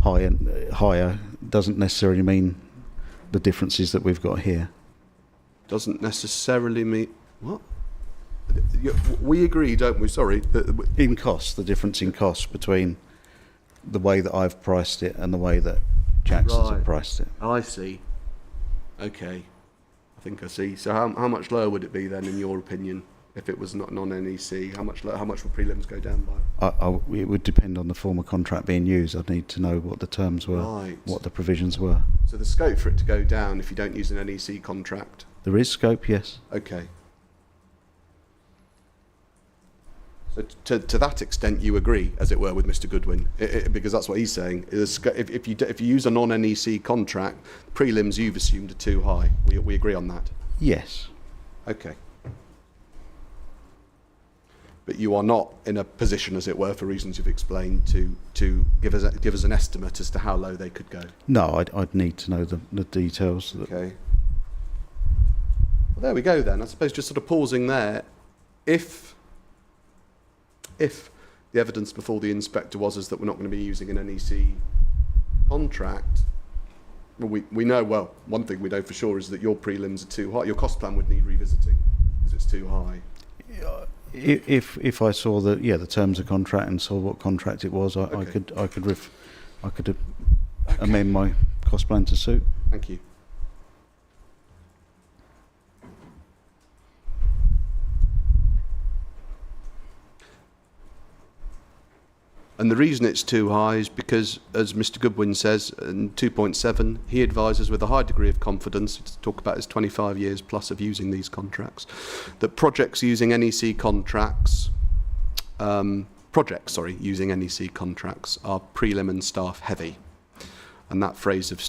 S8: higher doesn't necessarily mean the differences that we've got here.
S3: Doesn't necessarily mean... What? We agree, don't we? Sorry.
S8: In cost, the difference in cost between the way that I've priced it and the way that Jackson's have priced it.
S3: I see. Okay. I think I see. So how much lower would it be then, in your opinion, if it was not non-NEC? How much would prelims go down by?
S8: It would depend on the form of contract being used. I'd need to know what the terms were,
S3: Right.
S8: what the provisions were.
S3: So there's scope for it to go down if you don't use an NEC contract?
S8: There is scope, yes.
S3: Okay. So to that extent, you agree, as it were, with Mr. Goodwin, because that's what he's saying. If you use a non-NEC contract, the prelims you've assumed are too high. We agree on that.
S8: Yes.
S3: Okay. But you are not in a position, as it were, for reasons you've explained, to give us an estimate as to how low they could go.
S8: No, I'd need to know the details.
S3: Okay. Well, there we go then. I suppose just sort of pausing there. If the evidence before the inspector was that we're not going to be using an NEC contract, well, we know, well, one thing we know for sure is that your prelims are too high. Your cost plan would need revisiting because it's too high.
S8: If I saw the terms of contract and saw what contract it was, I could amend my cost plan to suit.
S3: Thank you. And the reason it's too high is because, as Mr. Goodwin says in 2.7, he advises with a high degree of confidence, to talk about his 25 years plus of using these contracts, that projects using NEC contracts are prelim and staff heavy. And that phrase of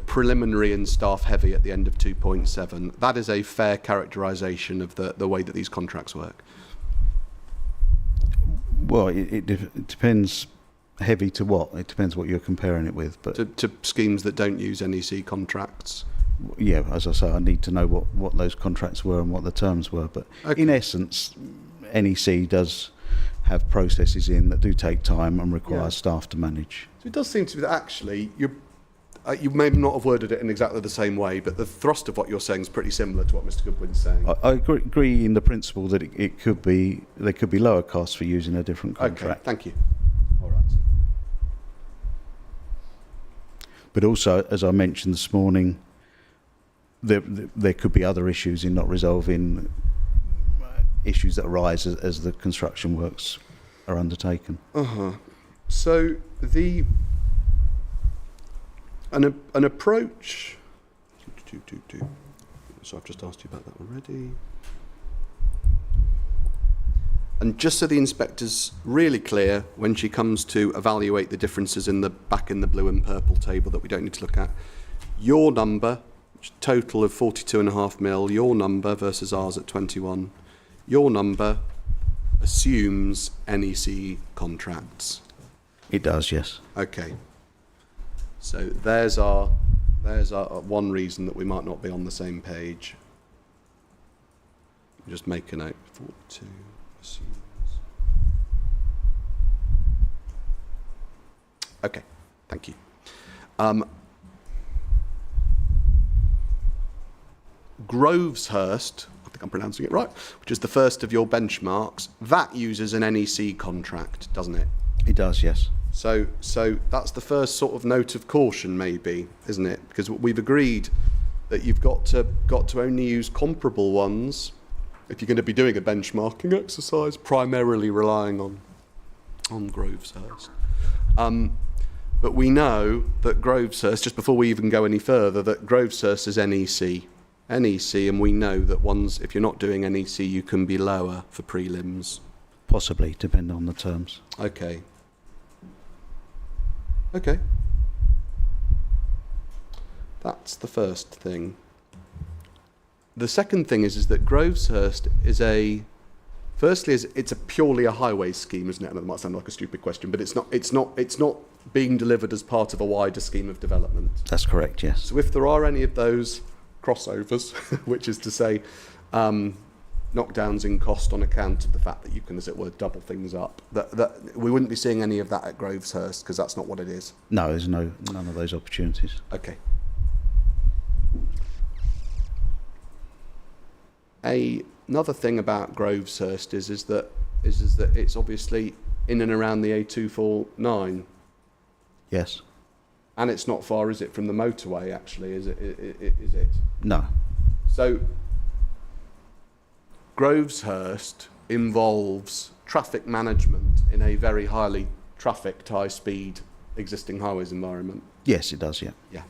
S3: preliminary and staff heavy at the end of 2.7, that is a fair characterisation of the way that these contracts work.
S8: Well, it depends. Heavy to what? It depends what you're comparing it with. But
S3: to schemes that don't use NEC contracts.
S8: Yeah, as I say, I need to know what those contracts were and what the terms were. But
S3: okay.
S8: In essence, NEC does have processes in that do take time and require
S3: Yeah.
S8: staff to manage.
S3: So it does seem to be that actually you may not have worded it in exactly the same way, but the thrust of what you're saying is pretty similar to what Mr. Goodwin's saying.
S8: I agree in the principle that it could be, there could be lower costs for using a different
S3: Okay,
S8: contract.
S3: thank you. All right.
S8: But also, as I mentioned this morning, there could be other issues in not resolving issues that arise as the construction works are undertaken.
S3: So an approach. So I've just asked you about that already. And just so the inspector's really clear, when she comes to evaluate the differences in the blue and purple table that we don't need to look at, your number, total of 42.5 mil, your number versus ours at 21, your number assumes NEC contracts.
S8: It does, yes.
S3: Okay. So there's our one reason that we might not be on the same page. Just make a note. 42 assumes. Okay, thank you. Groveshurst, I think I'm pronouncing it right, which is the first of your benchmarks, that uses an NEC contract, doesn't it?
S8: It does, yes.
S3: So that's the first sort of note of caution, maybe, isn't it? Because we've agreed that you've got to only use comparable ones if you're going to be doing a benchmarking exercise, primarily relying on Groveshurst. But we know that Groveshurst, just before we even go any further, that Groveshurst is NEC, and we know that if you're not doing NEC, you can be lower for prelims.
S8: Possibly, depending on the terms.
S3: Okay. That's the first thing. The second thing is that Groveshurst it's purely a highway scheme, isn't it? I know that might sound like a stupid question, but it's not being delivered as part of a wider scheme of development.
S8: That's correct, yes.
S3: So if there are any of those crossovers, which is to say knockdowns in cost on account of the fact that you can, as it were, double things up, that we wouldn't be seeing any of that at Groveshurst, because that's not what it is.
S8: No, there's none of those opportunities.
S3: Okay. Another thing about Groveshurst is that it's obviously in and around the A249.
S8: Yes.
S3: And it's not far, is it, from the motorway, actually, is it?
S8: No.
S3: So Groveshurst involves traffic management in a very highly trafficked, high-speed existing highways environment.
S8: Yes, it does, yeah.
S3: Yeah.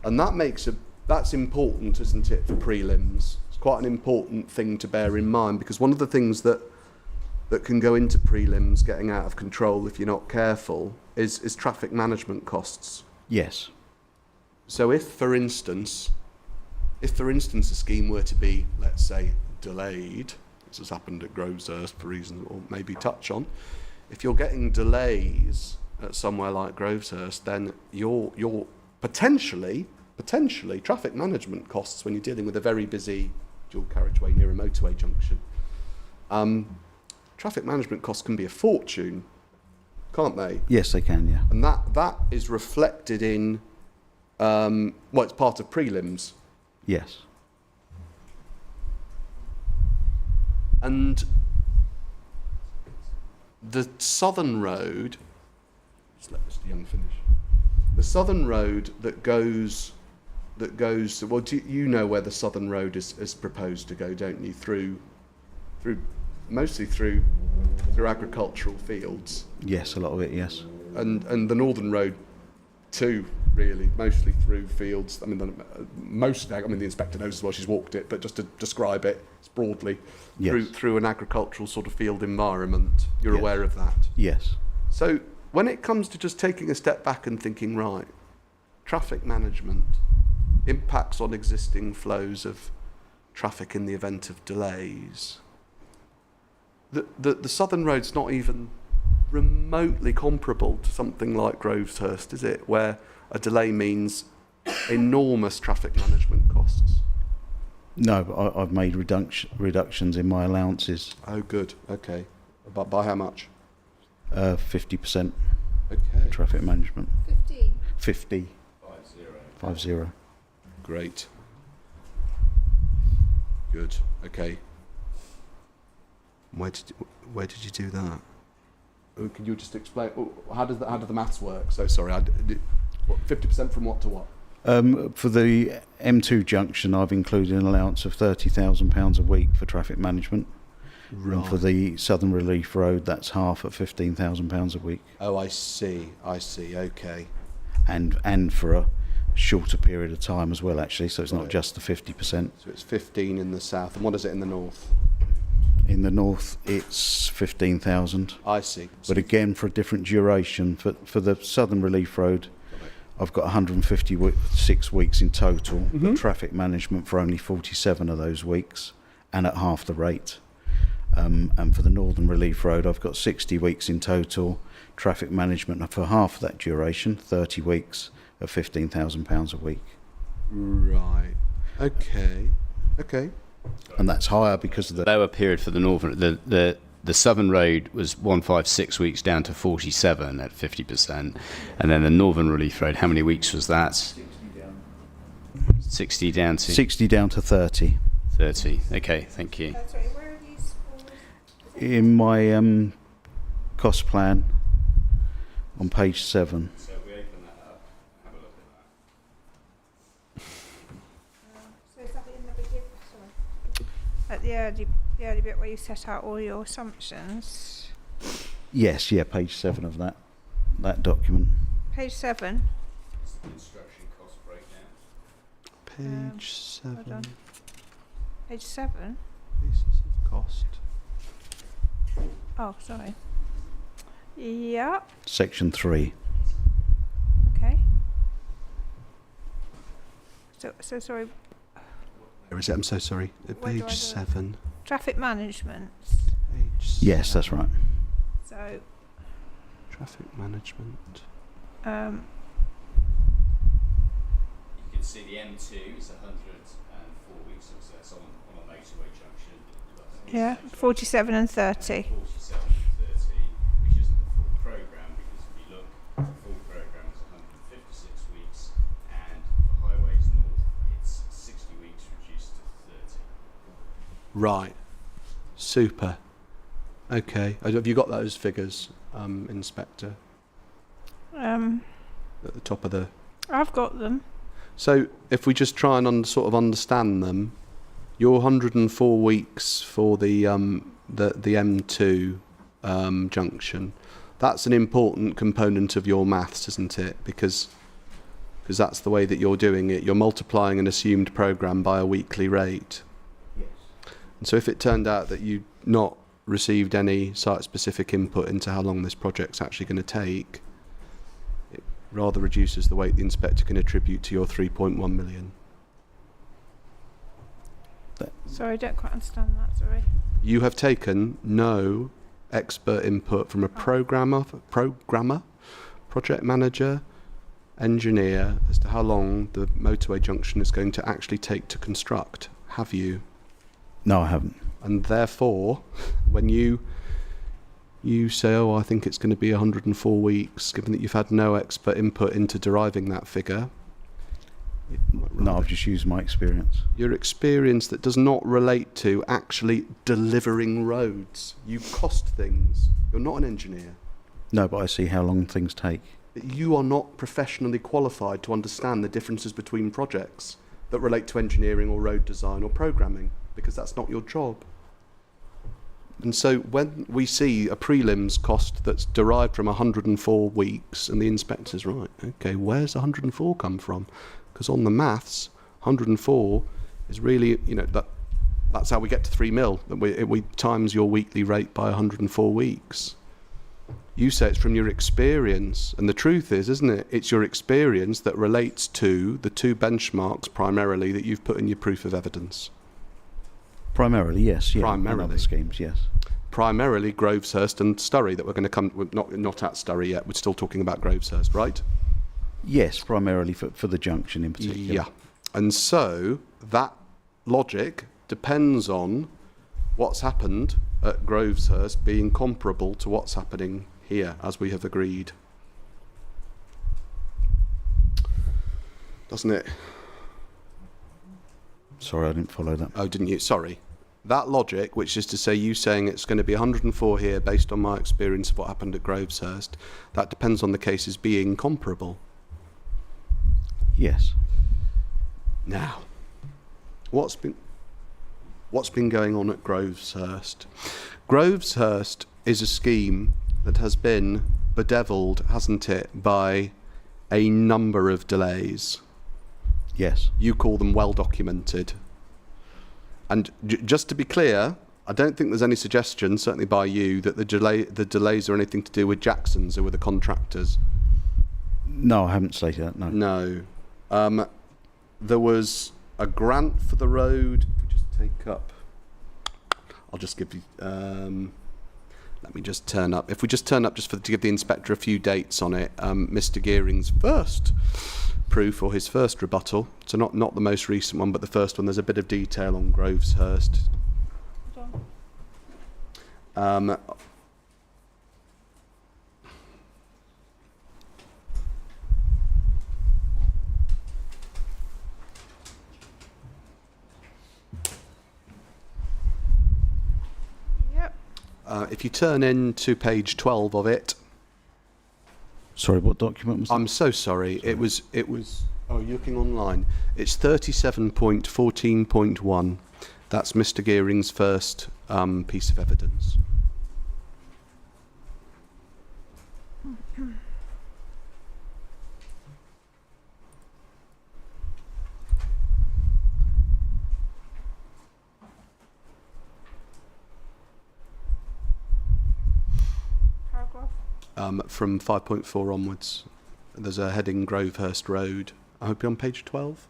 S3: And that's important, isn't it, for prelims? It's quite an important thing to bear in mind, because one of the things that can go into prelims getting out of control if you're not careful is traffic management costs.
S8: Yes.
S3: So if, for instance, a scheme were to be, let's say, delayed, this has happened at Groveshurst for reasons we'll maybe touch on, if you're getting delays at somewhere like Groveshurst, then you're potentially traffic management costs when you're dealing with a very busy dual carriageway near a motorway junction. Traffic management costs can be a fortune, can't they?
S8: Yes, they can, yeah.
S3: And that is reflected in, it's part of prelims.
S8: Yes.
S3: And the southern road, just let Mr. Young finish. The southern road that goes, well, you know where the southern road is proposed to go, don't you? Mostly through agricultural fields.
S8: Yes, a lot of it, yes.
S3: And the northern road too, really, mostly through fields. I mean, the inspector knows as well, she's walked it, but just to describe it, it's broadly through an agricultural sort of field environment. You're aware of that?
S8: Yes.
S3: So when it comes to just taking a step back and thinking, right, traffic management, impacts on existing flows of traffic in the event of delays, the southern road's not even remotely comparable to something like Groveshurst, is it? Where a delay means enormous traffic management costs.
S8: No, but I've made reductions in my allowances,
S3: Oh, good. Okay. But by how much?
S8: 50%
S3: Okay.
S8: traffic management.
S1: 15.
S8: 50. 50.
S3: Great. Good. Okay. Where did you do that? Oh, can you just explain? Oh, how does the maths work? So sorry. 50% from what to what?
S8: For the M2 junction, I've included an allowance of £30,000 a week for traffic management. And for the Southern Relief Road, that's half at £15,000 a week.
S3: Oh, I see. Okay.
S8: And for a shorter period of time as well, actually. So it's not
S3: Right.
S8: just the 50%.
S3: So it's 15 in the south, and what is it in the north?
S8: In the north, it's 15,000.
S3: I see.
S8: But again, for a different duration. For the Southern Relief Road, I've got 156 weeks in total. But traffic management for only 47 of those weeks, and at half the rate. And for the Northern Relief Road, I've got 60 weeks in total. Traffic management for half that duration, 30 weeks, at £15,000 a week.
S3: Right. Okay.
S8: And that's higher because of the
S4: Lower period for the northern, the southern road was 156 weeks down to 47 at 50%, and then the northern relief road, how many weeks was that? 60 down to
S8: 60 down to 30.
S4: 30. Okay, thank you.
S1: Sorry, where are these?
S8: In my cost plan on page 7.
S4: So if we open that up, have a look at that.
S1: So is that in the beginning? Sorry. At the early bit where you set out all your assumptions.
S8: Yes, yeah, page 7 of that document.
S1: Page 7.
S4: It's the construction cost breakdown.
S3: Page
S1: hold
S3: 7.
S1: on. Page 7?
S3: Basis of cost.
S1: Oh, sorry. Yeah.
S8: Section 3.
S1: Okay. So sorry.
S3: Where is it? I'm so sorry.
S1: Where do I do
S3: Page
S1: it?
S3: 7.
S1: Traffic management.
S3: Page
S8: Yes,
S3: 7.
S8: that's right.
S1: So,
S3: Traffic management.
S1: um,
S4: You can see the M2 is 104 weeks, so that's on a motorway junction.
S1: yeah, 47 and 30.
S4: 47 and 30, which isn't the full programme, because if you look, the full programme is 156 weeks, and for Highways North, it's 60 weeks reduced to 30.
S3: Right. Super. Okay. Have you got those figures, Inspector, at the top of the...
S1: I've got them.
S3: So if we just try and sort of understand them, your 104 weeks for the M2 junction, that's an important component of your maths, isn't it? Because that's the way that you're doing it. You're multiplying an assumed programme by a weekly rate.
S8: Yes.
S3: And so if it turned out that you not received any site-specific input into how long this project's actually going to take, it rather reduces the weight the inspector can attribute to your 3.1 million.
S1: Sorry, I don't quite understand that, sorry.
S3: You have taken no expert input from a programmer, project manager, engineer, as to how long the motorway junction is going to actually take to construct, have you?
S8: No, I haven't.
S3: And therefore, when you say, oh, I think it's going to be 104 weeks, given that you've had no expert input into deriving that figure,
S8: No, I've just used my experience.
S3: your experience that does not relate to actually delivering roads. You cost things. You're not an engineer.
S8: No, but I see how long things take.
S3: You are not professionally qualified to understand the differences between projects that relate to engineering or road design or programming, because that's not your job. And so when we see a prelims cost that's derived from 104 weeks, and the inspector's right, okay, where's 104 come from? Because on the maths, 104 is really, that's how we get to 3 mil. That we times your weekly rate by 104 weeks. You say it's from your experience, and the truth is, isn't it? It's your experience that relates to the 2 benchmarks primarily that you've put in your proof of evidence.
S8: Primarily, yes. Yeah,
S3: Primarily.
S8: and other schemes, yes.
S3: Primarily Groveshurst and Sturry that we're going to come, not at Sturry yet, we're still talking about Groveshurst, right?
S8: Yes, primarily for the junction in particular.
S3: Yeah. And so that logic depends on what's happened at Groveshurst being comparable to what's happening here, as we have agreed. Doesn't it?
S8: Sorry, I didn't follow that.
S3: Oh, didn't you? Sorry. That logic, which is to say you saying it's going to be 104 here based on my experience of what happened at Groveshurst, that depends on the cases being comparable.
S8: Yes.
S3: Now, what's been going on at Groveshurst? Groveshurst is a scheme that has been bedevilled, hasn't it, by a number of delays.
S8: Yes.
S3: You call them well documented. And just to be clear, I don't think there's any suggestion, certainly by you, that the delays are anything to do with Jackson's, who were the contractors.
S8: No, I haven't stated that, no.
S3: No. There was a grant for the road. If we just take up, I'll just give you, let me just turn up. If we just turn up just to give the inspector a few dates on it, Mr. Gearing's first proof or his first rebuttal, so not the most recent one, but the first one, there's a bit of detail on Groveshurst. If you turn into page 12 of it.
S8: Sorry, what document was that?
S3: I'm so sorry. It was. Oh, you're looking online. It's 37.14.1. That's Mr. Gearing's first piece of evidence. From 5.4 onwards, there's a heading Grovehurst Road. I hope you're on page 12.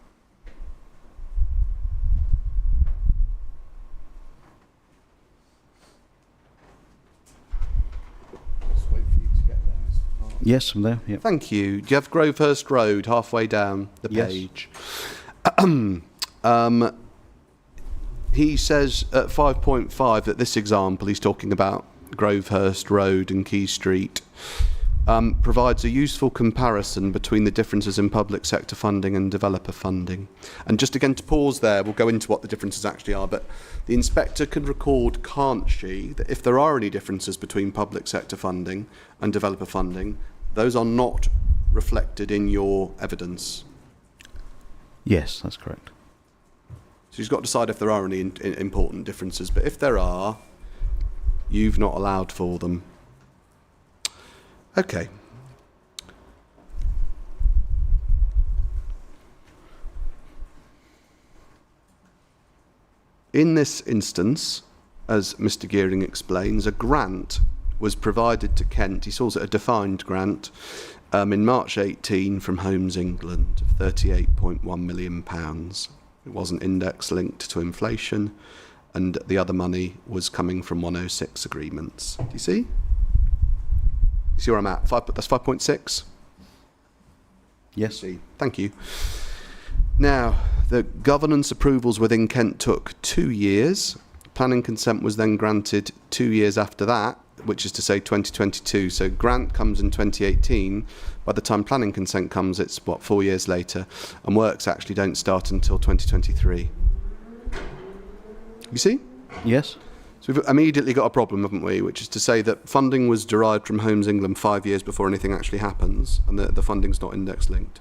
S3: Just wait for you to get there, Mr. Park.
S8: Yes, I'm there, yeah.
S3: Thank you. Do you have Grovehurst Road halfway down the page? Yes. He says at 5.5 that this example, he's talking about Grovehurst Road and Key Street, provides a useful comparison between the differences in public sector funding and developer funding. And just again to pause there, we'll go into what the differences actually are, but the inspector can record, can't she, that if there are any differences between public sector funding and developer funding, those are not reflected in your evidence?
S8: Yes, that's correct.
S3: So she's got to decide if there are any important differences, but if there are, you've not allowed for them. Okay. In this instance, as Mr. Gearing explains, a grant was provided to Kent. He calls it a defined grant in March 18 from Homes England of £38.1 million. It wasn't index linked to inflation, and the other money was coming from 106 agreements. Do you see? You see where I'm at? That's 5.6?
S8: Yes.
S3: See. Thank you. Now, the governance approvals within Kent took 2 years. Planning consent was then granted 2 years after that, which is to say 2022. So grant comes in 2018. By the time planning consent comes, it's, 4 years later. And works actually don't start until 2023. You see?
S8: Yes.
S3: So we've immediately got a problem, haven't we? Which is to say that funding was derived from Homes England 5 years before anything actually happens, and the funding's not index linked.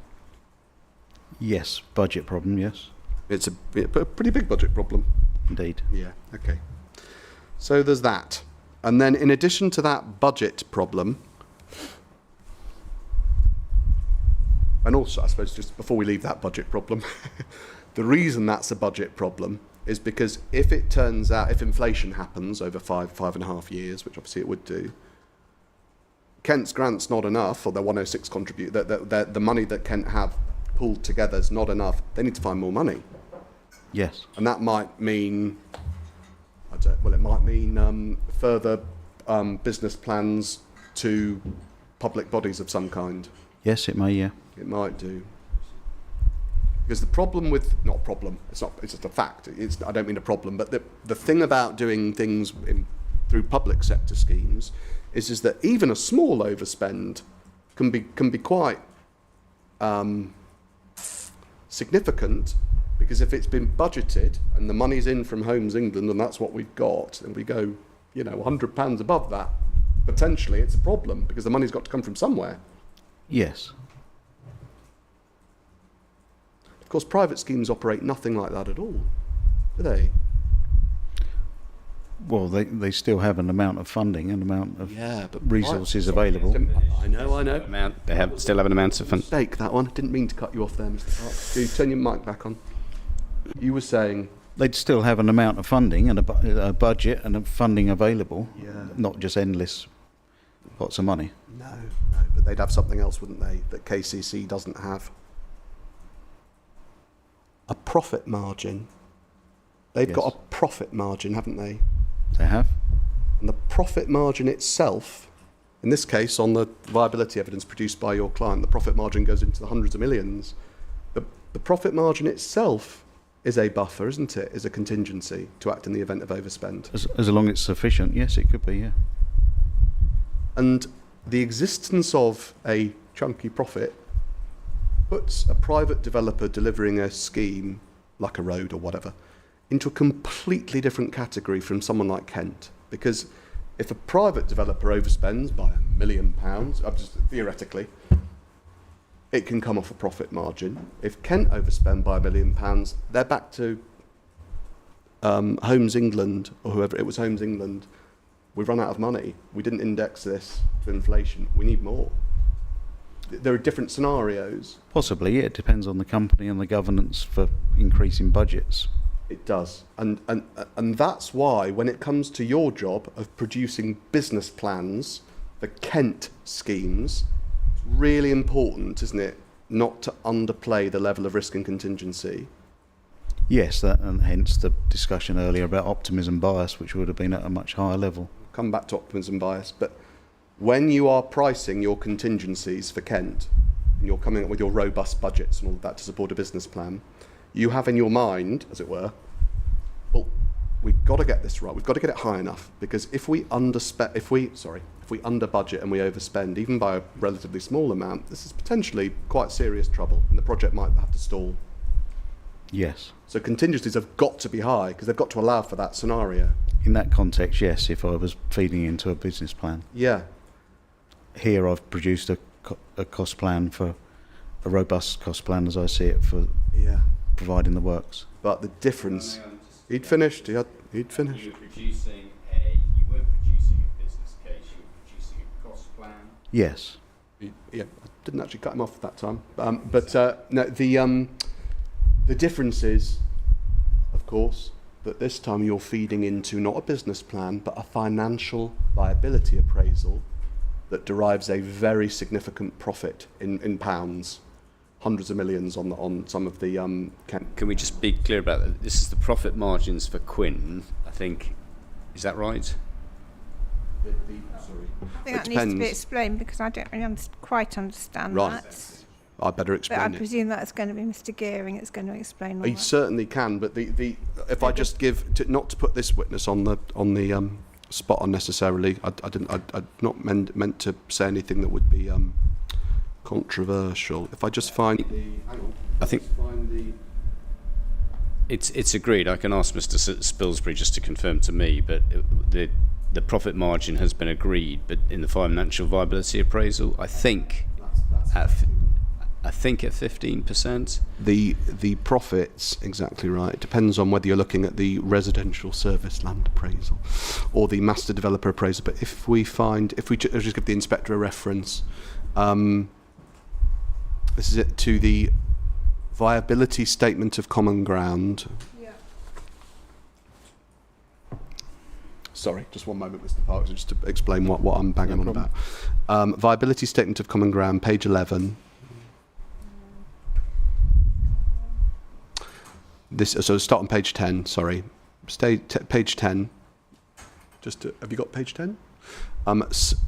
S8: Yes, budget problem, yes.
S3: It's a pretty big budget problem.
S8: Indeed.
S3: Yeah, okay. So there's that. And then in addition to that budget problem, and also I suppose just before we leave that budget problem, the reason that's a budget problem is because if it turns out, if inflation happens over 5.5 years, which obviously it would do, Kent's grant's not enough, or their 106 contribute, the money that Kent have pulled together is not enough. They need to find more money.
S8: Yes.
S3: And that might mean, it might mean further business plans to public bodies of some kind.
S8: Yes, it may, yeah.
S3: It might do. Because the problem with, not a problem, it's just a fact, I don't mean a problem, but the thing about doing things through public sector schemes is that even a small overspend can be quite significant, because if it's been budgeted and the money's in from Homes England and that's what we've got, and we go, you know, £100 above that, potentially it's a problem because the money's got to come from somewhere.
S8: Yes.
S3: Of course, private schemes operate nothing like that at all, do they?
S8: Well, they still have an amount of funding and amount of
S3: but
S8: resources available.
S3: I know.
S4: They still have an amount of fun.
S3: Mistake, that one. Didn't mean to cut you off there, Mr. Parks. Do you turn your mic back on? You were saying...
S8: They'd still have an amount of funding and a budget and a funding available, not just endless pots of money.
S3: No, but they'd have something else, wouldn't they, that KCC doesn't have? A profit margin. They've got a profit margin, haven't they?
S8: They have.
S3: And the profit margin itself, in this case on the viability evidence produced by your client, the profit margin goes into the hundreds of millions. The profit margin itself is a buffer, isn't it? Is a contingency to act in the event of overspend.
S8: As long as it's sufficient, yes, it could be, yeah.
S3: And the existence of a chunky profit puts a private developer delivering a scheme, like a road or whatever, into a completely different category from someone like Kent. Because if a private developer overspends by £1 million, just theoretically, it can come off a profit margin. If Kent overspend by £1 million, they're back to Homes England, or whoever, it was Homes England. We've run out of money. We didn't index this to inflation. We need more. There are different scenarios.
S8: Possibly, yeah. It depends on the company and the governance for increasing budgets.
S3: It does. And that's why when it comes to your job of producing business plans for Kent schemes, it's really important, isn't it, not to underplay the level of risk and contingency.
S8: Yes, and hence the discussion earlier about optimism bias, which would have been at a much higher level.
S3: Come back to optimism bias, but when you are pricing your contingencies for Kent, and you're coming up with your robust budgets and all of that to support a business plan, you have in your mind, as it were, well, we've got to get this right. We've got to get it high enough, because if we under budget and we overspend, even by a relatively small amount, this is potentially quite serious trouble, and the project might have to stall.
S8: Yes.
S3: So contingencies have got to be high because they've got to allow for that scenario.
S8: In that context, yes, if I was feeding into a business plan.
S3: Yeah. Here
S8: I've produced a cost plan, for a robust cost plan as I see it, for providing the works.
S3: But the difference... He'd finished. He'd finished.
S4: You weren't producing a business case, you were producing a cost plan?
S8: Yes.
S3: Yeah, I didn't actually cut him off that time. No, the difference is, of course, that this time you're feeding into not a business plan, but a financial viability appraisal that derives a very significant profit in pounds, hundreds of millions on some of the...
S4: Can we just be clear about that? This is the profit margins for Quinn, I think. Is that right?
S3: Sorry.
S1: I think that needs to be explained, because I don't really quite understand that.
S3: I better explain
S1: but I
S3: it.
S1: presume that's going to be Mr. Gearing that's going to explain all
S3: He
S1: that.
S3: certainly can, but if I just give, not to put this witness on the spot unnecessarily, I'd not meant to say anything that would be controversial. If I just find
S4: it's agreed. I can ask Mr. Spilsbury just to confirm to me, but the profit margin has been agreed, but in the financial viability appraisal, I think at 15%.
S3: The profits, exactly right. It depends on whether you're looking at the residential service land appraisal or the master developer appraisal. But if we just give the inspector a reference, this is it, to the viability statement of common ground.
S1: Yeah.
S3: Sorry, just one moment, Mr. Parks, just to explain what I'm banging on about. Viability statement of common ground, page 11. So start on page 10, sorry. Page 10. Have you got page 10?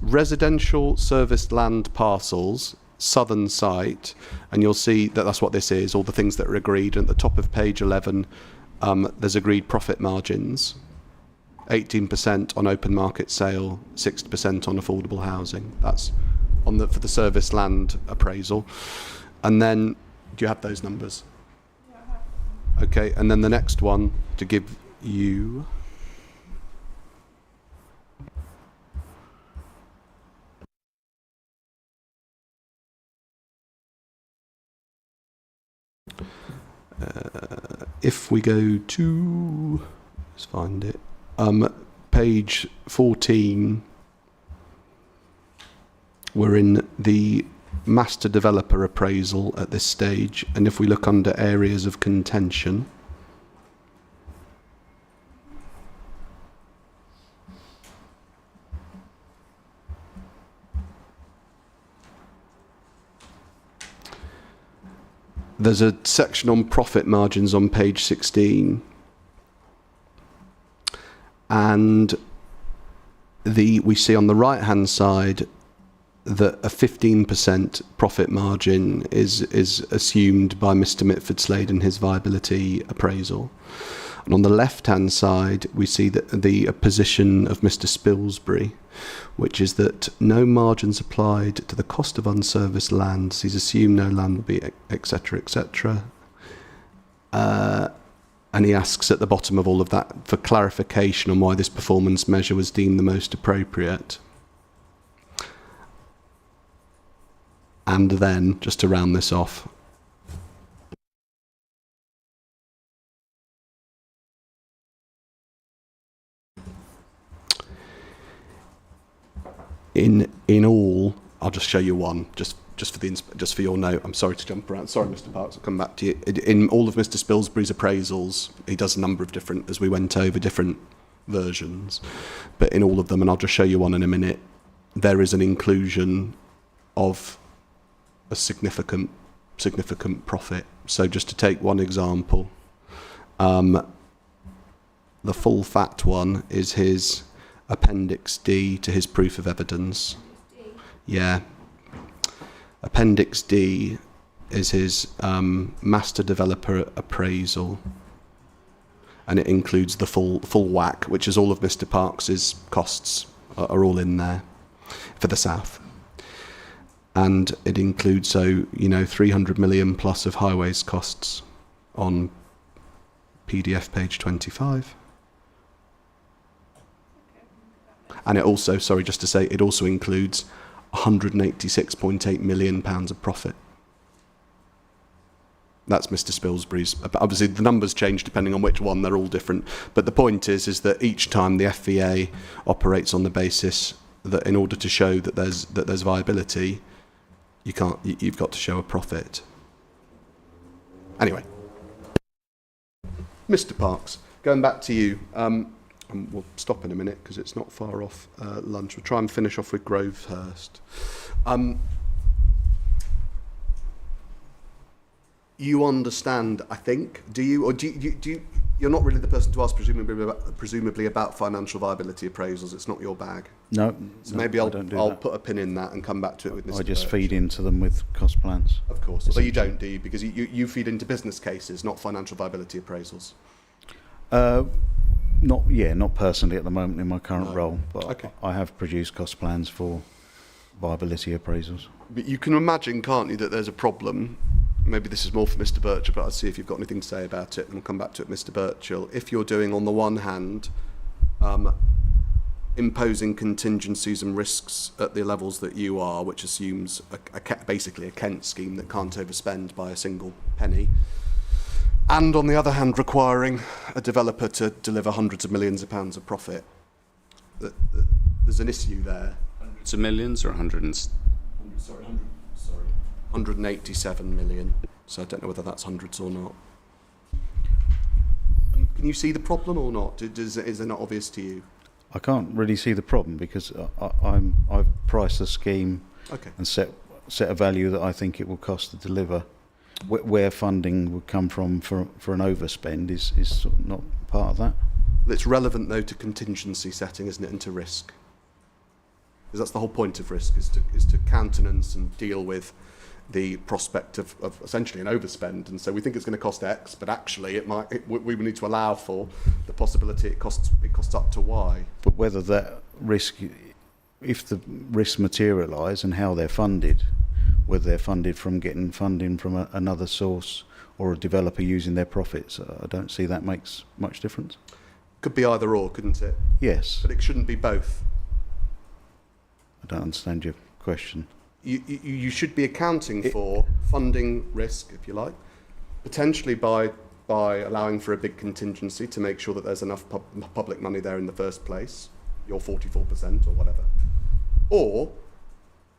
S3: Residential serviced land parcels southern site, and you'll see that that's what this is, all the things that are agreed. And at the top of page 11, there's agreed profit margins, 18% on open market sale, 60% on affordable housing. That's on for the service land appraisal. And then, do you have those numbers? Yeah, I have. Okay, and then the next one to give you. If we go to, let's find it, page 14, we're in the master developer appraisal at this stage, and if we look under areas of contention, there's a section on profit margins on page 16, and we see on the right hand side that a 15% profit margin is assumed by Mr. Mitford Slade in his viability appraisal. And on the left hand side we see that the position of Mr. Spilsbury, which is that no margins applied to the cost of unserviced land. So he's assumed no land will be, etc., etc. And he asks at the bottom of all of that for clarification on why this performance measure was deemed the most appropriate. And then, just to round this off, in all, I'll just show you one, just for your note. I'm sorry to jump around. Sorry, Mr. Parks, I'll come back to you. In all of Mr. Spilsbury's appraisals, he does a number of different, as we went over, different versions. But in all of them, and I'll just show you one in a minute, there is an inclusion of a significant profit. So just to take one example, the full fat one is his Appendix D to his proof of evidence. Yeah. Appendix D is his master developer appraisal, and it includes the full whack, which is all of Mr. Parks's costs are all in there for the south. And it includes, 300 million plus of highways costs on PDF page 25. And it also, just to say, it also includes £186.8 million of profit. That's Mr. Spilsbury's. Obviously, the numbers change depending on which one. They're all different. But the point is that each time the FVA operates on the basis that in order to show that there's viability, you've got to show a profit. Anyway, Mr. Parks, going back to you. And we'll stop in a minute because it's not far off lunch. We'll try and finish off with Grovehurst. You understand, I think, do you? Or do you? You're not really the person to ask, presumably about financial viability appraisals. It's not your bag.
S8: No.
S3: So maybe I'll put a pin in that and come back to it with Mr.
S8: I just
S3: Birch.
S8: feed into them with cost plans.
S3: Of course. Although you don't, do you? Because you feed into business cases, not financial viability appraisals.
S8: Not personally at the moment in my current role, but
S3: okay.
S8: I have produced cost plans for viability appraisals.
S3: But you can imagine, can't you, that there's a problem. Maybe this is more for Mr. Birchall, but I'll see if you've got anything to say about it, and we'll come back to it, Mr. Birchall. If you're doing, on the one hand, imposing contingencies and risks at the levels that you are, which assumes basically a Kent scheme that can't overspend by a single penny, and on the other hand, requiring a developer to deliver hundreds of millions of pounds of profit, there's an issue there.
S4: Hundreds of millions or
S3: 187 million. So I don't know whether that's hundreds or not. Can you see the problem or not? Is it not obvious to you?
S8: I can't really see the problem because I've priced a scheme and set a value that I think it will cost to deliver. Where funding would come from for an overspend is sort of not part of that.
S3: It's relevant though to contingency setting, isn't it, and to risk. Because that's the whole point of risk, is to countenance and deal with the prospect of essentially an overspend. And so we think it's going to cost X, but actually we need to allow for the possibility it costs up to Y.
S8: But whether that risk, if the risks materialise and how they're funded, whether they're funded from getting funding from another source or a developer using their profits, I don't see that makes much difference.
S3: Could be either or, couldn't it?
S8: Yes.
S3: But it shouldn't be both.
S8: I don't understand your question.
S3: You should be accounting for funding risk, if you like, potentially by allowing for a big contingency to make sure that there's enough public money there in the first place, your 44% or whatever. Or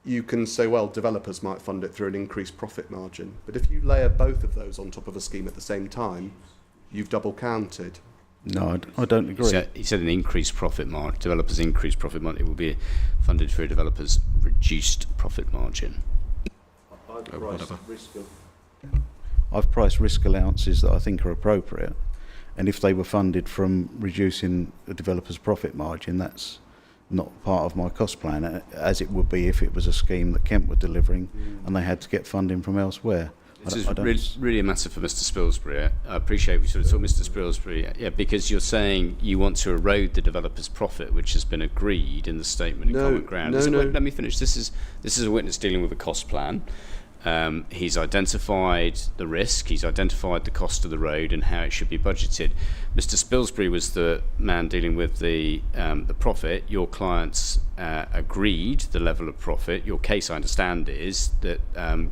S3: you can say, well, developers might fund it through an increased profit margin. But if you layer both of those on top of a scheme at the same time, you've double counted.
S8: No, I don't agree.
S4: He said an increased profit margin. Developers' increased profit margin. It will be funded through a developer's reduced profit margin.
S8: I've priced risk allowances that I think are appropriate, and if they were funded from reducing a developer's profit margin, that's not part of my cost plan, as it would be if it was a scheme that Kent were delivering and they had to get funding from elsewhere.
S4: This is really a matter for Mr. Spilsbury. I appreciate we sort of talk Mr. Spilsbury, because you're saying you want to erode the developer's profit, which has been agreed in the statement in common ground. Let me finish. This is a witness dealing with a cost plan. He's identified the risk, he's identified the cost of the road and how it should be budgeted. Mr. Spilsbury was the man dealing with the profit. Your clients agreed the level of profit. Your case, I understand, is that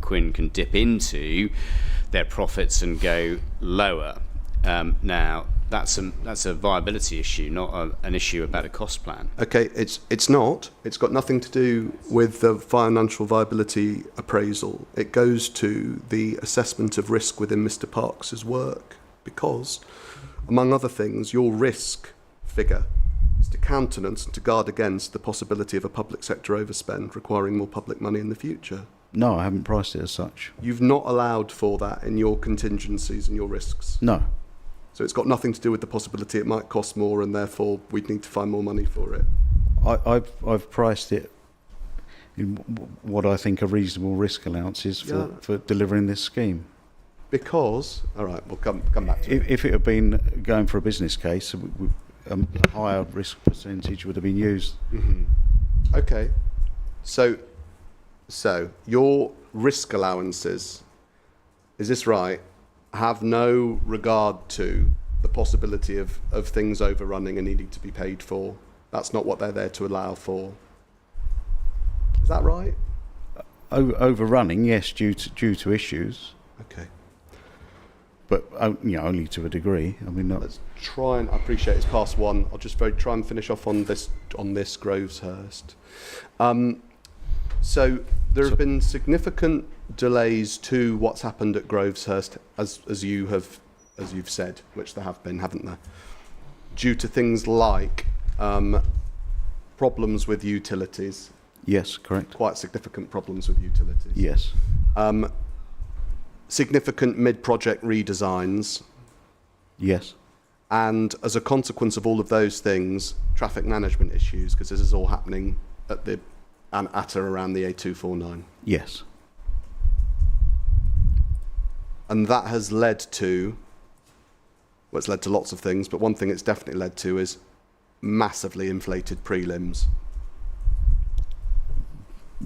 S4: Quinn can dip into their profits and go lower. Now, that's a viability issue, not an issue about a cost plan.
S3: Okay, it's not. It's got nothing to do with the financial viability appraisal. It goes to the assessment of risk within Mr. Parks's work, because, among other things, your risk figure is to countenance and to guard against the possibility of a public sector overspend requiring more public money in the future.
S8: No, I haven't priced it as such.
S3: You've not allowed for that in your contingencies and your risks.
S8: No.
S3: So it's got nothing to do with the possibility it might cost more and therefore we'd need to find more money for it.
S8: I've priced it in what I think are reasonable risk allowances for delivering this scheme.
S3: Because, all right, we'll come back to it.
S8: If it had been going for a business case, a higher risk percentage would have been used.
S3: Mm-hmm. Okay. So your risk allowances, is this right, have no regard to the possibility of things overrunning and needing to be paid for. That's not what they're there to allow for. Is that right?
S8: Overrunning, yes, due to issues.
S3: Okay.
S8: But only to a degree. I mean,
S3: let's try and. I appreciate it's past one. I'll just try and finish off on this Groveshurst. So there have been significant delays to what's happened at Groveshurst, as you've said, which there have been, haven't there? Due to things like problems with utilities.
S8: Yes, correct.
S3: Quite significant problems with utilities.
S8: Yes.
S3: Significant mid-project redesigns.
S8: Yes.
S3: And as a consequence of all of those things, traffic management issues, because this is all happening at or around the A249.
S8: Yes.
S3: And that has led to, well, it's led to lots of things, but one thing it's definitely led to is massively inflated prelims.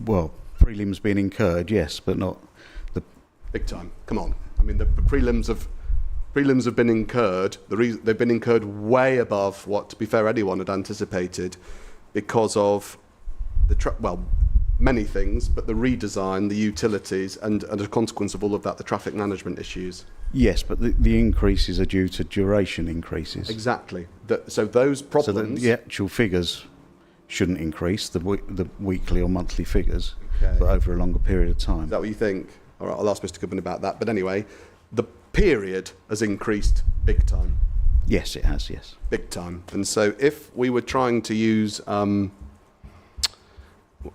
S8: Well, prelims being incurred, yes, but not the...
S3: Big time. Come on. I mean, the prelims have been incurred. They've been incurred way above what, to be fair, anyone had anticipated, because of many things, but the redesign, the utilities, and as a consequence of all of that, the traffic management issues.
S8: Yes, but the increases are due to duration increases.
S3: Exactly. So those problems...
S8: So the actual figures shouldn't increase, the weekly or monthly figures,
S3: okay,
S8: but over a longer period of time.
S3: Is that what you think? All right, I'll ask Mr. Goodman about that. But anyway, the period has increased big time.
S8: Yes, it has, yes.
S3: Big time. And so if we were trying to use...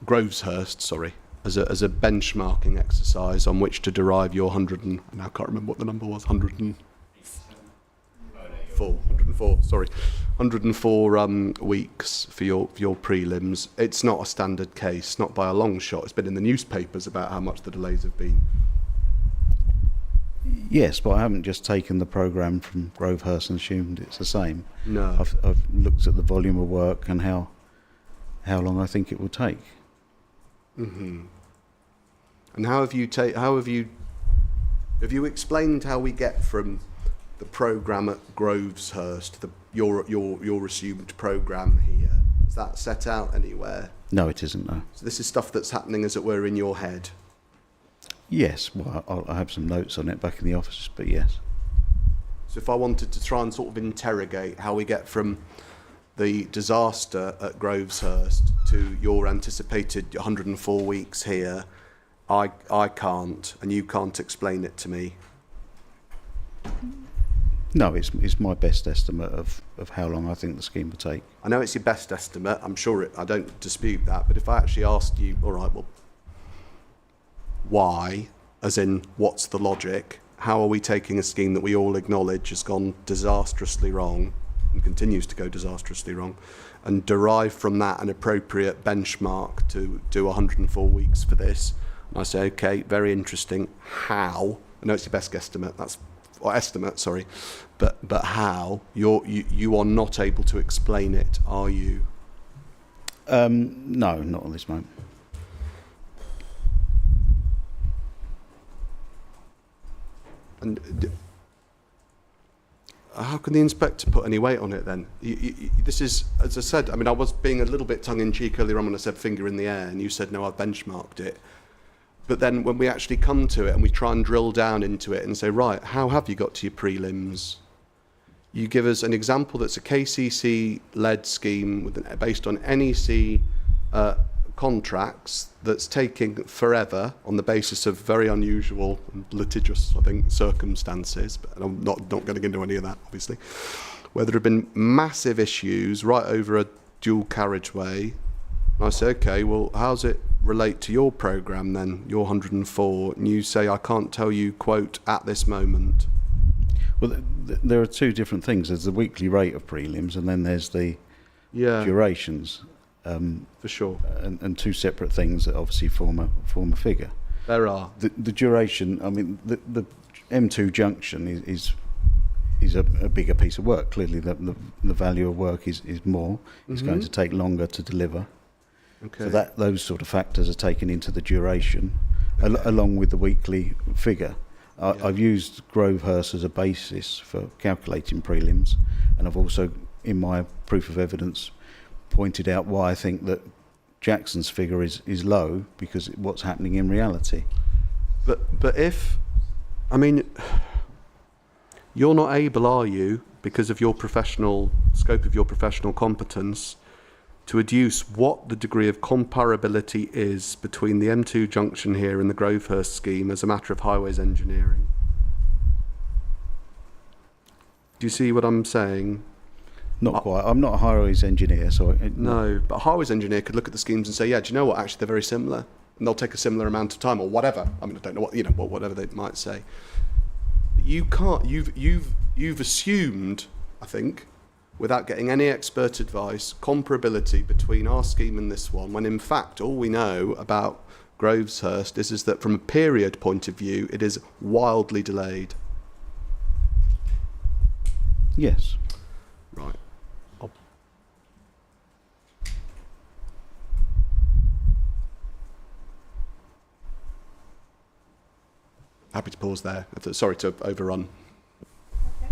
S3: Groveshurst, as a benchmarking exercise on which to derive your 100 and I can't remember what the number was, 104, 104. Sorry, 104 weeks for your prelims. It's not a standard case, not by a long shot. It's been in the newspapers about how much the delays have been.
S8: Yes, but I haven't just taken the programme from Grovehurst and assumed it's the same.
S3: No.
S8: I've looked at the volume of work and how long I think it will take.
S3: Mm-hmm. And how have you explained how we get from the programme at Grovehurst to your assumed programme here? Is that set out anywhere?
S8: No, it isn't, no.
S3: So this is stuff that's happening, as it were, in your head?
S8: Yes, well, I have some notes on it back in the office, but yes.
S3: So if I wanted to try and sort of interrogate how we get from the disaster at Grovehurst to your anticipated 104 weeks here, I can't, and you can't explain it to me.
S8: No, it's my best estimate of how long I think the scheme will take.
S3: I know it's your best estimate, I'm sure I don't dispute that, but if I actually asked you, all right, well, why, as in what's the logic, how are we taking a scheme that we all acknowledge has gone disastrously wrong and continues to go disastrously wrong, and derive from that an appropriate benchmark to do 104 weeks for this? And I say, okay, very interesting. How? I know it's your best guesstimate, estimate, sorry, but how? You are not able to explain it, are you?
S8: No, not at this moment.
S3: And how can the inspector put any weight on it then? This is, as I said, I mean, I was being a little bit tongue-in-cheek earlier on when I said finger in the air, and you said, no, I've benchmarked it. But then when we actually come to it and we try and drill down into it and say, right, how have you got to your prelims? You give us an example that's a KCC-led scheme based on NEC contracts that's taking forever on the basis of very unusual and litigious, I think, circumstances, but I'm not getting into any of that, obviously, where there have been massive issues right over a dual carriageway. And I say, okay, well, how's it relate to your programme then, your 104? And you say, I can't tell you, quote, at this moment.
S8: Well, there are two different things. There's the weekly rate of prelims, and then there's the durations.
S3: For sure.
S8: And two separate things that obviously form a figure.
S3: There are.
S8: The duration, I mean, the M2 junction is a bigger piece of work. Clearly, the value of work is more. It's going to take longer to deliver.
S3: Okay.
S8: So those sort of factors are taken into the duration, along with the weekly figure. I've used Grovehurst as a basis for calculating prelims, and I've also, in my proof of evidence, pointed out why I think that Jackson's figure is low, because what's happening in reality.
S3: But if, I mean, you're not able, are you, because of your professional scope of your professional competence, to adduce what the degree of comparability is between the M2 junction here and the Grovehurst scheme as a matter of highways engineering? Do you see what I'm saying?
S8: Not quite. I'm not a highways engineer, so...
S3: No, but a highways engineer could look at the schemes and say, yeah, do you know what, actually they're very similar, and they'll take a similar amount of time, or whatever. I mean, I don't know what, whatever they might say. But you can't, you've assumed, I think, without getting any expert advice, comparability between our scheme and this one, when in fact all we know about Grovehurst is that from a period point of view, it is wildly delayed.
S8: Yes.
S3: Right. Happy to pause there. Sorry to overrun.
S1: Okay.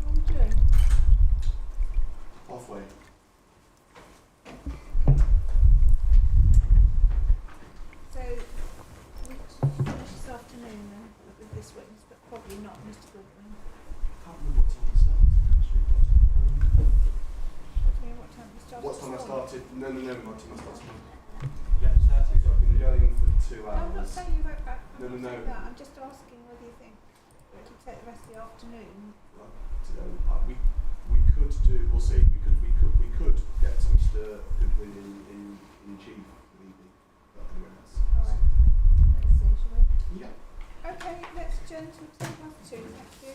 S1: What are we doing?
S3: Halfway.
S1: So, we finish this afternoon then with this witness, but probably not Mr. Goodwin.
S2: I can't remember what time I started, actually.
S1: What do you mean, what time we started?
S2: What time I
S1: this morning?
S2: started? No, what time I started. Yeah, 30. So I've been going for 2
S1: No, I'm not
S2: hours.
S1: saying you won't back.
S2: No.
S1: That. I'm just asking whether you think we could take the rest of the afternoon.
S2: We could do. We'll see. We could get Mr. Goodwin in chief for the evening. But anyway, that's.
S1: All right. Let's see, shall we?
S2: Yeah.
S1: Okay, let's adjourn to 2:10. Thank you.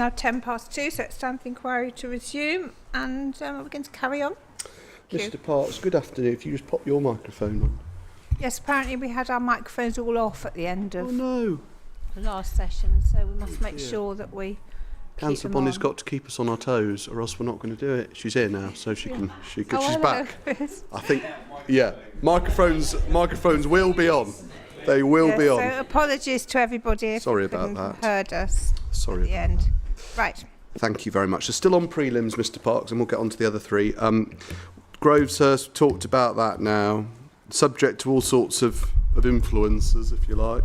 S1: now 2:10, so it's time for the inquiry to resume, and we're going to carry on. Thank you.
S3: Mr. Parks, good afternoon. If you just pop your microphone on.
S1: Yes, apparently we had our microphones all off at the end
S3: Oh
S1: of
S3: no.
S1: the last session, so we must make
S3: dear.
S1: sure that we
S3: Councillor
S1: keep them
S3: Bonnie's
S1: on.
S3: got to keep us on our toes, or else we're not going to do it. She's here now, so she can.
S1: Oh,
S3: She's
S1: hello,
S3: back.
S1: Chris.
S3: I think. Yeah. Microphones will be on. They will
S1: Yes,
S3: be on.
S1: So apologies to everybody if
S3: Sorry
S1: you
S3: about
S1: couldn't have
S3: that.
S1: heard us
S3: Sorry
S1: at the
S3: about
S1: end. Right.
S3: Thank you very much. So still on prelims, Mr. Parks, and we'll get on to the other three. Groveshurst, talked about that now. Subject to all sorts of influences, if you like,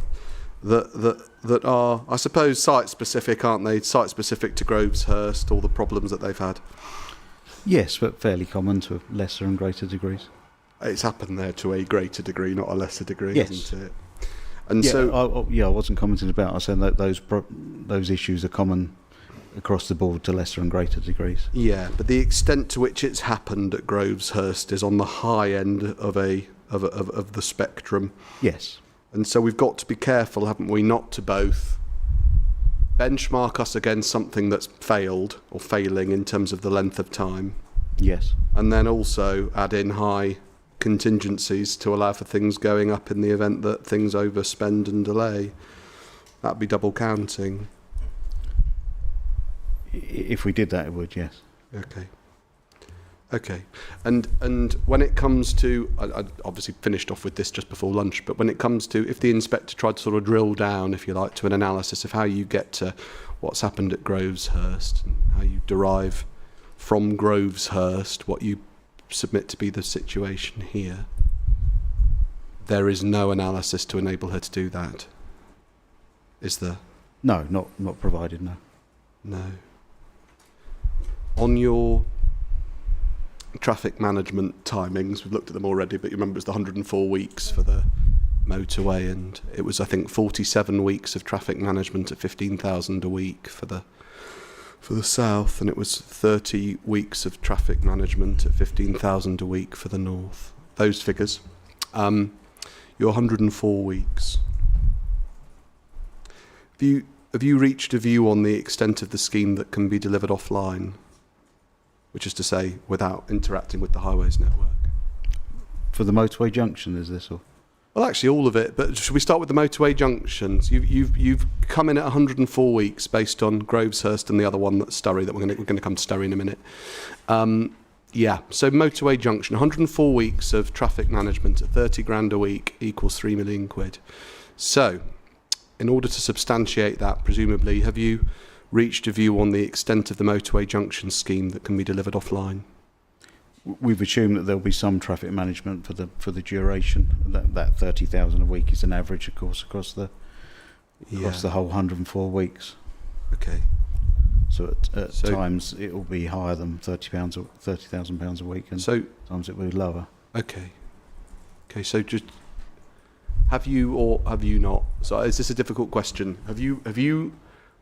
S3: that are, I suppose, site-specific, aren't they? Site-specific to Groveshurst, all the problems that they've had.
S8: Yes, but fairly common to lesser and greater degrees.
S3: It's happened there to a greater degree, not a lesser degree,
S8: Yes.
S3: hasn't it? And
S8: Yeah,
S3: so,
S8: I wasn't commenting about. I said that those issues are common across the board to lesser and greater degrees.
S3: yeah, but the extent to which it's happened at Groveshurst is on the high end of the spectrum.
S8: Yes.
S3: And so we've got to be careful, haven't we, not to both benchmark us against something that's failed or failing in terms of the length of time,
S8: Yes.
S3: and then also add in high contingencies to allow for things going up in the event that things overspend and delay. That'd be double counting.
S8: If we did that, it would. Yes.
S3: Okay. And when it comes to, I obviously finished off with this just before lunch, but when it comes to, if the inspector tried to sort of drill down, if you like, to an analysis of how you get to what's happened at Groveshurst and how you derive from Groveshurst what you submit to be the situation here, there is no analysis to enable her to do that, is there?
S8: No, not provided. No.
S3: No. On your traffic management timings, we've looked at them already, but you remember it's the 104 weeks for the motorway, and it was, I think, 47 weeks of traffic management at 15,000 a week for the south, and it was 30 weeks of traffic management at 15,000 a week for the north. Those figures. Your 104 weeks. Have you reached a view on the extent of the scheme that can be delivered offline? Which is to say, without interacting with the highways network.
S8: For the motorway junction, is this or?
S3: Well, actually, all of it. But should we start with the motorway junctions? You've come in at 104 weeks based on Groveshurst and the other one that's Sturry. That we're going to come to Sturry in a minute. Yeah. So motorway junction, 104 weeks of traffic management at 30 grand a week equals 3 million quid. So, in order to substantiate that, presumably, have you reached a view on the extent of the motorway junction scheme that can be delivered offline?
S8: We've assumed that there'll be some traffic management for the duration. That 30,000 a week is an average, of course, across the whole 104 weeks.
S3: Okay.
S8: So at times it will be higher than £30,000 a week, and times it will be lower.
S3: Okay. So just have you or have you not? So is this a difficult question? Have you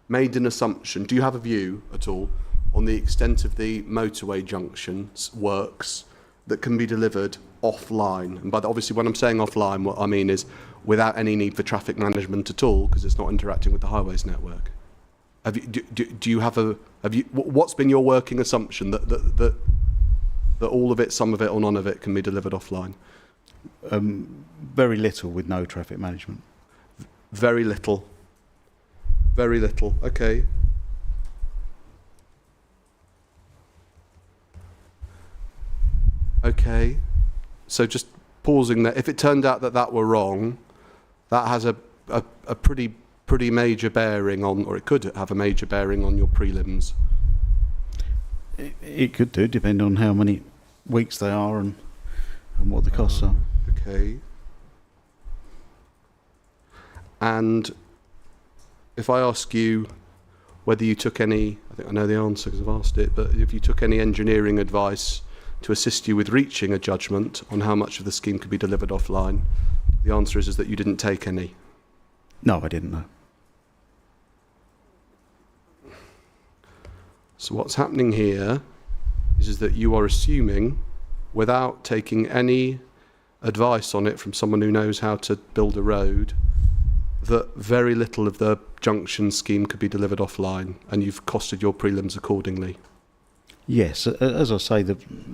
S3: made an assumption? Do you have a view at all on the extent of the motorway junctions works that can be delivered offline? And by the, obviously, when I'm saying offline, what I mean is without any need for traffic management at all, because it's not interacting with the highways network. Have you, do you have a? Have you? What's been your working assumption that all of it, some of it, or none of it can be delivered offline?
S8: Very little with no traffic management.
S3: Very little. Very little. Okay. Okay. So just pausing there. If it turned out that were wrong, that has a pretty major bearing on, or it could have a major bearing on your prelims.
S8: It could do, depending on how many weeks they are and what the costs are.
S3: Okay. And if I ask you whether you took any, I think I know the answer because I've asked it, but if you took any engineering advice to assist you with reaching a judgment on how much of the scheme could be delivered offline, the answer is that you didn't take any.
S8: No, I didn't know.
S3: So what's happening here is that you are assuming, without taking any advice on it from someone who knows how to build a road, that very little of the junction scheme could be delivered offline, and you've costed your prelims accordingly?
S8: Yes, as I say,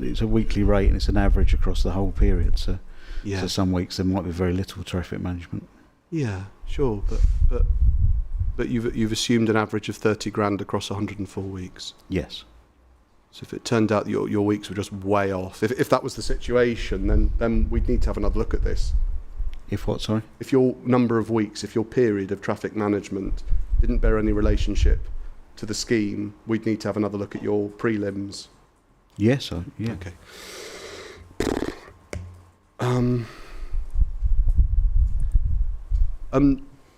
S8: it's a weekly rate and it's an average across the whole period. So,
S3: Yeah.
S8: so some weeks there might be very little traffic management.
S3: Yeah, sure, but you've assumed an average of 30 grand across 104 weeks.
S8: Yes.
S3: So if it turned out that your weeks were just way off, if that was the situation, then we'd need to have another look at this.
S8: If what, sorry?
S3: If your number of weeks, if your period of traffic management didn't bear any relationship to the scheme, we'd need to have another look at your prelims.
S8: Yes, yeah.
S3: Okay.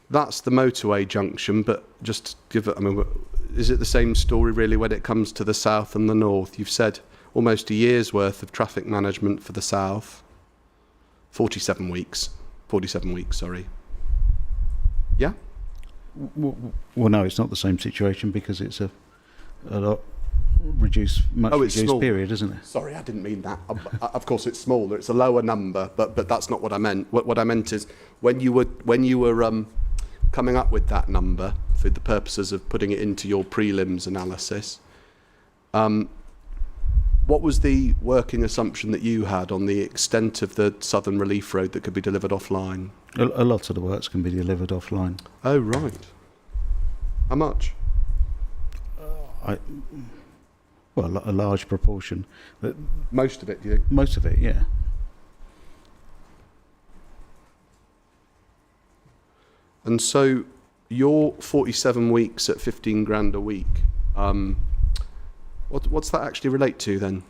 S3: That's the motorway junction, but just give it, is it the same story really when it comes to the south and the north? You've said almost a year's worth of traffic management for the south. 47 weeks, sorry. Yeah?
S8: Well, no, it's not the same situation because it's a lot much reduced
S3: small.
S8: period, isn't it?
S3: Sorry, I didn't mean that. Of course, it's smaller. It's a lower number, but that's not what I meant. What I meant is when you were coming up with that number for the purposes of putting it into your prelims analysis, what was the working assumption that you had on the extent of the Southern Relief Road that could be delivered offline?
S8: A lot of the works can be delivered offline.
S3: Oh, right. How much?
S8: A large proportion.
S3: Most of it, do you think?
S8: Most of it, yeah.
S3: And so your 47 weeks at 15 grand a week, what's that actually relate to then?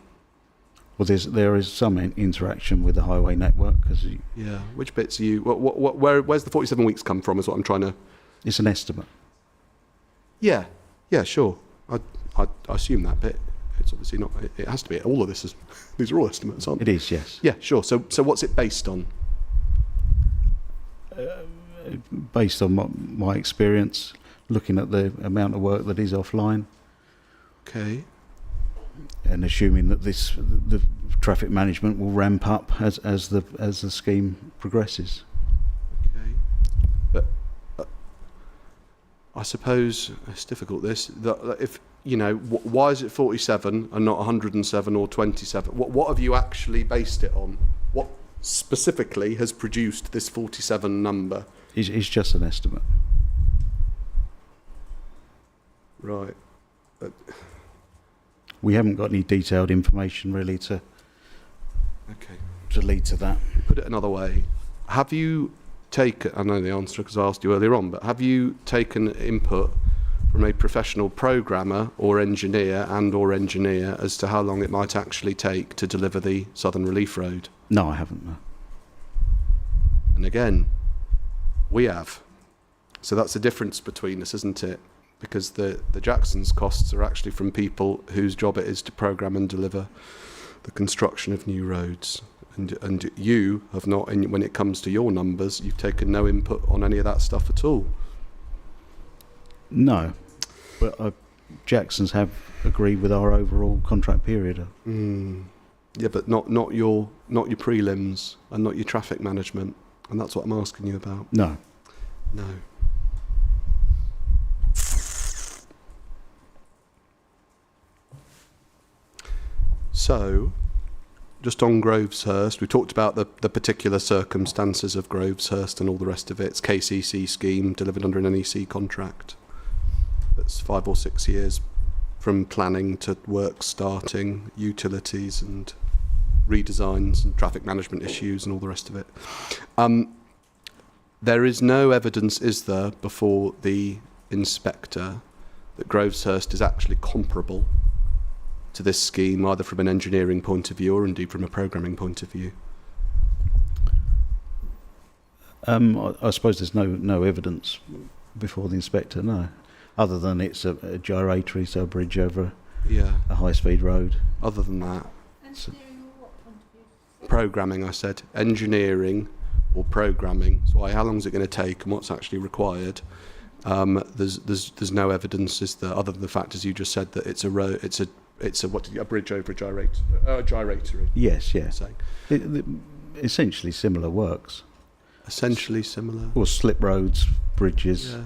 S8: Well, there is some interaction with the highway network because
S3: Yeah, which bits are you? Where's the 47 weeks come from? Is what I'm trying to.
S8: it's an estimate.
S3: Yeah, sure. I assume that bit. It's obviously not. It has to be. All of this is. These are all estimates, aren't they?
S8: It is, yes.
S3: Yeah, sure. So what's it based on?
S8: Based on my experience, looking at the amount of work that is offline,
S3: Okay.
S8: and assuming that the traffic management will ramp up as the scheme progresses.
S3: Okay. But I suppose it's difficult. That if why is it 47 and not 107 or 27? What have you actually based it on? What specifically has produced this 47 number?
S8: It's just an estimate.
S3: Right.
S8: We haven't got any detailed information really to lead to that.
S3: Put it another way. Have you taken, I know the answer because I asked you earlier on, but have you taken input from a professional programmer or engineer as to how long it might actually take to deliver the Southern Relief Road?
S8: No, I haven't. No.
S3: And again, we have. So that's the difference between us, isn't it? Because the Jackson's costs are actually from people whose job it is to program and deliver the construction of new roads. And you have not, when it comes to your numbers, you've taken no input on any of that stuff at all.
S8: No, but Jackson's have agreed with our overall contract period.
S3: Yeah, but not your prelims and not your traffic management, and that's what I'm asking you about.
S8: No.
S3: So, just on Groveshurst, we talked about the particular circumstances of Groveshurst and all the rest of it. It's KCC scheme delivered under an NEC contract. That's 5 or 6 years from planning to work starting, utilities and redesigns and traffic management issues and all the rest of it. There is no evidence, is there, before the inspector that Groveshurst is actually comparable to this scheme, either from an engineering point of view or indeed from a programming point of view?
S8: I suppose there's no evidence before the inspector, no. Other than it's a gyratory, so a bridge over a high-speed road.
S3: Other than that,
S1: Engineering or what point of view?
S3: programming, I said, engineering or programming. So how long is it going to take and what's actually required? There's no evidence, is there, other than the fact, as you just said, that it's a road, it's a bridge over a gyratory.
S8: Yes, yeah.
S3: Saying.
S8: Essentially similar works.
S3: Essentially similar.
S8: Or slip roads, bridges,
S3: Yeah.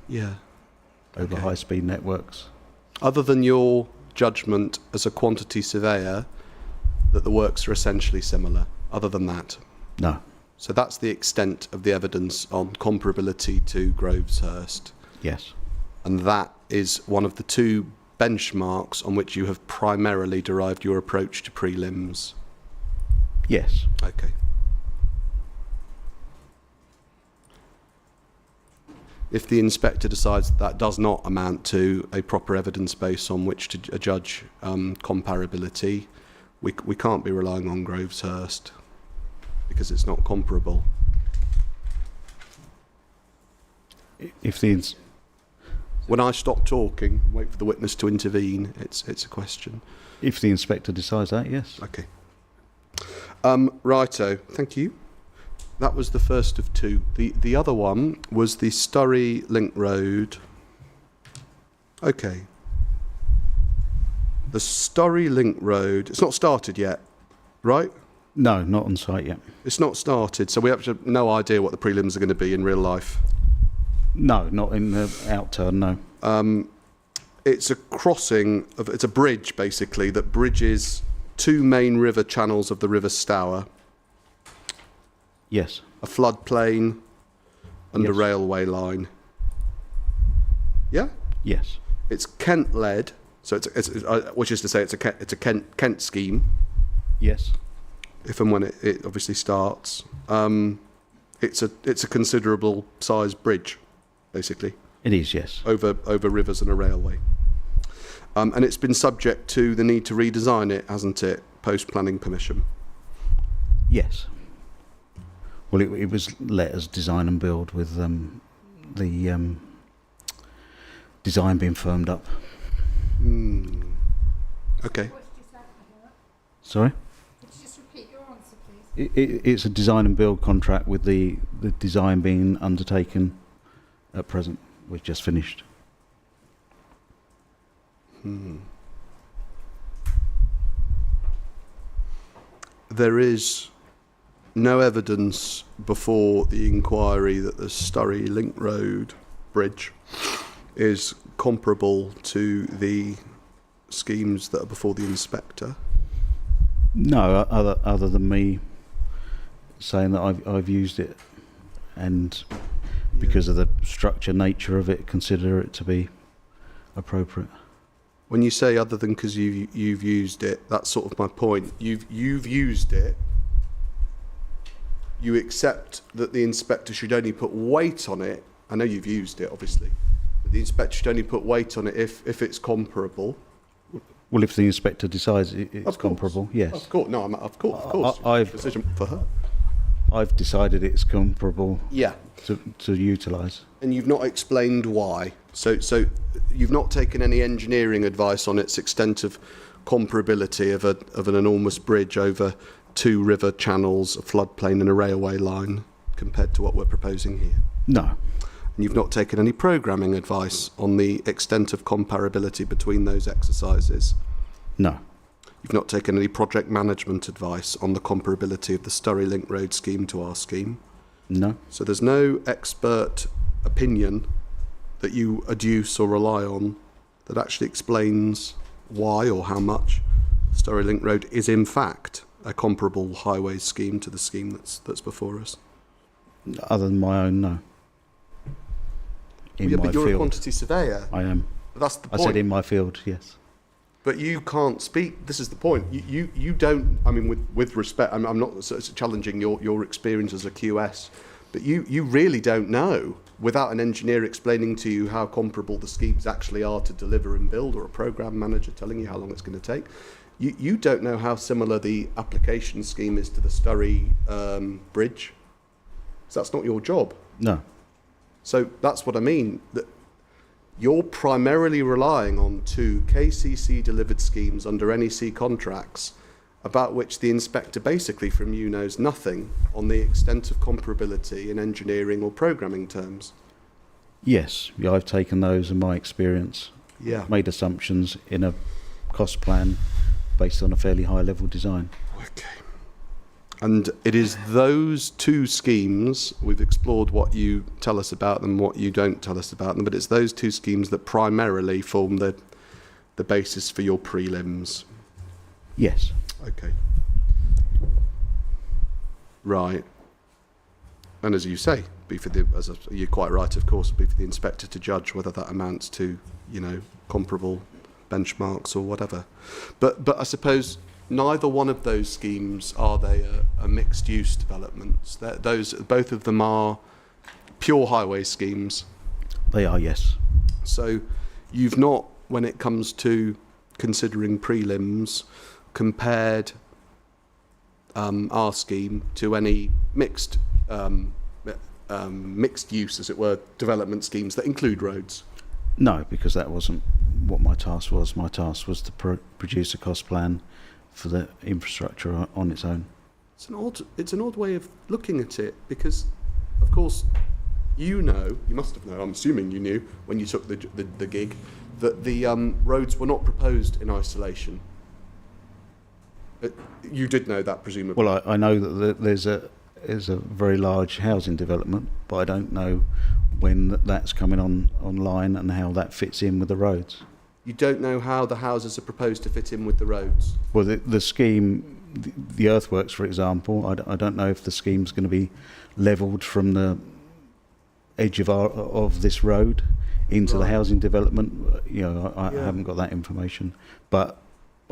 S3: Yeah.
S8: over
S3: Okay.
S8: high-speed networks.
S3: Other than your judgment as a quantity surveyor that the works are essentially similar, other than that.
S8: No.
S3: So that's the extent of the evidence on comparability to Groveshurst.
S8: Yes.
S3: And that is one of the two benchmarks on which you have primarily derived your approach to prelims.
S8: Yes.
S3: Okay. If the inspector decides that does not amount to a proper evidence base on which to judge comparability, we can't be relying on Groveshurst because it's not comparable.
S8: If the
S3: When I stop talking, wait for the witness to intervene, it's a question.
S8: if the inspector decides that, yes.
S3: Okay. Righto, thank you. That was the first of two. The other one was the Sturry Link Road. Okay. The Sturry Link Road, it's not started yet, right?
S8: No, not on site yet.
S3: It's not started, so we have no idea what the prelims are going to be in real life.
S8: No, not in the outturn, no.
S3: It's a crossing, it's a bridge basically that bridges two main river channels of the River Stour,
S8: Yes.
S3: a floodplain and a
S8: Yes.
S3: railway line. Yeah?
S8: Yes.
S3: It's Kent-led, so it's which is to say it's a Kent scheme,
S8: Yes.
S3: if and when it obviously starts. It's a considerable sized bridge, basically,
S8: It is, yes.
S3: over rivers and a railway. And it's been subject to the need to redesign it, hasn't it, post-planning permission?
S8: Yes. Well, it was let as design and build with the design being firmed up.
S3: Okay.
S8: Sorry?
S1: Could you just repeat your answer, please?
S8: It's a design and build contract with the design being undertaken at present. We've just finished.
S3: There is no evidence before the inquiry that the Sturry Link Road bridge is comparable to the schemes that are before the inspector.
S8: No, other than me saying that I've used it, and because of the structure nature of it, consider it to be appropriate.
S3: When you say other than because you've used it, that's sort of my point. You've used it. You accept that the inspector should only put weight on it. I know you've used it, obviously. But the inspector should only put weight on it if it's comparable.
S8: Well, if the inspector decides it's
S3: Of course.
S8: comparable, yes.
S3: Of course, no, of course.
S8: I've-
S3: Decision for her.
S8: I've decided it's comparable
S3: Yeah,
S8: to utilise.
S3: and you've not explained why. So you've not taken any engineering advice on its extent of comparability of an enormous bridge over two river channels, a floodplain and a railway line compared to what we're proposing here.
S8: No,
S3: And you've not taken any programming advice on the extent of comparability between those exercises.
S8: no,
S3: You've not taken any project management advice on the comparability of the Sturry Link Road scheme to our scheme.
S8: no,
S3: So there's no expert opinion that you adduce or rely on that actually explains why or how much Sturry Link Road is in fact a comparable highway scheme to the scheme that's before us.
S8: other than my own, no. In
S3: Yeah,
S8: my
S3: but you're a
S8: field,
S3: quantity surveyor.
S8: I am.
S3: That's the
S8: I
S3: point.
S8: said in my field, yes.
S3: But you can't speak. This is the point. You don't. I mean, with respect, I'm not sort of challenging your experience as a QS, but you really don't know without an engineer explaining to you how comparable the schemes actually are to deliver and build, or a program manager telling you how long it's going to take. You don't know how similar the application scheme is to the Sturry bridge. So that's not your job.
S8: No,
S3: So that's what I mean. That you're primarily relying on two KCC delivered schemes under NEC contracts about which the inspector basically from you knows nothing on the extent of comparability in engineering or programming terms.
S8: yes, yeah, I've taken those in my experience,
S3: Yeah.
S8: made assumptions in a cost plan based on a fairly high level design.
S3: Okay. And it is those two schemes, we've explored what you tell us about them, what you don't tell us about them, but it's those two schemes that primarily form the basis for your prelims.
S8: Yes.
S3: Okay. Right. And as you say, you're quite right, of course, be for the inspector to judge whether that amounts to, comparable benchmarks or whatever. But I suppose neither one of those schemes are they a mixed-use developments. Both of them are pure highway schemes.
S8: They are, yes.
S3: So you've not, when it comes to considering prelims, compared our scheme to any mixed use, as it were, development schemes that include roads.
S8: No, because that wasn't what my task was. My task was to produce a cost plan for the infrastructure on its own.
S3: It's an odd way of looking at it, because, of course, you must have known, I'm assuming you knew when you took the gig, that the roads were not proposed in isolation. You did know that, presumably.
S8: Well, I know that there's a very large housing development, but I don't know when that's coming online and how that fits in with the roads.
S3: You don't know how the houses are proposed to fit in with the roads?
S8: Well, the scheme, the earthworks, for example, I don't know if the scheme's going to be levelled from the edge of this road into the housing development. I haven't got that information. But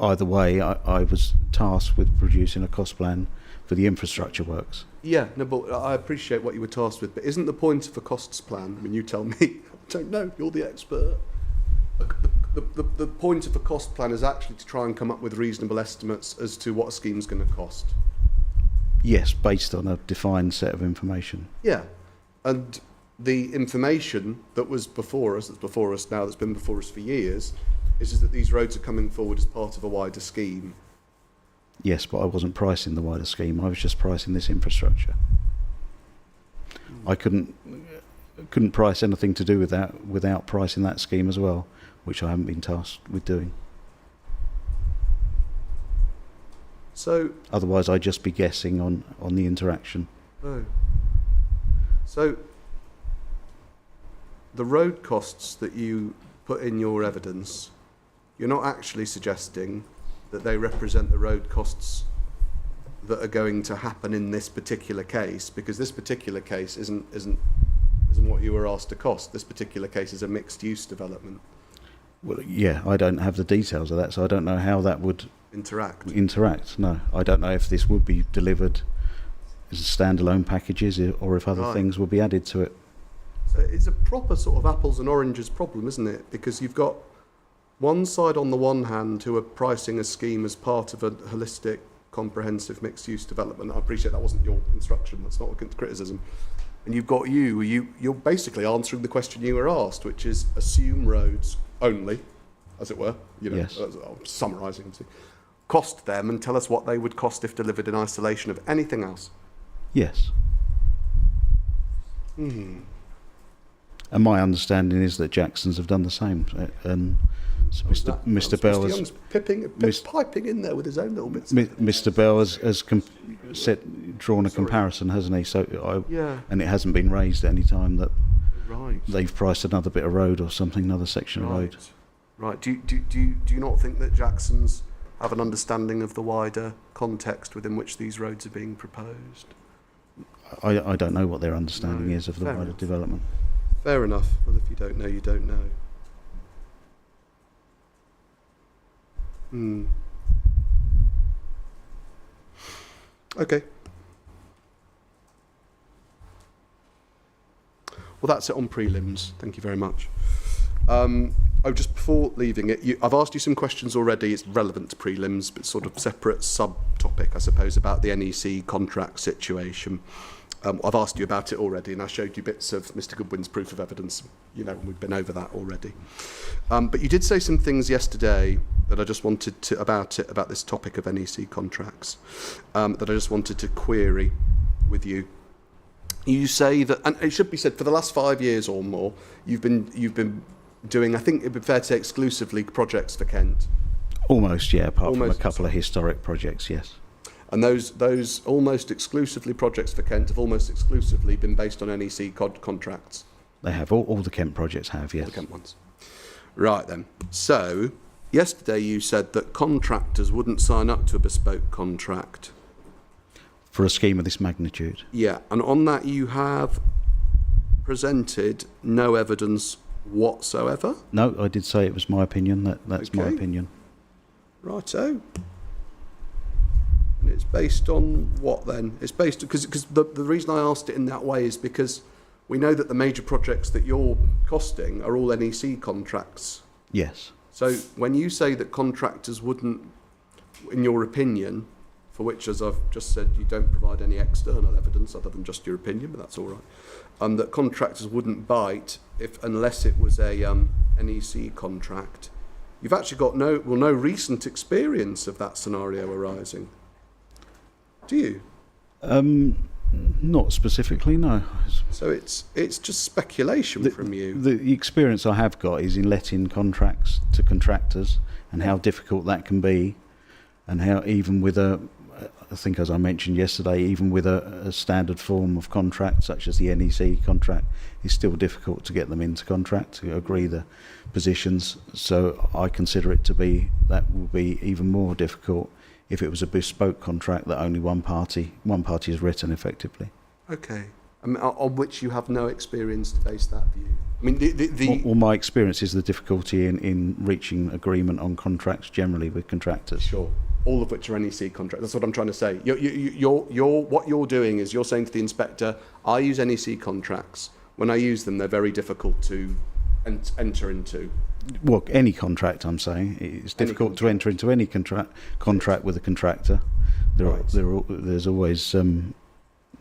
S8: either way, I was tasked with producing a cost plan for the infrastructure works. Yeah, no, but I appreciate what you were tasked with. But isn't the point of a costs plan? I mean, you tell me. I don't know. You're the expert. The point of a cost plan is actually to try and come up with reasonable estimates as to what a scheme's going to cost. Yes, based on a defined set of information. Yeah, and the information that was before us, that's been before us for years, is that these roads are coming forward as part of a wider scheme. Yes, but I wasn't pricing the wider scheme. I was just pricing this infrastructure. I couldn't price anything to do with that without pricing that scheme as well, which I haven't been tasked with doing. So otherwise, I'd just be guessing on the interaction. Oh. So the road costs that you put in your evidence, you're not actually suggesting that they represent the road costs that are going to happen in this particular case, because this particular case isn't what you were asked to cost. This particular case is a mixed-use development. Well, yeah, I don't have the details of that, so I don't know how that would interact. No, I don't know if this would be delivered as standalone packages or if other things will be added to it. So it's a proper sort of apples and oranges problem, isn't it? Because you've got one side on the one hand who are pricing a scheme as part of a holistic, comprehensive mixed-use development. I appreciate that wasn't your instruction, that's not a criticism. And you've got you're basically answering the question you were asked, which is assume roads only, as it were, yes. I'm summarising, cost them and tell us what they would cost if delivered in isolation of anything else. Yes. And my understanding is that Jackson's have done the same. So Mr. Bell has piping in there with his own little bits. Mr. Bell has drawn a comparison, hasn't he? So and it hasn't been raised at any time that they've priced another bit of road or something, another section of road. Right. Do you not think that Jackson's have an understanding of the wider context within which these roads are being proposed? I don't know what their understanding is of the wider development. Fair enough. Well, if you don't know, you don't know. Okay. Well, that's it on prelims. Thank you very much. Just before leaving it, I've asked you some questions already. It's relevant to prelims, but sort of separate subtopic, I suppose, about the NEC contract situation. I've asked you about it already, and I showed you bits of Mr. Goodwin's proof of evidence. We've been over that already. But you did say some things yesterday that I just wanted to about this topic of NEC contracts that I just wanted to query with you. You say that, and it should be said, for the last 5 years or more, you've been doing, I think it'd be fair to say, exclusively projects for Kent. Almost, yeah. Apart from a couple of historic projects, yes.
S3: And those almost exclusively projects for Kent have almost exclusively been based on NEC contracts.
S8: They have. All the Kent projects have, yes.
S3: All the Kent ones. Right then. So, yesterday you said that contractors wouldn't sign up to a bespoke contract.
S8: For a scheme of this magnitude.
S3: Yeah, and on that you have presented no evidence whatsoever.
S8: No, I did say it was my opinion. That's my
S3: Okay.
S8: opinion.
S3: Righto. And it's based on what then? It's based because the reason I asked it in that way is because we know that the major projects that you're costing are all NEC contracts.
S8: Yes.
S3: So when you say that contractors wouldn't, in your opinion, for which, as I've just said, you don't provide any external evidence other than just your opinion, but that's all right, that contractors wouldn't bite unless it was a NEC contract, you've actually got no recent experience of that scenario arising. Do you?
S8: Not specifically, no.
S3: So it's just speculation from you.
S8: The experience I have got is in letting contracts to contractors and how difficult that can be, and how even with I think as I mentioned yesterday, even with a standard form of contract such as the NEC contract, it's still difficult to get them into contract, to agree the positions. So I consider it to be, that will be even more difficult if it was a bespoke contract that only one party has written effectively.
S3: Okay. On which you have no experience to base that view. I mean,
S8: Well, my experience is the difficulty in reaching agreement on contracts generally with contractors.
S3: Sure. All of which are NEC contracts. That's what I'm trying to say. What you're doing is you're saying to the inspector, I use NEC contracts. When I use them, they're very difficult to enter into.
S8: Well, any contract, I'm saying. It's difficult to enter into any contract with a contractor. There's always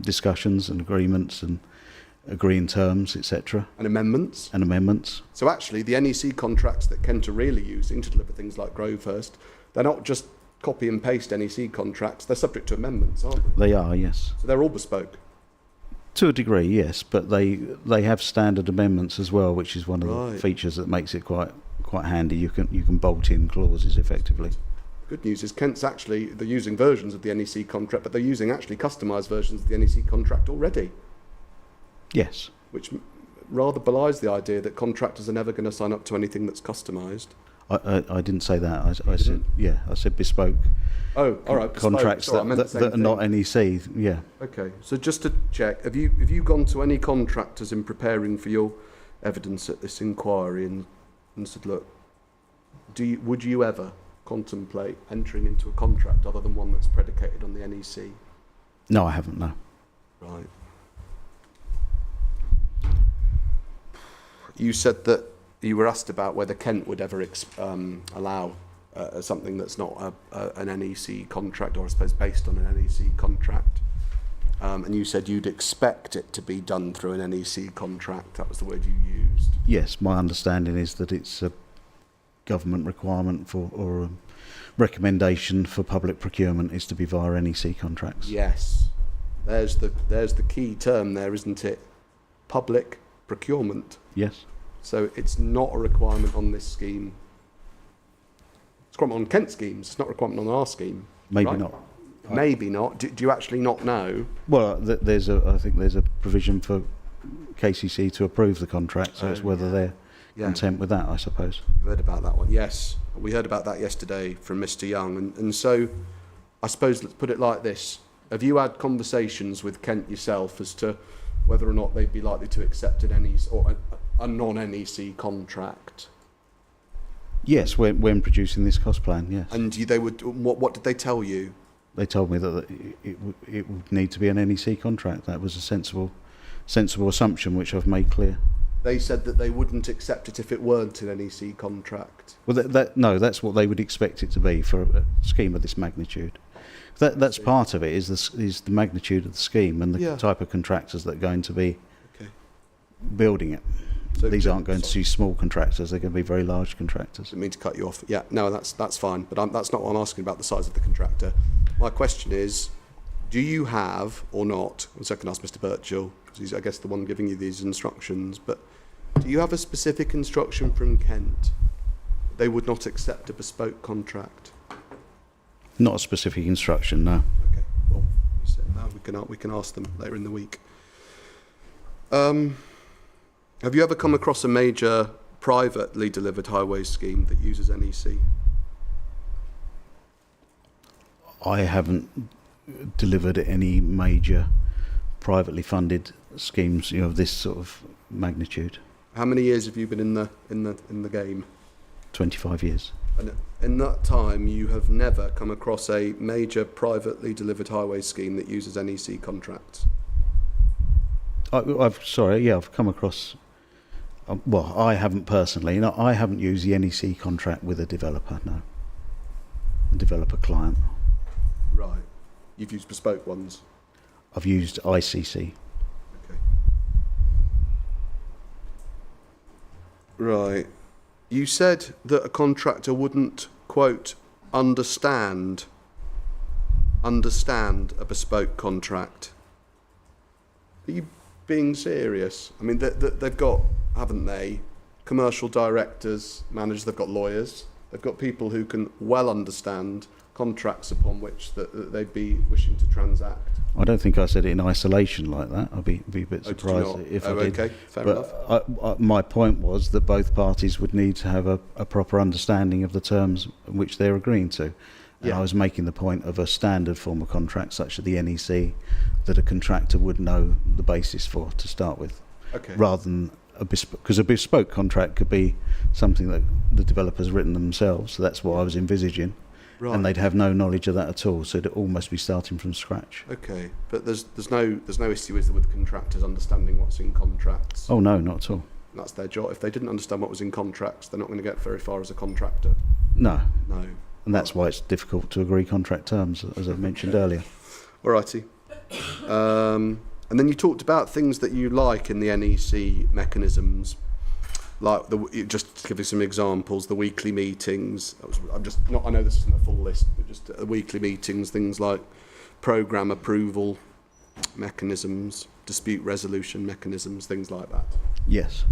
S8: discussions and agreements and agreeing terms, etc.
S3: And amendments. So actually, the NEC contracts that Kent are really using to deliver things like Grovehurst, they're not just copy and paste NEC contracts, they're subject to amendments, aren't they?
S8: They are, yes.
S3: So they're all bespoke?
S8: To a degree, yes, but they have standard amendments as well, which is one of
S3: Right.
S8: the features that makes it quite handy. You can bolt in clauses effectively.
S3: Good news is Kent's actually, they're using versions of the NEC contract, but they're using actually customised versions of the NEC contract already.
S8: Yes.
S3: Which rather belies the idea that contractors are never going to sign up to anything that's customised.
S8: I didn't say that. I said, yeah, I said bespoke.
S3: Oh, all right. Bespoke.
S8: Contracts
S3: Sorry, I meant the same
S8: that are not
S3: thing.
S8: NEC, yeah.
S3: Okay, so just to check, have you gone to any contractors in preparing for your evidence at this inquiry and said, look, would you ever contemplate entering into a contract other than one that's predicated on the NEC?
S8: No, I haven't, no.
S3: Right. You said that you were asked about whether Kent would ever allow something that's not an NEC contract, or I suppose based on an NEC contract. And you said you'd expect it to be done through an NEC contract. That was the word you used.
S8: Yes, my understanding is that it's a government requirement or a recommendation for public procurement is to be via NEC contracts.
S3: Yes. There's the key term there, isn't it? Public procurement.
S8: Yes.
S3: So it's not a requirement on this scheme. It's a requirement on Kent schemes. It's not a requirement on our scheme.
S8: Maybe
S3: right?
S8: not.
S3: Maybe not. Do you actually not know?
S8: Well, I think there's a provision for KCC to approve the contract, so it's whether they're content with that, I suppose.
S3: You heard about that one? Yes. We heard about that yesterday from Mr. Young. And so I suppose let's put it like this. Have you had conversations with Kent yourself as to whether or not they'd be likely to accept an NEC or a non-NEC contract?
S8: Yes, when producing this cost plan, yes.
S3: And they would. What did they tell you?
S8: They told me that it would need to be an NEC contract. That was a sensible assumption, which I've made clear.
S3: They said that they wouldn't accept it if it weren't an NEC contract.
S8: Well, that's what they would expect it to be for a scheme of this magnitude. That's part of it, is the magnitude of the scheme and the type of contractors that are going to be building it. So these aren't going to be small contractors; they're going to be very large contractors.
S3: Didn't mean to cut you off. Yeah, no, that's fine. But that's not what I'm asking about, the size of the contractor. My question is, do you have or not? So I can ask Mr. Birchall, because he's, I guess, the one giving you these instructions. But do you have a specific instruction from Kent? They would not accept a bespoke contract.
S8: Not a specific instruction, no.
S3: Okay. we can ask them later in the week. Have you ever come across a major privately delivered highway scheme that uses NEC?
S8: I haven't delivered any major privately funded schemes, of this sort of magnitude.
S3: How many years have you been in the game?
S8: 25 years.
S3: And in that time, you have never come across a major privately delivered highway scheme that uses NEC contracts?
S8: I've come across. Well, I haven't personally. No, I haven't used the NEC contract with a developer. No, a developer client.
S3: Right. You've used bespoke ones.
S8: I've used ICC.
S3: Okay. Right. You said that a contractor wouldn't, quote, understand a bespoke contract. Are you being serious? I mean, they've got, haven't they, commercial directors, managers, they've got lawyers, they've got people who can well understand contracts upon which that they'd be wishing to transact.
S8: I don't think I said it in isolation like that. I'd be a bit surprised if I did.
S3: Okay, fair
S8: but
S3: enough.
S8: My point was that both parties would need to have a proper understanding of the terms which they're agreeing to. And
S3: Yeah.
S8: I was making the point of a standard form of contract, such as the NEC, that a contractor would know the basis for to start with,
S3: Okay.
S8: rather than because a bespoke contract could be something that the developer's written themselves. So that's what I was envisaging.
S3: Right.
S8: And they'd have no knowledge of that at all, so it'd almost be starting from scratch.
S3: Okay, but there's no issue with contractors understanding what's in contracts.
S8: Oh no, not at all.
S3: That's their job. If they didn't understand what was in contracts, they're not going to get very far as a contractor.
S8: No,
S3: No.
S8: and that's why it's difficult to agree contract terms, as I mentioned earlier.
S3: Alrighty. And then you talked about things that you like in the NEC mechanisms, like just to give you some examples, the weekly meetings. I know this isn't a full list, but just the weekly meetings, things like programme approval mechanisms, dispute resolution mechanisms, things like that.
S8: Yes.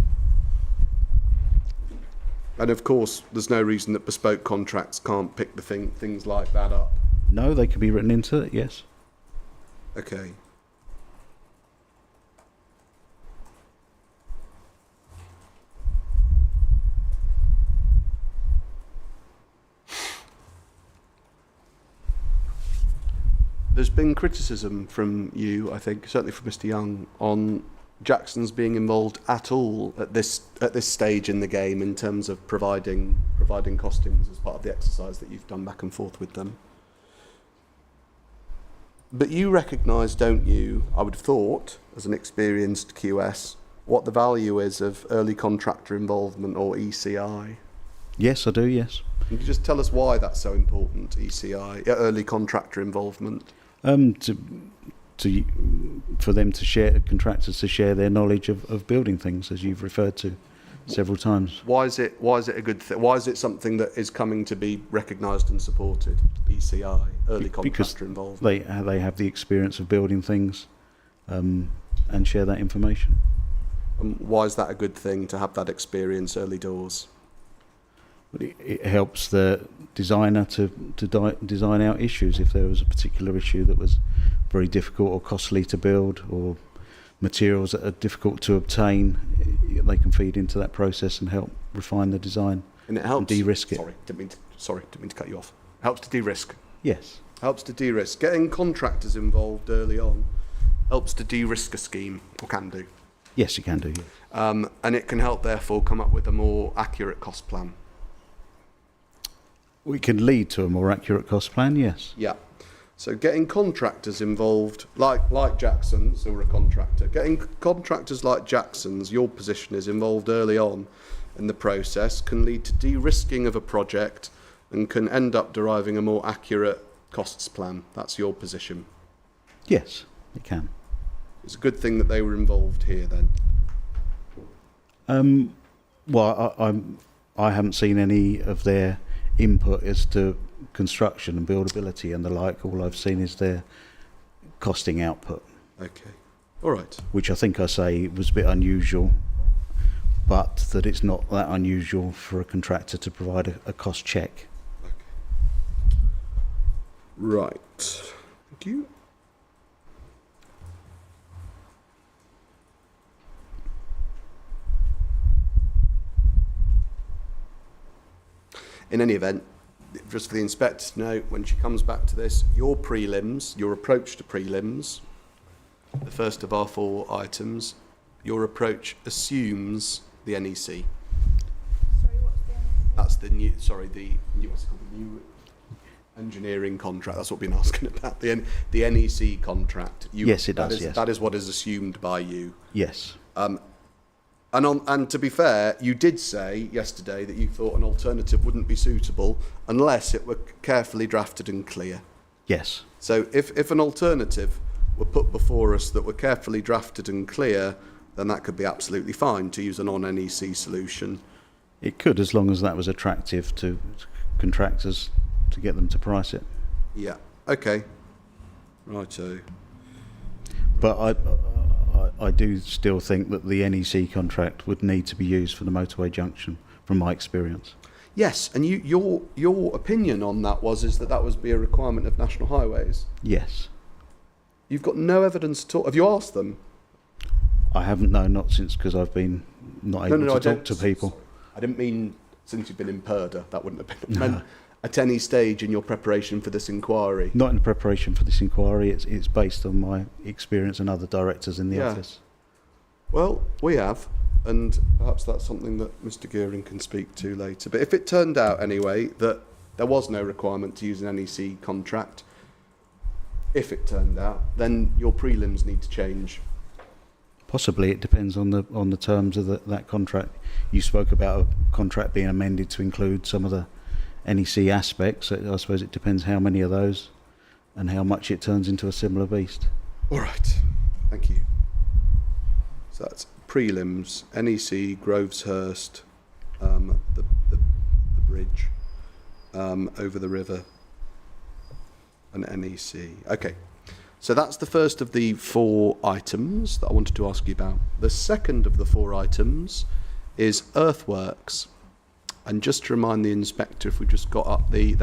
S3: And of course, there's no reason that bespoke contracts can't pick things like that up.
S8: No, they could be written into it, yes.
S3: Okay. There's been criticism from you, I think, certainly from Mr. Young, on Jackson's being involved at all at this stage in the game in terms of providing costings as part of the exercise that you've done back and forth with them. But you recognise, don't you, I would have thought, as an experienced QS, what the value is of early contractor involvement, or ECI?
S8: Yes, I do, yes.
S3: Can you just tell us why that's so important, ECI, early contractor involvement?
S8: For them to share, contractors to share their knowledge of building things, as you've referred to several times.
S3: Why is it a good thing? Why is it something that is coming to be recognised and supported? ECI, early contractor involvement.
S8: They have the experience of building things, and share that information.
S3: Why is that a good thing to have that experience early doors?
S8: It helps the designer to design out issues. If there was a particular issue that was very difficult or costly to build, or materials that are difficult to obtain, they can feed into that process and help refine the design
S3: And it helps.
S8: and de-risk it.
S3: Didn't mean to cut you off. Helps to de-risk.
S8: Yes.
S3: Helps to de-risk. Getting contractors involved early on helps to de-risk a scheme, or can do.
S8: Yes, you can do. Yeah.
S3: And it can help, therefore, come up with a more accurate cost plan.
S8: We can lead to a more accurate cost plan. Yes.
S3: Yeah. So getting contractors involved, like Jackson's, who are a contractor, getting contractors like Jackson's, your position is involved early on in the process, can lead to de-risking of a project and can end up deriving a more accurate costs plan. That's your position.
S8: Yes, it can.
S3: It's a good thing that they were involved here then.
S8: Well, I haven't seen any of their input as to construction and buildability and the like. All I've seen is their costing output.
S3: Okay. All right.
S8: Which I think I say was a bit unusual, but that it's not that unusual for a contractor to provide a cost check.
S3: Okay. Right. Thank you. in any event, just for the inspector to know, when she comes back to this, your prelims, your approach to prelims, the first of our 4 items, your approach assumes the NEC.
S1: Sorry, what's the NEC?
S3: That's the new, sorry, the new, what's it called, the new engineering contract. That's what we've been asking about, the NEC contract.
S8: Yes, it does, yes.
S3: That is what is assumed by you.
S8: Yes.
S3: And to be fair, you did say yesterday that you thought an alternative wouldn't be suitable unless it were carefully drafted and clear.
S8: Yes.
S3: So if an alternative were put before us that were carefully drafted and clear, then that could be absolutely fine to use a non-NEC solution.
S8: It could, as long as that was attractive to contractors to get them to price it.
S3: Yeah. Okay. Righto.
S8: But I do still think that the NEC contract would need to be used for the motorway junction, from my experience.
S3: Yes, and your opinion on that is that would be a requirement of National Highways.
S8: Yes.
S3: You've got no evidence at all. Have you asked them?
S8: I haven't, no, not since, because I've been not able to talk to people.
S3: Sorry. I didn't mean since you've been in Purda. That wouldn't have been meant at any stage in your preparation for this inquiry.
S8: Not in preparation for this inquiry. It's based on my experience and other directors in the office.
S3: Well, we have, and perhaps that's something that Mr. Gearing can speak to later. But if it turned out anyway that there was no requirement to use an NEC contract, if it turned out, then your prelims need to change.
S8: Possibly, it depends on the terms of that contract. You spoke about a contract being amended to include some of the NEC aspects. I suppose it depends how many of those and how much it turns into a similar beast.
S3: All right, thank you. So that's prelims, NEC, Groveshurst, the bridge over the river, and NEC. Okay, so that's the first of the 4 items that I wanted to ask you about. The second of the 4 items is earthworks. And just to remind the inspector, if we just got up the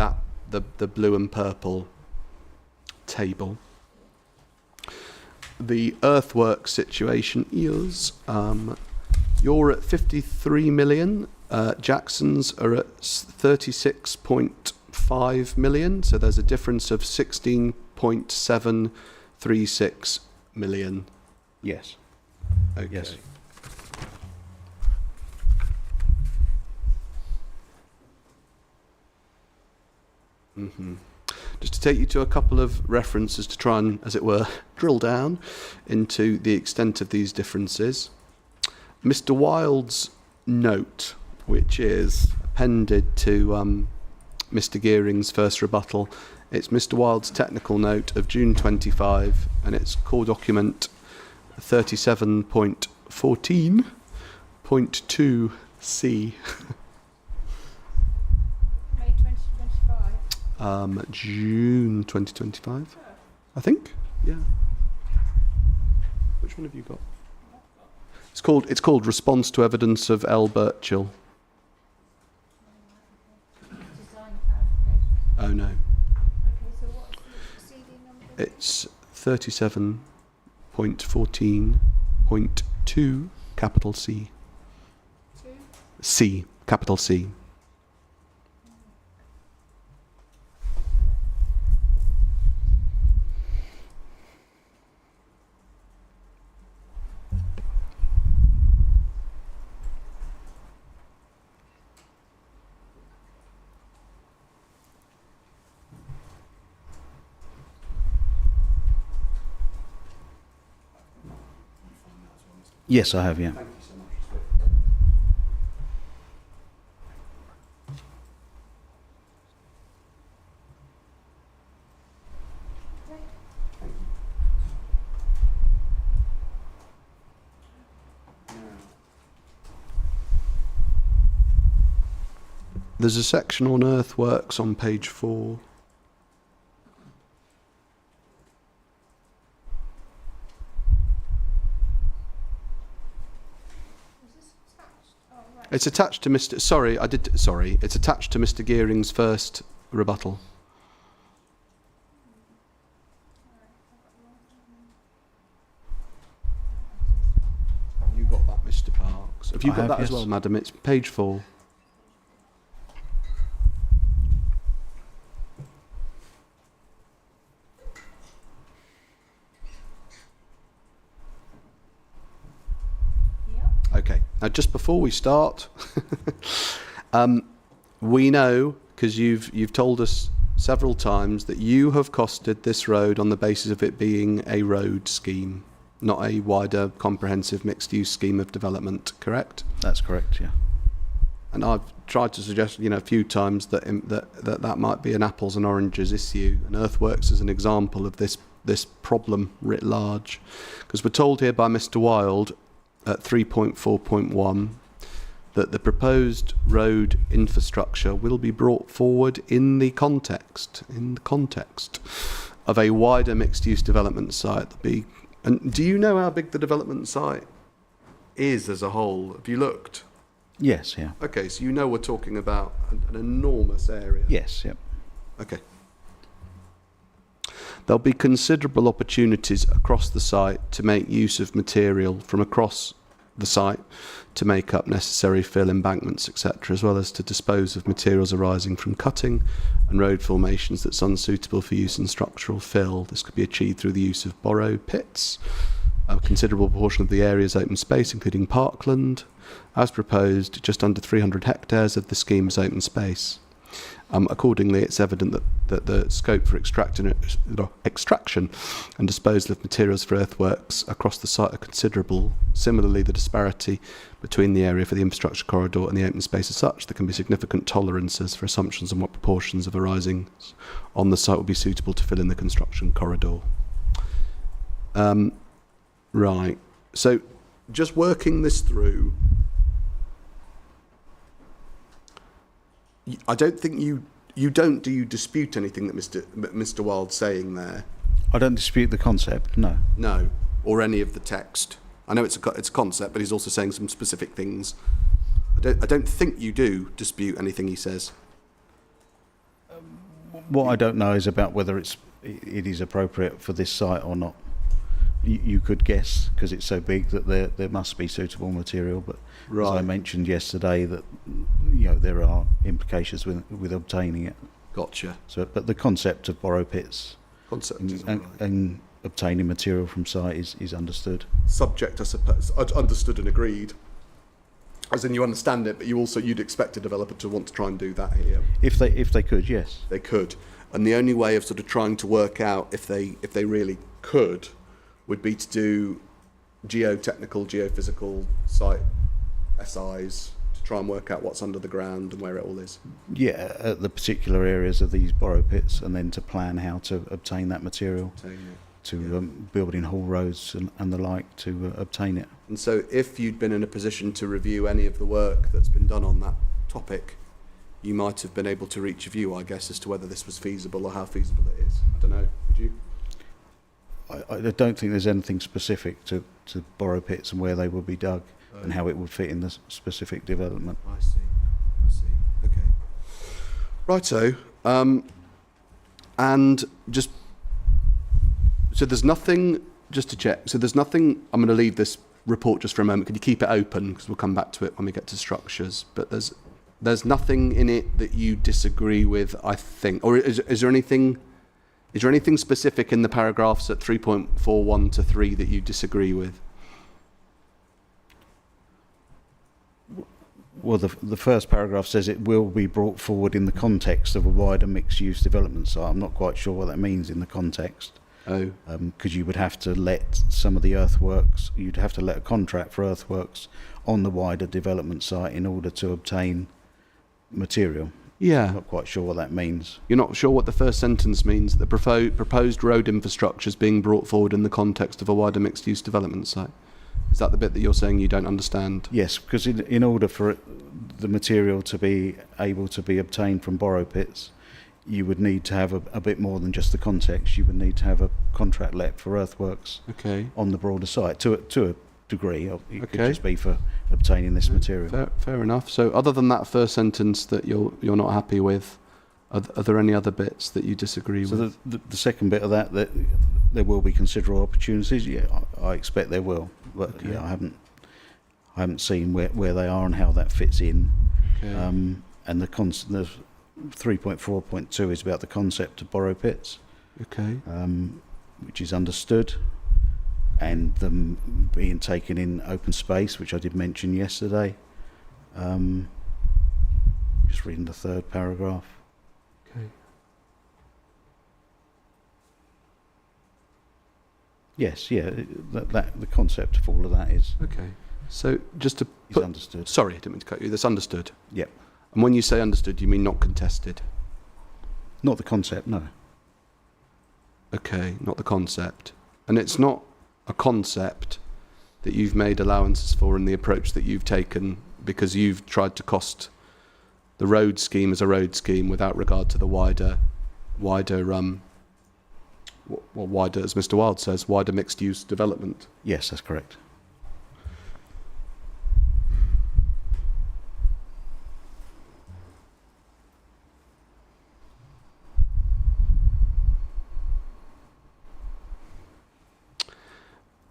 S3: blue and purple table, the earthworks situation is you're at 53 million. Jackson's are at 36.5 million. So there's a difference of 16.736 million.
S8: Yes.
S3: Okay.
S8: Yes.
S3: Just to take you to a couple of references to try and, as it were, drill down into the extent of these differences. Mr. Wilde's note, which is appended to Mr. Gearing's first rebuttal, it's Mr. Wilde's technical note of June 25, and it's core document 37.14.2C. June 2025, I think. Yeah. Which one have you got? It's called Response to Evidence of L. Birchall. Oh no.
S1: Okay, so what's the CD number?
S3: It's 37.14.2 capital C.
S1: 2?
S3: C, capital C.
S8: Yes, I have, yeah.
S2: Thank you so much.
S3: There's a section on earthworks on page 4. It's attached to Mr. It's attached to Mr. Gearing's first rebuttal. You got that, Mr. Parks? Have you
S8: I
S3: got
S8: have,
S3: that as
S8: yes.
S3: well, madam? It's page 4. Now, just before we start, we know, because you've told us several times, that you have costed this road on the basis of it being a road scheme, not a wider comprehensive mixed-use scheme of development, correct?
S8: That's correct, yeah.
S3: And I've tried to suggest, a few times that might be an apples and oranges issue, and earthworks is an example of this problem writ large, because we're told here by Mr. Wilde at 3.4.1 that the proposed road infrastructure will be brought forward in the context of a wider mixed-use development site. And do you know how big the development site is as a whole? Have you looked?
S8: Yes, yeah.
S3: Okay, so you know we're talking about an enormous area.
S8: Yes, yep.
S3: Okay. There'll be considerable opportunities across the site to make use of material from across the site to make up necessary fill embankments, etc., as well as to dispose of materials arising from cutting and road formations that's unsuitable for use in structural fill. This could be achieved through the use of borrowed pits. A considerable proportion of the area is open space, including parkland. As proposed, just under 300 hectares of the scheme is open space. Accordingly, it's evident that the scope for extraction and disposal of materials for earthworks across the site are considerable. Similarly, the disparity between the area for the infrastructure corridor and the open space is such there can be significant tolerances for assumptions on what proportions of arising on the site will be suitable to fill in the construction corridor. Right. So, just working this through, I don't think do you dispute anything that Mr. Wilde's saying there?
S8: I don't dispute the concept, no.
S3: No, or any of the text. I know it's a concept, but he's also saying some specific things. I don't think you do dispute anything he says.
S8: What I don't know is about whether it is appropriate for this site or not. You could guess, because it's so big, that there must be suitable material, but
S3: right.
S8: As I mentioned yesterday, that there are implications with obtaining it.
S3: Gotcha.
S8: So, but the concept of borrow pits and obtaining material from site is understood.
S3: Subject, I suppose, understood and agreed. As in, you understand it, but you'd expect a developer to want to try and do that here.
S8: If they could, yes.
S3: They could, and the only way of sort of trying to work out if they really could would be to do geotechnical, geophysical site SIs to try and work out what's under the ground and where it all is.
S8: Yeah, at the particular areas of these borrow pits, and then to plan how to obtain that material, build in haul roads and the like to obtain it.
S3: And so if you'd been in a position to review any of the work that's been done on that topic, you might have been able to reach a view, I guess, as to whether this was feasible or how feasible it is. I don't know, would you?
S8: I don't think there's anything specific to borrow pits and where they will be dug and how it would fit in the specific development.
S3: I see. Okay. Righto. And just so there's nothing. Just to check. So there's nothing. I'm going to leave this report just for a moment. Can you keep it open, because we'll come back to it when we get to structures. But there's nothing in it that you disagree with, I think. Or is there anything? Is there anything specific in the paragraphs at 3.41 to 3 that you disagree with?
S8: Well, the first paragraph says it will be brought forward in the context of a wider mixed-use development site. I'm not quite sure what that means in the context.
S3: Oh.
S8: Because you would have to let some of the earthworks, you'd have to let a contract for earthworks on the wider development site in order to obtain material.
S3: Yeah.
S8: I'm not quite sure what that means.
S3: You're not sure what the first sentence means? The proposed road infrastructure is being brought forward in the context of a wider mixed-use development site. Is that the bit that you're saying you don't understand?
S8: Yes, because in order for the material to be able to be obtained from borrow pits, you would need to have a bit more than just the context. You would need to have a contract let for earthworks on the broader site to a degree. It could just be for obtaining this material.
S3: Fair enough. So other than that first sentence that you're not happy with, are there any other bits that you disagree with?
S8: So the second bit of that there will be considerable opportunities. Yeah, I expect there will, but I haven't seen where they are and how that fits in. And the 3.4.2 is about the concept of borrow pits. Which is understood. and them being taken in open space, which I did mention yesterday. Just reading the third paragraph.
S3: Okay.
S8: Yes, yeah, the concept of all of that is
S3: Okay. So just to
S8: understood.
S3: Sorry, I didn't mean to cut you. That's understood.
S8: Yep.
S3: And when you say understood, you mean not contested?
S8: Not the concept, no.
S3: Okay, not the concept. And it's not a concept that you've made allowances for in the approach that you've taken because you've tried to cost the road scheme as a road scheme without regard to the wider, as Mr. Wild says, wider mixed-use development.
S8: Yes, that's correct.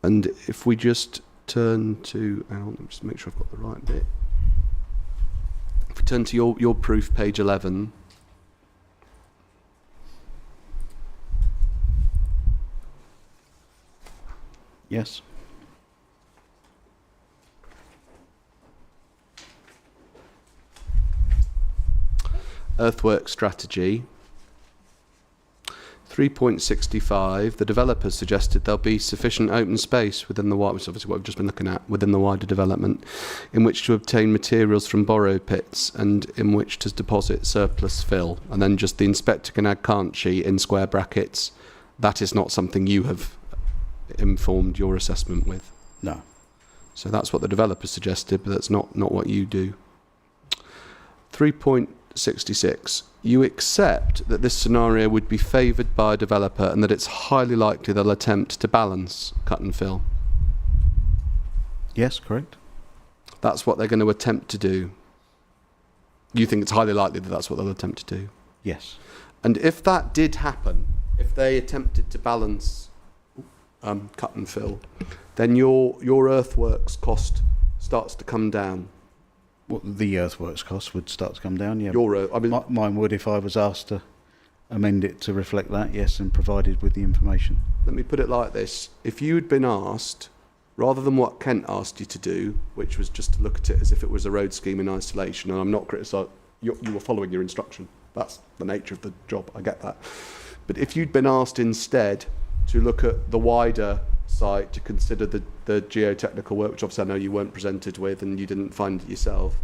S3: And if we just turn to, hang on, let me just make sure I've got the right bit. If we turn to your proof, page 11.
S8: Yes.
S3: Earthwork strategy. 3.65, the developers suggested there'll be sufficient open space within the wider, which is obviously what we've just been looking at, within the wider development, in which to obtain materials from borrow pits and in which to deposit surplus fill. And then just the inspector can add, can't she, in square brackets. That is not something you have informed your assessment with.
S8: No.
S3: So that's what the developers suggested, but that's not what you do. 3.66. You accept that this scenario would be favoured by a developer and that it's highly likely they'll attempt to balance cut and fill.
S8: Yes, correct.
S3: That's what they're going to attempt to do. You think it's highly likely that that's what they'll attempt to do?
S8: Yes.
S3: And if that did happen, if they attempted to balance cut and fill, then your earthworks cost starts to come down.
S8: Well, the earthworks cost would start to come down, yeah.
S3: Mine
S8: would if I was asked to amend it to reflect that, yes, and provided with the information.
S3: Let me put it like this. If you'd been asked, rather than what Kent asked you to do, which was just to look at it as if it was a road scheme in isolation, and I'm not criticising, you were following your instruction. That's the nature of the job, I get that. But if you'd been asked instead to look at the wider site, to consider the geotechnical work, which obviously I know you weren't presented with and you didn't find it yourself,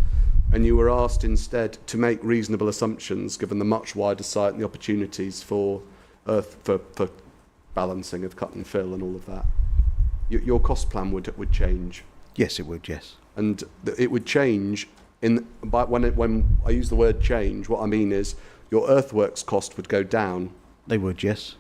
S3: and you were asked instead to make reasonable assumptions given the much wider site and the opportunities for balancing of cut and fill and all of that, your cost plan would change.
S8: Yes, it would, yes.
S3: And it would change when I use the word change, what I mean is your earthworks cost would go down.
S8: They would, yes.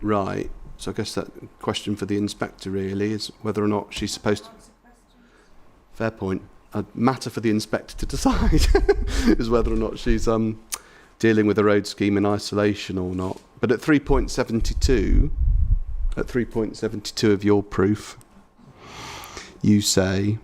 S3: Right. So I guess that question for the inspector really is whether or not she's supposed to... Fair point. A matter for the inspector to decide is whether or not she's dealing with a road scheme in isolation or not. But at 3.72 of your proof, you say...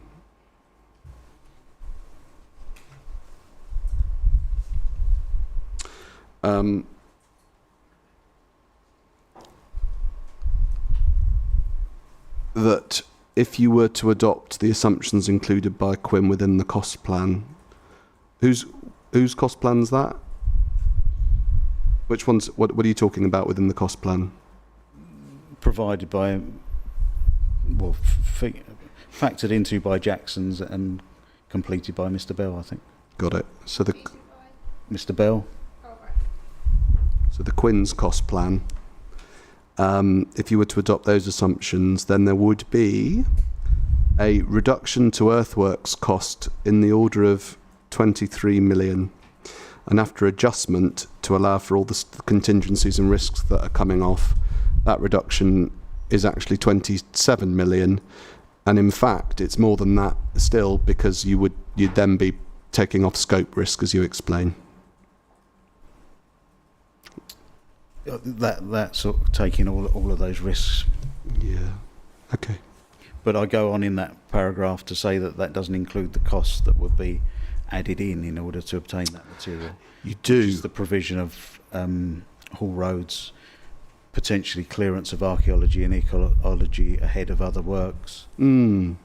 S3: that if you were to adopt the assumptions included by Quinn within the cost plan, whose cost plan's that? Which ones? What are you talking about within the cost plan?
S8: Provided by, factored into by Jackson's and completed by Mr. Bell, I think.
S3: Got it. So
S8: Mr. Bell.
S3: So the Quinn's cost plan. If you were to adopt those assumptions, then there would be a reduction to earthworks cost in the order of 23 million. And after adjustment to allow for all the contingencies and risks that are coming off, that reduction is actually 27 million. And in fact, it's more than that still, because you'd then be taking off scope risk, as you explain.
S8: That's sort of taking all of those risks.
S3: Yeah. Okay.
S8: But I go on in that paragraph to say that that doesn't include the costs that would be added in order to obtain that material.
S3: You do.
S8: Which is the provision of haul roads, potentially clearance of archaeology and ecology ahead of other works,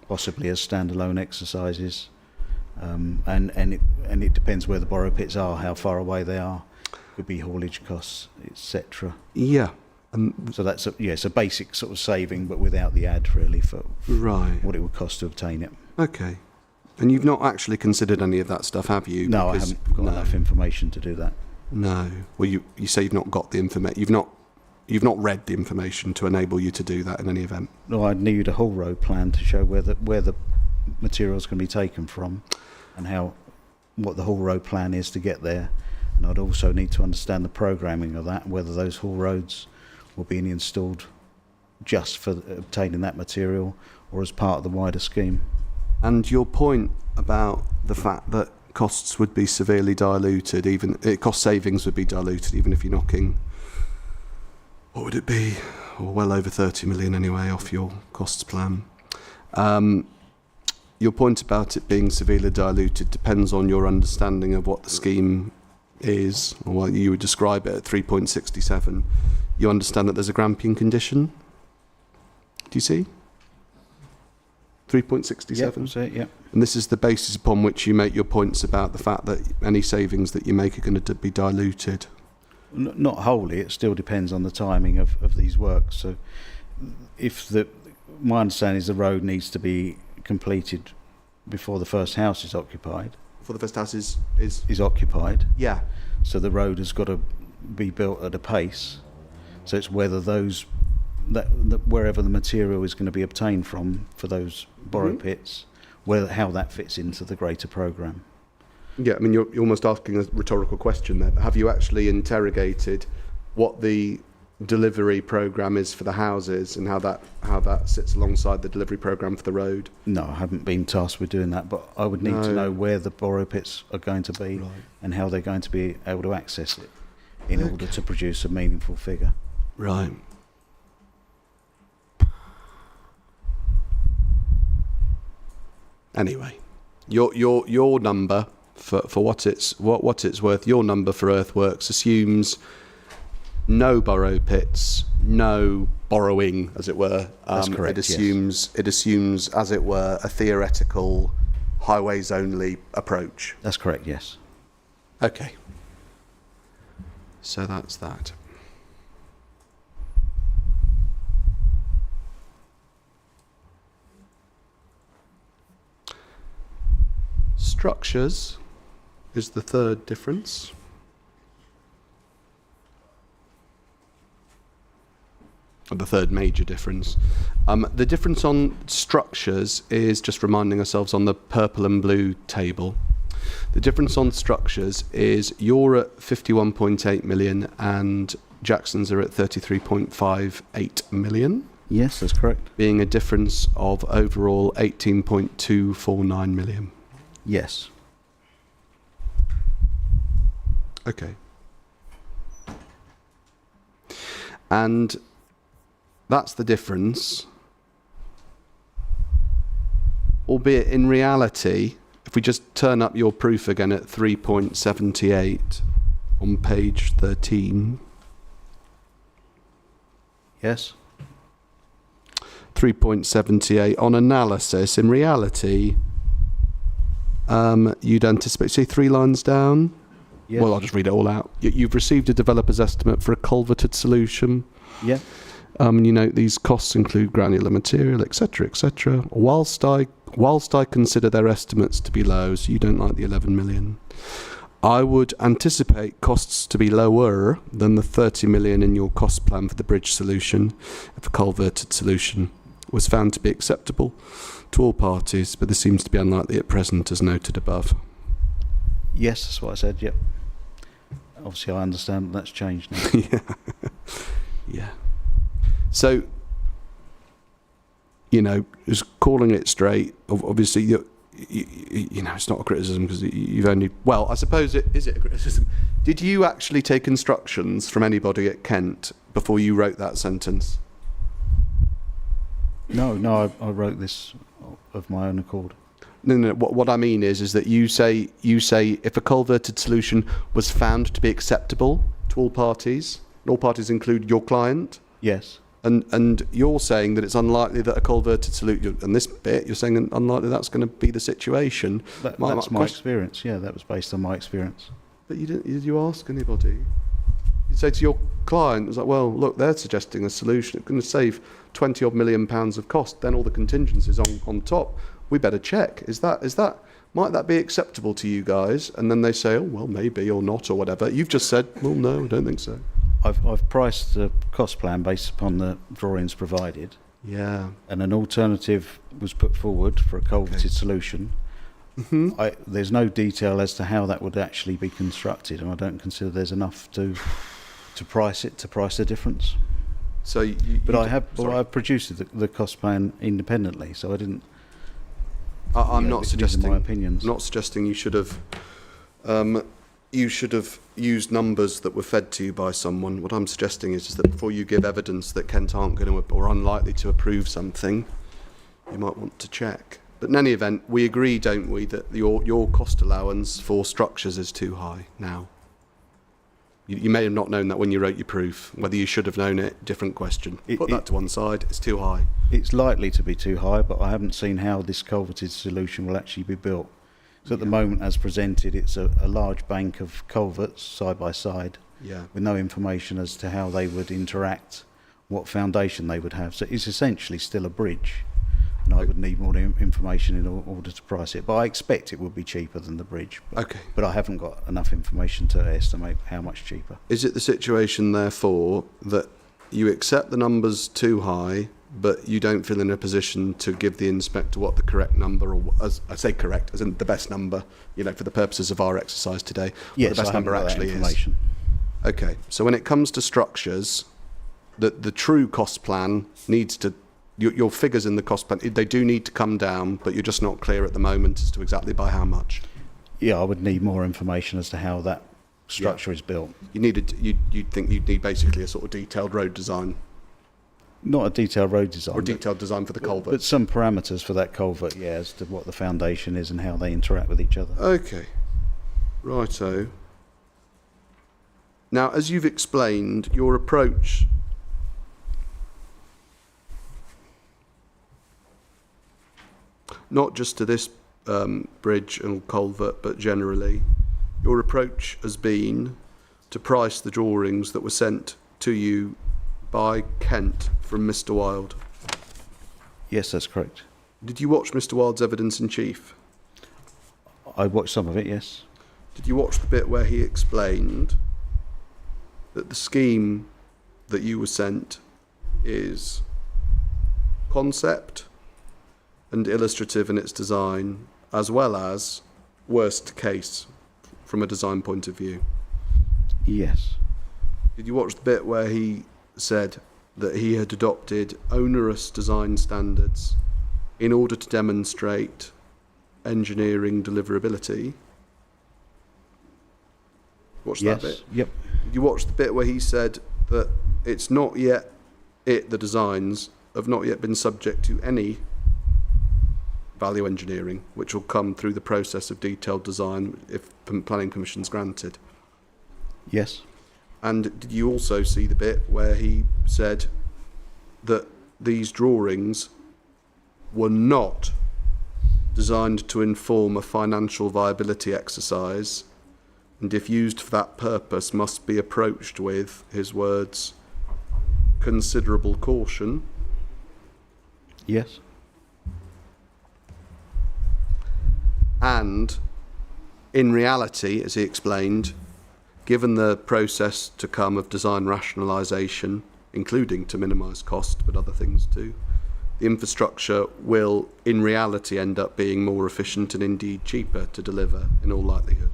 S8: possibly as standalone exercises, and it depends where the borrow pits are, how far away they are. Could be haulage costs, etc.
S3: Yeah.
S8: So that's it's a basic sort of saving, but without the add really for
S3: Right.
S8: what it would cost to obtain it.
S3: Okay. And you've not actually considered any of that stuff, have you?
S8: No,
S3: Because-
S8: I haven't got enough information to do that.
S3: No. Well, you say you've not got the information. You've not read the information to enable you to do that in any event.
S8: No, I'd need a haul road plan to show where the materials can be taken from, and what the haul road plan is to get there. And I'd also need to understand the programming of that, whether those haul roads were being installed just for obtaining that material or as part of the wider scheme.
S3: And your point about the fact that costs would be severely diluted, cost savings would be diluted, even if you're knocking, what would it be? Well over 30 million anyway off your costs plan. Your point about it being severely diluted depends on your understanding of what the scheme is, or what you would describe it at 3.67. You understand that there's a Grampian condition? Do you see? 3.67?
S8: Yep, that's it, yep.
S3: And this is the basis upon which you make your points about the fact that any savings that you make are going to be diluted.
S8: Not wholly, it still depends on the timing of these works. So my understanding is the road needs to be completed before the first house is occupied.
S3: For the first house is
S8: occupied.
S3: Yeah.
S8: So the road has got to be built at a pace. So it's whether wherever the material is going to be obtained from for those borrow pits, how that fits into the greater programme.
S3: Yeah, I mean, you're almost asking a rhetorical question there. But have you actually interrogated what the delivery programme is for the houses and how that sits alongside the delivery programme for the road?
S8: No, I haven't been tasked with doing that, but I would need to know where the borrow pits are going to be and how they're going to be able to access it in order to produce a meaningful figure.
S3: Right. Anyway, your number for what it's worth, your number for earthworks assumes no borrow pits, no borrowing, as it were.
S8: That's correct.
S3: It assumes, as it were, a theoretical highways only approach.
S8: That's correct. Yes.
S3: Okay. So that's that. Structures is the third difference. Or the third major difference. The difference on structures is just reminding ourselves on the purple and blue table. The difference on structures is you're at 51.8 million and Jackson's are at 33.58 million.
S8: Yes, that's correct.
S3: Being a difference of overall 18.249 million.
S8: Yes.
S3: Okay. And that's the difference. Albeit in reality, if we just turn up your proof again at 3.78 on page 13.
S8: Yes.
S3: 3.78 on analysis, in reality, you'd anticipate, say 3 lines down.
S8: Yes.
S3: Well, I'll just read it all out. You've received a developer's estimate for a culverted solution.
S8: Yeah.
S3: You note these costs include granular material, etc., etc. Whilst I consider their estimates to be low, so you don't like the 11 million, I would anticipate costs to be lower than the 30 million in your cost plan for the bridge solution if a culverted solution was found to be acceptable to all parties, but this seems to be unlikely at present, as noted above.
S8: Yes, that's what I said. Yep. Obviously, I understand that's changed now.
S3: Yeah. So, just calling it straight. Obviously, you know, it's not a criticism because you've only. Well, I suppose is it a criticism? Did you actually take instructions from anybody at Kent before you wrote that sentence?
S8: No, I wrote this of my own accord.
S3: No. What I mean is that you say if a culverted solution was found to be acceptable to all parties, and all parties include your client,
S8: Yes.
S3: and you're saying that it's unlikely that a culverted solution, and this bit you're saying unlikely that's going to be the situation.
S8: That's my experience. Yeah, that was based on my experience.
S3: But did you ask anybody? You say to your client, it's like, well, look, they're suggesting a solution. It's going to save 20 odd £million of cost. Then all the contingencies on top. We better check. Might that be acceptable to you guys? And then they say, oh, well, maybe or not or whatever. You've just said, well, no, I don't think so.
S8: I've priced the cost plan based upon the drawings provided.
S3: Yeah.
S8: And an alternative was put forward for a culverted solution.
S3: Mm-hmm.
S8: There's no detail as to how that would actually be constructed, and I don't consider there's enough to price the difference.
S3: So,
S8: I've produced the cost plan independently, so I didn't.
S3: I'm not suggesting
S8: my opinions.
S3: I'm not suggesting you should have. You should have used numbers that were fed to you by someone. What I'm suggesting is that before you give evidence that Kent aren't going to or unlikely to approve something, you might want to check. But in any event, we agree, don't we, that your cost allowance for structures is too high now. You may have not known that when you wrote your proof. Whether you should have known it, different question. Put that to one side. It's too high.
S8: It's likely to be too high, but I haven't seen how this culverted solution will actually be built. So at the moment, as presented, it's a large bank of culverts side by side, with no information as to how they would interact, what foundation they would have. So it's essentially still a bridge, and I would need more information in order to price it. But I expect it would be cheaper than the bridge. But I haven't got enough information to estimate how much cheaper.
S3: Is it the situation, therefore, that you accept the numbers too high, but you don't feel in a position to give the inspector what the correct number, or as I say correct, as in the best number, for the purposes of our exercise today,
S8: yes,
S3: what the best number actually is? Okay, so when it comes to structures, the true cost plan needs to, your figures in the cost plan, they do need to come down, but you're just not clear at the moment as to exactly by how much.
S8: Yeah, I would need more information as to how that structure is built.
S3: You'd think you'd need basically a sort of detailed road design.
S8: Not a detailed road design.
S3: Or detailed design for the culvert.
S8: But some parameters for that culvert, as to what the foundation is and how they interact with each other.
S3: Okay. Righto. Now, as you've explained, your approach not just to this bridge and culvert, but generally, your approach has been to price the drawings that were sent to you by Kent from Mr. Wilde.
S8: Yes, that's correct.
S3: Did you watch Mr. Wilde's evidence in chief?
S8: I watched some of it, yes.
S3: Did you watch the bit where he explained that the scheme that you were sent is concept and illustrative in its design, as well as worst case from a design point of view?
S8: Yes.
S3: Did you watch the bit where he said that he had adopted onerous design standards in order to demonstrate engineering deliverability? Watch that bit?
S8: Yep.
S3: Did you watch the bit where he said that it's not yet, the designs have not yet been subject to any value engineering, which will come through the process of detailed design if planning permission's granted?
S8: Yes.
S3: And did you also see the bit where he said that these drawings were not designed to inform a financial viability exercise, and if used for that purpose must be approached with, his words, considerable caution?
S8: Yes.
S3: And in reality, as he explained, given the process to come of design rationalisation, including to minimise cost, but other things too, the infrastructure will, in reality, end up being more efficient and indeed cheaper to deliver, in all likelihood.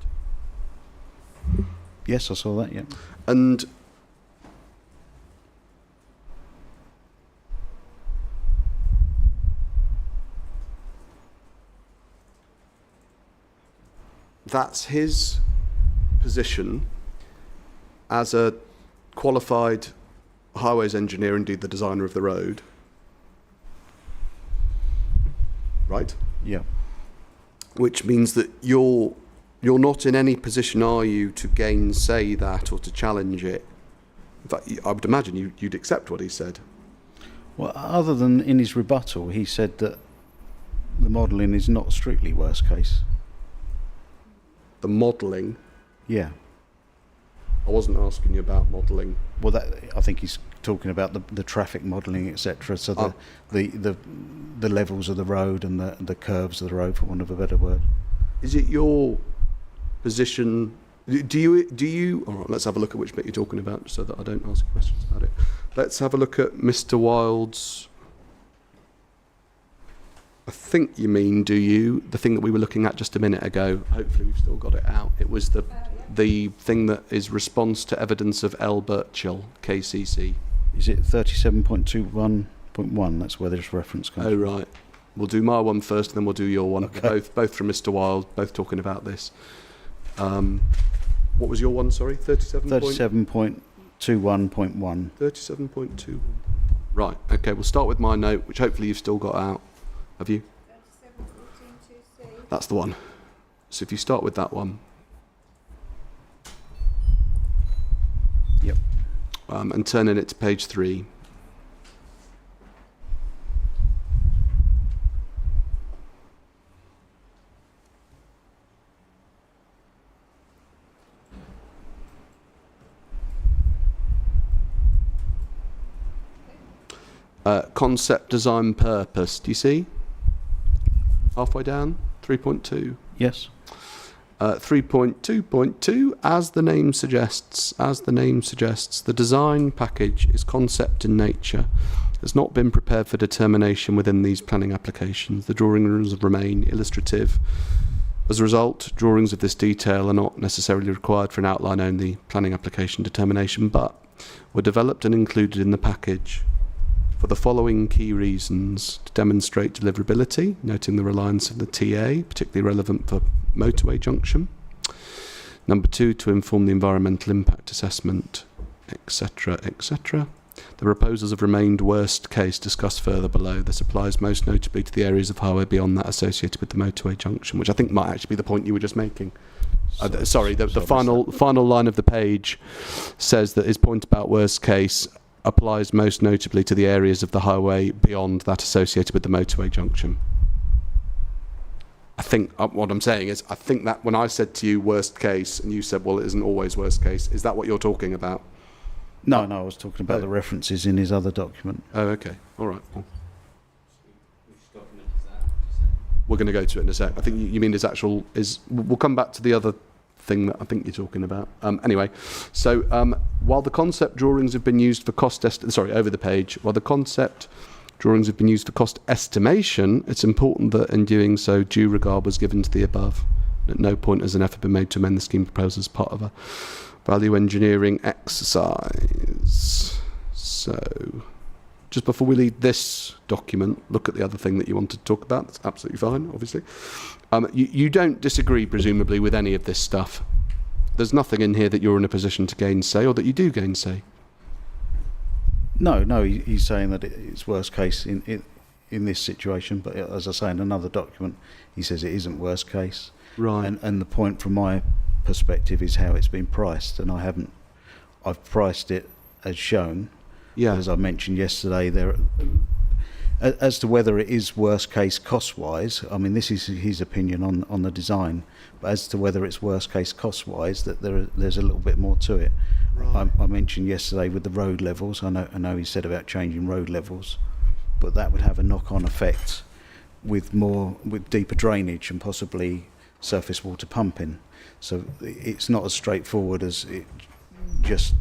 S8: Yes, I saw that, yeah.
S3: And that's his position as a qualified highways engineer, indeed the designer of the road, right?
S8: Yeah.
S3: Which means that you're not in any position, are you, to gainsay that or to challenge it? In fact, I would imagine you'd accept what he said.
S8: Well, other than in his rebuttal, he said that the modelling is not strictly worst case.
S3: The modelling.
S8: Yeah.
S3: I wasn't asking you about modelling.
S8: Well, I think he's talking about the traffic modelling, etc. So the levels of the road and the curves of the road, for want of a better word.
S3: Is it your position? Do you? All right, let's have a look at which bit you're talking about, so that I don't ask you questions about it. Let's have a look at Mr. Wild's. I think you mean, do you? The thing that we were looking at just a minute ago. Hopefully, we've still got it out. It was the thing that is response to evidence of L. Birchill, KCC.
S8: Is it 37.21.1? That's where this reference comes
S3: Oh,
S8: from.
S3: right. We'll do my one first, and then we'll do your one.
S8: Okay.
S3: Both from Mr. Wild, both talking about this. What was your one, sorry?
S8: 37.21.1.
S3: 37.2. Right, okay, we'll start with my note, which hopefully you've still got out. Have you?
S1: 37.14.2c.
S3: That's the one. So if you start with that one.
S8: Yep.
S3: And turning it to page 3. Concept, design, purpose. Do you see? Halfway down, 3.2.
S8: Yes.
S3: 3.2.2, as the name suggests, the design package is concept in nature, has not been prepared for determination within these planning applications. The drawings remain illustrative. As a result, drawings of this detail are not necessarily required for an outline-only planning application determination, but were developed and included in the package for the following key reasons: to demonstrate deliverability, noting the reliance of the TA, particularly relevant for motorway junction. Number 2, to inform the environmental impact assessment, etc., etc. The proposals have remained worst case, discussed further below. This applies most notably to the areas of highway beyond that associated with the motorway junction, which I think might actually be the point you were just making. The final line of the page says that his point about worst case applies most notably to the areas of the highway beyond that associated with the motorway junction. I think what I'm saying is, I think that when I said to you worst case, and you said, well, it isn't always worst case, is that what you're talking about?
S8: No, I was talking about the references in his other document.
S3: Oh, okay. All right. Well, we're going to go to it in a sec. I think you mean his actual is. We'll come back to the other thing that I think you're talking about. Anyway, so while the concept drawings have been used for over the page, while the concept drawings have been used for cost estimation, it's important that in doing so, due regard was given to the above. At no point has an effort been made to amend the scheme proposal as part of a value engineering exercise. So, just before we leave this document, look at the other thing that you wanted to talk about. That's absolutely fine, obviously. You don't disagree, presumably, with any of this stuff. There's nothing in here that you're in a position to gainsay, or that you do gainsay.
S8: No, he's saying that it's worst case in this situation, but as I say, in another document, he says it isn't worst case.
S3: Right.
S8: And the point from my perspective is how it's been priced, and I've priced it as shown.
S3: Yeah.
S8: As I mentioned yesterday, as to whether it is worst case cost wise, I mean, this is his opinion on the design, but as to whether it's worst case cost wise, that there's a little bit more to it.
S3: Right.
S8: I mentioned yesterday with the road levels, I know he said about changing road levels, but that would have a knock-on effect with deeper drainage and possibly surface water pumping. So it's not as straightforward as it just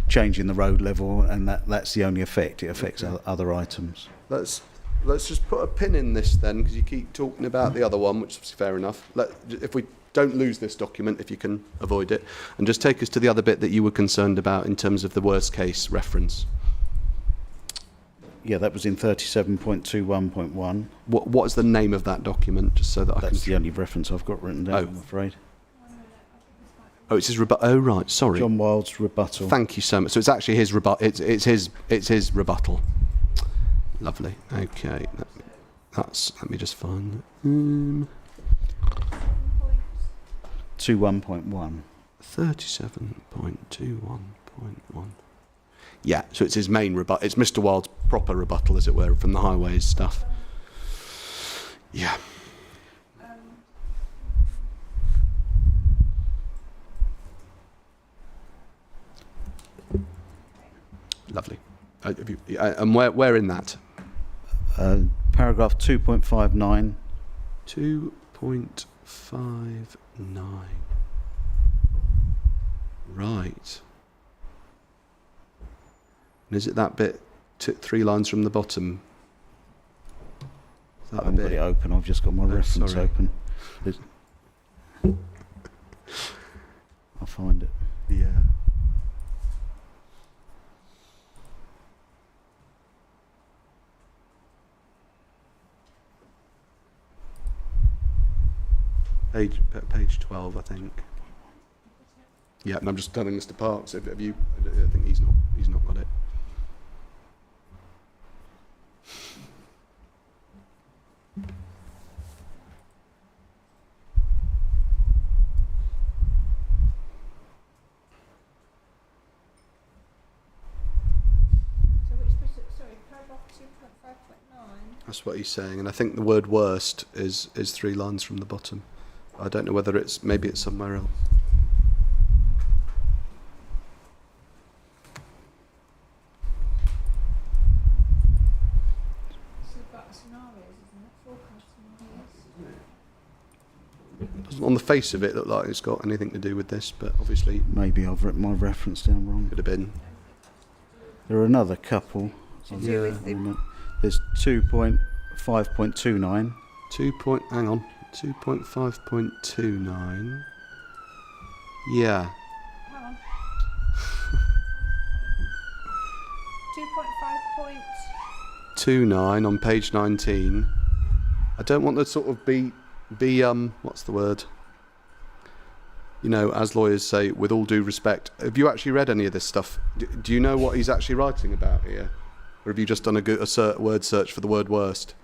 S8: changing the road level, and that's the only effect. It affects other items.
S3: Let's just put a pin in this then, because you keep talking about the other one, which is fair enough. If we don't lose this document, if you can avoid it, and just take us to the other bit that you were concerned about in terms of the worst case reference.
S8: Yeah, that was in 37.21.1.
S3: What is the name of that document, just so that I can...
S8: That's the only reference I've got written down, I'm afraid.
S3: Oh, it's his rebuttal. Oh, right, sorry.
S8: John Wild's rebuttal.
S3: Thank you so much. So it's actually his rebuttal. It's his rebuttal. Lovely. Okay. That's, let me just find
S8: 21.1.
S3: 37.21.1. Yeah, so it's his main rebuttal. It's Mr. Wilde's proper rebuttal, as it were, from the highways stuff. Yeah. Lovely. And where in that?
S8: Paragraph 2.59.
S3: 2.59. Right. And is it that bit, 3 lines from the bottom? Is
S8: I
S3: that
S8: haven't got it open, I've just got my reference
S3: sorry.
S8: open. I'll find it.
S3: Yeah. Page 12, I think. Yeah, and I'm just telling Mr. Parks. Have you? I think he's not got it.
S1: So which was it? Sorry, paragraph 2.5.9.
S3: That's what he's saying, and I think the word "worst" is 3 lines from the bottom. I don't know whether maybe it's somewhere else.
S1: It's about scenarios, isn't it? Forecast scenarios.
S3: Doesn't on the face of it look like it's got anything to do with this, but obviously
S8: Maybe I've written my reference down wrong.
S3: could have been.
S8: There are another couple.
S1: To do with the
S8: There's 2.5.29.
S3: Hang on. 2.5.29. Yeah.
S1: Hang on. 2.5
S3: 29 on page 19. I don't want to sort of be what's the word? You know, as lawyers say, with all due respect. Have you actually read any of this stuff? Do you know what he's actually writing about here? Or have you just done a word search for the word worst?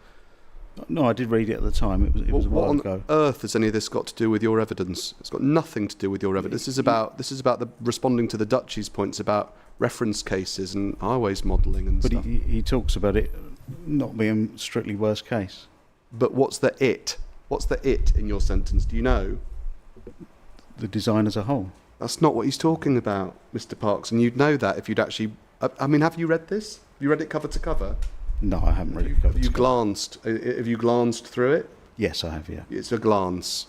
S8: No, I did read it at the time. It was a
S3: What
S8: while
S3: on
S8: ago.
S3: earth has any of this got to do with your evidence? It's got nothing to do with your evidence. This is about the responding to the Duchy's points about reference cases and highways modelling and
S8: But
S3: stuff.
S8: he talks about it not being strictly worst case.
S3: But what's the it? What's the it in your sentence? Do you know?
S8: The design as a whole.
S3: That's not what he's talking about, Mr. Parks, and you'd know that if you'd actually. I mean, have you read this? Have you read it cover to cover?
S8: No, I haven't read it.
S3: Have you glanced? Have you glanced through it?
S8: Yes, I have, yeah.
S3: It's a glance.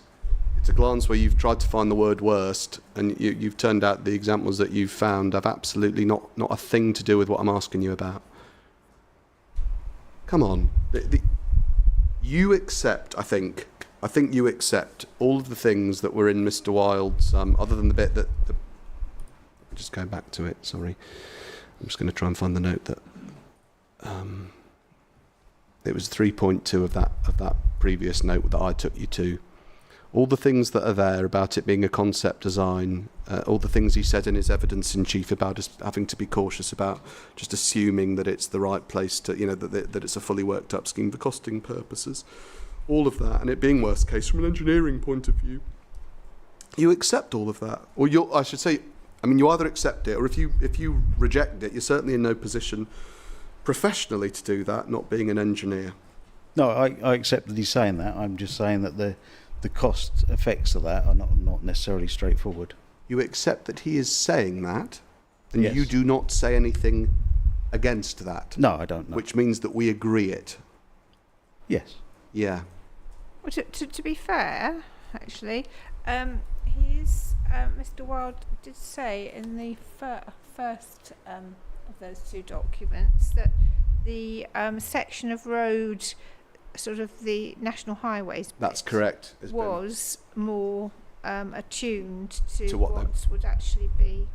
S3: It's a glance where you've tried to find the word worst, and you've turned out the examples that you've found have absolutely not a thing to do with what I'm asking you about. Come on. You accept, I think you accept all of the things that were in Mr. Wilde's, other than the bit that... just going back to it, sorry. I'm just going to try and find the note that... it was 3.2 of that previous note that I took you to. All the things that are there about it being a concept design, all the things he said in his evidence in chief about us having to be cautious about just assuming that it's the right place to, you know, that it's a fully worked up scheme for costing purposes. All of that, and it being worst case from an engineering point of view. You accept all of that, or you either accept it, or if you reject it, you're certainly in no position professionally to do that, not being an engineer.
S8: No, I accept that he's saying that. I'm just saying that the cost effects of that are not necessarily straightforward.
S3: You accept that he is saying that, and
S8: Yes.
S3: you do not say anything against that.
S8: No, I don't know.
S3: Which means that we agree it.
S8: Yes.
S3: Yeah.
S1: Well, to be fair, actually, Mr. Wilde did say in the first of those two documents that the section of road, sort of the national highways
S3: That's
S1: bit,
S3: correct.
S1: was more attuned to
S3: what
S1: what would actually be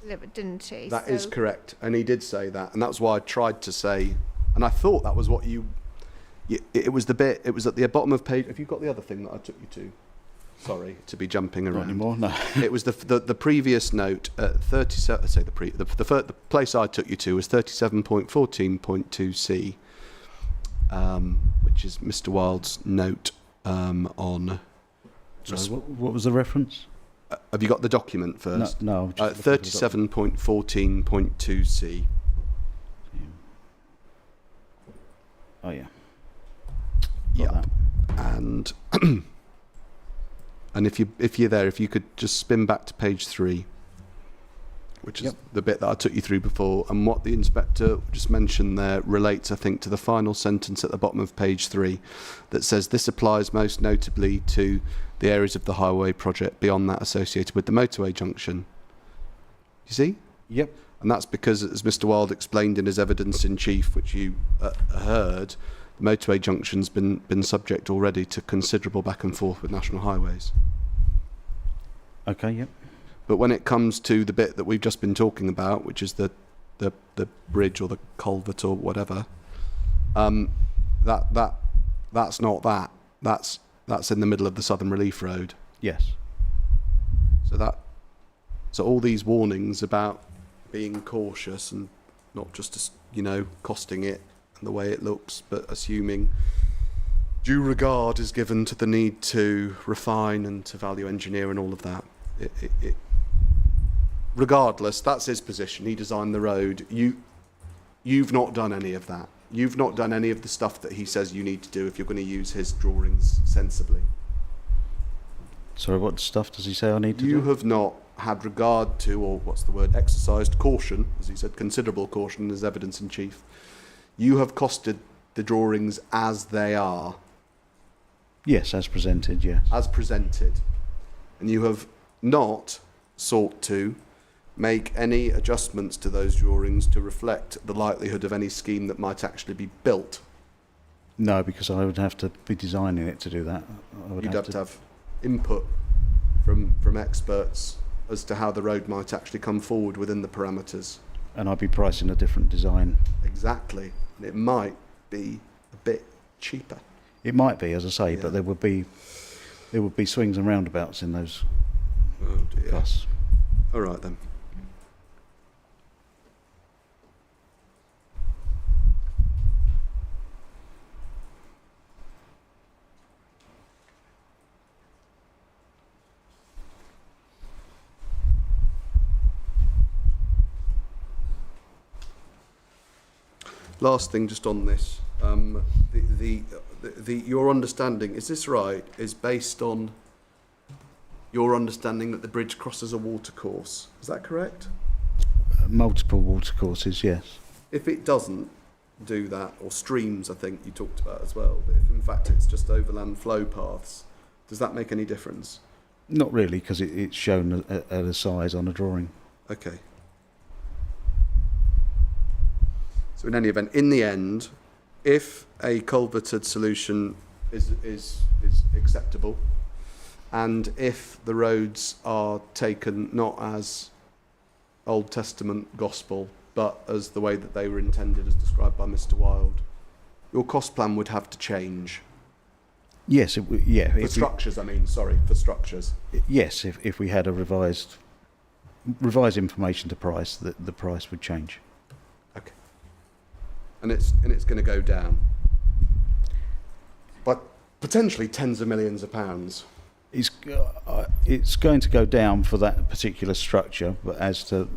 S1: delivered, didn't he?
S3: That is correct, and he did say that, and that's why I tried to say, and I thought that was what it was the bit, it was at the bottom of page. Have you got the other thing that I took you to? Sorry to be jumping
S8: Not
S3: around.
S8: anymore, no.
S3: It was the previous note at 37. Say the place I took you to was 37.14.2c, which is Mr. Wild's note on.
S8: Sorry, what was the reference?
S3: Have you got the document first?
S8: No. Just looking for the
S3: 37.14.2c.
S8: Oh yeah.
S3: Yeah.
S8: Got that.
S3: And and if you're there, if you could just spin back to page 3, which is
S8: Yep.
S3: the bit that I took you through before, and what the inspector just mentioned there relates, I think, to the final sentence at the bottom of page 3 that says this applies most notably to the areas of the highway project beyond that associated with the motorway junction. You see?
S8: Yep.
S3: And that's because, as Mr. Wild explained in his evidence in chief, which you heard, the motorway junction's been subject already to considerable back and forth with national highways.
S8: Okay. Yep.
S3: But when it comes to the bit that we've just been talking about, which is the bridge or the culvert or whatever, that's not that. That's in the middle of the Southern Relief Road.
S8: Yes.
S3: So all these warnings about being cautious and not just costing it and the way it looks, but assuming due regard is given to the need to refine and to value engineer and all of that. Regardless, that's his position. He designed the road. You've not done any of that. You've not done any of the stuff that he says you need to do if you're going to use his drawings sensibly.
S8: Sorry, what stuff does he say I need to do?
S3: You have not had regard to, or what's the word, exercised caution, as he said, considerable caution in his evidence in chief. You have costed the drawings as they are.
S8: Yes, as presented, yes.
S3: As presented. And you have not sought to make any adjustments to those drawings to reflect the likelihood of any scheme that might actually be built.
S8: No, because I would have to be designing it to do that.
S3: You'd have to have input from experts as to how the road might actually come forward within the parameters.
S8: And I'd be pricing a different design.
S3: Exactly. And it might be a bit cheaper.
S8: It might be, as I say,
S3: Yeah.
S8: but there would be swings and roundabouts in those
S3: Oh dear.
S8: costs.
S3: All right then. Last thing, just on this, your understanding, is this right? Is based on your understanding that the bridge crosses a watercourse. Is that correct?
S8: Multiple watercourses, yes.
S3: If it doesn't do that, or streams, I think you talked about as well, but if in fact it's just overland flow paths, does that make any difference?
S8: Not really, because it's shown at a size on a drawing.
S3: Okay. So in any event, in the end, if a culverted solution is acceptable, and if the roads are taken not as Old Testament gospel, but as the way that they were intended as described by Mr. Wild, your cost plan would have to change.
S8: Yes, yeah.
S3: For structures, for structures.
S8: Yes, if we had a revised information to price, the price would change.
S3: Okay. And it's going to go down, but potentially tens of millions of pounds.
S8: It's going to go down for that particular structure, but as to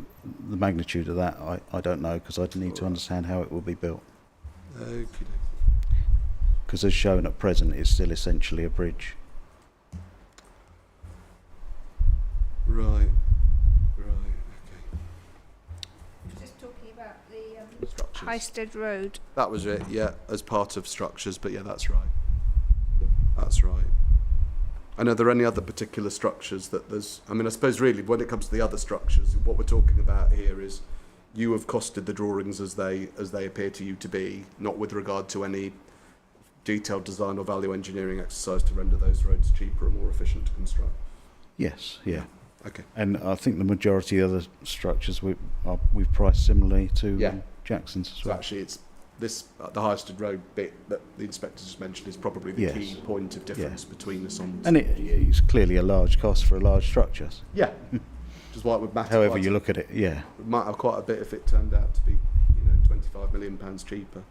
S8: the magnitude of that, I don't know, because I'd need to understand how it will be built.
S3: Okay.
S8: Because as shown at present, it's still essentially a bridge.
S3: Right. Okay.
S1: Just talking about the
S3: Structures.
S1: Highsted Road.
S3: That was it, yeah, as part of structures, but yeah, that's right. That's right. And are there any other particular structures that there's... I suppose really when it comes to the other structures, what we're talking about here is you have costed the drawings as they appear to you to be, not with regard to any detailed design or value engineering exercise to render those roads cheaper and more efficient to construct.
S8: Yes, yeah.
S3: Okay.
S8: And I think the majority of the structures we've priced similarly to
S3: Yeah.
S8: Jackson's as
S3: So
S8: well.
S3: actually it's this, the Highsted Road bit that the inspector just mentioned is probably the
S8: Yes.
S3: key point of difference between us on...
S8: And it's clearly a large cost for a large structure.
S3: Yeah. Which is why it would matter.
S8: However
S3: quite
S8: you
S3: a-
S8: look at it, yeah.
S3: It might have quite a bit if it turned out to be, £25 million cheaper.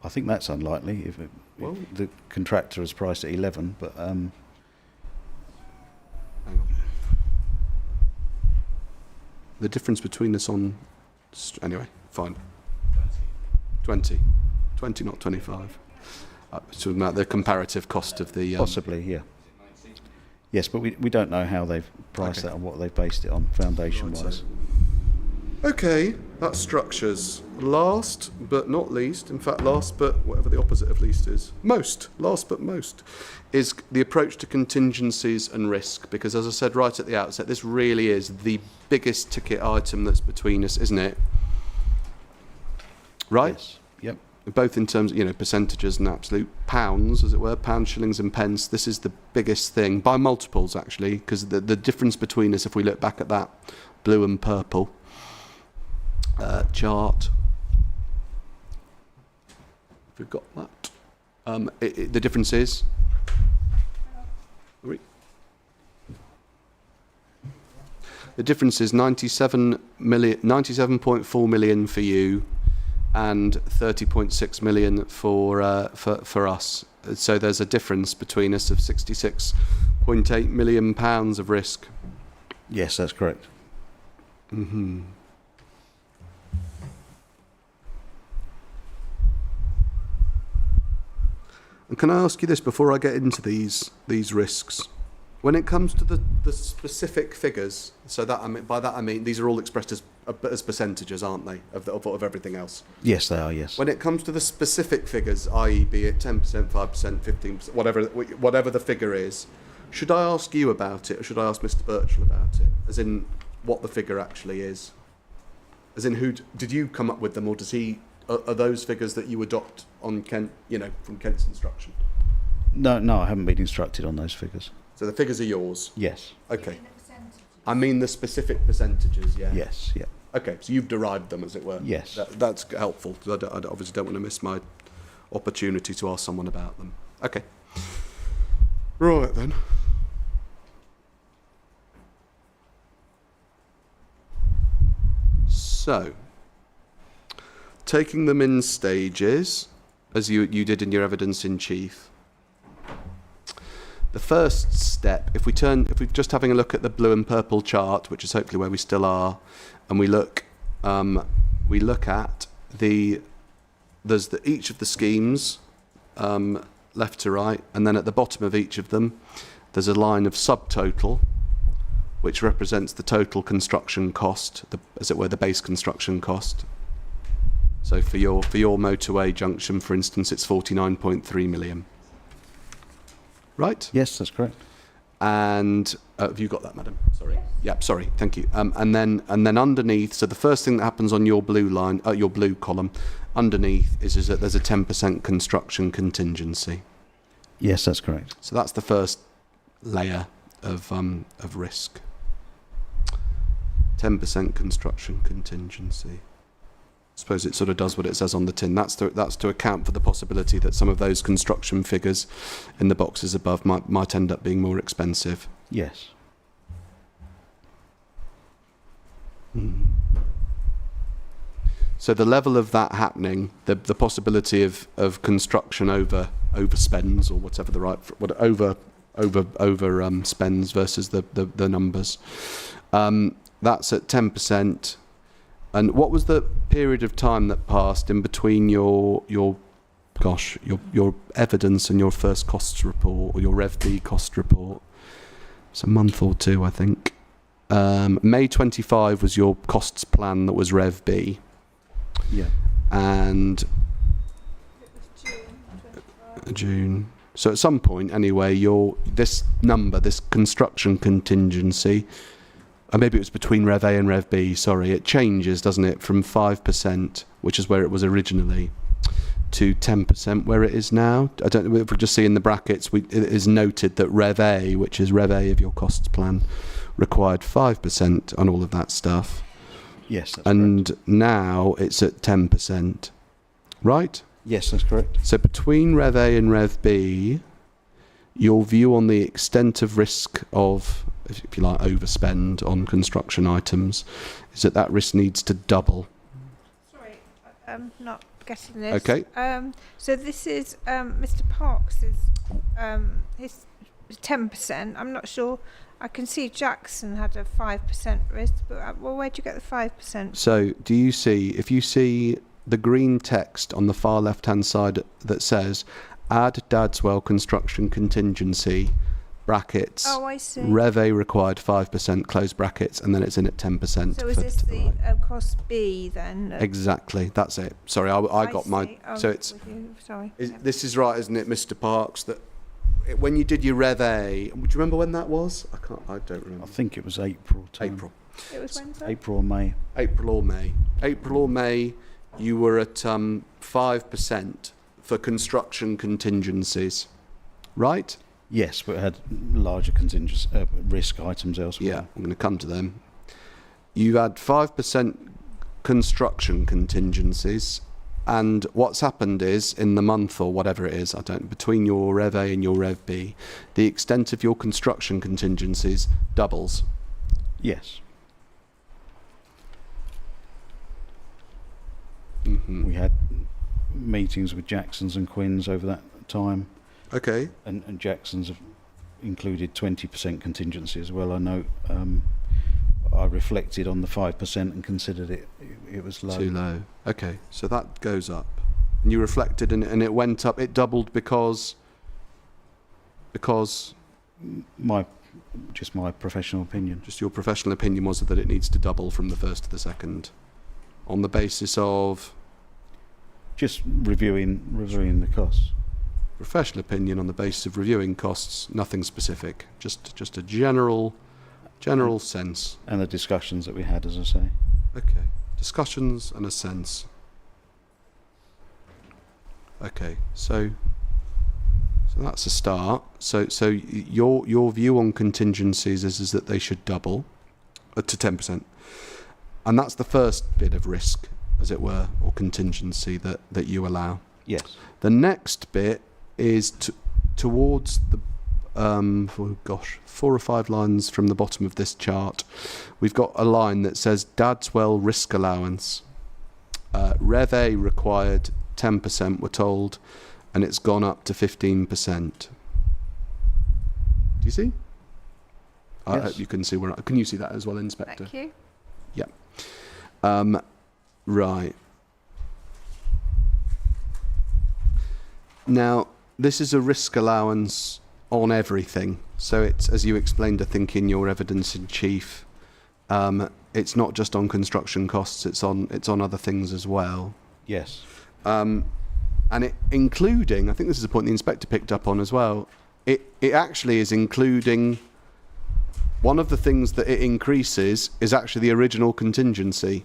S8: I think that's unlikely if
S3: Well-
S8: the contractor is priced at 11, but
S3: Hang on. The difference between us on... Anyway, fine. 20. 20, not 25. So about the comparative cost of the...
S8: possibly, yeah. Yes, but we don't know how they've priced
S3: Okay.
S8: that and what they've based it on foundation-wise.
S3: Right, so- Okay, that's structures. Last but not least, in fact last but whatever the opposite of least is, last but most, is the approach to contingencies and risk. Because as I said right at the outset, this really is the biggest ticket item that's between us, isn't it? Right?
S8: Yes. Yep.
S3: Both in terms of, percentages and absolute pounds, as it were, pounds, shillings and pence. This is the biggest thing, by multiples actually, because the difference between us, if we look back at that blue and purple chart, if we've got that, the difference is... The difference is 97.4 million for you, and 30.6 million for us. So there's a difference between us of 66.8 million pounds of risk.
S8: Yes, that's correct.
S3: Mm-hmm. And can I ask you this before I get into these risks? When it comes to the specific figures, so that by that I mean these are all expressed as percentages, aren't they, of everything else?
S8: Yes, they are, yes.
S3: When it comes to the specific figures, i.e. be it 10%, 5%, 15%, whatever the figure is, should I ask you about it, or should I ask Mr. Birchall about it? As in, what the figure actually is? As in, did you come up with them, or does he... Are those figures that you adopt on Kent, from Kent's instruction?
S8: No, I haven't been instructed on those figures.
S3: So the figures are yours?
S8: Yes.
S3: Okay. I mean the specific percentages, yeah?
S8: Yes, yeah.
S3: Okay, so you've derived them, as it were?
S8: Yes.
S3: That's helpful, because I obviously don't want to miss my opportunity to ask someone about them. Okay. Right, then. So, taking them in stages, as you did in your evidence in chief. The first step, if we're just having a look at the blue and purple chart, which is hopefully where we still are, and we look at each of the schemes, left to right, and then at the bottom of each of them, there's a line of subtotal, which represents the total construction cost, as it were, the base construction cost. So for your motorway junction, for instance, it's 49.3 million. Right?
S8: Yes, that's correct.
S3: And have you got that, madam? Sorry. Yep. Sorry. Thank you. And then underneath, so the first thing that happens on your blue line, your blue column, underneath is that there's a 10% construction contingency.
S8: Yes, that's correct.
S3: So that's the first layer of risk. 10% construction contingency. I suppose it sort of does what it says on the tin. That's to account for the possibility that some of those construction figures in the boxes above might end up being more expensive.
S8: Yes.
S3: So the level of that happening, the possibility of construction overspends, or whatever the right over spends versus the numbers, that's at 10%. And what was the period of time that passed in between your evidence and your first costs report, or your Rev B cost report? It's a month or two, I think. May 25 was your costs plan that was Rev B.
S8: Yeah.
S3: And June. So at some point, anyway, this construction contingency, or maybe it was between Rev A and Rev B, sorry, it changes, doesn't it, from 5%, which is where it was originally, to 10% where it is now. I don't know if we just see in the brackets, it is noted that Rev A, which is Rev A of your costs plan, required 5% on all of that stuff.
S8: Yes, that's
S3: and
S8: correct.
S3: Now it's at 10%, right?
S8: Yes, that's correct.
S3: So between Rev A and Rev B, your view on the extent of risk of, if you like, overspend on construction items is that risk needs to double.
S1: Sorry, I'm not getting this.
S3: Okay.
S1: So this is Mr. Parks's his 10%. I'm not sure. I can see Jackson had a 5% risk, but well, where'd you get the 5%?
S3: So do you see, if you see the green text on the far left-hand side that says, add Dadswell construction contingency, brackets,
S1: Oh, I see.
S3: Rev A required 5%, close brackets, and then it's in at 10%.
S1: So is this
S3: to
S1: the
S3: right.
S1: cost B then?
S3: Exactly, that's it. Sorry, I got my...
S1: see. Oh,
S3: So it's...
S1: with you. Sorry.
S3: This is right, isn't it, Mr. Parks, that when you did your Rev A, do you remember when that was? I don't remember.
S8: I think it was April time.
S3: April.
S1: It was when, sorry?
S8: April or May.
S3: April or May, you were at 5% for construction contingencies, right?
S8: Yes, but it had larger contingent risk items elsewhere.
S3: Yeah, I'm going to come to them. You had 5% construction contingencies, and what's happened is, in the month or whatever it is, between your Rev A and your Rev B, the extent of your construction contingencies doubles.
S8: Yes.
S3: Mm-hmm.
S8: We had meetings with Jacksons and Quinns over that time,
S3: Okay.
S8: and Jacksons have included 20% contingency as well. I know I reflected on the 5% and considered it was low.
S3: Too low. Okay, so that goes up. And you reflected and it went up, it doubled because
S8: My professional opinion.
S3: just your professional opinion was that it needs to double from the first to the second. On the basis of
S8: Just reviewing the costs.
S3: professional opinion on the basis of reviewing costs, nothing specific, just a general sense.
S8: And the discussions that we had, as I say.
S3: Okay, discussions and a sense. Okay, so that's a start. So your view on contingencies is that they should double to 10%, and that's the first bit of risk, as it were, or contingency that you allow.
S8: Yes.
S3: The next bit is towards the 4 or 5 lines from the bottom of this chart. We've got a line that says Dadswell risk allowance. Rev A required 10%, we're told, and it's gone up to 15%. Do you see? I
S8: Yes.
S3: hope you can see where. Can you see that as well, Inspector?
S1: Thank you.
S3: Right. Now, this is a risk allowance on everything. So it's, as you explained, I think, in your evidence in chief, it's not just on construction costs, it's on other things as well.
S8: Yes.
S3: And it including, I think this is a point the inspector picked up on as well, it actually is including, one of the things that it increases is actually the original contingency,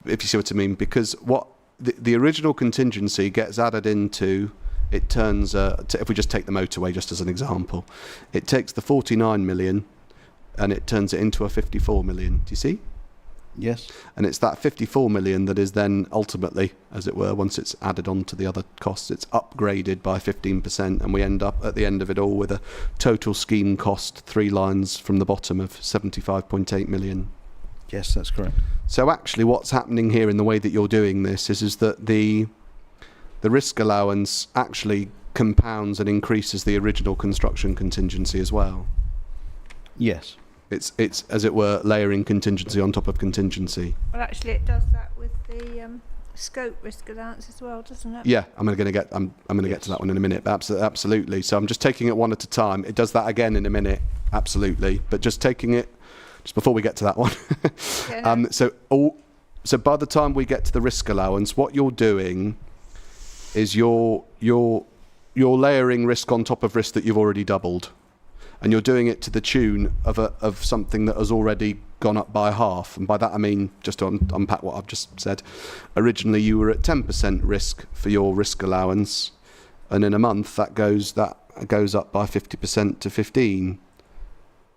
S3: if you see what I mean, because what the original contingency gets added into, it turns, if we just take the motorway just as an example, it takes the 49 million and it turns it into a 54 million. Do you see?
S8: Yes.
S3: And it's that 54 million that is then ultimately, as it were, once it's added on to the other costs, it's upgraded by 15%, and we end up at the end of it all with a total scheme cost, 3 lines from the bottom, of 75.8 million.
S8: Yes, that's correct.
S3: So actually what's happening here in the way that you're doing this is that the risk allowance actually compounds and increases the original construction contingency as well.
S8: Yes.
S3: It's as it were, layering contingency on top of contingency.
S1: Well, actually, it does that with the scope risk allowance as well, doesn't it?
S3: Yeah, I'm going to get to that one in a minute. Absolutely. So I'm just taking it one at a time. It does that again in a minute. Absolutely. But just taking it just before we get to that one.
S1: Yeah.
S3: So by the time we get to the risk allowance, what you're doing is you're layering risk on top of risk that you've already doubled. And you're doing it to the tune of something that has already gone up by half. And by that I mean, just to unpack what I've just said, originally you were at 10% risk for your risk allowance, and in a month that goes up by 50% to 15,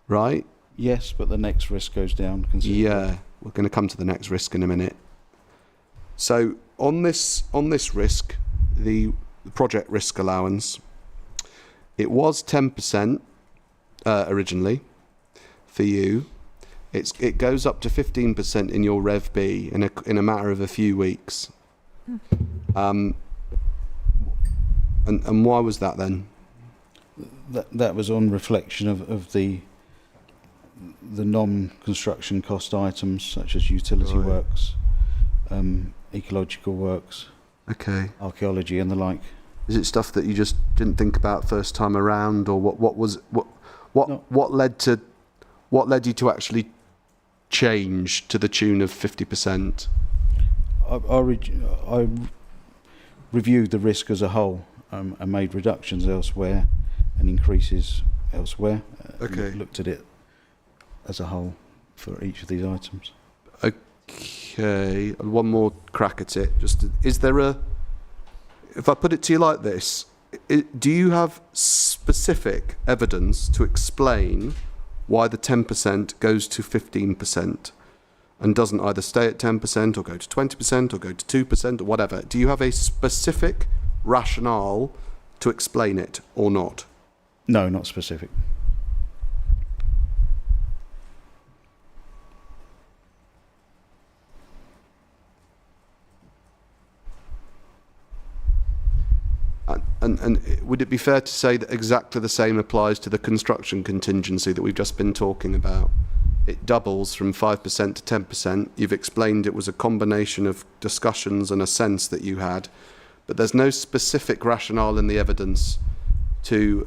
S3: right?
S8: Yes, but the next risk goes down considerably.
S3: Yeah, we're going to come to the next risk in a minute. So on this risk, the project risk allowance, it was 10%. Originally, for you, it goes up to 15% in your Rev B in a matter of a few weeks. And why was that then?
S8: That was on reflection of the non-construction cost items such as utility
S3: Right.
S8: works, ecological works,
S3: Okay.
S8: archaeology and the like.
S3: Is it stuff that you just didn't think about first time around, or
S8: No.
S3: what led you to actually change to the tune of 50%?
S8: I reviewed the risk as a whole and made reductions elsewhere and increases elsewhere.
S3: Okay.
S8: Looked at it as a whole for each of these items.
S3: Okay, one more crack at it. If I put it to you like this, do you have specific evidence to explain why the 10% goes to 15% and doesn't either stay at 10% or go to 20% or go to 2% or whatever? Do you have a specific rationale to explain it or not?
S8: No, not specific.
S3: And would it be fair to say that exactly the same applies to the construction contingency that we've just been talking about? It doubles from 5% to 10%. You've explained it was a combination of discussions and a sense that you had, but there's no specific rationale in the evidence to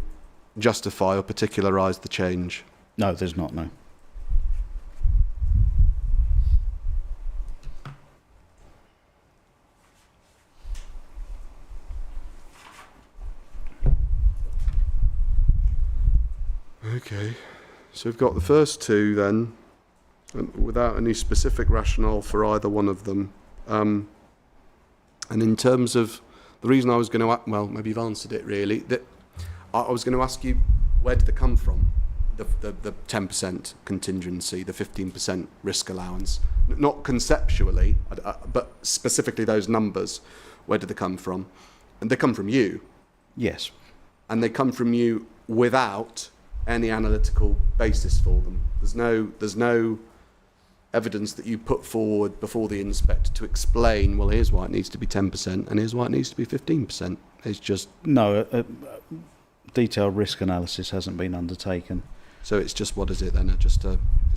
S3: justify or particularise the change.
S8: No, there's not, no.
S3: Okay, so we've got the first two then, without any specific rationale for either one of them. And in terms of the reason I was going to, well, maybe you've answered it really, that I was going to ask you, where did they come from? The 10% contingency, the 15% risk allowance, not conceptually, but specifically those numbers, where did they come from? And they come from you.
S8: Yes.
S3: And they come from you without any analytical basis for them. There's no evidence that you put forward before the inspector to explain, well, here's why it needs to be 10% and here's why it needs to be 15%. It's just...
S8: No, detailed risk analysis hasn't been undertaken.
S3: So it's just, what is it then? It's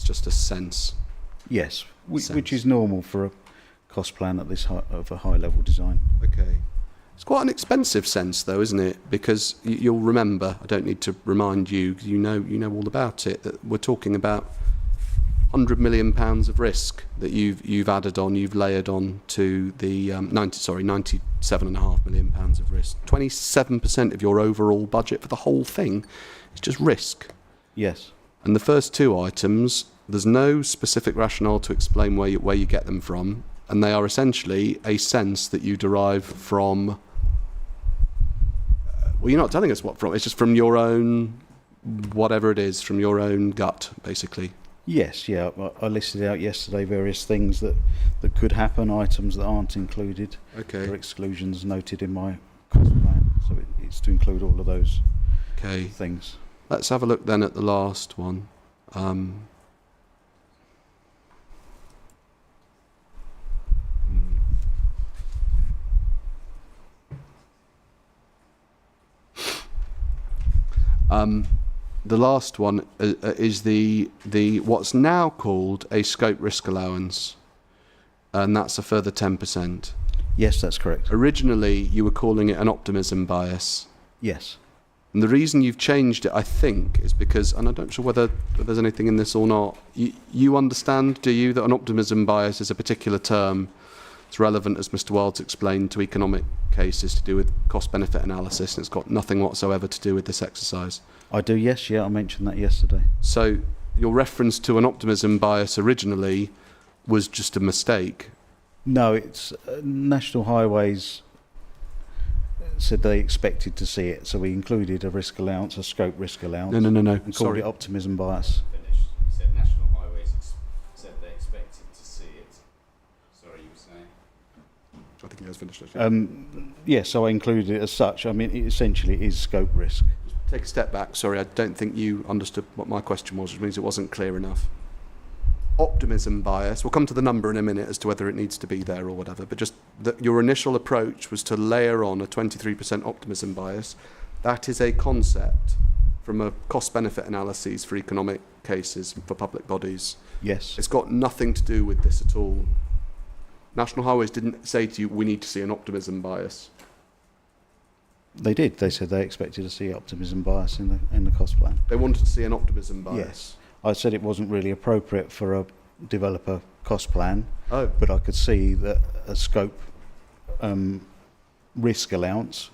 S3: just a sense.
S8: Yes, which is normal for a cost plan at this of a high-level design.
S3: Okay. It's quite an expensive sense, though, isn't it? Because you'll remember, I don't need to remind you, 'cause you know all about it, that we're talking about £100 million of risk that you've added on, you've layered on to the £97.5 million of risk. 27% of your overall budget for the whole thing is just risk.
S8: Yes.
S3: And the first two items, there's no specific rationale to explain where you get them from, and they are essentially a sense that you derive from... well, you're not telling us what from. It's just from your own, whatever it is, from your own gut, basically.
S8: Yes, yeah. I listed out yesterday various things that could happen, items that aren't included.
S3: Okay.
S8: Or exclusions noted in my cost plan. So it's to include all of those things.
S3: Let's have a look then at the last one. The last one is the what's now called a scope risk allowance, and that's a further 10%.
S8: Yes, that's correct.
S3: Originally, you were calling it an optimism bias.
S8: Yes.
S3: And the reason you've changed it, I think, is because, and I'm not sure whether there's anything in this or not, you understand, do you, that an optimism bias is a particular term. It's relevant, as Mr. Wilds explained, to economic cases to do with cost-benefit analysis, and it's got nothing whatsoever to do with this exercise.
S8: I do, yes, yeah, I mentioned that yesterday.
S3: So your reference to an optimism bias originally was just a mistake.
S8: No, it's National Highways said they expected to see it, so we included a risk allowance, a scope risk allowance.
S3: No.
S8: And called
S3: Sorry.
S8: it optimism bias.
S4: Finished. You said National Highways said they expected to see it. Sorry, you were saying?
S3: I think you guys finished it.
S8: Yes, so I included it as such. I mean, it essentially is scope risk.
S3: Take a step back. Sorry, I don't think you understood what my question was, which means it wasn't clear enough. Optimism bias, we'll come to the number in a minute as to whether it needs to be there or whatever, but just that your initial approach was to layer on a 23% optimism bias. That is a concept from a cost-benefit analysis for economic cases for public bodies.
S8: Yes.
S3: It's got nothing to do with this at all. National Highways didn't say to you, we need to see an optimism bias.
S8: They did. They said they expected to see optimism bias in the cost plan.
S3: They wanted to see an optimism bias.
S8: Yes. I said it wasn't really appropriate for a developer cost plan,
S3: Oh,
S8: but I could see that a scope risk allowance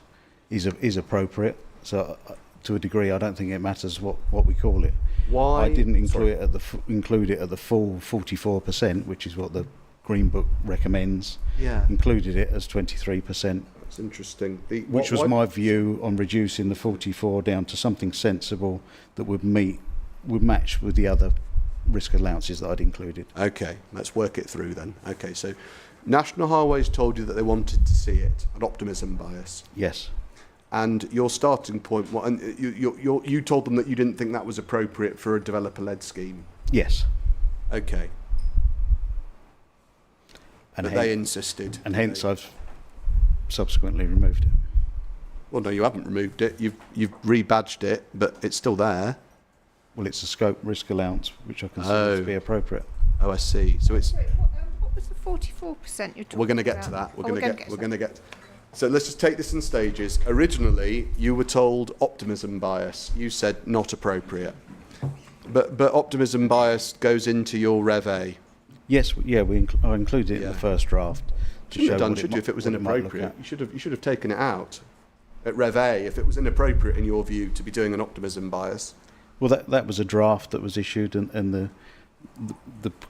S8: is appropriate. So to a degree, I don't think it matters what we call it.
S3: why?
S8: I didn't include
S3: Sorry.
S8: it include it at the full 44%, which is what the Green Book recommends.
S3: Yeah,
S8: Included it as 23%,
S3: that's interesting.
S8: which was my view on reducing the 44 down to something sensible that would match with the other risk allowances that I'd included.
S3: Okay, let's work it through then. Okay, so National Highways told you that they wanted to see it, an optimism bias.
S8: Yes.
S3: And your starting point, and you told them that you didn't think that was appropriate for a developer-led scheme.
S8: Yes.
S3: Okay,
S8: And
S3: but they insisted.
S8: and hence I've subsequently removed it.
S3: Well, no, you haven't removed it. You've rebadged it, but it's still there.
S8: Well, it's a scope risk allowance, which I consider to be appropriate.
S3: Oh, I see. So it's.
S1: Sorry, what was the 44% you're talking
S3: We're going to get
S1: about?
S3: to that.
S1: Oh, we're
S3: going to get. So let's just take this in stages. Originally, you were told optimism bias. You said not appropriate. But optimism bias goes into your Rev A.
S8: Yes, yeah, I included it in
S3: Yeah.
S8: the first draft. To
S3: Shouldn't have
S8: show
S3: done,
S8: what
S3: should you, if it was
S8: what might look
S3: inappropriate?
S8: at.
S3: You should have taken it out at Rev A if it was inappropriate in your view to be doing an optimism bias.
S8: Well, that was a draft that was issued, and the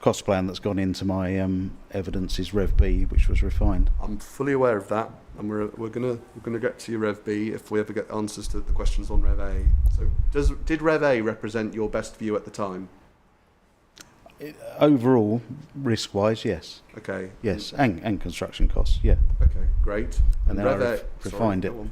S8: cost plan that's gone into my evidence is Rev B, which was refined.
S3: I'm fully aware of that, and we're gonna get to your Rev B if we ever get answers to the questions on Rev A. So did Rev A represent your best view at the time?
S8: Overall, risk-wise, yes.
S3: Okay.
S8: Yes, and construction costs, yeah.
S3: Okay, great.
S8: And then I refined it.
S3: Go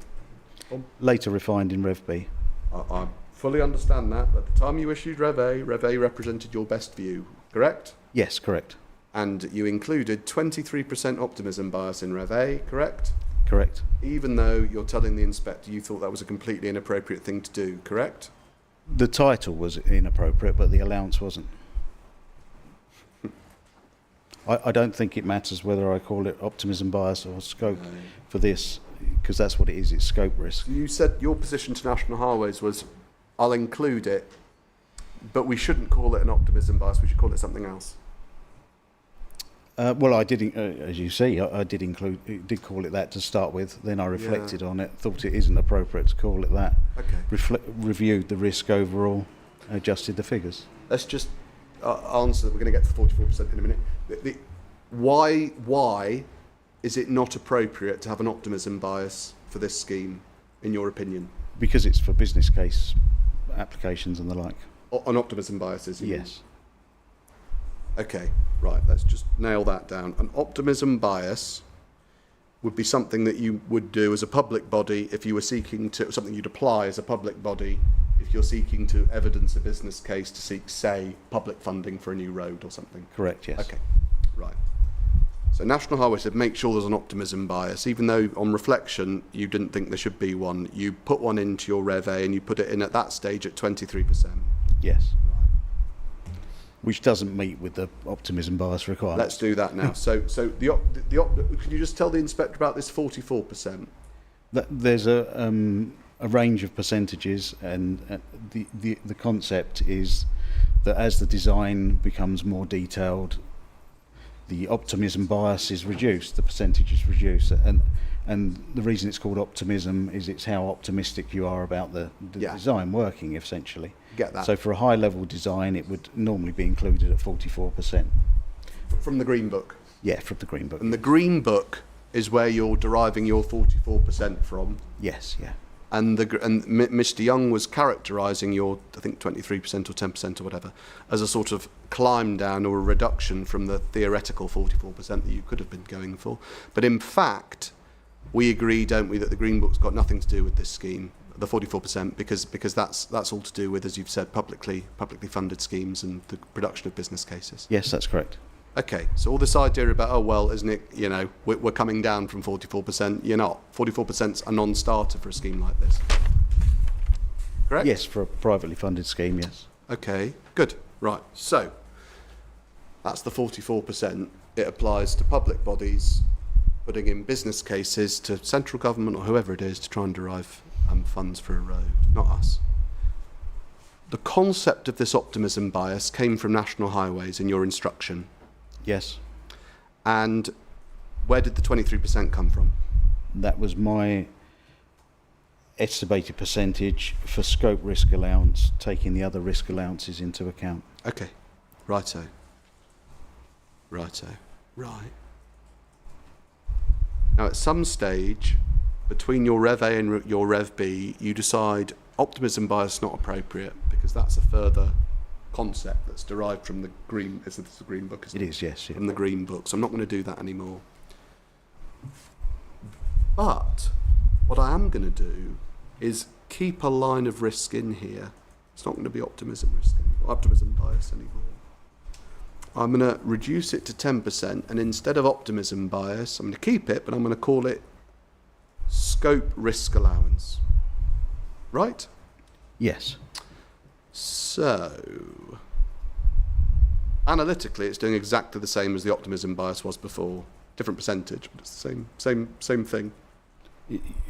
S3: on.
S8: Later refined in Rev B.
S3: I fully understand that. At the time you issued Rev A represented your best view, correct?
S8: Yes, correct.
S3: And you included 23% optimism bias in Rev A, correct?
S8: Correct.
S3: Even though you're telling the inspector you thought that was a completely inappropriate thing to do, correct?
S8: The title was inappropriate, but the allowance wasn't. I don't think it matters whether I call it optimism bias or scope for this, because that's what it is, it's scope risk.
S3: You said your position to National Highways was, I'll include it, but we shouldn't call it an optimism bias, we should call it something else.
S8: Well, I did, as you see, I did call it that to start with. Then I reflected on it, thought it isn't appropriate to call it that.
S3: Okay.
S8: Reviewed the risk overall, adjusted the figures.
S3: Let's just answer. We're going to get to 44% in a minute. Why is it not appropriate to have an optimism bias for this scheme, in your opinion?
S8: Because it's for business case applications and the like.
S3: An optimism bias is?
S8: Yes.
S3: Okay, right. Let's just nail that down. An optimism bias would be something that you would do as a public body if you were seeking to, something you'd apply as a public body if you're seeking to evidence a business case to seek, say, public funding for a new road or something.
S8: Correct, yes.
S3: Okay, right. So National Highway said make sure there's an optimism bias, even though on reflection you didn't think there should be one. You put one into your Rev A and you put it in at that stage at 23%.
S8: Yes. Which doesn't meet with the optimism bias requirement.
S3: Let's do that now. So can you just tell the inspector about this 44%?
S8: There's a range of percentages, and the concept is that as the design becomes more detailed, the optimism bias is reduced, the percentage is reduced, and the reason it's called optimism is it's how optimistic you are about the design working, essentially.
S3: Get that.
S8: So for a high level design, it would normally be included at 44%.
S3: From the Green Book?
S8: Yeah, from the Green Book.
S3: And the Green Book is where you're deriving your 44% from?
S8: Yes, yeah.
S3: And Mr. Young was characterising your, I think, 23% or 10% or whatever, as a sort of climb down or a reduction from the theoretical 44% that you could have been going for. But in fact, we agree, don't we, that the Green Book's got nothing to do with this scheme, the 44%, because that's all to do with, as you've said, publicly funded schemes and the production of business cases.
S8: Yes, that's correct.
S3: Okay, so all this idea about, oh, well, isn't it, you know, we're coming down from 44%, you're not. 44%'s a non-starter for a scheme like this. Correct?
S8: Yes, for a privately funded scheme, yes.
S3: Okay, good. Right, so that's the 44%. It applies to public bodies putting in business cases to central government or whoever it is to try and derive funds for a road, not us. The concept of this optimism bias came from National Highways in your instruction.
S8: Yes.
S3: And where did the 23% come from?
S8: That was my estimated percentage for scope risk allowance, taking the other risk allowances into account.
S3: Okay, righto. Righto. Right. Now, at some stage, between your Rev A and your Rev B, you decide optimism bias not appropriate because that's a further concept that's derived from the green. Isn't this the green book?
S8: It is, yes. Yeah.
S3: From the green book. So I'm not going to do that anymore. But what I am going to do is keep a line of risk in here. It's not going to be optimism bias anymore. I'm going to reduce it to 10%, and instead of optimism bias, I'm going to keep it, but I'm going to call it scope risk allowance. Right?
S8: Yes.
S3: So, analytically, it's doing exactly the same as the optimism bias was before. Different percentage, but it's the same thing.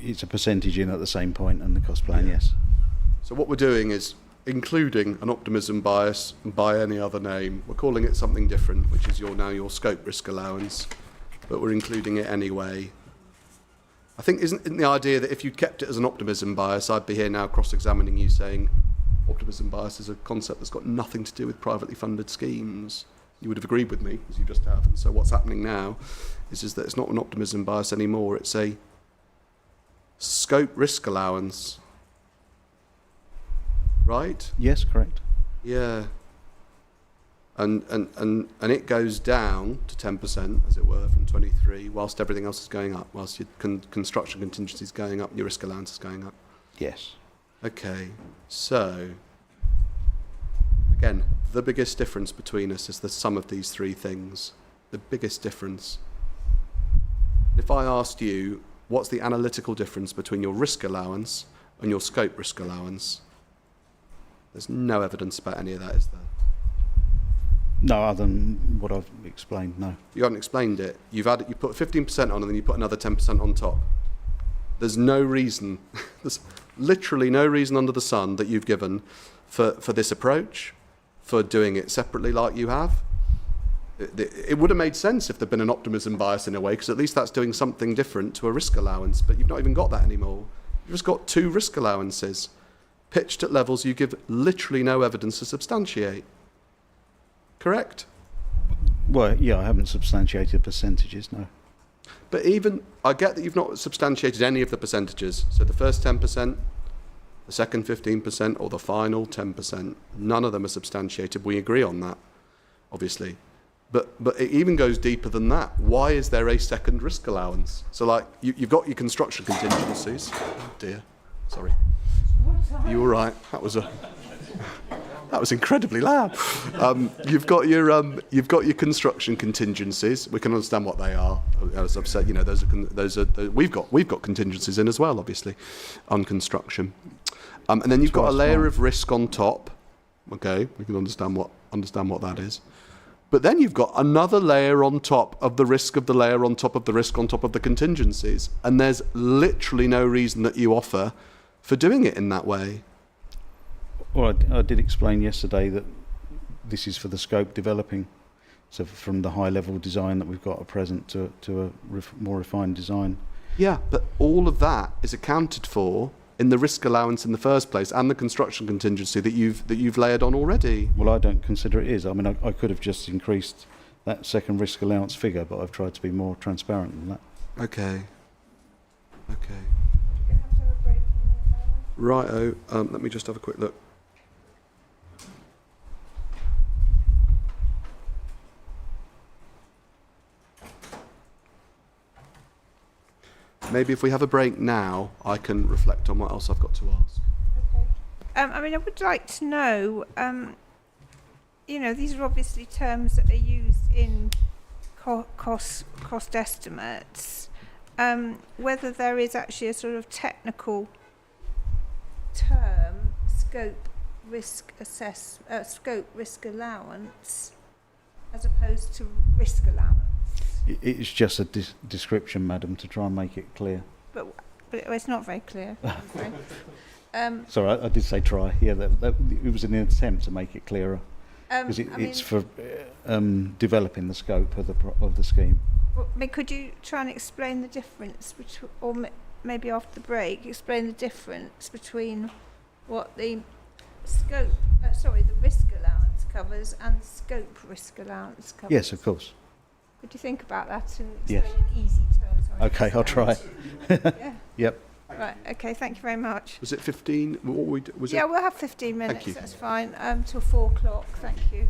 S8: It's a percentage in at the same point and the cost plan,
S3: Yeah.
S8: yes.
S3: So what we're doing is including an optimism bias by any other name. We're calling it something different, which is your scope risk allowance, but we're including it anyway. I think isn't the idea that if you kept it as an optimism bias, I'd be here now cross-examining you saying optimism bias is a concept that's got nothing to do with privately funded schemes. You would have agreed with me, as you just have. And so what's happening now is that it's not an optimism bias anymore. It's a scope risk allowance. Right?
S8: Yes, correct.
S3: Yeah. And it goes down to 10%, as it were, from 23, whilst everything else is going up, whilst your construction contingency is going up, your risk allowance is going up.
S8: Yes.
S3: Okay, so, again, the biggest difference between us is the sum of these three things. The biggest difference. If I asked you, what's the analytical difference between your risk allowance and your scope risk allowance? There's no evidence about any of that, is there?
S8: No, other than what I've explained, no.
S3: You haven't explained it. You put 15% on and then you put another 10% on top. There's no reason, there's literally no reason under the sun that you've given for this approach, for doing it separately like you have. It would have made sense if there'd been an optimism bias in a way, because at least that's doing something different to a risk allowance, but you've not even got that anymore. You've just got two risk allowances, pitched at levels you give literally no evidence to substantiate. Correct?
S8: Well, yeah, I haven't substantiated percentages, no.
S3: But even, I get that you've not substantiated any of the percentages. So the first 10%, the second 15%, or the final 10%, none of them are substantiated. We agree on that, obviously. But it even goes deeper than that. Why is there a second risk allowance? So like, you've got your construction contingencies. Oh dear, sorry. You all right? That was incredibly loud. You've got your construction contingencies. We can understand what they are. As I've said, those are we've got contingencies in as well, obviously, on construction. And then you've got a layer of risk on top. Okay, we can understand what that is. But then you've got another layer on top of the risk of the layer on top of the risk on top of the contingencies. And there's literally no reason that you offer for doing it in that way.
S8: Well, I did explain yesterday that this is for the scope developing. So from the high-level design that we've got at present to a more refined design.
S3: Yeah, but all of that is accounted for in the risk allowance in the first place and the construction contingency that you've layered on already.
S8: Well, I don't consider it is. I mean, I could have just increased that second risk allowance figure, but I've tried to be more transparent than that.
S3: Okay.
S1: You're going to have to have a break in there, Alan.
S3: Righto. Let me just have a quick look. Maybe if we have a break now, I can reflect on what else I've got to ask.
S1: Okay. I mean, I would like to know, you know, these are obviously terms that are used in cost estimates. Whether there is actually a sort of technical term, scope risk allowance, as opposed to risk allowance.
S8: It's just a description, madam, to try and make it clear.
S1: But it's not very clear. I'm afraid.
S8: Sorry, I did say try. Yeah, that it was an attempt to make it clearer, because it's for developing the scope of the scheme.
S1: Well, I mean, could you try and explain the difference between, or maybe after the break, explain the difference between what the scope, the risk allowance covers and the scope risk allowance covers?
S8: Yes, of course.
S1: Could you think about that and
S8: Yes.
S1: explain in easy terms?
S8: Okay, I'll try.
S1: Yeah.
S8: Yep.
S1: Right. Okay. Thank you very much.
S3: Was it 15? Was
S1: Yeah,
S3: it?
S1: we'll have 15 minutes.
S3: you.
S1: That's fine. Till 4 o'clock. Thank you.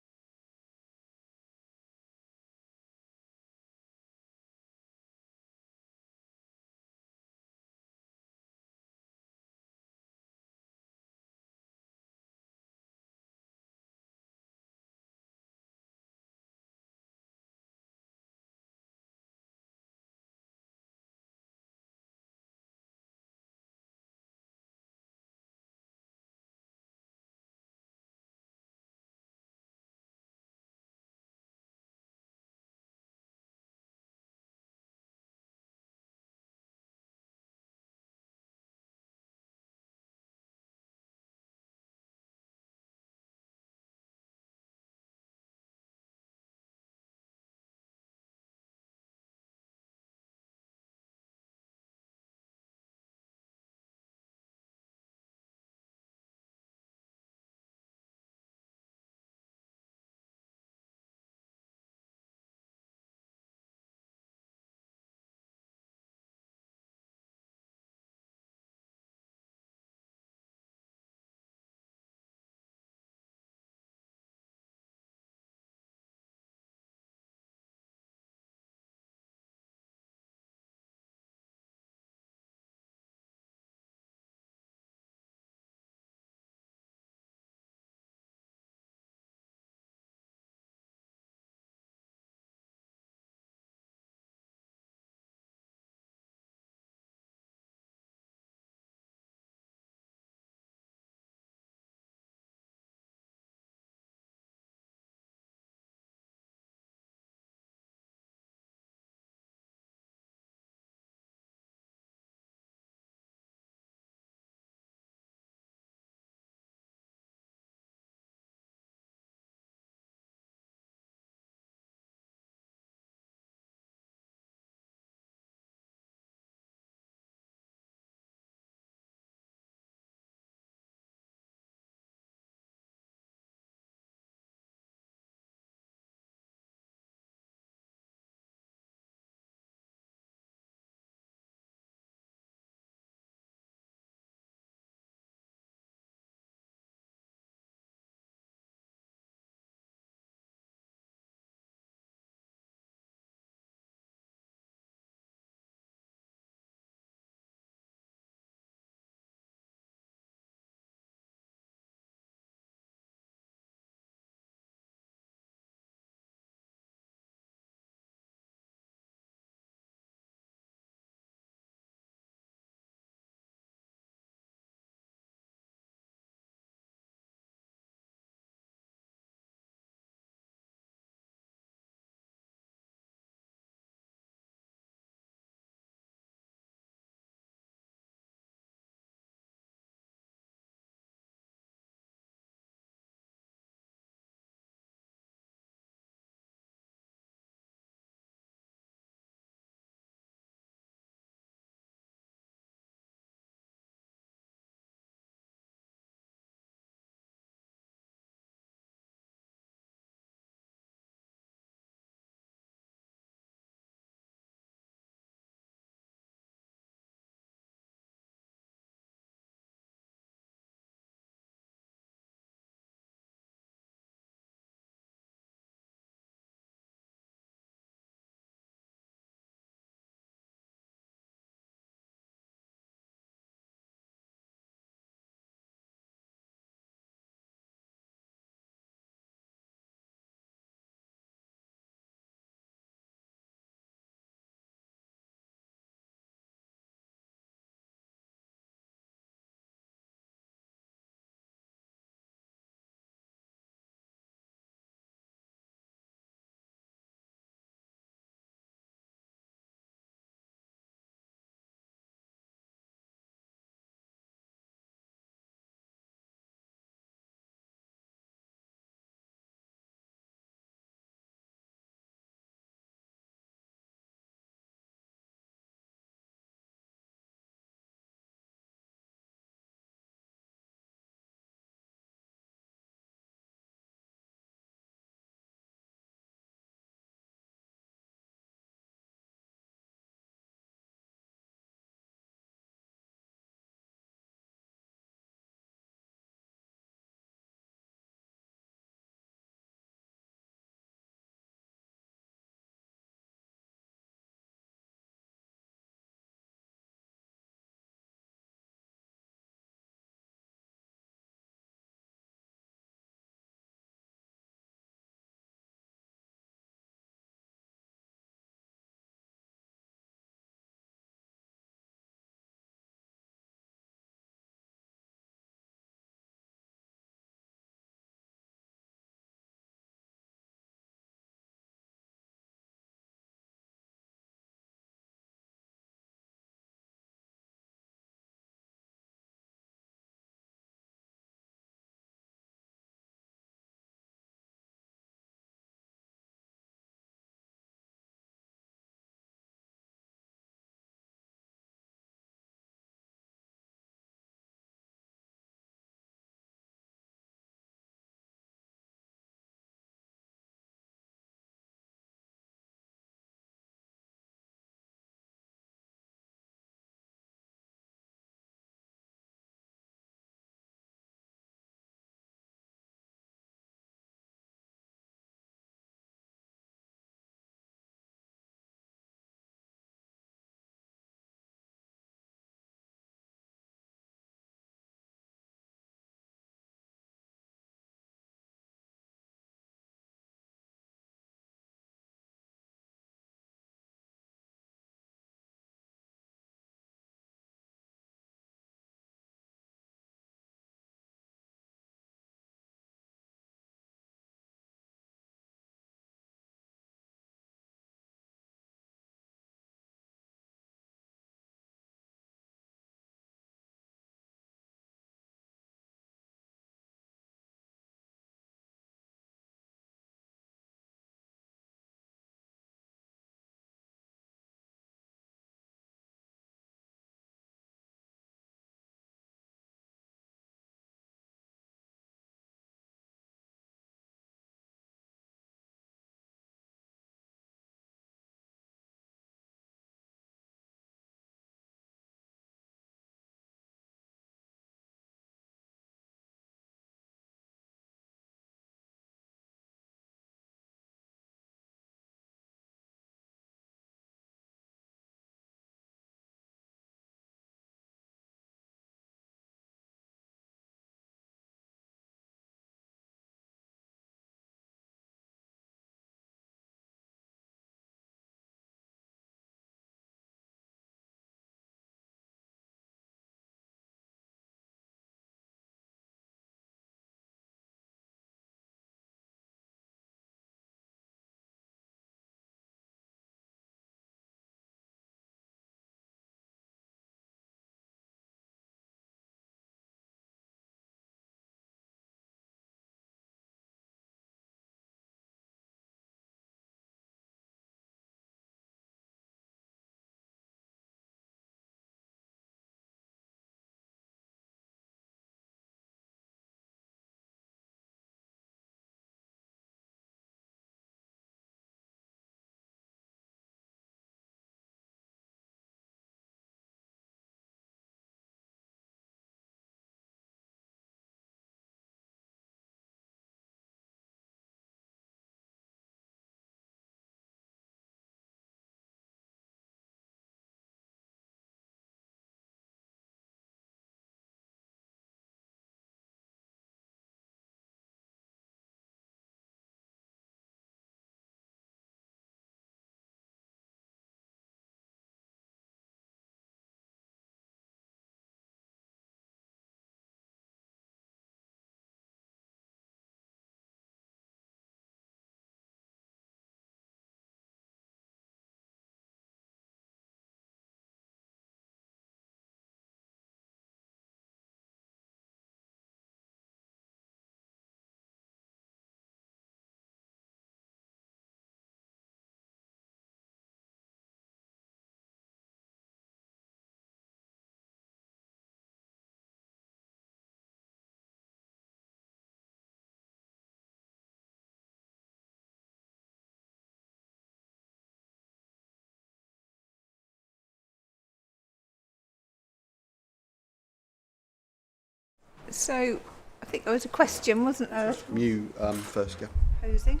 S1: So I think there was a question, wasn't there?
S3: You first, yeah.
S1: Posing.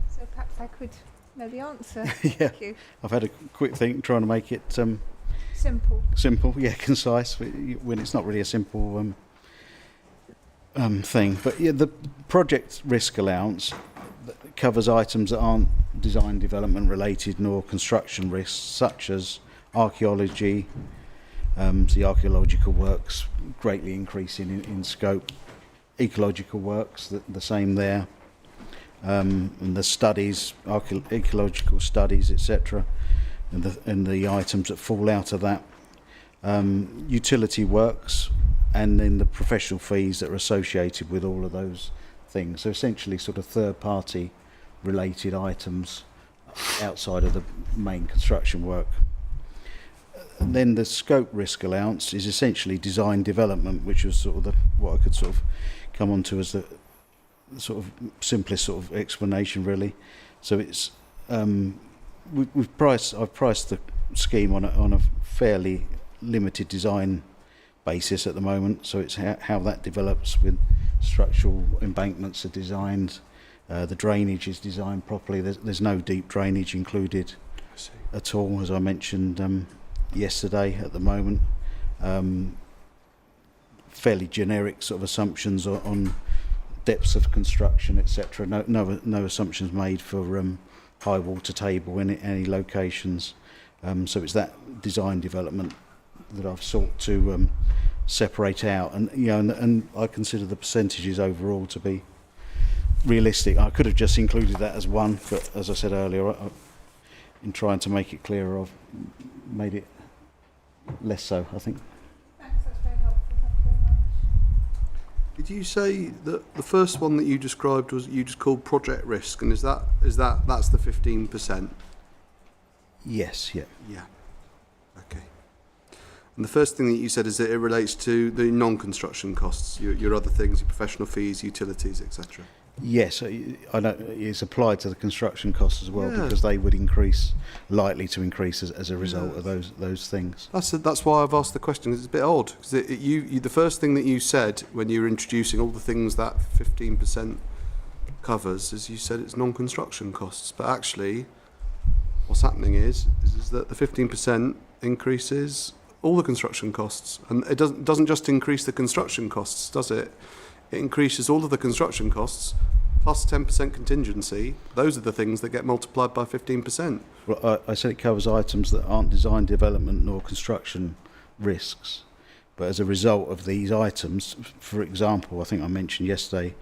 S1: So perhaps I could know the answer.
S8: Yeah.
S1: Thank you.
S8: I've had a quick think trying to make it
S1: Simple.
S8: simple, yeah, concise, when it's not really a simple thing. But yeah, the project risk allowance covers items that aren't design development related nor construction risks, such as archaeology, the archaeological works greatly increasing in scope, ecological works, the same there, and the studies, ecological studies, etc., and the items that fall out of that, utility works, and then the professional fees that are associated with all of those things. So essentially sort of third-party related items outside of the main construction work. And then the scope risk allowance is essentially design development, which was sort of what I could sort of come onto as the sort of simplest sort of explanation, really. So it's I've priced the scheme on a fairly limited design basis at the moment. So it's how that develops with structural embankments are designed, the drainage is designed properly. There's no deep drainage included at all, as I mentioned yesterday. At the moment, fairly generic sort of assumptions on depths of construction, etc. No assumptions made for high water table in any locations. So it's that design development that I've sought to separate out, and and I consider the percentages overall to be realistic. I could have just included that as one, but as I said earlier, in trying to make it clearer, I've made it less so, I think.
S1: Thanks, that's very helpful. Thank you very much.
S3: Did you say that the first one that you described was you just called project risk, and that's the 15%?
S8: Yes, yeah.
S3: Yeah. Okay. And the first thing that you said is that it relates to the non-construction costs, your other things, your professional fees, utilities, etc.
S8: Yes, I know it's applied to the construction costs as well,
S3: Yeah.
S8: because they would likely to increase as a result of those things.
S3: That's why I've asked the question. It's a bit odd because the first thing that you said when you were introducing all the things that 15% covers is you said it's non-construction costs, but actually, what's happening is that the 15% increases all the construction costs, and it doesn't just increase the construction costs, does it? It increases all of the construction costs plus 10% contingency. Those are the things that get multiplied by 15%.
S8: Well, I said it covers items that aren't design development nor construction risks, but as a result of these items, for example, I think I mentioned yesterday,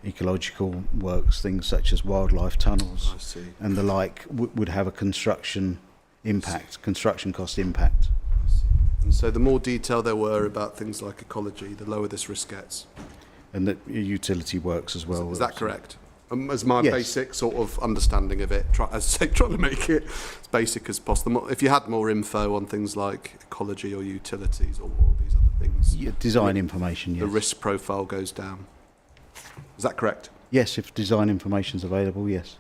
S8: ecological works, things such as wildlife tunnels and the like, would have a construction cost impact.
S3: And so the more detail there were about things like ecology, the lower this risk gets.
S8: And the utility works as well.
S3: Is that correct? As my
S8: Yes.
S3: basic sort of understanding of it, trying to make it as basic as possible. If you had more info on things like ecology or utilities or all these other things,
S8: Design information, yes.
S3: the risk profile goes down. Is that correct?
S8: Yes, if design information is available, yes.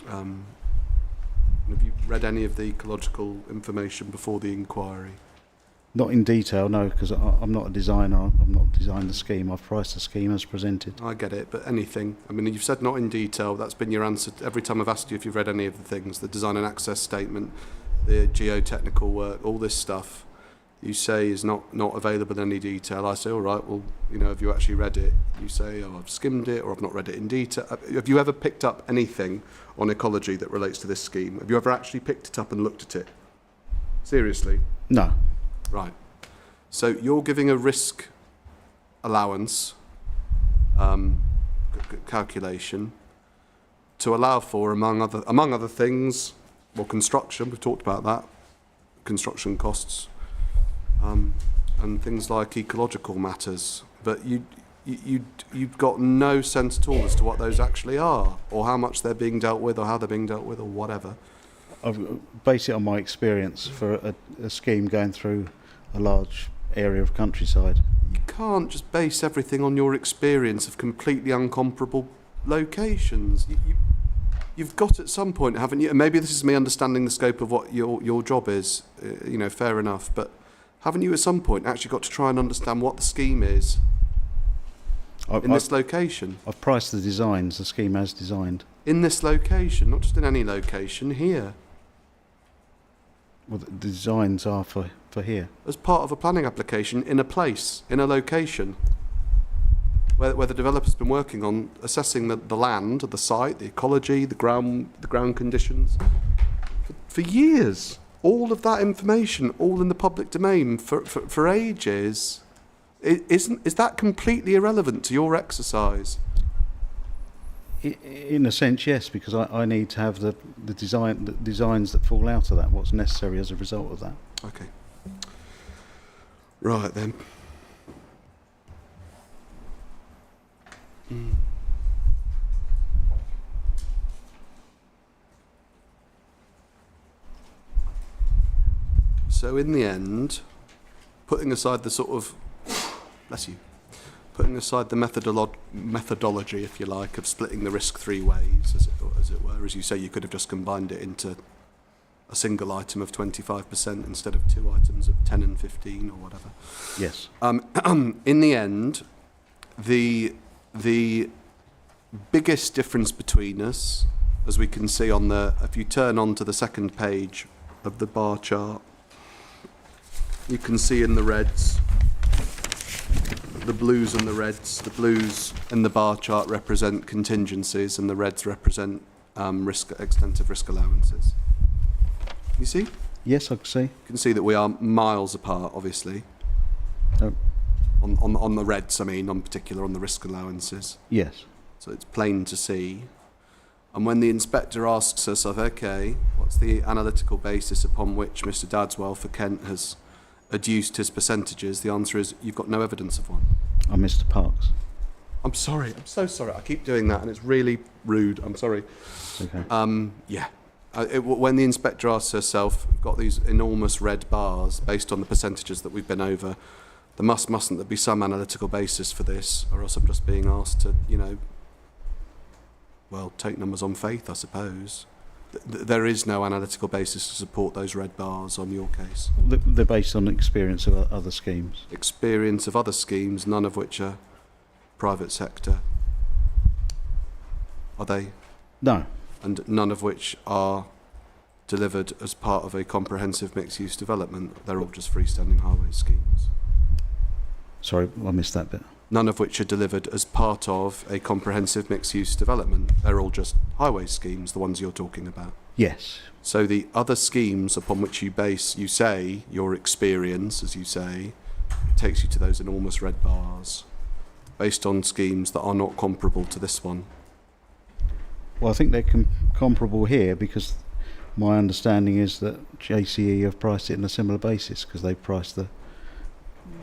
S3: Have you read any of the ecological information before the inquiry?
S8: Not in detail, no, because I'm not a designer. I'm not designed the scheme. I've priced the scheme as presented.
S3: I get it, but anything. I mean, you've said not in detail. That's been your answer every time I've asked you if you've read any of the things, the design and access statement, the geotechnical work, all this stuff. You say is not available in any detail. I say, all right, well, have you actually read it? You say, oh, I've skimmed it, or I've not read it in detail. Have you ever picked up anything on ecology that relates to this scheme? Have you ever actually picked it up and looked at it? Seriously?
S8: No.
S3: Right. So you're giving a risk allowance calculation to allow for, among other things, well, construction. We've talked about that, construction costs, and things like ecological matters. But you've got no sense at all as to what those actually are, or how much they're being dealt with, or how they're being dealt with, or whatever.
S8: I've based it on my experience for a scheme going through a large area of countryside.
S3: You can't just base everything on your experience of completely uncomparable locations. You've got at some point, haven't you? And maybe this is me understanding the scope of what your job is. Fair enough. But haven't you at some point actually got to try and understand what the scheme is In this location?
S8: I've priced the designs, the scheme as designed.
S3: In this location, not just in any location, here.
S8: Well, the designs are for here.
S3: As part of a planning application, in a place, in a location, where the developer's been working on assessing the land, the site, the ecology, the ground conditions, for years. All of that information, all in the public domain for ages. Is that completely irrelevant to your exercise?
S8: In a sense, yes, because I need to have the designs that fall out of that, what's necessary as a result of that.
S3: Okay. Right then. So in the end, putting aside the sort of, putting aside the methodology, if you like, of splitting the risk three ways, as it were, as you say, you could have just combined it into a single item of 25% instead of two items of 10 and 15 or whatever.
S8: Yes.
S3: In the end, the biggest difference between us, as we can see on if you turn on to the second page of the bar chart, you can see in the reds, the blues and the reds. The blues in the bar chart represent contingencies and the reds represent extent of risk allowances. You see?
S8: Yes, I can see.
S3: You can see that we are miles apart, obviously.
S8: Oh.
S3: On the reds, I mean, in particular on the risk allowances.
S8: Yes.
S3: So it's plain to see. And when the inspector asks us, okay, what's the analytical basis upon which Mr. Dadswell for Kent has adduced his percentages, the answer is you've got no evidence of one.
S8: I'm Mr. Parks.
S3: I'm sorry, I'm so sorry. I keep doing that and it's really rude. I'm sorry.
S8: Okay.
S3: Yeah. When the inspector asks herself, we've got these enormous red bars based on the percentages that we've been over. There mustn't there be some analytical basis for this, or else I'm just being asked to, take numbers on faith, I suppose. There is no analytical basis to support those red bars on your case.
S8: They're based on experience of other schemes.
S3: Experience of other schemes, none of which are private sector. Are they?
S8: No.
S3: And none of which are delivered as part of a comprehensive mixed-use development. They're all just freestanding highway schemes.
S8: Sorry, I missed that bit.
S3: None of which are delivered as part of a comprehensive mixed-use development. They're all just highway schemes, the ones you're talking about.
S8: Yes.
S3: So the other schemes upon which you base, you say, your experience, as you say, takes you to those enormous red bars, based on schemes that are not comparable to this one.
S8: Well, I think they're comparable here because my understanding is that JCE have priced it on a similar basis because they priced the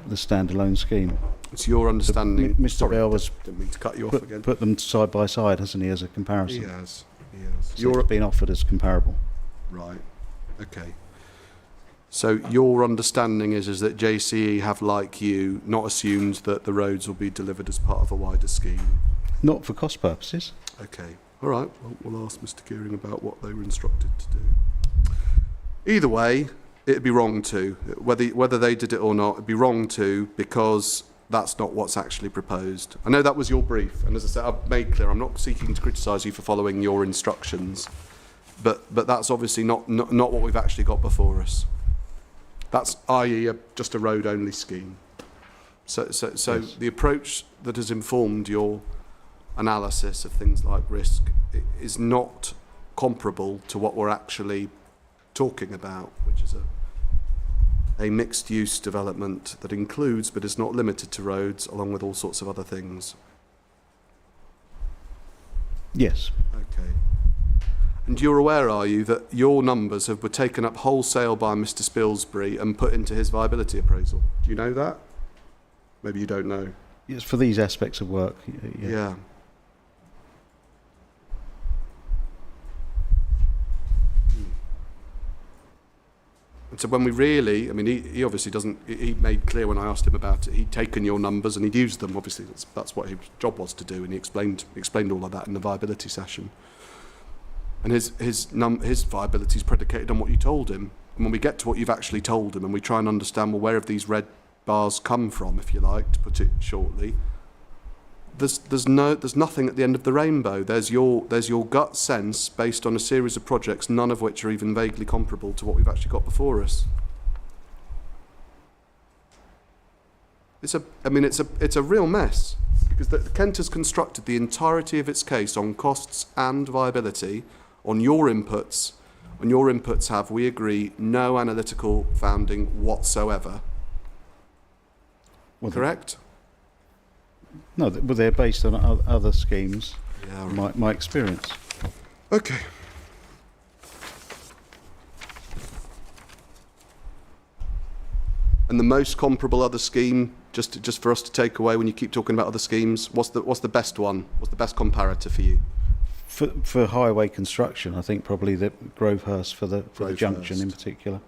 S8: standalone scheme.
S3: It's your understanding.
S8: Mr.
S3: Sorry,
S8: Bell has
S3: didn't mean to cut you off again.
S8: put them side by side, hasn't he, as a comparison?
S3: He has.
S8: So it's been offered as comparable.
S3: Right. Okay. So your understanding is that JCE have, like you, not assumed that the roads will be delivered as part of a wider scheme?
S8: Not for cost purposes.
S3: Okay. All right. Well, we'll ask Mr. Gearing about what they were instructed to do. Either way, it'd be wrong to. Whether they did it or not, it'd be wrong to, because that's not what's actually proposed. I know that was your brief, and as I said, I've made clear, I'm not seeking to criticise you for following your instructions, but that's obviously not what we've actually got before us. That's i.e. just a road-only scheme. So yes. The approach that has informed your analysis of things like risk is not comparable to what we're actually talking about, which is a mixed-use development that includes but is not limited to roads, along with all sorts of other things.
S8: Yes.
S3: Okay. And you're aware, are you, that your numbers were taken up wholesale by Mr. Spilsbury and put into his viability appraisal? Do you know that? Maybe you don't know.
S8: Yes, for these aspects of work.
S3: Yeah. And so when we really, I mean, he obviously doesn't, he made clear when I asked him about it, he'd taken your numbers and he'd used them, obviously that's what his job was to do, and he explained all of that in the viability session. And his viability is predicated on what you told him. And when we get to what you've actually told him and we try and understand, well, where have these red bars come from, if you like, to put it shortly, there's nothing at the end of the rainbow. There's your gut sense based on a series of projects, none of which are even vaguely comparable to what we've actually got before us. It's a real mess, because Kent has constructed the entirety of its case on costs and viability, on your inputs. And your inputs have, we agree, no analytical founding whatsoever.
S8: Well,
S3: correct?
S8: No, but they're based on other schemes.
S3: Yeah, right.
S8: My experience.
S3: Okay. And the most comparable other scheme, just for us to take away when you keep talking about other schemes, what's the best one? What's the best comparator for you?
S8: For highway construction, I think probably the Grovehurst for the junction in particular.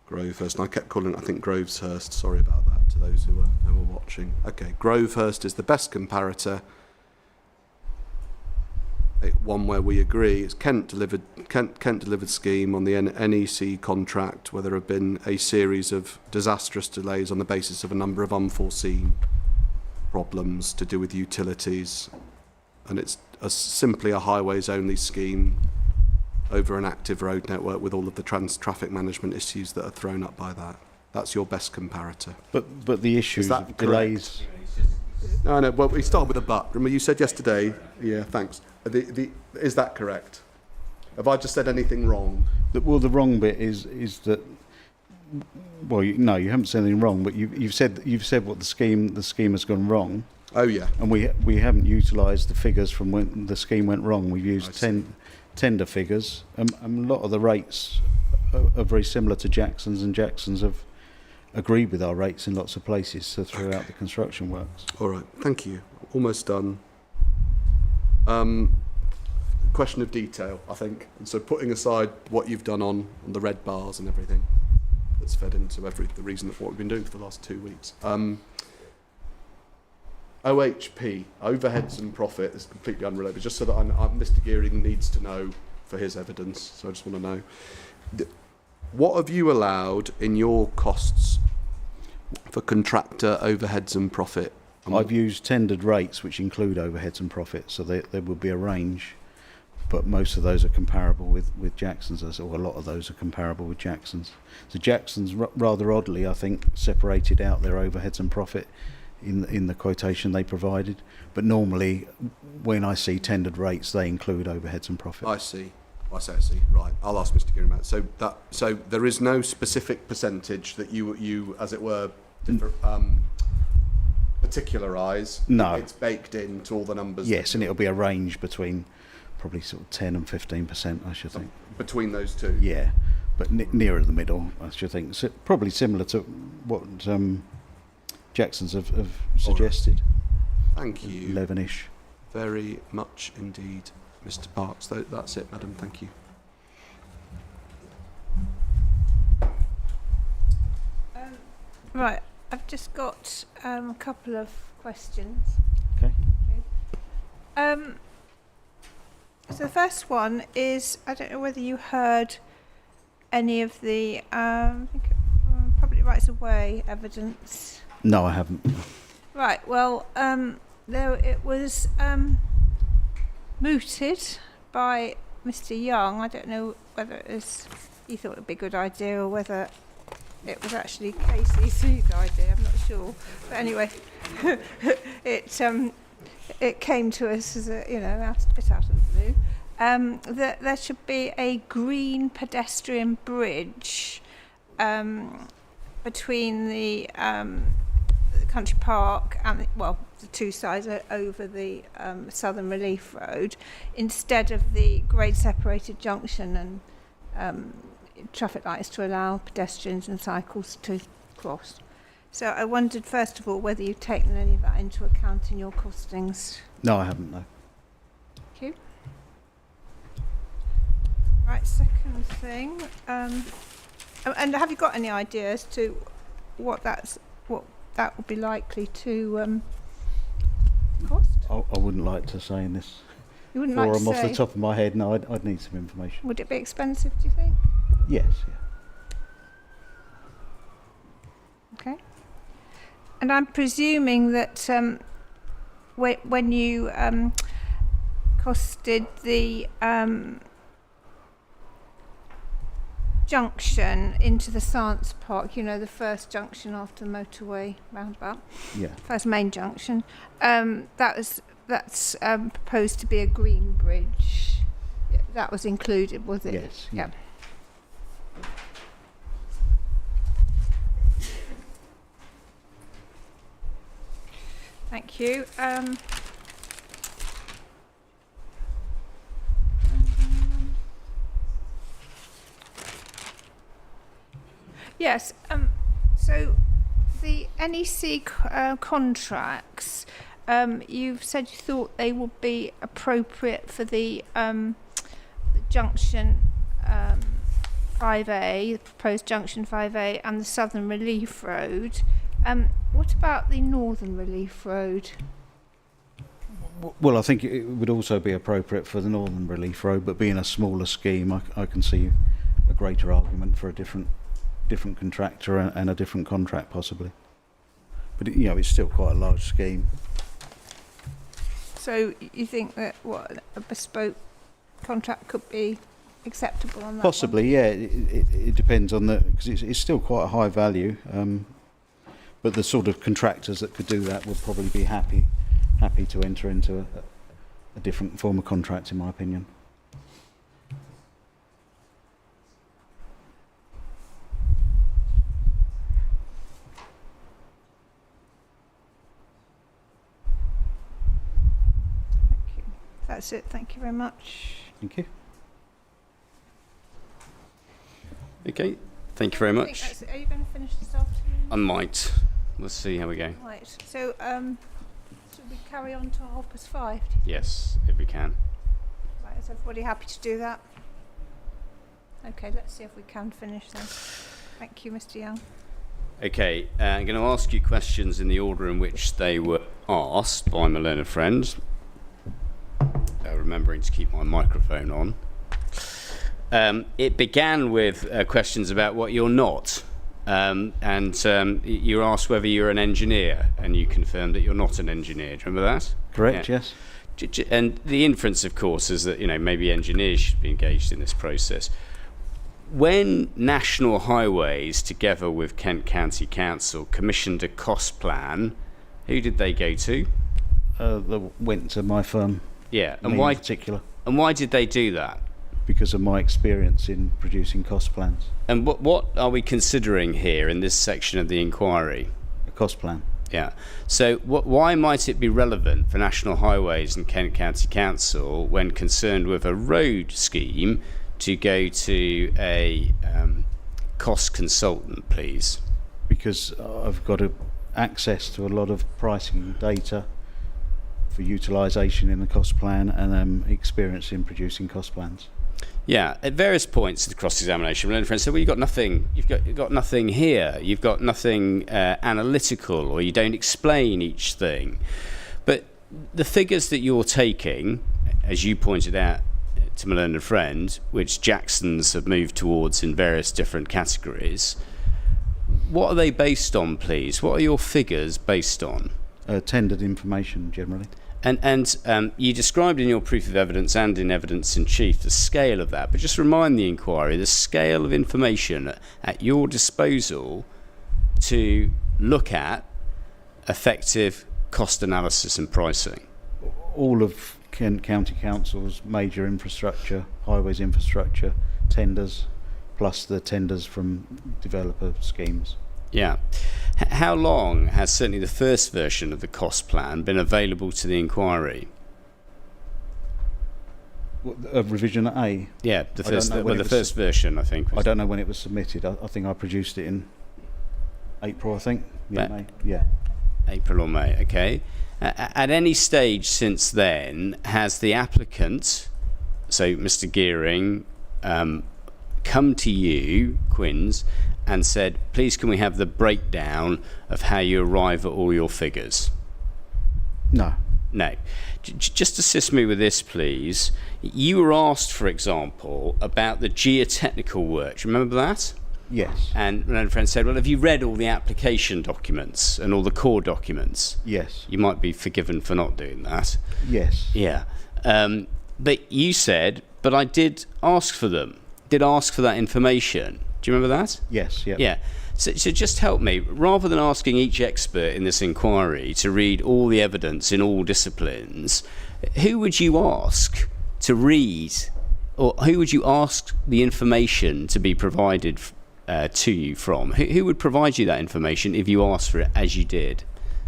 S3: Grovehurst, and I kept calling it, I think, Groveshurst. Sorry about that to those who were watching. Okay, Grovehurst is the best comparator. One where we agree it's Kent delivered scheme on the NEC contract, where there have been a series of disastrous delays on the basis of a number of unforeseen problems to do with utilities, and it's simply a highways only scheme over an active road network with all of the traffic management issues that are thrown up by that. That's your best comparator.
S8: But the issues of delays.
S3: No, well, we start with a but. Remember, you said yesterday. Yeah, thanks. Is that correct? Have I just said anything wrong?
S8: The wrong bit is that. Well, no, you haven't said anything wrong, but you've said what the scheme has gone wrong.
S3: Oh yeah.
S8: And we haven't utilised the figures from when the scheme went wrong. We've used tender figures, and a lot of the rates are very similar to Jackson's, and Jackson's have agreed with our rates in lots of places throughout the construction works.
S3: All right, thank you. Almost done. Question of detail, I think. And so putting aside what you've done on the red bars and everything that's fed into the reason of what we've been doing for the last 2 weeks. OHP, overheads and profit, is completely unrelated, just so that Mr. Gearing needs to know for his evidence, so I just want to know. What have you allowed in your costs for contractor overheads and profit?
S8: I've used tendered rates, which include overheads and profit, so there would be a range, but most of those are comparable with Jackson's, or a lot of those are comparable with Jackson's. So Jackson's, rather oddly, I think, separated out their overheads and profit in the quotation they provided, but normally when I see tendered rates, they include overheads and profit.
S3: I see. Right, I'll ask Mr. Gearing about it. So there is no specific percentage that you as it were, particularise.
S8: No,
S3: it's baked into all the numbers.
S8: Yes, and it'll be a range between probably sort of 10 and 15%, I should think.
S3: Between those two.
S8: Yeah, but nearer the middle, I should think. So probably similar to what Jackson's have suggested.
S3: Right. Thank you.
S8: 11-ish.
S3: Very much indeed, Mr. Parks. That's it, madam. Thank you.
S1: Right, I've just got a couple of questions.
S8: Okay.
S1: So the first one is, I don't know whether you heard any of the public rights of way evidence.
S8: No, I haven't.
S1: Right, well, though it was mooted by Mr. Young. I don't know whether it was, he thought it would be a good idea or whether it was actually KCC's idea, I'm not sure. But anyway, it came to us as a, out of the blue, that there should be a green pedestrian bridge between the country park and the two sides over the Southern Relief Road, instead of the grade separated junction and traffic lights to allow pedestrians and cycles to cross. So I wondered first of all whether you've taken any of that into account in your costings.
S8: No, I haven't, no.
S1: Thank you. Right, second thing, and have you got any ideas to what that would be likely to cost?
S8: I wouldn't like to say in this
S1: You wouldn't
S8: forum
S1: like to
S8: off
S1: say?
S8: the top of my head. No, I'd need some information.
S1: Would it be expensive, do you think?
S8: Yes, yeah.
S1: when you costed the junction into the science park, you know, the first junction after the motorway roundabout,
S8: Yeah.
S1: first main junction, that's proposed to be a green bridge. Yeah, that was included, was it?
S8: Yes. Yeah.
S1: Thank you. Yes. So the NEC contracts, you've said you thought they would be appropriate for the junction 5A, the proposed junction 5A, and the Southern Relief Road. What about the Northern Relief Road?
S8: Well, I think it would also be appropriate for the Northern Relief Road, but being a smaller scheme, I can see a greater argument for a different contractor and a different contract possibly. But it's still quite a large scheme.
S1: So you think that a bespoke contract could be acceptable on that?
S8: Possibly, yeah. It depends on because it's still quite a high value. But the sort of contractors that could do that would probably be happy to enter into a different form of contract, in my opinion.
S1: Thank you. That's it. Thank you very much.
S8: Thank you.
S4: Okay, thank you very
S1: I think
S4: much.
S1: that's it. Are you going to finish this afternoon?
S4: I might. We'll see how we go.
S1: Right. So, should we carry on to 5:30?
S4: Yes, if we can.
S1: Right. Is everybody happy to do that? Okay. Let's see if we can finish then. Thank you, Mr. Young.
S4: Okay, I'm going to ask you questions in the order in which they were asked by my learned friend. Remembering to keep my microphone on. It began with questions about what you're not. You were asked whether you're an engineer, and you confirmed that you're not an engineer. Do you remember that?
S8: Correct,
S4: Yeah.
S8: yes.
S4: And the inference, of course, is that maybe engineers should be engaged in this process. When National Highways, together with Kent County Council, commissioned a cost plan, who did they go to?
S8: They went to my firm.
S4: Yeah, and
S8: me
S4: why?
S8: in particular?
S4: And why did they do that?
S8: Because of my experience in producing cost plans.
S4: And what are we considering here in this section of the inquiry?
S8: A cost plan.
S4: Yeah. So why might it be relevant for National Highways and Kent County Council, when concerned with a road scheme, to go to a cost consultant, please?
S8: Because I've got access to a lot of pricing data for utilisation in the cost plan, and experience in producing cost plans.
S4: Yeah, at various points of the cross-examination, my learned friend said, well, you've got nothing here, you've got nothing analytical, or you don't explain each thing. But the figures that you're taking, as you pointed out to my learned friend, which Jackson's have moved towards in various different categories, what are they based on, please? What are your figures based on?
S8: Tendered information, generally.
S4: And you described in your proof of evidence and in evidence in chief the scale of that, but just remind the inquiry the scale of information at your disposal to look at effective cost analysis and pricing.
S8: All of Kent County Council's major infrastructure, highways infrastructure, tenders, plus the tenders from developer schemes.
S4: Yeah. How long has certainly the first version of the cost plan been available to the inquiry?
S8: Revision A?
S4: Yeah, the
S8: I
S4: first version, I think.
S8: I don't know when it was submitted. I think I produced it in April, I think. Yeah, May. Yeah.
S4: April or May, okay. At any stage since then, has the applicant, so Mr. Gearing, come to you, Quinns, and said, please can we have the breakdown of how you arrive at all your figures?
S8: No.
S4: No. Just assist me with this, please. You were asked, for example, about the geotechnical work. Do you remember that?
S8: Yes.
S4: And my friend said, well, have you read all the application documents and all the core documents?
S8: Yes.
S4: You might be forgiven for not doing that.
S8: Yes.
S4: Yeah. But you said, but I did ask for them, did ask for that information. Do you remember that?
S8: Yes. Yep.
S4: Yeah. So just help me, rather than asking each expert in this inquiry to read all the evidence in all disciplines, who would you ask to read, or who would you ask the information to be provided to you from? Who would provide you that information if you asked for it, as you did?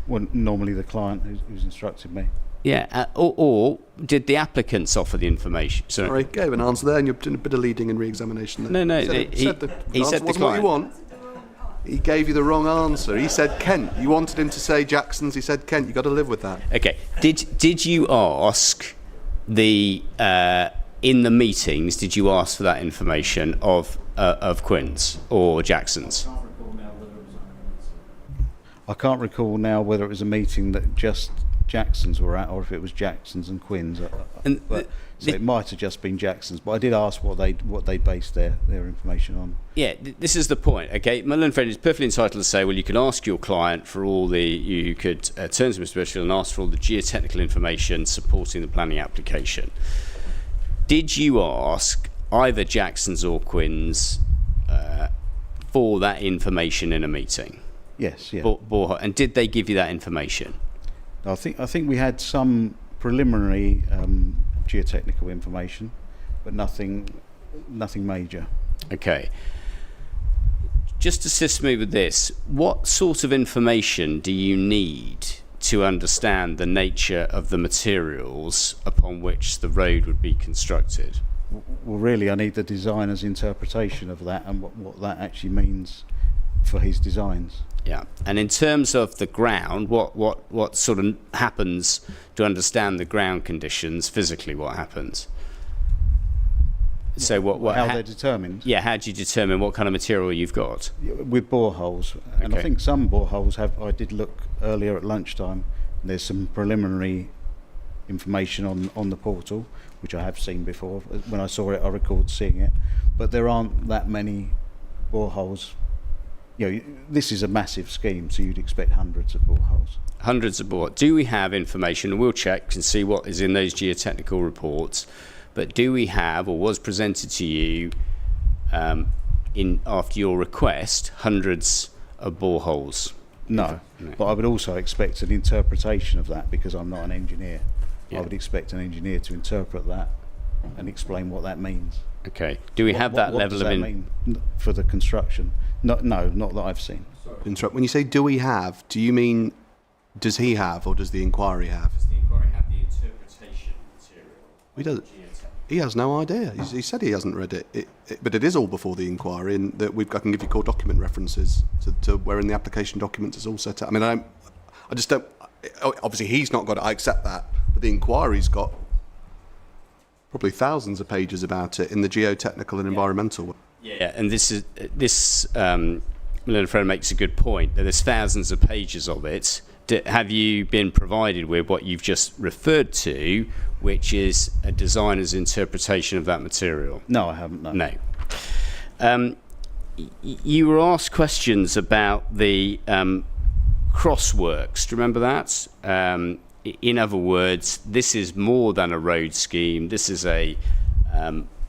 S8: Well, normally the client who's instructed me.
S4: Yeah, or did the applicants offer the information?
S3: Sorry, gave an answer there, and you're doing a bit of leading and re-examination there.
S4: No,
S3: he said the
S4: he
S3: answer
S4: said the
S3: wasn't what you
S4: client.
S3: want. He gave you the wrong answer. He said Kent. You wanted him to say Jackson's. He said Kent. You got to live with that.
S4: Okay. Did you ask the in the meetings? Did you ask for that information of Quinn's or Jackson's?
S8: I can't recall now whether it was a meeting that just Jackson's were at, or if it was Jackson's and Quinn's. So it might have just been Jackson's, but I did ask what they based their information on.
S4: Yeah, this is the point. Okay, my learned friend is perfectly entitled to say, well, you can ask your client for all the, you could turn to Mr. Birchall and ask for all the geotechnical information supporting the planning application. Did you ask either Jackson's or Quinn's for that information in a meeting?
S8: Yes, yeah.
S4: And did they give you that information?
S8: I think we had some preliminary geotechnical information, but nothing major.
S4: Okay. Just assist me with this. What sort of information do you need to understand the nature of the materials upon which the road would be constructed?
S8: Well, really, I need the designer's interpretation of that and what that actually means for his designs.
S4: Yeah, and in terms of the ground, what sort of happens to understand the ground conditions physically? What happens? So
S8: how they're determined?
S4: Yeah, how do you determine what kind of material you've got?
S8: With boreholes, and I think some boreholes have. I did look earlier at lunchtime. And there's some preliminary information on the portal, which I have seen before. When I saw it, I recalled seeing it, but there aren't that many boreholes. You know, this is a massive scheme, so you'd expect hundreds of boreholes.
S4: Hundreds of boreholes. Do we have information, and we'll check and see what is in those geotechnical reports, but do we have, or was presented to you after your request, hundreds of boreholes?
S8: No, but I would also expect an interpretation of that, because I'm not an engineer. Yeah. I would expect an engineer to interpret that and explain what that means.
S4: Okay. Do we have that level of...
S8: What does that mean for the construction? No, not that I've seen.
S3: When you say do we have, do you mean does he have or does the inquiry have?
S4: Does the inquiry have the interpretation material?
S3: He has no idea. He said he hasn't read it. But it is all before the inquiry, and that I can give you core document references to where in the application documents it's all set out. I mean, I just don't. Obviously, he's not got it. I accept that, but the inquiry's got probably thousands of pages about it in the geotechnical and environmental.
S4: Yeah, and this Leonard Fred makes a good point that there's thousands of pages of it. Have you been provided with what you've just referred to, which is a designer's interpretation of that material?
S8: No, I haven't.
S4: No. You were asked questions about the crossworks. Do you remember that? In other words, this is more than a road scheme. This is a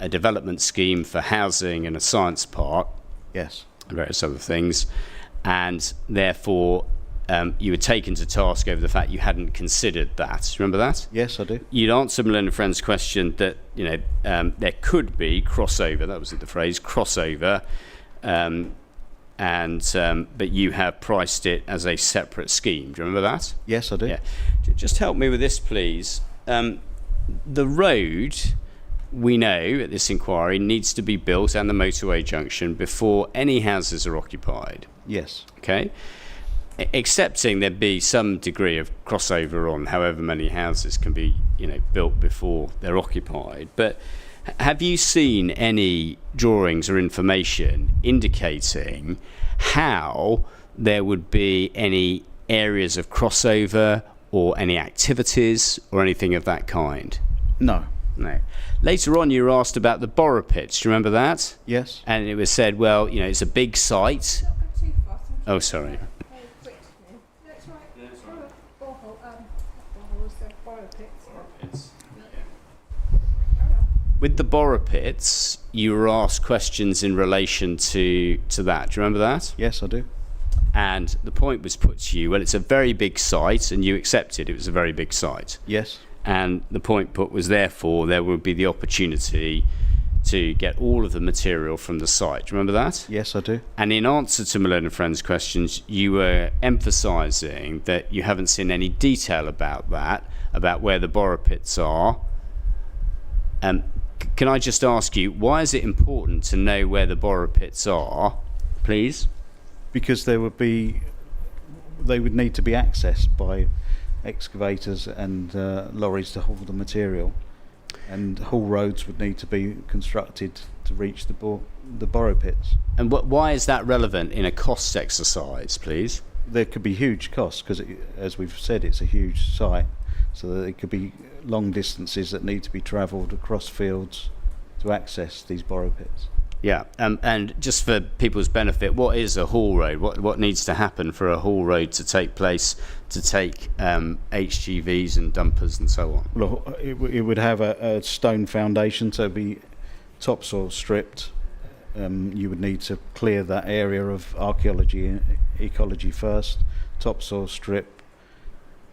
S4: development scheme for housing and a science park.
S8: Yes.
S4: And various other things. And therefore, you were taken to task over the fact you hadn't considered that. Remember that?
S8: Yes, I do.
S4: You'd answered Melinda Friend's question that there could be crossover. That was the phrase, crossover. But you have priced it as a separate scheme. Do you remember that?
S8: Yes, I do.
S4: Yeah. Just help me with this, please. The road, we know at this inquiry, needs to be built and the motorway junction before any houses are occupied.
S8: Yes.
S4: Okay. Accepting there be some degree of crossover on however many houses can be, built before they're occupied. But have you seen any drawings or information indicating how there would be any areas of crossover or any activities or anything of that kind?
S8: No.
S4: No. Later on, you were asked about the borrow pits. Do you remember that?
S8: Yes.
S4: And it was said, well, you know, it's a big site.
S1: Not go too fast.
S4: Oh, sorry.
S1: Very quickly. That's right. Borehole, borehole is the borrow pits.
S4: With the borrow pits, you were asked questions in relation to that. Do you remember that?
S8: Yes, I do.
S4: And the point was put to you, well, it's a very big site, and you accepted it was a very big site.
S8: Yes.
S4: And the point put was, therefore, there would be the opportunity to get all of the material from the site. Do you remember that?
S8: Yes, I do.
S4: And in answer to Malone and Friends' questions, you were emphasising that you haven't seen any detail about that, about where the borrow pits are. Can I just ask you, why is it important to know where the borrow pits are, please?
S8: Because they would need to be accessed by excavators and lorries to haul the material, and haul roads would need to be constructed to reach the borrow pits.
S4: And why is that relevant in a cost exercise, please?
S8: There could be huge costs because, as we've said, it's a huge site, so that there could be long distances that need to be travelled across fields to access these borrow pits.
S4: Yeah, and just for people's benefit, what is a haul road? What needs to happen for a haul road to take place, to take HGVs and dumpers and so on?
S8: Well, it would have a stone foundation, so it'd be topsoil stripped. You would need to clear that area of archaeology and ecology first, topsoil strip,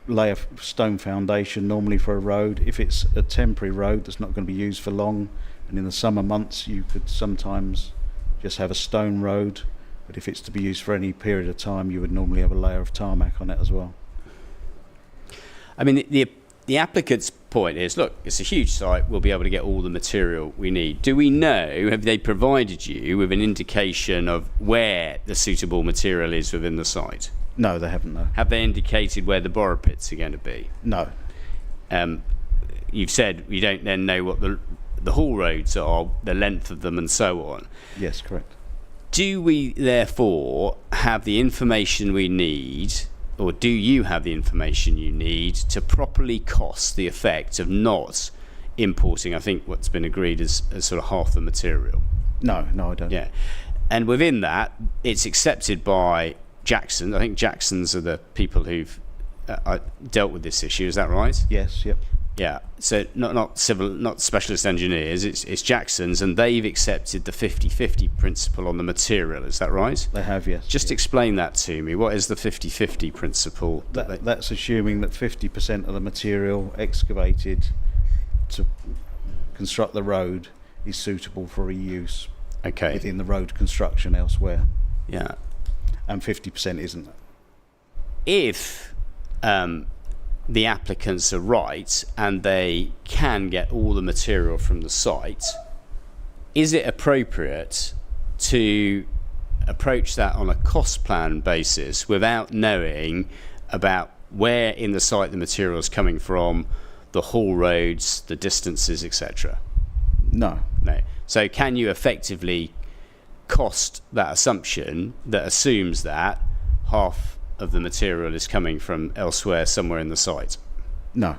S8: lay a stone foundation normally for a road. If it's a temporary road that's not going to be used for long, and in the summer months you could sometimes just have a stone road, but if it's to be used for any period of time, you would normally have a layer of tarmac on it as well.
S4: I mean, the applicant's point is, look, it's a huge site, we'll be able to get all the material we need. Do we know, have they provided you with an indication of where the suitable material is within the site?
S8: No, they haven't, no.
S4: Have they indicated where the borrow pits are going to be?
S8: No.
S4: You've said you don't then know what the haul roads are, the length of them and so on.
S8: Yes, correct.
S4: Do we therefore have the information we need, or do you have the information you need to properly cost the effect of not importing, I think what's been agreed as sort of half the material?
S8: No, I don't.
S4: Yeah. And within that, it's accepted by Jackson. I think Jacksons are the people who've dealt with this issue, is that right?
S8: Yes, yep.
S4: Yeah, so not specialist engineers, it's Jackson's, and they've accepted the 50-50 principle on the material, is that right?
S8: They have, yes.
S4: Just explain that to me. What is the 50-50 principle?
S8: That's assuming that 50% of the material excavated to construct the road is suitable for reuse within the road construction elsewhere.
S4: Yeah.
S8: And 50% isn't.
S4: If the applicants are right and they can get all the material from the site, is it appropriate to approach that on a cost plan basis without knowing about where in the site the material is coming from, the haul roads, the distances, etc.?
S8: No.
S4: So can you effectively cost that assumption that assumes that half of the material is coming from elsewhere, somewhere in the site?
S8: No.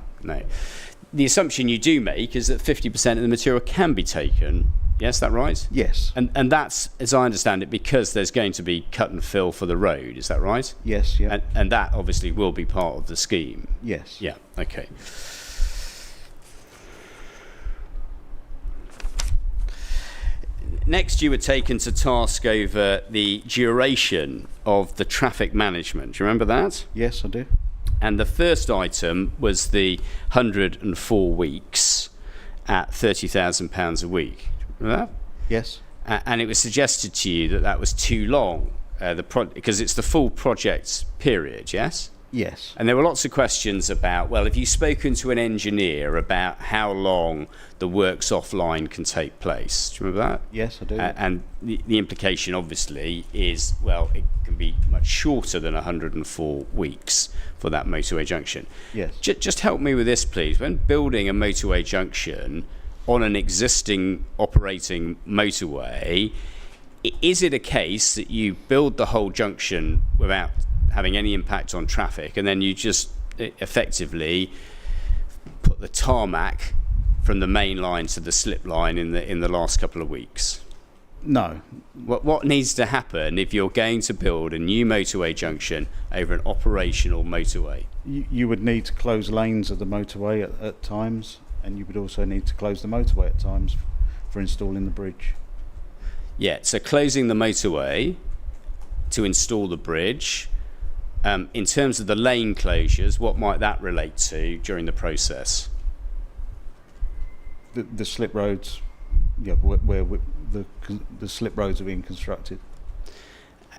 S4: The assumption you do make is that 50% of the material can be taken. Yes, that right?
S8: Yes.
S4: And that's, as I understand it, because there's going to be cut and fill for the road. Is that right?
S8: Yes, yeah.
S4: And that obviously will be part of the scheme.
S8: Yes.
S4: Yeah, okay. Next, you were taken to task over the duration of the traffic management. Do you remember that?
S8: Yes, I do.
S4: And the first item was the 104 weeks at £30,000 a week. Remember that?
S8: Yes.
S4: And it was suggested to you that that was too long, because it's the full project period, yes?
S8: Yes.
S4: And there were lots of questions about, well, have you spoken to an engineer about how long the works offline can take place? Do you remember that?
S8: Yes, I do.
S4: And the implication, obviously, is, well, it can be much shorter than 104 weeks for that motorway junction.
S8: Yes.
S4: Just help me with this, please. When building a motorway junction on an existing operating motorway, is it a case that you build the whole junction without having any impact on traffic, and then you just effectively put the tarmac from the main line to the slip line in the last couple of weeks?
S8: No.
S4: What needs to happen if you're going to build a new motorway junction over an operational motorway?
S8: You would need to close lanes of the motorway at times, and you would also need to close the motorway at times for installing the bridge.
S4: Yeah, so closing the motorway to install the bridge. In terms of the lane closures, what might that relate to during the process?
S8: The slip roads, yeah, where the slip roads are being constructed.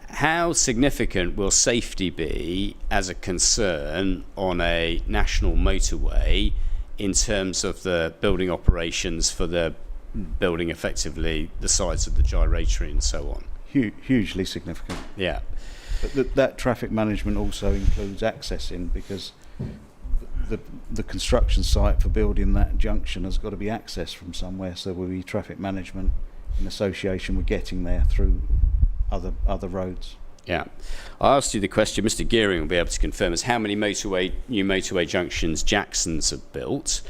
S4: How significant will safety be as a concern on a national motorway in terms of the building operations for the building effectively the sides of the gyratory and so on?
S8: Hugely significant.
S4: Yeah.
S8: But that traffic management also includes accessing, because the construction site for building that junction has got to be accessed from somewhere, so there will be traffic management in association with getting there through other roads.
S4: Yeah. I asked you the question, Mr. Gearing will be able to confirm us how many new motorway junctions Jackson's have built.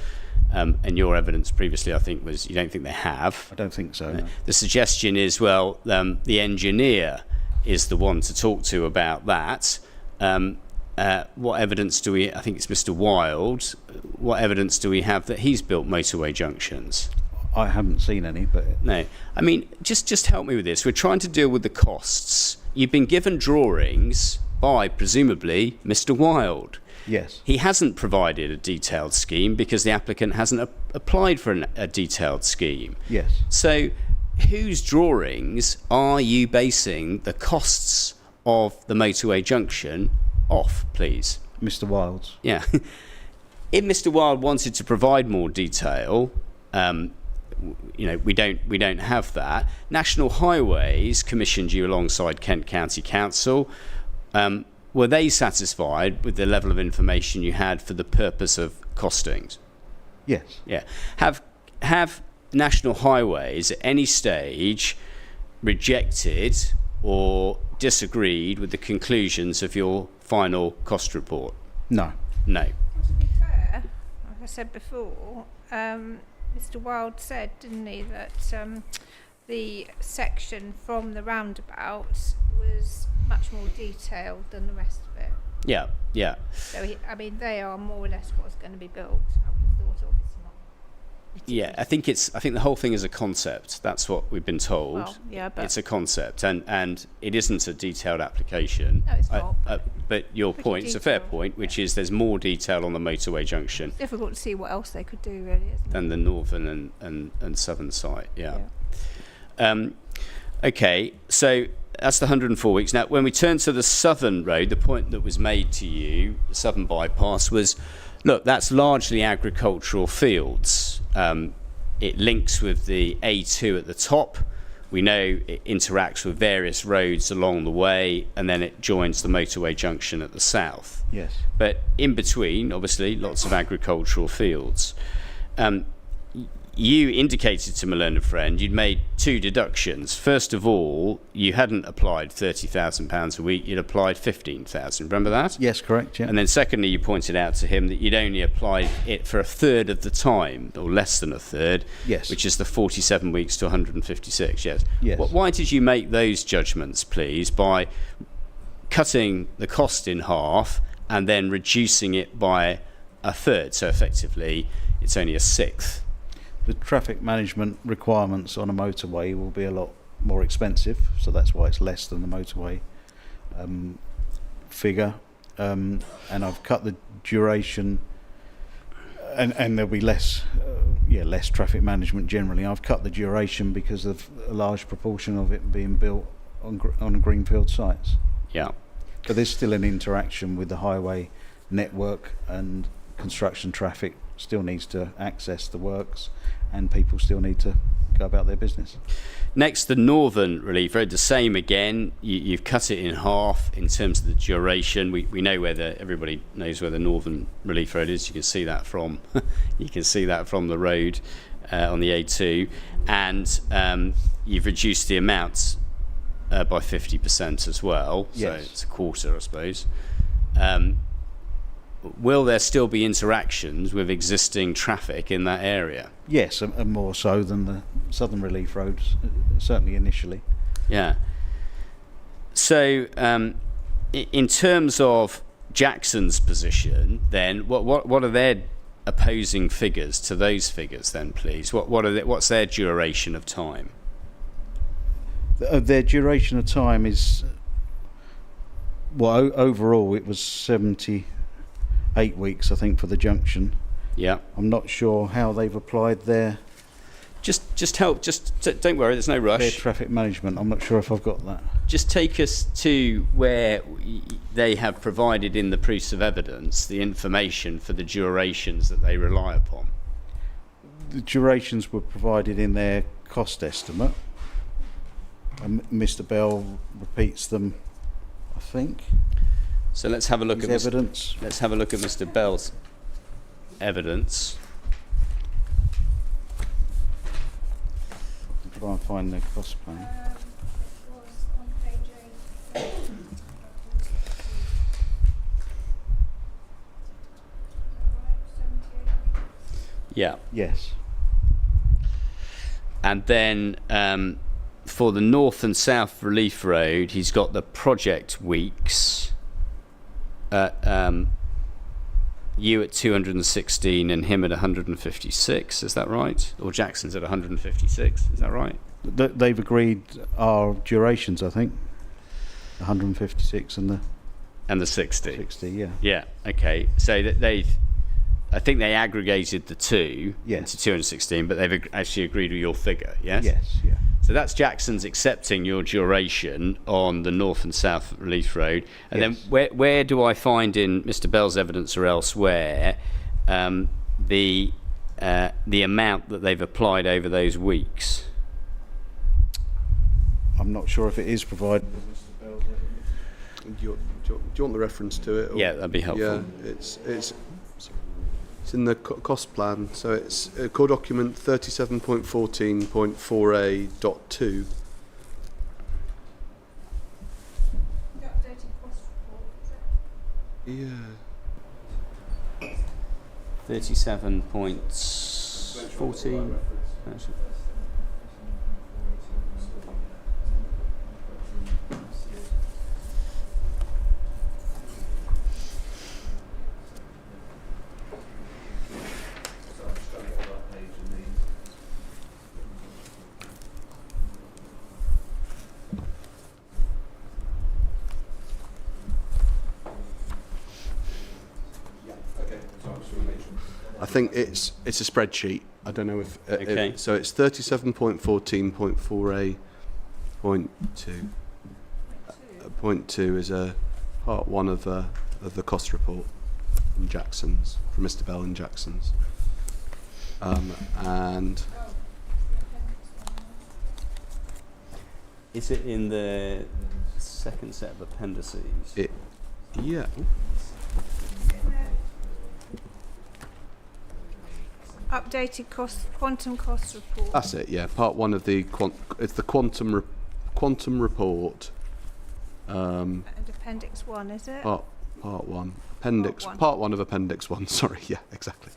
S4: And your evidence previously, I think, was you don't think they have.
S8: I don't think so, no.
S4: The suggestion is, well, the engineer is the one to talk to about that. What evidence do we, I think it's Mr. Wild, what evidence do we have that he's built motorway junctions?
S8: I haven't seen any, but...
S4: No. I mean, just help me with this. We're trying to deal with the costs. You've been given drawings by, presumably, Mr. Wild.
S8: Yes.
S4: He hasn't provided a detailed scheme because the applicant hasn't applied for a detailed scheme.
S8: Yes.
S4: So whose drawings are you basing the costs of the motorway junction off, please?
S8: Mr. Wild's.
S4: Yeah. If Mr. Wild wanted to provide more detail, we don't have that. National Highways commissioned you alongside Kent County Council. Were they satisfied with the level of information you had for the purpose of costings?
S8: Yes.
S4: Yeah. Have National Highways at any stage rejected or disagreed with the conclusions of your final cost report?
S8: No.
S4: No.
S1: To be fair, like I said before, Mr. Wild said, didn't he, that the section from the roundabout was much more detailed than the rest of it.
S4: Yeah, yeah.
S1: So, they are more or less what's going to be built. I would have thought, obviously not.
S4: Yeah, I think the whole thing is a concept. That's what we've been told.
S1: Well, yeah, but
S4: it's a concept, and it isn't a detailed application.
S1: No, it's not.
S4: But your
S1: Pretty
S4: point is a fair
S1: detailed,
S4: point, which is there's more detail on the motorway junction
S1: it's difficult to see what else they could do, really, isn't it?
S4: than the northern and southern site. Yeah. Okay, so that's the 104 weeks. Now, when we turn to the southern road, the point that was made to you, the southern bypass, was, look, that's largely agricultural fields. It links with the A2 at the top. We know it interacts with various roads along the way, and then it joins the motorway junction at the south.
S8: Yes.
S4: But in between, obviously, lots of agricultural fields. You indicated to my learned friend you'd made two deductions. First of all, you hadn't applied £30,000 a week, you'd applied £15,000. Remember that?
S8: Yes, correct, yeah.
S4: And then secondly, you pointed out to him that you'd only applied it for a third of the time, or less than a third,
S8: Yes.
S4: which is the 47 weeks to 156, yes?
S8: Yes.
S4: Why did you make those judgments, please, by cutting the cost in half and then reducing it by a third? So effectively, it's only a sixth.
S8: The traffic management requirements on a motorway will be a lot more expensive, so that's why it's less than the motorway figure. And I've cut the duration, and there'll be less traffic management generally. I've cut the duration because of a large proportion of it being built on greenfield sites.
S4: Yeah.
S8: But there's still an interaction with the highway network, and construction traffic still needs to access the works, and people still need to go about their business.
S4: Next, the northern relief road, the same again. You've cut it in half in terms of the duration. We know everybody knows where the northern relief road is. You can see that from the road on the A2, and you've reduced the amount by 50% as well. So
S8: Yes.
S4: it's a quarter, I suppose. will there still be interactions with existing traffic in that area?
S8: Yes, and more so than the Southern Relief Roads, certainly initially.
S4: Yeah. So, in terms of Jackson's position, then what are their opposing figures to those figures? Then, please, what's their duration of time?
S8: Their duration of time is, well, overall it was 78 weeks, I think, for the junction.
S4: Yeah.
S8: I'm not sure how they've applied their
S4: Just help. Just don't worry. There's no
S8: their
S4: rush.
S8: traffic management. I'm not sure if I've got that.
S4: Just take us to where they have provided in the proofs of evidence the information for the durations that they rely upon.
S8: The durations were provided in their cost estimate, and Mr. Bell repeats them, I think.
S4: So let's have a look at
S8: evidence.
S4: Let's have a look at Mr. Bell's evidence.
S8: Try and find the cost plan.
S1: It was on page 8.
S4: Yeah.
S8: Yes.
S4: And then for the North and South Relief Road, he's got the project weeks at you at 216 and him at 156. Is that right? Or Jackson's at 156. Is that right?
S8: They've agreed our durations, I think. 156 and
S4: the 60.
S8: 60, yeah.
S4: Yeah. Okay. So that I think they aggregated the two
S8: Yes.
S4: into 216, but they've actually agreed with your figure. Yes.
S8: Yes, yeah.
S4: So that's Jackson's accepting your duration on the North and South Relief Road. And
S8: Yes.
S4: then where do I find in Mr. Bell's evidence or elsewhere the amount that they've applied over those weeks?
S8: I'm not sure if it is provided.
S3: Do you want the reference to it? Or?
S4: Yeah, that'd be helpful.
S3: Yeah, it's in the cost plan. So it's core document 37.14.4a.2.
S1: The updated cost report, is it?
S3: Yeah.
S4: 37.14.
S3: I think it's a spreadsheet. I don't know if
S4: Okay.
S3: so it's 37.14.4a.2. Point 2 is a part 1 of the cost report from Jackson's, from Mr. Bell and Jackson's, and
S4: Is it in the second set of appendices?
S3: yeah.
S1: Updated quantum cost report.
S3: That's it. Yeah, part 1 of the it's the quantum report.
S1: And appendix 1, is it?
S3: Part 1 appendix
S1: Part one.
S3: part 1 of appendix 1. Sorry. Yeah, exactly.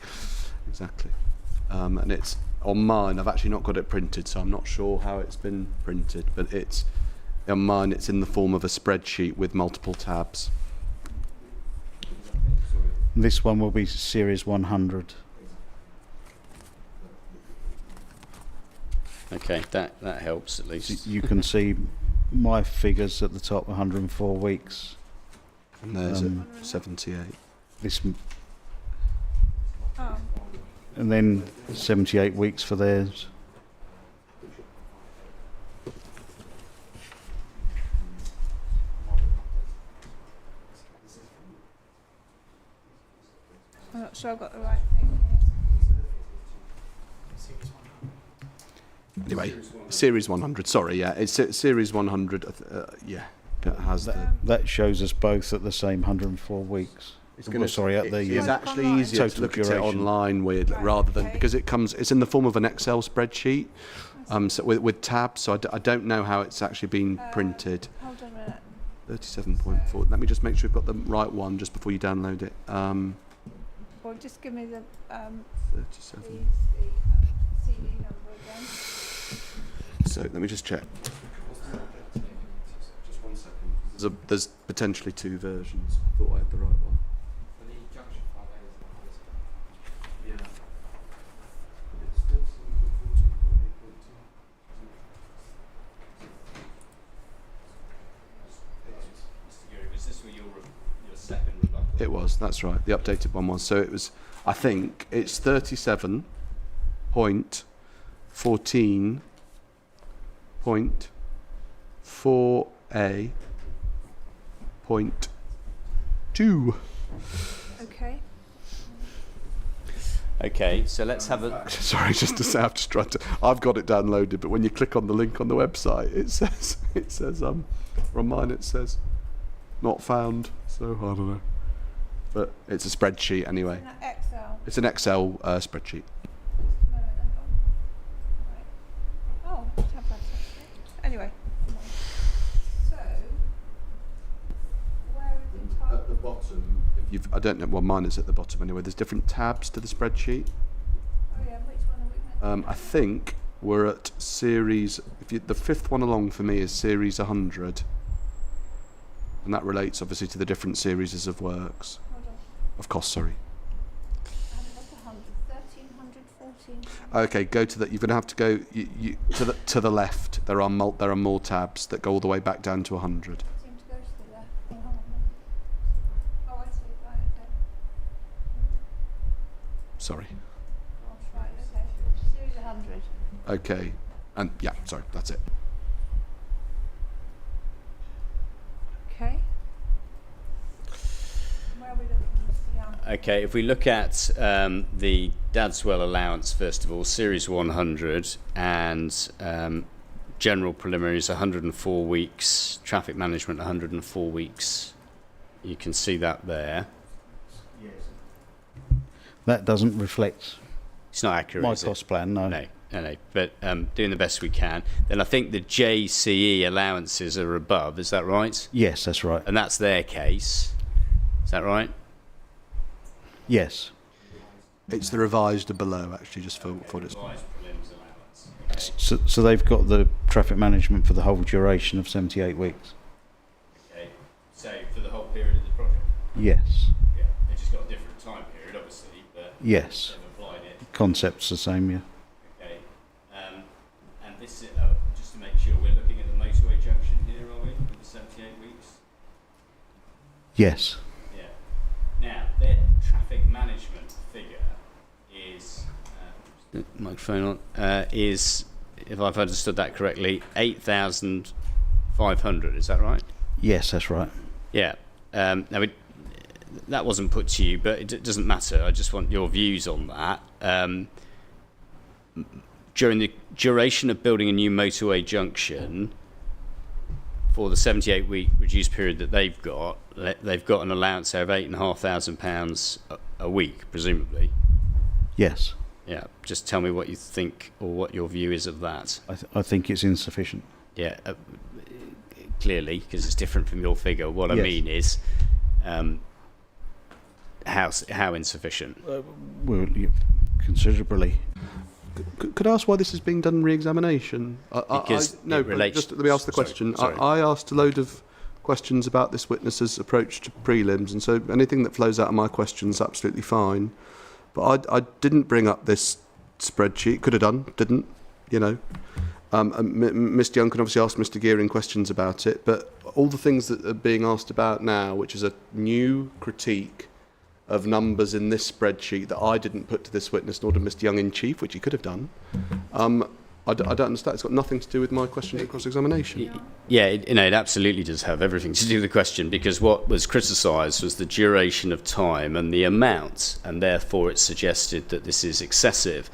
S3: And it's on mine. I've actually not got it printed, so I'm not sure how it's been printed. But it's on mine. It's in the form of a spreadsheet with multiple tabs.
S8: This one will be series 100.
S4: Okay, that helps at least.
S8: You can see my figures at the top, 104 weeks.
S3: And there's at 78.
S8: This,
S1: Oh,
S8: and then 78 weeks for theirs.
S1: I'm not sure I've got the right thing here.
S3: Anyway, series 100. Sorry, yeah, it's series 100. Yeah, it has the.
S8: That shows us both at the same 100 weeks. At the
S3: It's actually
S1: Online.
S3: easier to
S8: Total
S3: look at it
S8: duration.
S3: online with
S1: Right,
S3: rather than
S1: okay.
S3: because it's in the form of an Excel spreadsheet, so with tabs. So I don't know how it's actually been printed.
S1: Hold on a minute.
S3: 37.4. Let me just make sure you've got the right one just before you download it.
S1: Well, just give me the
S3: 37.
S1: CD number again.
S3: So let me just check.
S2: Just 1 second.
S3: There's potentially two versions. I thought I had the right one.
S2: Yeah. It's 37.14.8.2.
S4: Was this your second rebuttal?
S3: It was, that's right. The updated one was. So it was, I think, it's 37.14.4a.2.
S1: Okay.
S4: Okay, so let's have a...
S3: Sorry, just to say, I've got it downloaded, but when you click on the link on the website, it says, on mine it says, not found, so I don't know. But it's a spreadsheet anyway.
S1: Isn't that Excel?
S3: It's an Excel spreadsheet.
S1: No, right. Oh, let's have that actually. Anyway. So, where is it?
S2: At the bottom,
S3: I don't know, well, mine is at the bottom anyway. There's different tabs to the spreadsheet.
S1: Oh yeah, which one are we meant to
S3: I think we're at series, the fifth one along for me is series 100. And that relates obviously to the different series of works.
S1: Hold on.
S3: Of course, sorry.
S1: I haven't got 100. 1300, 14.
S3: Okay, go to that. You're going to have to go to the left. There are more tabs that go all the way back down to 100.
S1: Seem to go to the left. Oh, hold on. Oh, I see. Right, okay.
S3: Sorry.
S1: Oh, right, okay. Series 100.
S3: Okay, and yeah, sorry, that's it.
S1: Okay. Where are we looking, Mr. Young?
S4: Okay, if we look at the Dadswell allowance, first of all, Series 100, and general preliminaries 104 weeks, traffic management 104 weeks. You can see that there.
S8: That doesn't reflect
S4: It's not accurate,
S8: my
S4: is it?
S8: cost plan, no.
S4: No. But doing the best we can. Then I think the JCE allowances are above, is that right?
S8: Yes, that's right.
S4: And that's their case. Is that right?
S8: Yes.
S3: It's the revised below, actually, just for this.
S8: So they've got the traffic management for the whole duration of 78 weeks?
S4: Okay. So for the whole period of the project?
S8: Yes.
S4: Yeah. They've just got a different time period, obviously, but
S8: Yes.
S4: they've applied it.
S8: Concept's the same, yeah.
S4: Okay. And this is, just to make sure, we're looking at the motorway junction here, are we, with the 78 weeks?
S8: Yes.
S4: Yeah. Now, their traffic management figure is, microphone on, is, if I've understood that correctly, 8,500, is that right?
S8: Yes, that's right.
S4: Yeah. Now, that wasn't put to you, but it doesn't matter. I just want your views on that. During the duration of building a new motorway junction, for the 78-week reduced period that they've got an allowance there of £8,500 a week, presumably.
S8: Yes.
S4: Yeah. Just tell me what you think or what your view is of that.
S8: I think it's insufficient.
S4: Yeah. Clearly, because it's different from your figure. What I
S8: Yes.
S4: mean is, how insufficient?
S8: Well, considerably.
S3: Could I ask why this is being done re-examination?
S4: Because
S3: no,
S4: it relates-
S3: just let me ask the
S4: sorry,
S3: question.
S4: sorry.
S3: I asked a load of questions about this witness's approach to prelims, and so anything that flows out of my questions is absolutely fine. But I didn't bring up this spreadsheet. Could have done, didn't, you know. Mr. Young can obviously ask Mr. Gearing questions about it, but all the things that are being asked about now, which is a new critique of numbers in this spreadsheet that I didn't put to this witness, nor did Mr. Young in chief, which he could have done. I don't understand. It's got nothing to do with my question of cross-examination.
S4: Yeah, it absolutely does have everything to do with the question, because what was criticised was the duration of time and the amount, and therefore it suggested that this is excessive.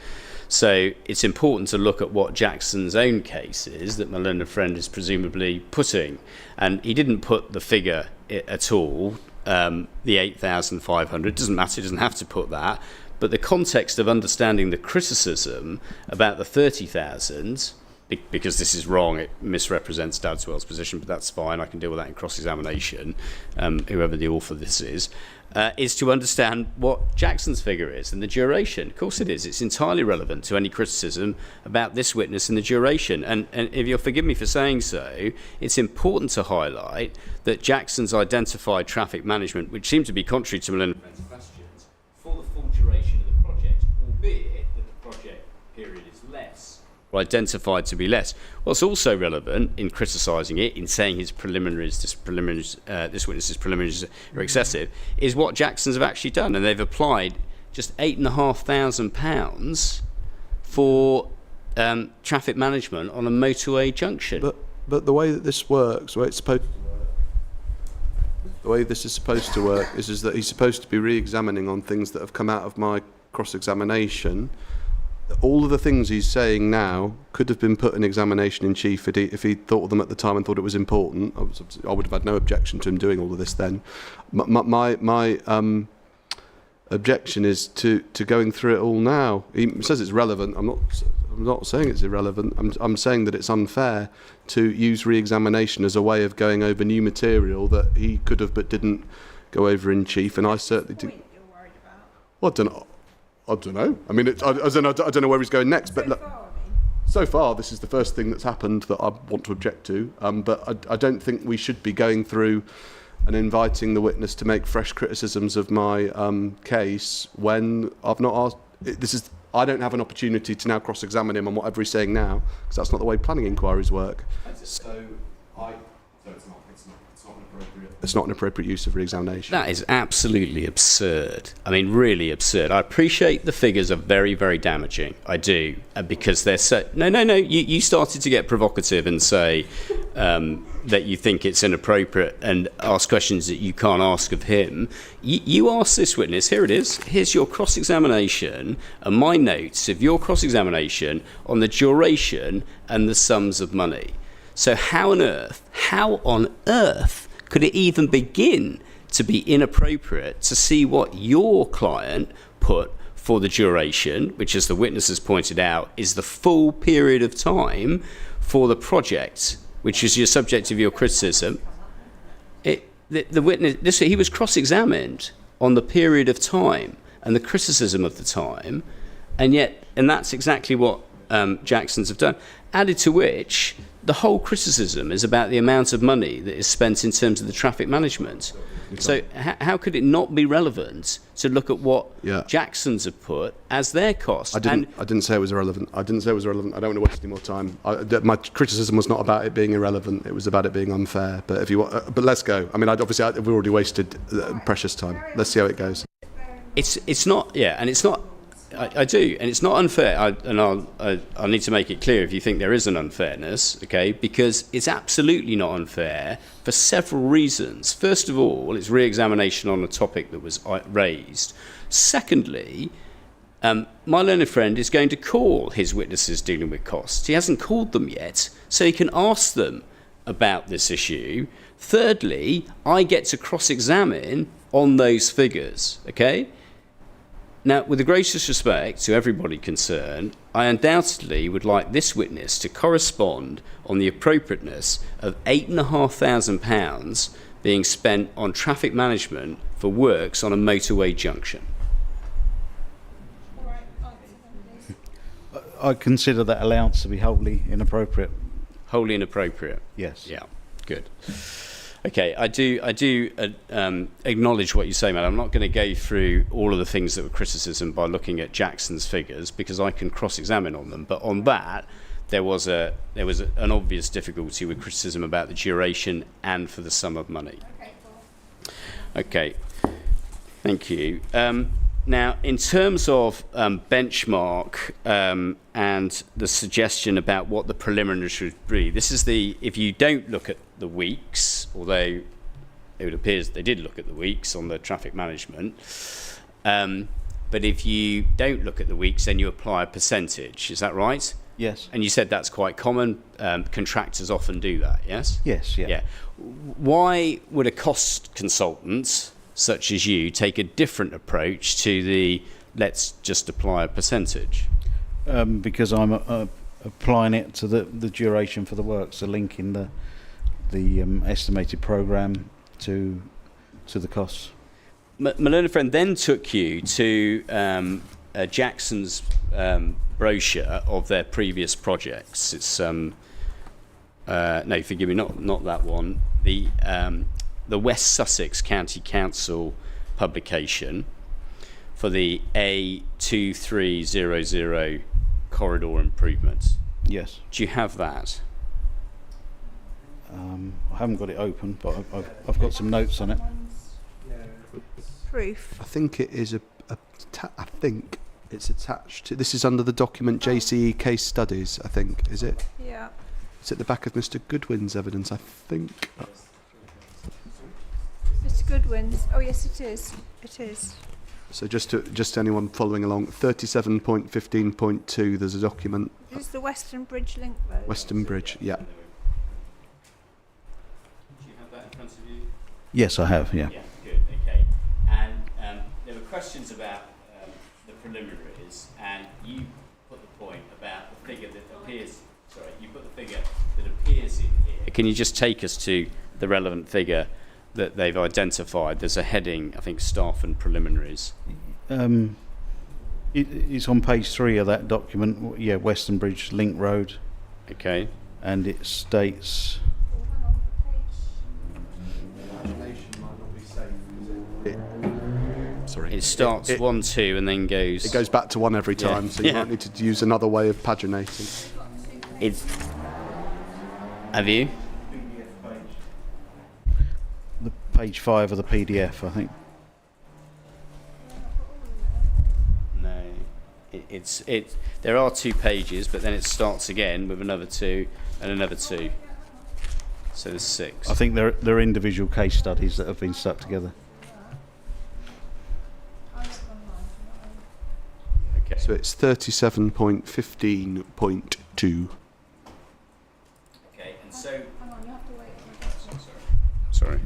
S4: So it's important to look at what Jackson's own case is that my learned friend is presumably putting. And he didn't put the figure at all, the 8,500. It doesn't matter, he doesn't have to put that. But the context of understanding the criticism about the 30,000 because this is wrong, it misrepresents Dadswell's position, but that's fine. I can deal with that in cross-examination, whoever the author of this is to understand what Jackson's figure is and the duration. Of course it is. It's entirely relevant to any criticism about this witness and the duration. And if you'll forgive me for saying so, it's important to highlight that Jackson's identified traffic management, which seemed to be contrary to Melinda Friend's questions, for the full duration of the project, albeit that the project period is less, or identified to be less. What's also relevant in criticising it, in saying his preliminaries, this witness's preliminaries are excessive, is what Jackson's have actually done, and they've applied just £8,500 for traffic management on a motorway junction.
S3: But the way that this works, the way this is supposed to work is that he's supposed to be re-examining on things that have come out of my cross-examination. All of the things he's saying now could have been put in examination in chief if he thought of them at the time and thought it was important. I would have had no objection to him doing all of this then. My objection is to going through it all now. He says it's relevant. I'm not saying it's irrelevant. I'm saying that it's unfair to use re-examination as a way of going over new material that he could have but didn't go over in chief, and I certainly do. Well, I don't know. I mean, I don't know where he's going next. But so far, this is the first thing that's happened that I want to object to. But I don't think we should be going through and inviting the witness to make fresh criticisms of my case when I've not asked. I don't have an opportunity to now cross-examine him on whatever he's saying now, because that's not the way planning inquiries work. It's not an appropriate use of re-examination.
S4: That is absolutely absurd. I mean, really absurd. I appreciate the figures are very, very damaging. I do, because they're so... No. You started to get provocative and say that you think it's inappropriate and ask questions that you can't ask of him. You asked this witness, here it is, here's your cross-examination and my notes of your cross-examination on the duration and the sums of money. So how on earth could it even begin to be inappropriate to see what your client put for the duration, which, as the witness has pointed out, is the full period of time for the project, which is your subject of your criticism? The witness, he was cross-examined on the period of time and the criticism of the time, and that's exactly what Jackson's have done. Added to which, the whole criticism is about the amount of money that is spent in terms of the traffic management. So how could it not be relevant to look at what Jackson's have put as their cost?
S3: I didn't say it was irrelevant. I don't want to waste any more time. My criticism was not about it being irrelevant. It was about it being unfair. But if you want, but let's go. I mean, we've already wasted precious time. Let's see how it goes.
S4: It's not. Yeah, and it's not. I do, and it's not unfair. I need to make it clear if you think there is an unfairness, okay? Because it's absolutely not unfair for several reasons. First of all, it's re-examination on a topic that was raised. Secondly, my learned friend is going to call his witnesses dealing with costs. He hasn't called them yet, so he can ask them about this issue. Thirdly, I get to cross-examine on those figures, okay? Now, with the greatest respect to everybody concerned, I undoubtedly would like this witness to correspond on the appropriateness of £8,500 being spent on traffic management for works on a motorway junction.
S8: I consider that allowance to be wholly inappropriate.
S4: Wholly inappropriate?
S8: Yes.
S4: Yeah, good. Okay, I do acknowledge what you say, Matt. I'm not going to go through all of the things that were criticism by looking at Jackson's figures, because I can cross-examine on them. But on that, there was an obvious difficulty with criticism about the duration and for the sum of money. Okay, thank you. Now, in terms of benchmark and the suggestion about what the preliminary should be, this is if you don't look at the weeks, although it appears they did look at the weeks on the traffic management, but if you don't look at the weeks, then you apply a percentage. Is that right?
S8: Yes.
S4: And you said that's quite common. Contractors often do that, yes?
S8: Yes, yeah.
S4: Why would a cost consultant such as you take a different approach to the let's just apply a percentage?
S8: Because I'm a applying it to the duration for the work, so linking the estimated programme to the costs.
S4: My learned friend then took you to Jackson's brochure of their previous projects. It's no, forgive me, not that one. The West Sussex County Council publication for the A2300 corridor improvements.
S8: Yes.
S4: Do you have that?
S8: I haven't got it open, but I've got some notes on it.
S1: Proof.
S3: I think it is I think it's attached to. This is under the document JCE case studies. I think, is it?
S1: Yeah.
S3: It's at the back of Mr. Goodwin's evidence. I think.
S1: Mr. Goodwin's. Oh yes, it is. It is.
S3: So just anyone following along, 37.15.2. There's a document.
S1: This is the Western Bridge Link Road.
S3: Western Bridge. Yeah.
S4: Do you have that in front of you?
S8: Yes, I have. Yeah.
S4: Yeah, good, okay. And there were questions about the preliminaries, and you put the point about the figure that appears, you put the figure that appears in here. Can you just take us to the relevant figure that they've identified? There's a heading, I think, staff and preliminaries.
S8: It's on page 3 of that document. Yeah, Western Bridge Link Road,
S4: Okay.
S8: and it states.
S3: Sorry.
S4: It starts 1, 2, and then goes...
S3: It goes back to 1 every time, so you might need to use another way of paginating.
S4: It's... Have you?
S8: The page 5 of the PDF, I think.
S4: No. There are 2 pages, but then it starts again with another 2 and another 2. So there's 6.
S8: I think they're individual case studies that have been stuck together.
S4: Okay.
S3: So it's 37.15.2.
S4: Okay, and so... Hang on, you have to wait. Sorry.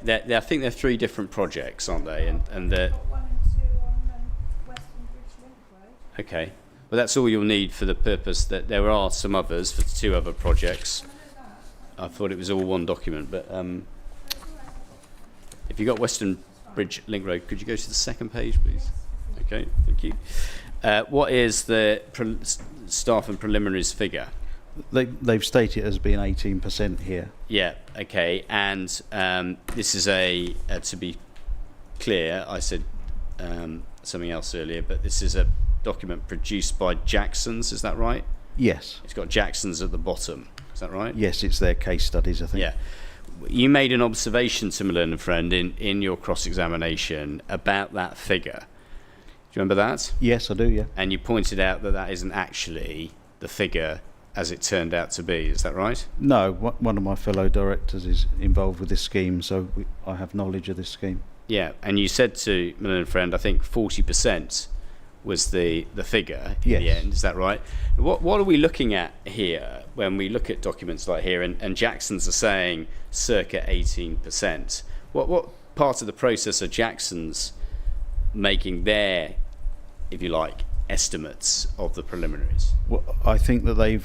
S4: I think they're 3 different projects, aren't they? And they're...
S1: One and two on Western Bridge Link Road.
S4: Okay. Well, that's all you'll need for the purpose that there are some others for 2 other projects. I thought it was all one document, but if you got Western Bridge Link Road, could you go to the second page, please? Okay, thank you. What is the staff and preliminaries figure?
S8: They've stated it as being 18% here.
S4: Yeah, okay, and this is to be clear, I said something else earlier, but this is a document produced by Jackson's, is that right?
S8: Yes.
S4: It's got Jackson's at the bottom, is that right?
S8: Yes, it's their case studies, I think.
S4: Yeah. You made an observation to my learned friend in your cross-examination about that figure. Do you remember that?
S8: Yes, I do, yeah.
S4: And you pointed out that isn't actually the figure as it turned out to be, is that right?
S8: No, one of my fellow directors is involved with this scheme, so I have knowledge of this scheme.
S4: Yeah, and you said to my learned friend, I think 40% was the figure in the end, is that right? What are we looking at here when we look at documents like here, and Jackson's are saying circa 18%? What part of the process are Jackson's making their, if you like, estimates of the preliminaries?
S8: Well, I think that they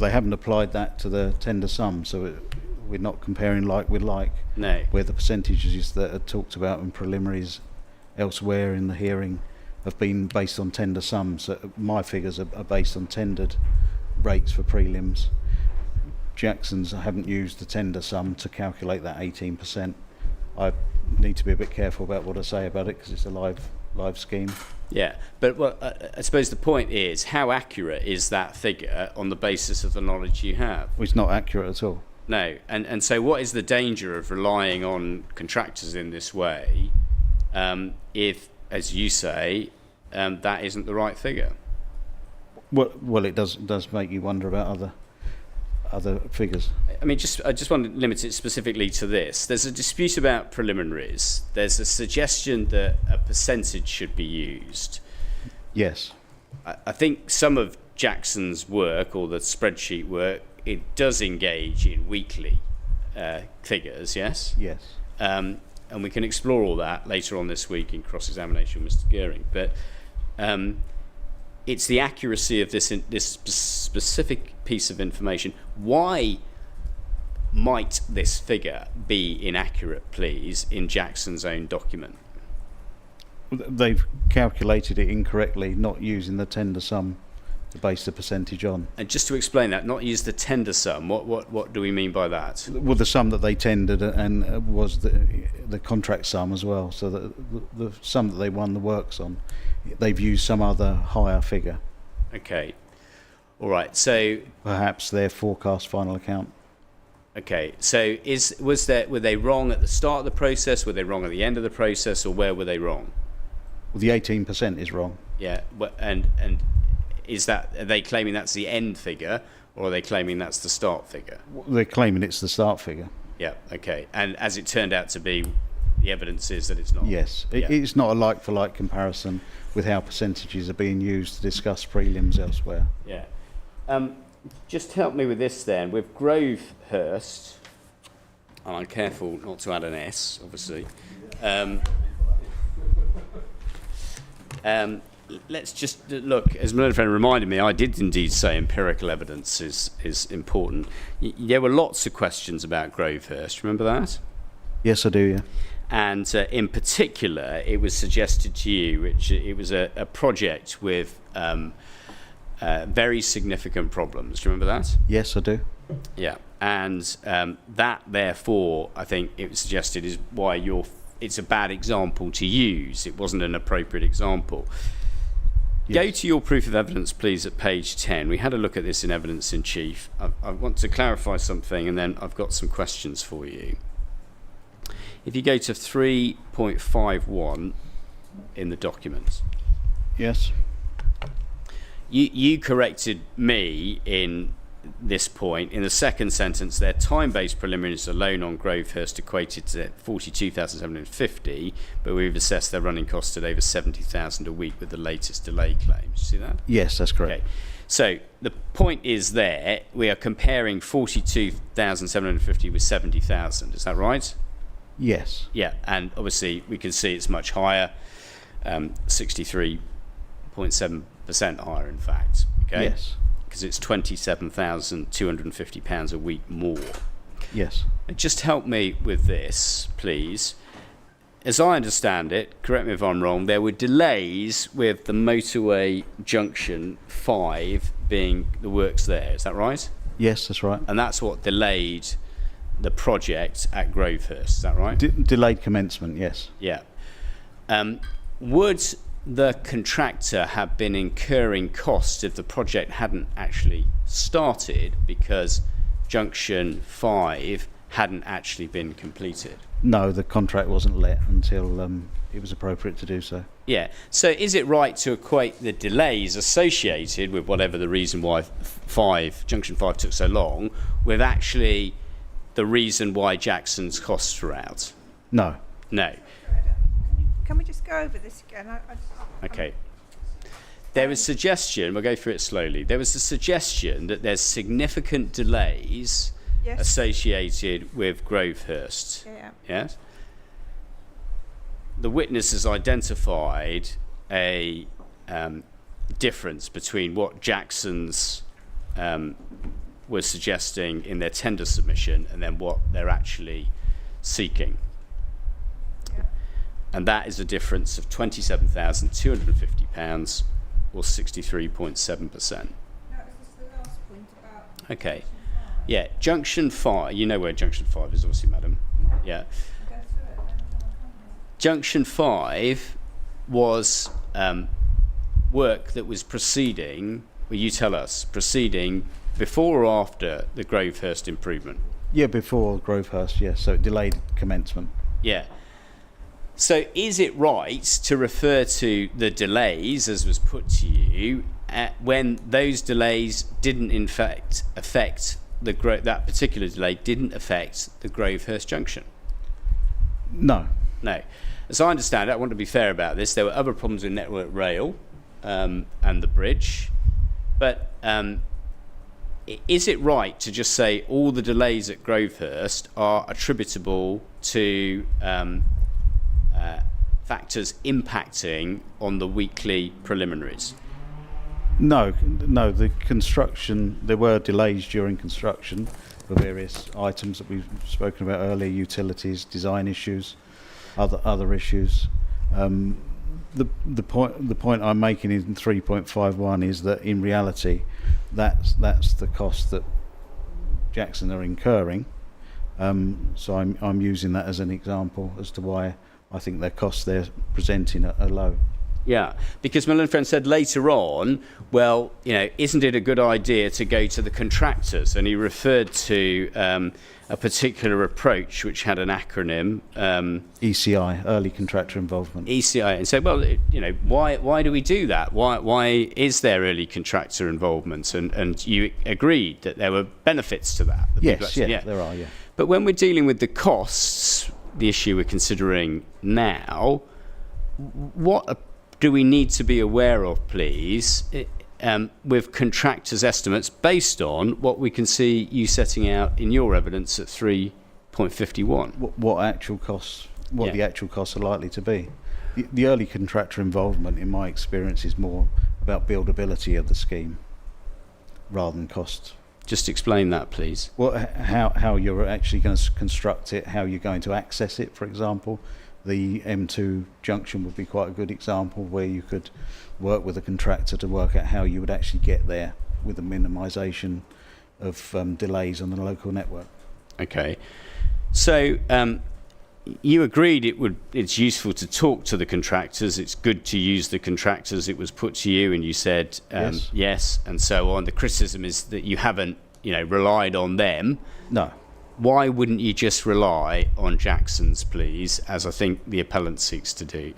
S8: haven't applied that to the tender sum, so we're not comparing like with like.
S4: No.
S8: Where the percentages that are talked about in preliminaries elsewhere in the hearing have been based on tender sums. So my figures are based on tendered rates for prelims. Jackson's, I haven't used the tender sum to calculate that 18%. I need to be a bit careful about what I say about it because it's a live scheme.
S4: Yeah, but I suppose the point is, how accurate is that figure on the basis of the knowledge you have?
S8: Well, it's not accurate at all.
S4: No, and so what is the danger of relying on contractors in this way if, as you say, that isn't the right figure?
S8: Well, it does make you wonder about other figures.
S4: I mean, I just want to limit it specifically to this. There's a dispute about preliminaries. There's a suggestion that a percentage should be used.
S8: Yes.
S4: I think some of Jackson's work, or the spreadsheet work, it does engage in weekly figures, yes?
S8: Yes.
S4: And we can explore all that later on this week in cross-examination with Mr. Goering. But it's the accuracy of this specific piece of information. Why might this figure be inaccurate, please, in Jackson's own document?
S8: They've calculated it incorrectly, not using the tender sum to base the percentage on.
S4: And just to explain that, not use the tender sum, what do we mean by that?
S8: Well, the sum that they tendered and was the contract sum as well. So the sum that they won the works on, they've used some other higher figure.
S4: Okay. All right. So
S8: perhaps their forecast final account.
S4: Okay. So were they wrong at the start of the process? Were they wrong at the end of the process, or where were they wrong?
S8: Well, the 18% is wrong.
S4: Yeah. And is that, are they claiming that's the end figure, or are they claiming that's the start figure?
S8: They're claiming it's the start figure.
S4: Yeah. Okay. And as it turned out to be, the evidence is that it's not.
S8: Yes. It's not a like-for-like comparison with how percentages are being used to discuss prelims elsewhere.
S4: Yeah. Just help me with this then. With Grovehurst, and I'm careful not to add an S, obviously. Let's just look, as my little friend reminded me, I did indeed say empirical evidence is important. There were lots of questions about Grovehurst, remember that?
S8: Yes, I do, yeah.
S4: And in particular, it was suggested to you, which it was a project with very significant problems. Do you remember that?
S8: Yes, I do.
S4: Yeah, and that, therefore, I think it was suggested is why it's a bad example to use. It wasn't an appropriate example. Yes. Go to your proof of evidence, please, at page 10. We had a look at this in evidence in chief. I want to clarify something, and then I've got some questions for you. If you go to 3.51 in the document.
S8: Yes.
S4: You corrected me in this point. In the second sentence, their time-based preliminaries alone on Grovehurst equated to 42,750, but we've assessed their running costs at over 70,000 a week with the latest delay claims. See that?
S8: Yes, that's correct.
S4: Okay. So the point is there, we are comparing 42,750 with 70,000. Is that right?
S8: Yes.
S4: Yeah, and obviously we can see it's much higher, 63.7% higher, in fact. Okay.
S8: Yes.
S4: Because it's £27,250 a week more.
S8: Yes.
S4: Just help me with this, please. As I understand it, correct me if I'm wrong, there were delays with the motorway junction 5 being the works there. Is that right?
S8: Yes, that's right.
S4: And that's what delayed the project at Grovehurst. Is that right?
S8: Delayed commencement, yes.
S4: Yeah. Would the contractor have been incurring costs if the project hadn't actually started because junction 5 hadn't actually been completed?
S8: No, the contract wasn't let until it was appropriate to do so.
S4: Yeah. So is it right to equate the delays associated with whatever the reason why junction 5 took so long with actually the reason why Jackson's costs were out?
S8: No.
S4: No.
S1: Can we just go over this again?
S4: Okay. There was suggestion, we'll go through it slowly. There was a suggestion that there's significant delays associated with Grovehurst.
S1: Yeah.
S4: Yes? The witnesses identified a difference between what Jackson's was suggesting in their tender submission and then what they're actually seeking. And that is a difference of £27,250 or 63.7%.
S1: No, this is the last point about...
S4: Okay. Yeah, junction 5, you know where junction 5 is, obviously, madam. Yeah. Junction 5 was work that was proceeding, well, you tell us, proceeding before or after the Grovehurst improvement?
S8: Yeah, before Grovehurst, yes. So it delayed commencement.
S4: Yeah. So is it right to refer to the delays, as was put to you, when those delays didn't in fact affect that particular delay didn't affect the Gravehurst junction.
S8: No.
S4: No. As I understand it, I want to be fair about this, there were other problems with Network Rail and the bridge, but is it right to just say all the delays at Gravehurst are attributable to factors impacting on the weekly preliminaries?
S8: No, the construction, there were delays during construction for various items that we've spoken about earlier, utilities, design issues, other issues. The point I'm making in 3.51 is that in reality, that's the cost that Jackson are incurring. So I'm using that as an example as to why I think their costs they're presenting are low.
S4: Yeah, because my little friend said later on, well, isn't it a good idea to go to the contractors? And he referred to a particular approach which had an acronym.
S8: ECI, early contractor involvement.
S4: ECI, and said, well, why do we do that? Why is there early contractor involvement? And you agreed that there were benefits to that.
S8: Yes, there are, yeah.
S4: But when we're dealing with the costs, the issue we're considering now, what do we need to be aware of, please, with contractors' estimates based on what we can see you setting out in your evidence at 3.51?
S8: What actual costs? The actual costs are likely to be? The early contractor involvement, in my experience, is more about buildability of the scheme rather than cost.
S4: Just explain that, please.
S8: Well, how you're actually going to construct it, how you're going to access it, for example. The M2 junction would be quite a good example where you could work with a contractor to work out how you would actually get there with a minimisation of delays on the local network.
S4: Okay. So you agreed it's useful to talk to the contractors, it's good to use the contractors, it was put to you and you said yes and so on. The criticism is that you haven't relied on them.
S8: No.
S4: Why wouldn't you just rely on Jackson's, please, as I think the applicant seeks to do?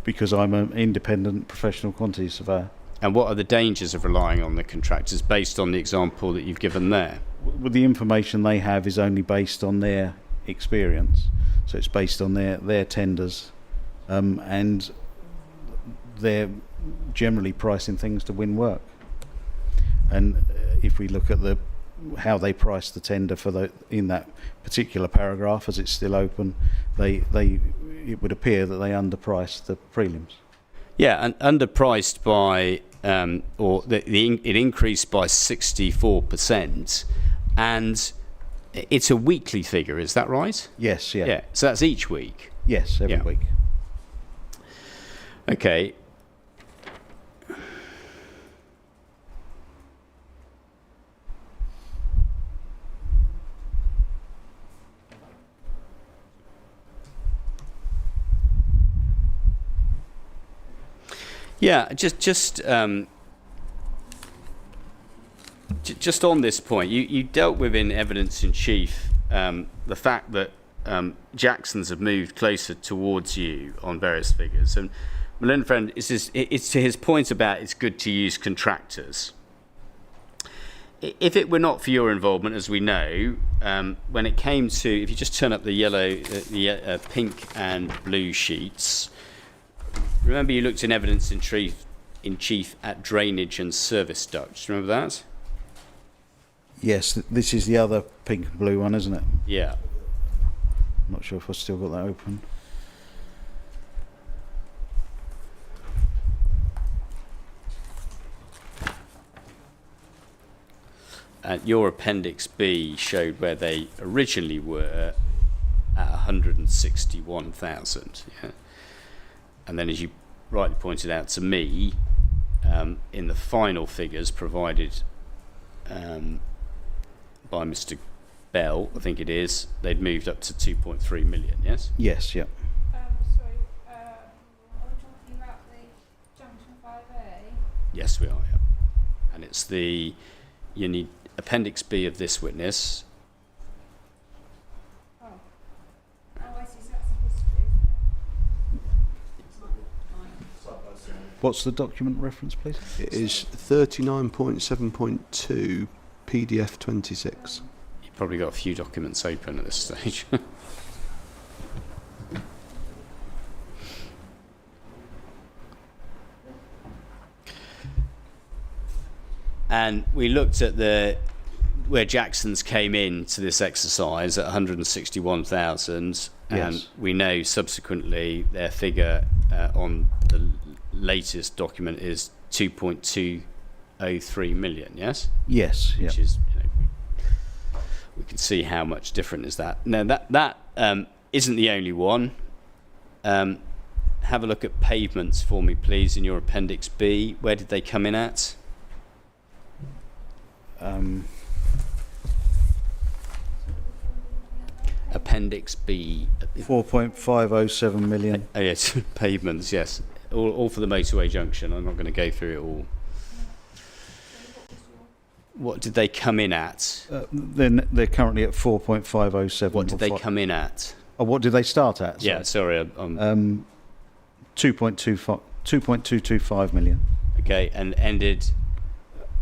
S8: Because I'm an independent professional quantity surveyor.
S4: And what are the dangers of relying on the contractors based on the example that you've given there?
S8: Well, the information they have is only based on their experience. So it's based on their tenders, and they're generally pricing things to win work. And if we look at how they price the tender in that particular paragraph as it's still open, it would appear that they underpriced the prelims.
S4: Yeah, and underpriced by it increased by 64%, and it's a weekly figure, is that right?
S8: Yes, yeah.
S4: Yeah, so that's each week.
S8: Yes, every week.
S4: Okay. Yeah, just on this point, you dealt with in evidence in chief the fact that Jackson's have moved closer towards you on various figures, and my learned friend, it's to his point about it's good to use contractors. If it were not for your involvement, as we know, when it came to, if you just turn up the yellow, pink and blue sheets. Remember you looked in evidence in chief at drainage and service ducts. Remember that?
S8: Yes, this is the other pink and blue one, isn't it?
S4: Yeah.
S8: I'm not sure if I've still got that open.
S4: Your Appendix B showed where they originally were at 161,000. Yeah? And then, as you rightly pointed out to me, in the final figures provided by Mr. Bell, I think it is, they'd moved up to 2.3 million, yes?
S8: Yes, yeah.
S1: Sorry, are we talking about the Junction 5A?
S4: Yes, we are, yeah. And it's you need Appendix B of this witness.
S1: Oh, I see, so that's a history, isn't it?
S8: What's the document reference, please?
S3: It is 39.7.2, PDF 26.
S4: You've probably got a few documents open at this stage. And we looked at where Jackson's came in to this exercise at 161,000, and
S8: Yes.
S4: we know subsequently their figure on the latest document is 2.203 million. Yes.
S8: Yes. Yeah.
S4: Which is, we can see how much different is that. Now that isn't the only one. Have a look at pavements for me, please, in your Appendix B. Where did they come in at? Appendix B.
S8: 4.507 million.
S4: Oh, yes, pavements, yes. All for the motorway junction. I'm not going to go through it all. What did they come in at?
S8: Then they're currently at 4.507.
S4: What did they come in at?
S8: Oh, what did they start at?
S4: Yeah, sorry.
S8: 2.225 million
S4: Okay, and ended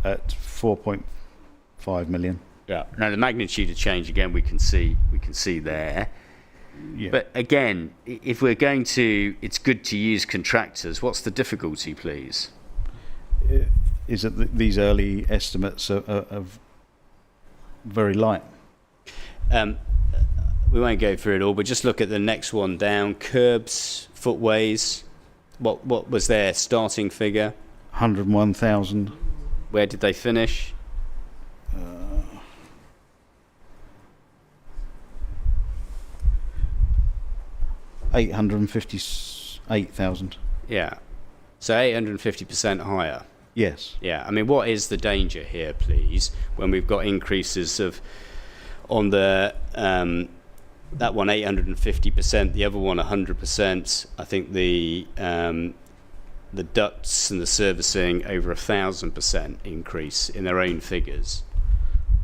S8: at 4.5 million.
S4: Yeah. Now the magnitude of change again we can see there.
S8: Yeah.
S4: But again, if we're going to, it's good to use contractors. What's the difficulty, please?
S8: Is that these early estimates are very light?
S4: We won't go through it all, but just look at the next one down. Curbs, footways. What was their starting figure?
S8: 101,000.
S4: Where did they finish?
S8: 858,000.
S4: Yeah. So 850% higher.
S8: Yes.
S4: Yeah. I mean, what is the danger here, please, when we've got increases of on the that one 850%, the other one 100%. I think the ducts and the servicing over 1,000% increase in their own figures.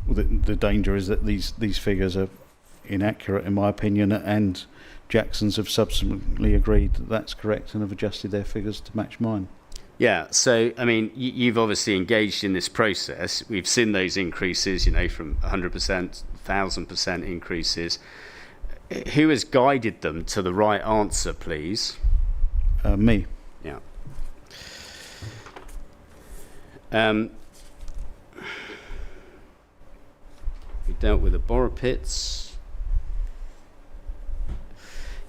S8: Well, the danger is that these figures are inaccurate, in my opinion, and Jackson's have subsequently agreed that that's correct and have adjusted their figures to match mine.
S4: Yeah, so, I mean, you've obviously engaged in this process. We've seen those increases, from 100%, 1,000% increases. Who has guided them to the right answer, please?
S8: Me.
S4: Yeah. We dealt with the borrow pits.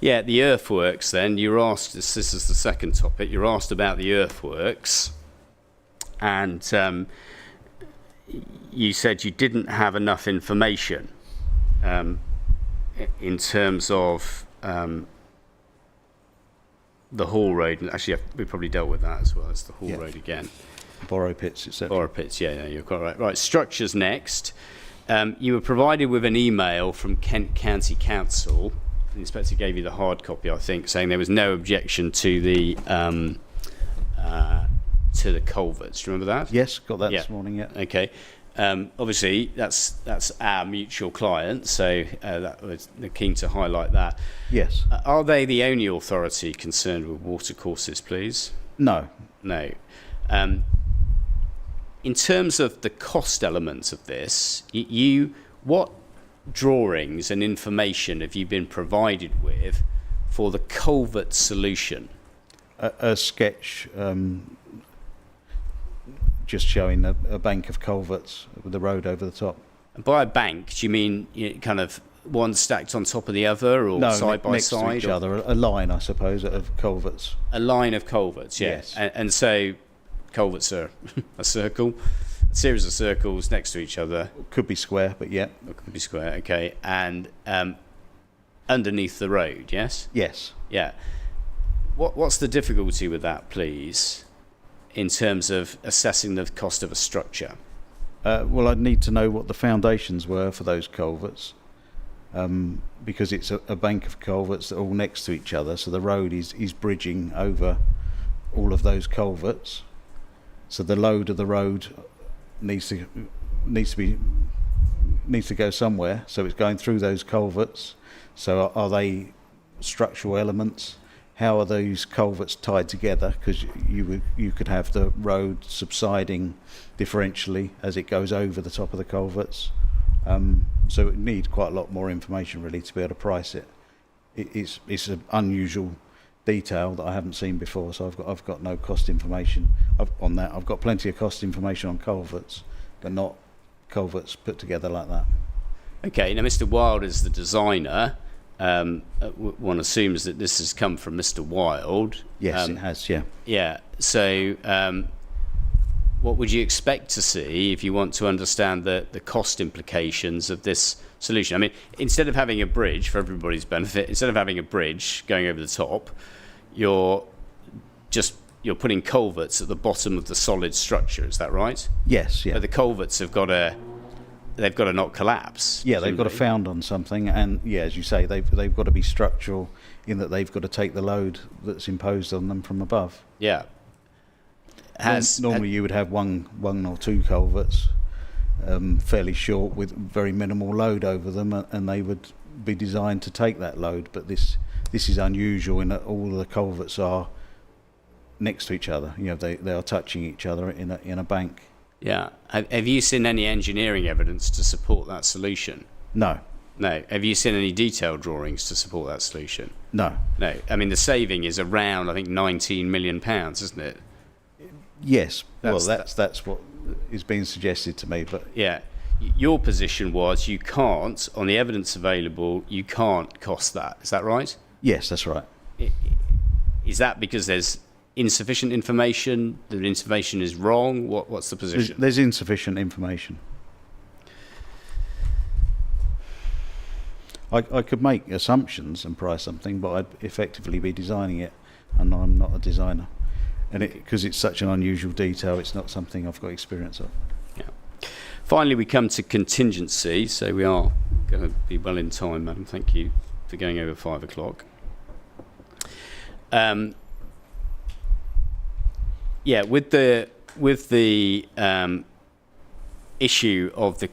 S4: Yeah, the earthworks then, you're asked, this is the second topic, you're asked about the earthworks, and you said you didn't have enough information in terms of the Hall Road. Actually, we probably dealt with that as well as the Hall Road again.
S8: Borrow pits, etc.
S4: Borrow pits, yeah, you're quite right. Right, structures next. You were provided with an email from Kent County Council. The inspector gave you the hard copy, I think, saying there was no objection to the culverts. Do you remember that?
S8: Yes, got that this morning. Yeah.
S4: Okay. Obviously, that's our mutual client, so they're keen to highlight that.
S8: Yes.
S4: Are they the only authority concerned with watercourses, please?
S8: No.
S4: No. In terms of the cost element of this, what drawings and information have you been provided with for the culvert solution?
S8: A sketch just showing a bank of culverts with the road over the top.
S4: And by a bank, do you mean kind of one stacked on top of the other, or
S8: no,
S4: side by
S8: next
S4: side?
S8: to each other, a line, I suppose, of culverts.
S4: A line of culverts, yeah.
S8: Yes.
S4: And so culverts are a circle, a series of circles next to each other.
S8: Could be square, but yeah.
S4: It could be square, okay. And underneath the road, yes?
S8: Yes.
S4: Yeah. What's the difficulty with that, please, in terms of assessing the cost of a structure?
S8: Well, I'd need to know what the foundations were for those culverts, because it's a bank of culverts that are all next to each other, so the road is bridging over all of those culverts. So the load of the road needs to go somewhere, so it's going through those culverts. So are they structural elements? how are those culverts tied together? Because you could have the road subsiding differentially as it goes over the top of the culverts. So it need quite a lot more information really to be able to price it. It's an unusual detail that I haven't seen before, so I've got no cost information on that. I've got plenty of cost information on culverts, but not culverts put together like that.
S4: Okay, now Mr. Wild is the designer. One assumes that this has come from Mr. Wild.
S8: Yes, it has, yeah.
S4: Yeah, so what would you expect to see if you want to understand the cost implications of this solution? I mean, instead of having a bridge, for everybody's benefit, instead of having a bridge going over the top, you're putting culverts at the bottom of the solid structure, is that right?
S8: Yes, yeah.
S4: But the culverts have got to not collapse.
S8: Yeah, they've got to found on something, and yeah, as you say, they've got to be structural in that they've got to take the load that's imposed on them from above.
S4: Yeah.
S8: Normally you would have one or two culverts, fairly short with very minimal load over them, and they would be designed to take that load. But this is unusual in that all the culverts are next to each other. You know, they are touching each other in a bank.
S4: Yeah. Have you seen any engineering evidence to support that solution?
S8: No.
S4: No. Have you seen any detailed drawings to support that solution?
S8: No.
S4: No. I mean, the saving is around, I think, £19 million, isn't it?
S8: Yes. That's what is being suggested to me. But
S4: yeah. Your position was you can't, on the evidence available, you can't cost that. Is that right?
S8: Yes, that's right.
S4: Is that because there's insufficient information? The information is wrong? What's the position?
S8: There's insufficient information. I could make assumptions and price something, but I'd effectively be designing it, and I'm not a designer. And because it's such an unusual detail, it's not something I've got experience of.
S4: Yeah. Finally, we come to contingency. So we are going to be well in time, madam. Thank you for going over 5 o'clock. Yeah, with the issue of the